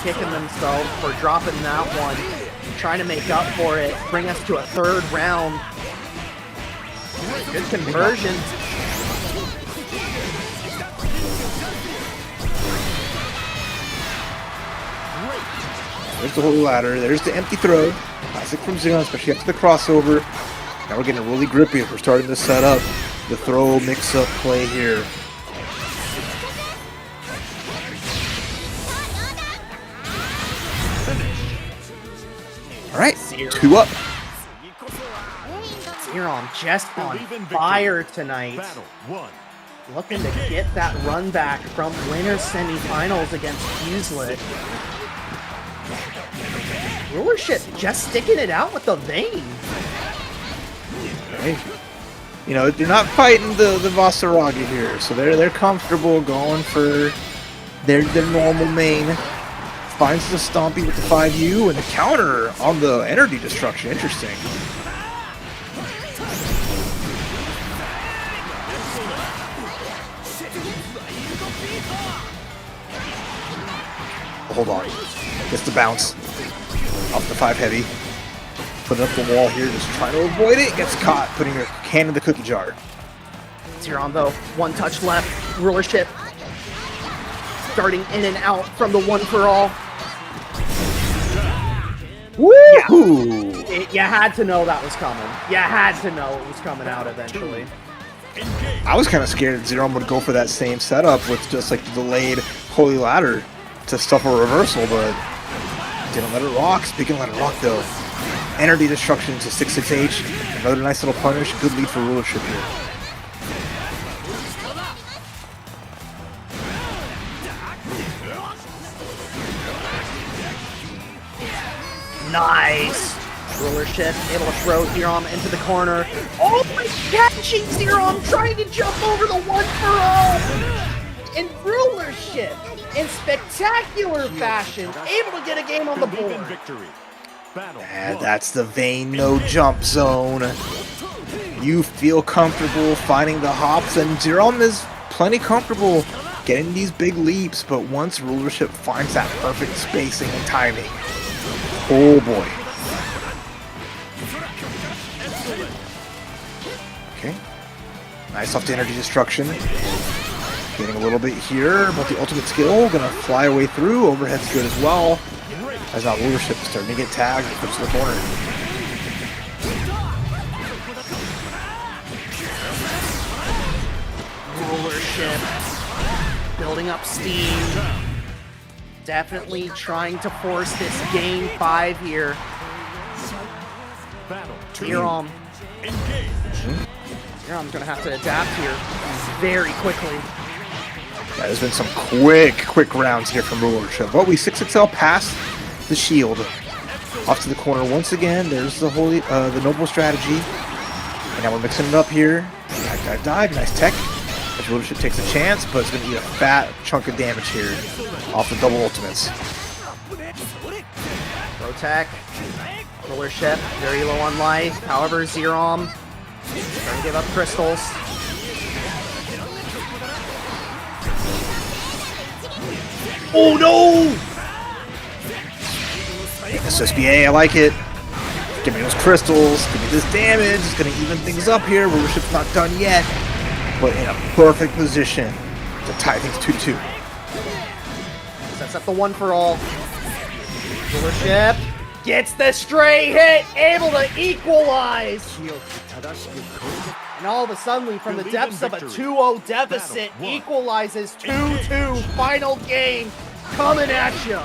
kicking themselves for dropping that one. Trying to make up for it, bring us to a third round. Good conversion. There's the Holy Ladder, there's the empty throw. Classic from Zerom, especially after the crossover. Now we're getting really grippy as we're starting to set up the throw mix-up play here. Alright, 2 up. Zerom just on fire tonight. Looking to get that run back from winners semifinals against Fuselet. Rulership just sticking it out with the vein. Right. You know, they're not fighting the Vasaragi here, so they're comfortable going for their normal main. Finds the Stompy with the 5U and the counter on the energy destruction. Interesting. Hold on. Gets the bounce. Off the 5 heavy. Putting up the wall here, just trying to avoid it. Gets caught, putting her hand in the cookie jar. Zerom though, 1 touch left. Rulership starting in and out from the one for all. Woohoo! You had to know that was coming. You had to know it was coming out eventually. I was kind of scared Zerom would go for that same setup with just like the delayed Holy Ladder to stuff a reversal, but didn't let it rock. Speaking of let it rock though, energy destruction to 6 H. Another nice little punish. Good lead for Rulership here. Nice! Rulership able to throw Zerom into the corner. Oh, catching Zerom trying to jump over the one for all! And Rulership, in spectacular fashion, able to get a game on the board. And that's the Vayne no jump zone. You feel comfortable finding the hops, and Zerom is plenty comfortable getting these big leaps, but once Rulership finds that perfect spacing and timing, oh boy. Okay. Nice off to energy destruction. Getting a little bit here, but the ultimate skill gonna fly away through. Overhead's good as well. As now Rulership is starting to get tagged, puts to the corner. Rulership building up steam. Definitely trying to force this game 5 here. Battle 2. Zerom. Engage. Zerom's gonna have to adapt here very quickly. Yeah, there's been some quick rounds here from Rulership. But we 6XL past the shield. Off to the corner once again. There's the the noble strategy. And now we're mixing it up here. Dive. Nice tech. Rulership takes a chance, but it's going to eat a fat chunk of damage here off the double ultimates. Protect. Rulership, very low on life. However, Zerom trying to give up crystals. Oh no! This SBA, I like it. Give me those crystals, give me this damage. It's going to even things up here. Rulership's not done yet, but in a perfect position to tie things 2-2. Sets up the 1-for-all. Rulership gets the stray hit, able to equalize. And all of a sudden, from the depths of a 2-0 deficit, equalizes 2-2. Final game coming at you.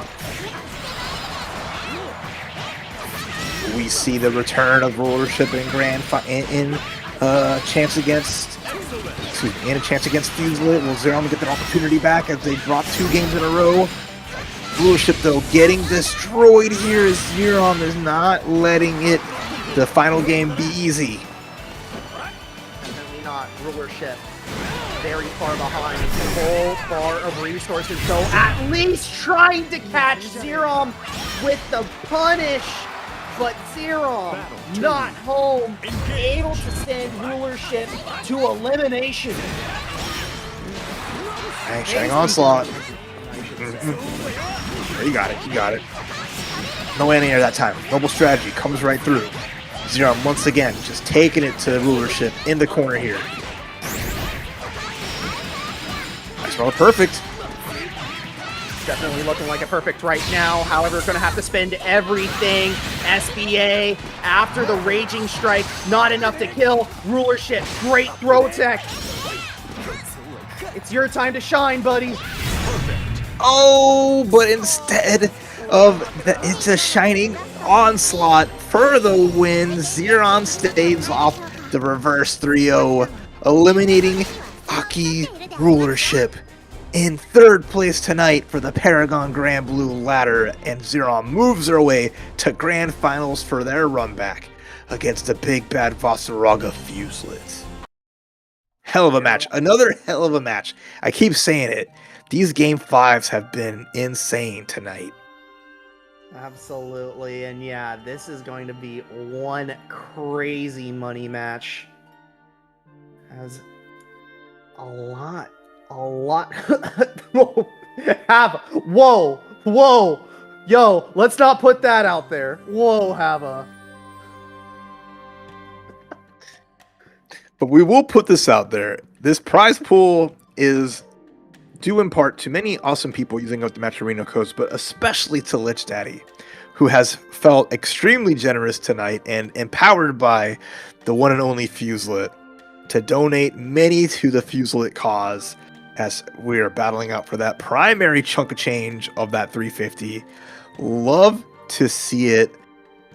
We see the return of Rulership in chance against Fuselit. Will Zerom get that opportunity back as they drop 2 games in a row? Rulership, though, getting destroyed here as Zerom is not letting the final game be easy. Definitely not. Rulership very far behind. Full bar of resources, though, at least trying to catch Zerom with the punish. But Zerom not home, able to send Rulership to elimination. Dang, Shang Onslaught. You got it. No anti-air that time. Noble strategy comes right through. Zerom once again just taking it to Rulership in the corner here. Nice roll, perfect. Definitely looking like a perfect right now. However, going to have to spend everything. SBA after the Raging Strike. Not enough to kill. Rulership. Great throw tech. It's your time to shine, buddy. Oh, but instead of it's a shining onslaught for the win. Zerom staves off the reverse 3-0, eliminating Aki Rulership. In 3rd place tonight for the Paragon Granblue ladder, and Zerom moves their way to Grand Finals for their run back against the big bad Vasaraga Fuselit. Hell of a match. Another hell of a match. I keep saying it. These Game 5s have been insane tonight. Absolutely, and yeah, this is going to be one crazy money match. As a lot. Whoa, yo, let's not put that out there. Whoa, Hava. But we will put this out there. This prize pool is due in part to many awesome people using up the Match Arena codes, but especially to Lich Daddy, who has felt extremely generous tonight and empowered by the one and only Fuselit to donate many to the Fuselit cause as we are battling out for that primary chunk of change of that 350. Love to see it,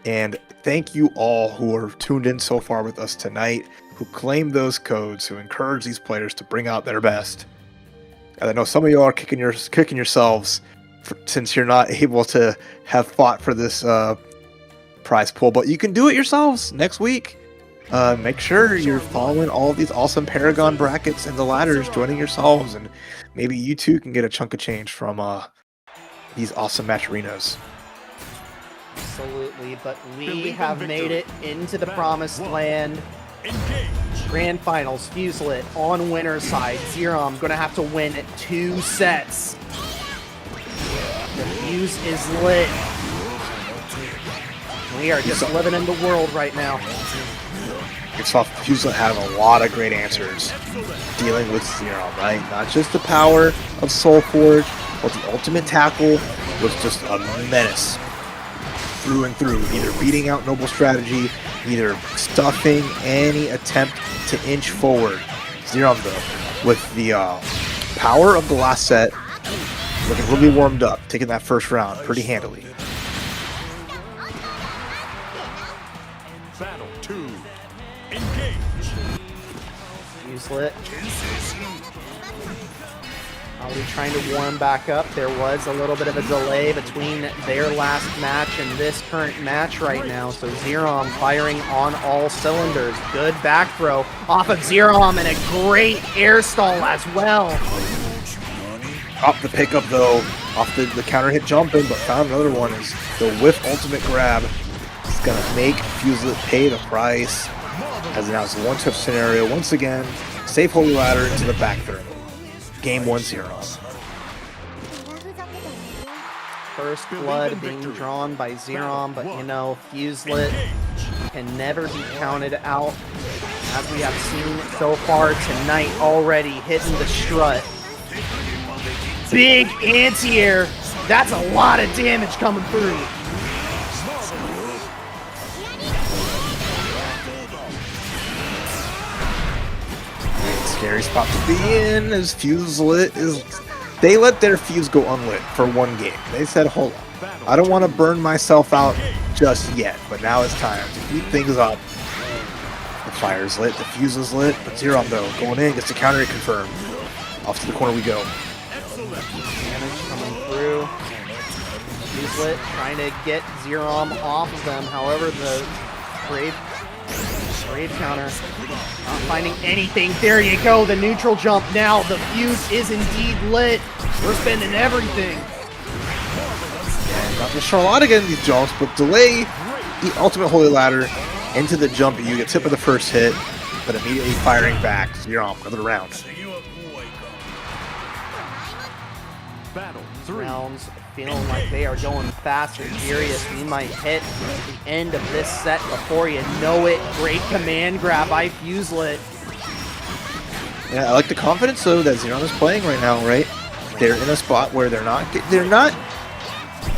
and thank you all who are tuned in so far with us tonight, who claim those codes, who encourage these players to bring out their best. And I know some of you are kicking yourselves since you're not able to have fought for this prize pool, but you can do it yourselves next week. Make sure you're following all of these awesome Paragon brackets and the ladders, joining yourselves, and maybe you too can get a chunk of change from these awesome match arenas. Absolutely, but we have made it into the promised land. Grand Finals, Fuselit on winner's side. Zerom going to have to win 2 sets. The fuse is lit. We are just living in the world right now. You saw Fuselit having a lot of great answers dealing with Zerom, right? Not just the power of Soulforge, but the ultimate tackle was just a menace through and through, either beating out Noble Strategy, either stuffing any attempt to inch forward. Zerom, though, with the power of the last set, looking really warmed up, taking that first round pretty handily. Battle 2. Engage. Fuse-Lit. Probably trying to warm back up. There was a little bit of a delay between their last match and this current match right now. So Zerom firing on all cylinders. Good back throw off of Zerom and a great air stall as well. Off the pickup though, off the counter hit jumping, but found another one is the whiff ultimate grab. It's gonna make Fuse-Lit pay the price. As now it's a one-touch scenario once again. Safe holy ladder into the back third. Game 1-0. First blood being drawn by Zerom, but you know, Fuse-Lit can never be counted out. As we have seen so far tonight already, hitting the strut. Big anti-air. That's a lot of damage coming through. Scary spot to be in as Fuse-Lit is... They let their fuse go unlit for one game. They said, hold on, I don't want to burn myself out just yet, but now it's time to heat things up. The fire's lit, the fuse is lit, but Zerom though, going in, gets the counter hit confirmed. Off to the corner we go. Damage coming through. Fuse-Lit trying to get Zerom off of them. However, the Brave counter not finding anything. There you go. The neutral jump now. The fuse is indeed lit. We're spending everything. And not just Charlotte getting these jumps, but delay the ultimate holy ladder into the jump. You get tip of the first hit, but immediately firing back. So you're on another round. Battle 3. Rounds feeling like they are going fast and furious. We might hit the end of this set before you know it. Great command grab by Fuse-Lit. Yeah, I like the confidence though that Zerom is playing right now. Right, they're in a spot where they're not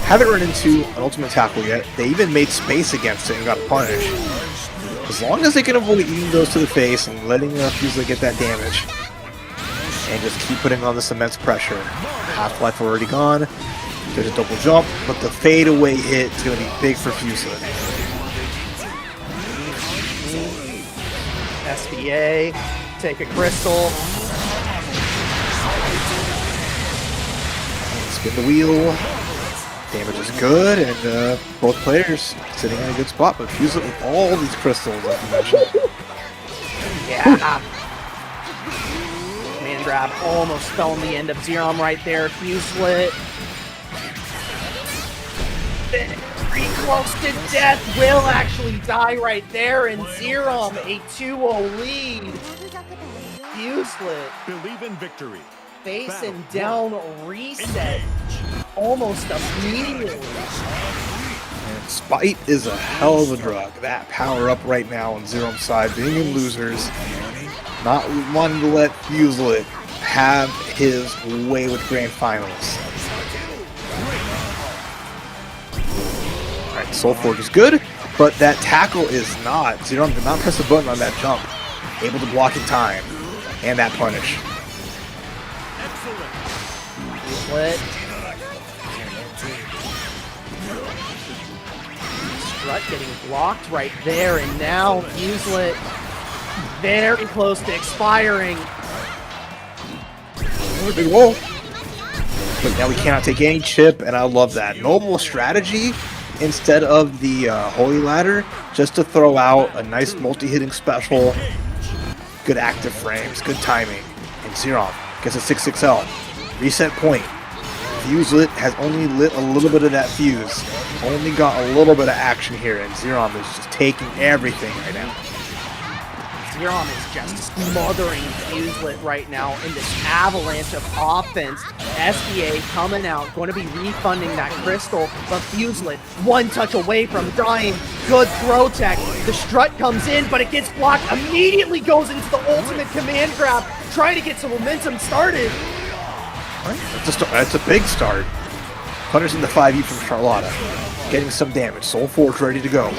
haven't run into an ultimate tackle yet. They even made space against it and got punished. As long as they can avoid eating those to the face and letting Fuse-Lit get that damage, and just keep putting on this immense pressure. Half-life already gone. There's a double jump, but the fadeaway hit is going to be big for Fuse-Lit. SBA, take a crystal. Spin the wheel. Damage is good, and both players sitting in a good spot, but Fuse-Lit with all these crystals, like you mentioned. Yeah. Command grab almost fell on the end of Zerom right there. Fuse-Lit. Pretty close to death. Will actually die right there, and Zerom a 2-0 lead. Fuse-Lit Believe in victory. facing down reset almost immediately. And Spite is a hell of a drug. That power up right now on Zerom's side, being in losers, not wanting to let Fuse-Lit have his way with grand finals. Alright, Soul Forge is good, but that tackle is not. Zerom did not press the button on that jump. Able to block in time. And that punish. Fuse-Lit. Strut getting blocked right there, and now Fuse-Lit very close to expiring. Big wall. But now we cannot take any chip, and I love that. Noble strategy instead of the Holy Ladder, just to throw out a nice multi-hitting special. Good active frames, good timing. And Zerom gets a 6-6L. Reset point. Fuse-Lit has only lit a little bit of that fuse. Only got a little bit of action here, and Zerom is just taking everything right now. Zerom is just smothering Fuse-Lit right now in this avalanche of offense. SBA coming out, going to be refunding that crystal, but Fuse-Lit one touch away from dying. Good throw tech. The strut comes in, but it gets blocked. Immediately goes into the ultimate command grab, trying to get some momentum started. That's a big start. Punishing the 5E from Charlotta. Getting some damage. Soul Forge ready to go.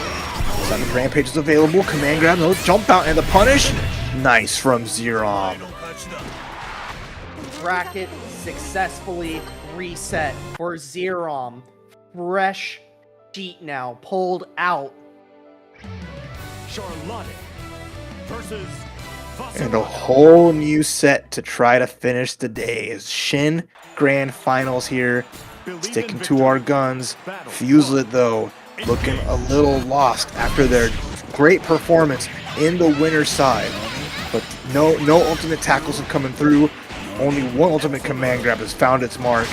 Seven Rampage is available. Command grab, no jump out, and the punish. Nice from Zerom. Bracket successfully reset for Zerom. Fresh sheet now pulled out. Charlotte versus And a whole new set to try to finish the day. As Shin Grand Finals here, sticking to our guns. Fuselit, though, looking a little lost after their great performance in the winner's side. But no ultimate tackles have coming through. Only one ultimate command grab has found its mark.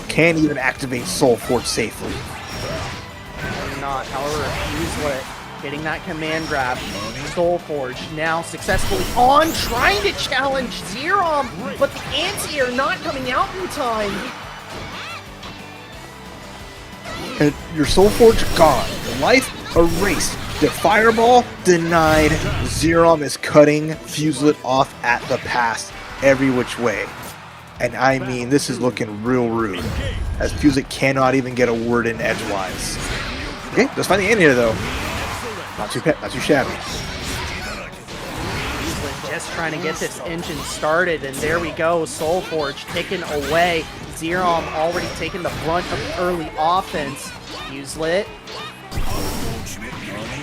Can't even activate Soul Forge safely. Not, however, Fuselit getting that command grab. Soul Forge now successfully on, trying to challenge Zerom, but the anti-air not coming out in time. And your Soul Forge gone. Your life erased. The fireball denied. Zerom is cutting Fuselit off at the pass every which way. And I mean, this is looking real rude, as Fuselit cannot even get a word in edgewise. Okay, let's find the end here though. Not too shabby. Fuselit just trying to get this engine started, and there we go. Soul Forge taken away. Zerom already taking the brunt of the early offense. Fuselit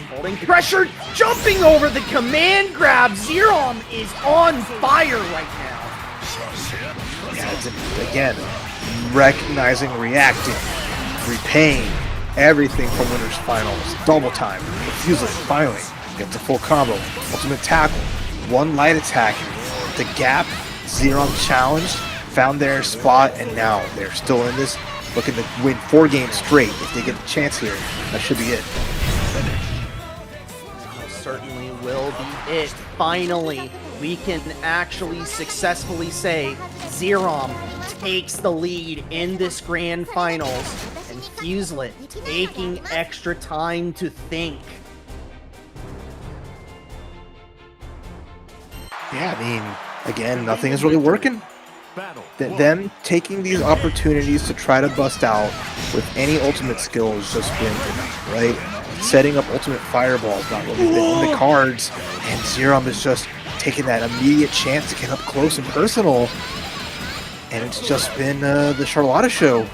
holding pressure, jumping over the command grab. Zerom is on fire right now. Yeah, it's again, recognizing, reacting, repaying everything from Winners Finals. Double time. Fuselit finally gets a full combo. Ultimate tackle. One light attack. The gap. Zerom challenged. Found their spot, and now they're still in this. Looking to win 4 games straight if they get the chance here. That should be it. Certainly will be it. Finally, we can actually successfully say Zerom takes the lead in this grand finals, and Fuselit taking extra time to think. Yeah, I mean, again, nothing is really working. Them taking these opportunities to try to bust out with any ultimate skill has just been enough, right? Setting up ultimate fireballs not really been in the cards, and Zerom is just taking that immediate chance to get up close and personal, and it's just been the Charlotta show.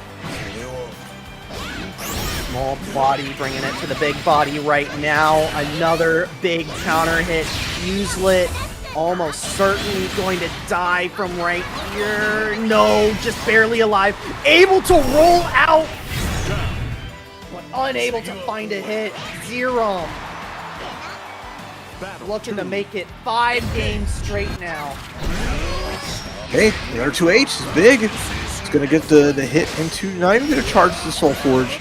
Small body bringing it to the big body right now. Another big counter hit. Fuselit almost certainly going to die from right here. No, just barely alive. Able to roll out, but unable to find a hit. Zerom looking to make it 5 games straight now. Okay, another 2H is big. It's going to get the hit into, not even going to charge the Soul Forge.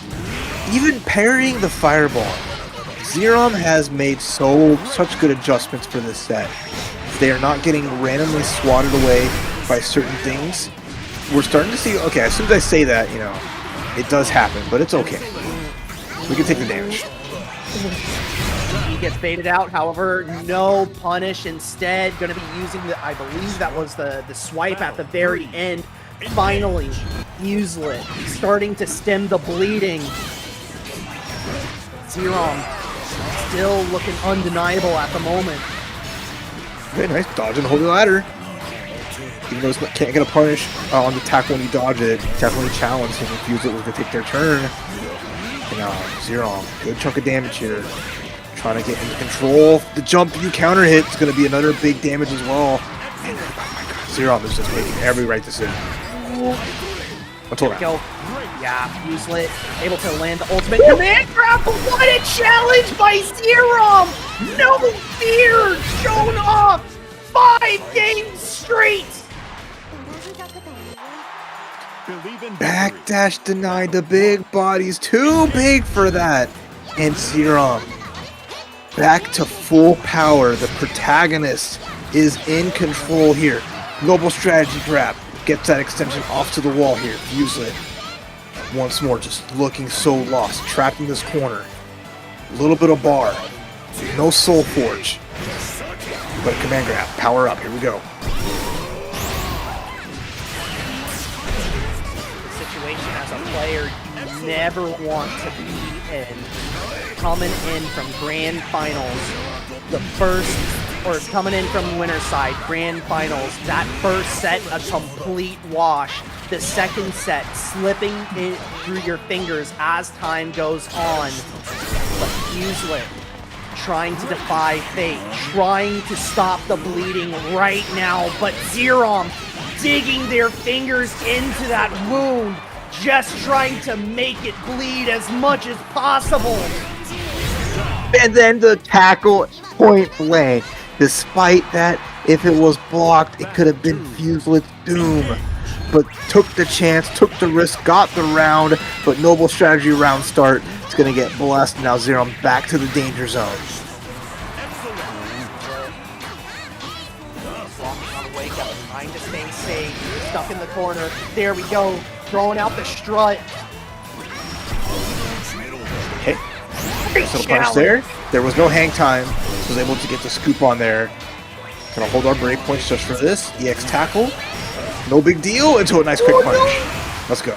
Even parrying the fireball. Zerom has made such good adjustments for this set. They are not getting randomly swatted away by certain things. We're starting to see, okay, as soon as I say that, you know, it does happen, but it's okay. We can take the damage. He gets baited out, however, no punish. Instead, going to be using the, I believe that was the swipe at the very end. Finally, Fuselit starting to stem the bleeding. Zerom still looking undeniable at the moment. Okay, nice dodge and hold the ladder. Even though it can't get a punish on the tackle when you dodge it, definitely challenge and Fuselit was going to take their turn. And now, Zerom, good chunk of damage here. Trying to get into control. The jump you counter hit is going to be another big damage as well. And, oh my god, Zerom is just making every right decision. What's all Go. Yeah, Fuselit able to land the ultimate command grab. What a challenge by Zerom! No fear shown off! 5 games straight! Backdash denied. The big body's too big for that. And Zerom back to full power. The protagonist is in control here. Noble strategy grab. Gets that extension off to the wall here. Fuselit once more just looking so lost. Trapped in this corner. A little bit of bar. No Soul Forge. But a command grab. Power up. Here we go. Situation as a player you never want to be in. Coming in from grand finals, the first or coming in from winner's side, grand finals, that first set a complete wash. The second set slipping it through your fingers as time goes on. But Fuselit trying to defy fate, trying to stop the bleeding right now, but Zerom digging their fingers into that wound, just trying to make it bleed as much as possible. And then the tackle point blank. Despite that, if it was blocked, it could have been Fuselit's doom. But took the chance, took the risk, got the round, but noble strategy round start. It's going to get blessed. Now Zerom back to the danger zone. Walking on the wake up, trying to stay safe, stuck in the corner. There we go, throwing out the strut. Okay. So punch there. There was no hang time. Was able to get the scoop on there. Gonna hold our break points just for this. EX tackle. No big deal into a nice quick punch. Let's go.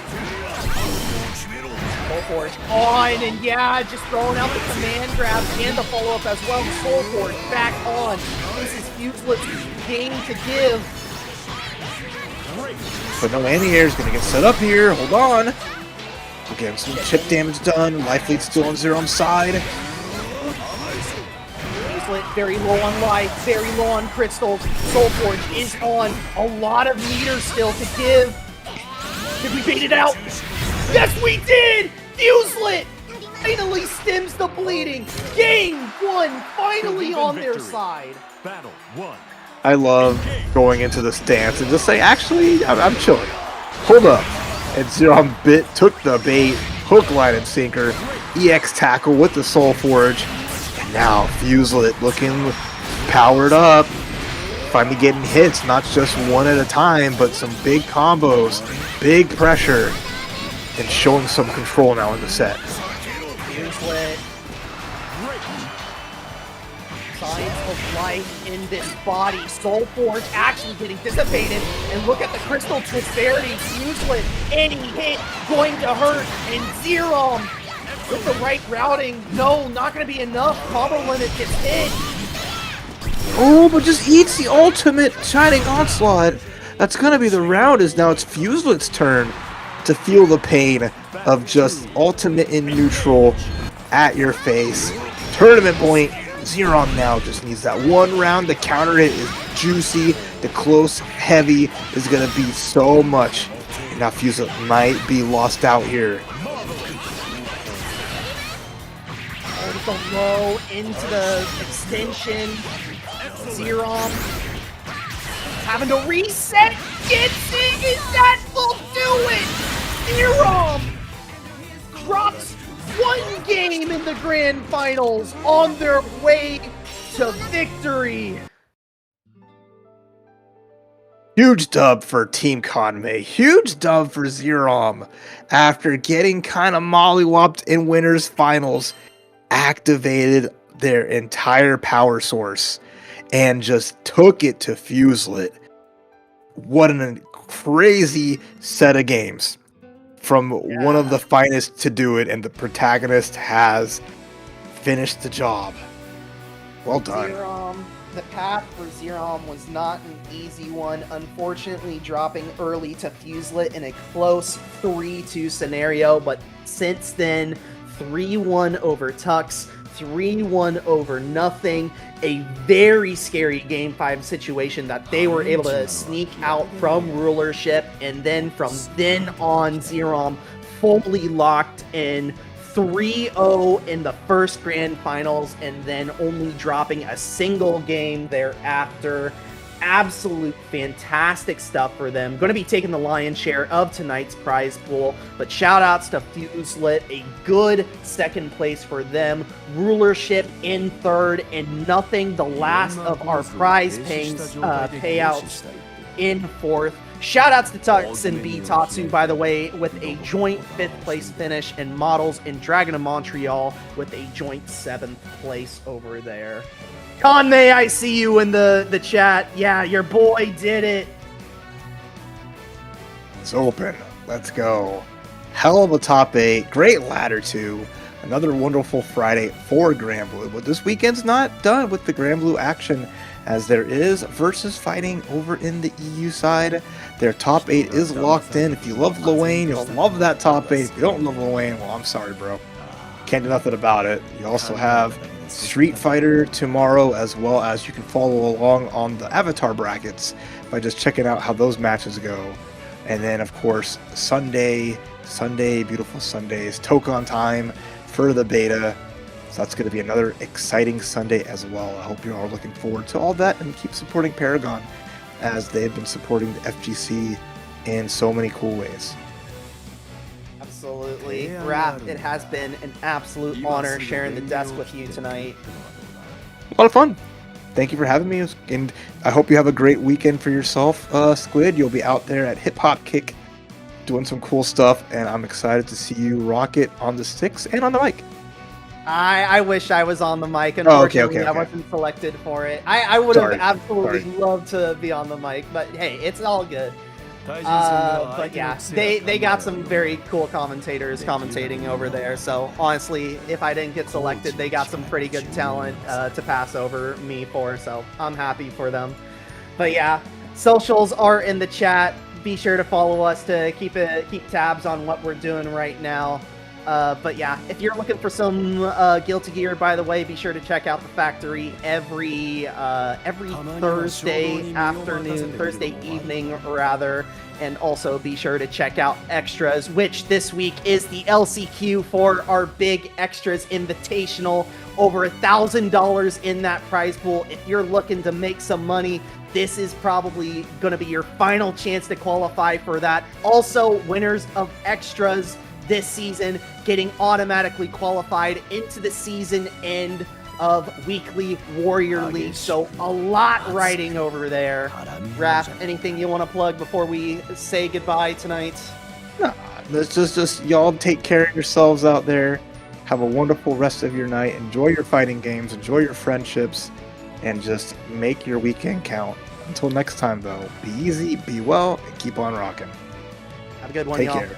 Soulforge on, and yeah, just throwing out the command grab and the follow-up as well. Soulforge back on. This is Fuselit's game to give. But no anti-air is gonna get set up here. Hold on. We're getting some chip damage done. Life lead still on Zerom's side. Very low on life, very low on crystals. Soulforge is on. A lot of meters still to give. Did we bait it out? Yes, we did! Fuselit finally stems the bleeding. Game 1 finally on their side. Battle 1. I love going into the stance and just say, actually, I'm chilling. Hold up. And Zerom took the bait, hook, line, and sinker. EX tackle with the Soulforge. And now Fuselit looking powered up. Finally getting hits, not just one at a time, but some big combos, big pressure, and showing some control now in the set. Fuselit. Signs of life in this body. Soulforge actually getting dissipated. And look at the crystal disparity. Fuselit, any hit going to hurt. And Zerom with the right routing. No, not going to be enough. Combo limit gets hit. Oh, but just eats the ultimate Shining Onslaught. That's going to be the round, is now it's Fuselit's turn to feel the pain of just ultimate in neutral at your face. Tournament point. Zerom now just needs that one round. The counter hit is juicy. The close heavy is going to be so much. And now Fuselit might be lost out here. With the low into the extension. Zerom having to reset. Ginseng, and that will do it. Zerom drops one game in the grand finals on their way to victory. Huge dub for Team Conmay. Huge dub for Zerom after getting kind of mollywopped in winners finals. Activated their entire power source and just took it to Fuselit. What a crazy set of games from one of the finest to do it, and the protagonist has finished the job. Well done. The path for Zerom was not an easy one, unfortunately dropping early to Fuselit in a close 3-2 scenario, but since then, 3-1 over Tux, 3-1 over nothing, a very scary Game 5 situation that they were able to sneak out from rulership, and then from then on, Zerom fully locked in 3-0 in the first grand finals, and then only dropping a single game thereafter. Absolute fantastic stuff for them. Going to be taking the lion's share of tonight's prize pool, but shout outs to Fuselit, a good second place for them. Rulership in third, and nothing, the last of our prize payouts in fourth. Shout outs to Tux and B Tatsu, by the way, with a joint 5th place finish, and Models in Dragon of Montreal with a joint 7th place over there. Conmay, I see you in the chat. Yeah, your boy did it. It's open. Let's go. Hell of a top 8. Great ladder 2. Another wonderful Friday for Granblue. But this weekend's not done with the Granblue action, as there is versus fighting over in the EU side. Their top 8 is locked in. If you love Luane, you'll love that top 8. If you don't love Luane, well, I'm sorry, bro. Can't do nothing about it. You also have Street Fighter tomorrow, as well as you can follow along on the Avatar brackets by just checking out how those matches go. And then, of course, Sunday, beautiful Sundays, Tokon time for the beta. So that's going to be another exciting Sunday as well. I hope you're all looking forward to all that, and keep supporting Paragon as they've been supporting the FGC in so many cool ways. Absolutely. Raph, it has been an absolute honor sharing the desk with you tonight. A lot of fun. Thank you for having me, and I hope you have a great weekend for yourself, Squid. You'll be out there at Hip Hop Kick doing some cool stuff, and I'm excited to see you rock it on the sticks and on the mic. I wish I was on the mic. Oh, okay. Unfortunately, I wasn't selected for it. I would have Sorry. absolutely loved to be on the mic, but hey, it's all good. But yeah, they got some very cool commentators commentating over there. So honestly, if I didn't get selected, they got some pretty good talent to pass over me for. So I'm happy for them. But yeah, socials are in the chat. Be sure to follow us to keep tabs on what we're doing right now. But yeah, if you're looking for some Guilty Gear, by the way, be sure to check out the factory every Thursday afternoon, Thursday evening rather, and also be sure to check out Extras, which this week is the LCQ for our Big Extras Invitational. Over $1,000 in that prize pool. If you're looking to make some money, this is probably going to be your final chance to qualify for that. Also, winners of Extras this season getting automatically qualified into the season end of Weekly Warrior League. So a lot riding over there. Raph, anything you want to plug before we say goodbye tonight? No, let's just y'all take care of yourselves out there. Have a wonderful rest of your night. Enjoy your fighting games. Enjoy your friendships. And just make your weekend count. Until next time, though, be easy, be well, and keep on rocking. Have a good one, Take y'all. care.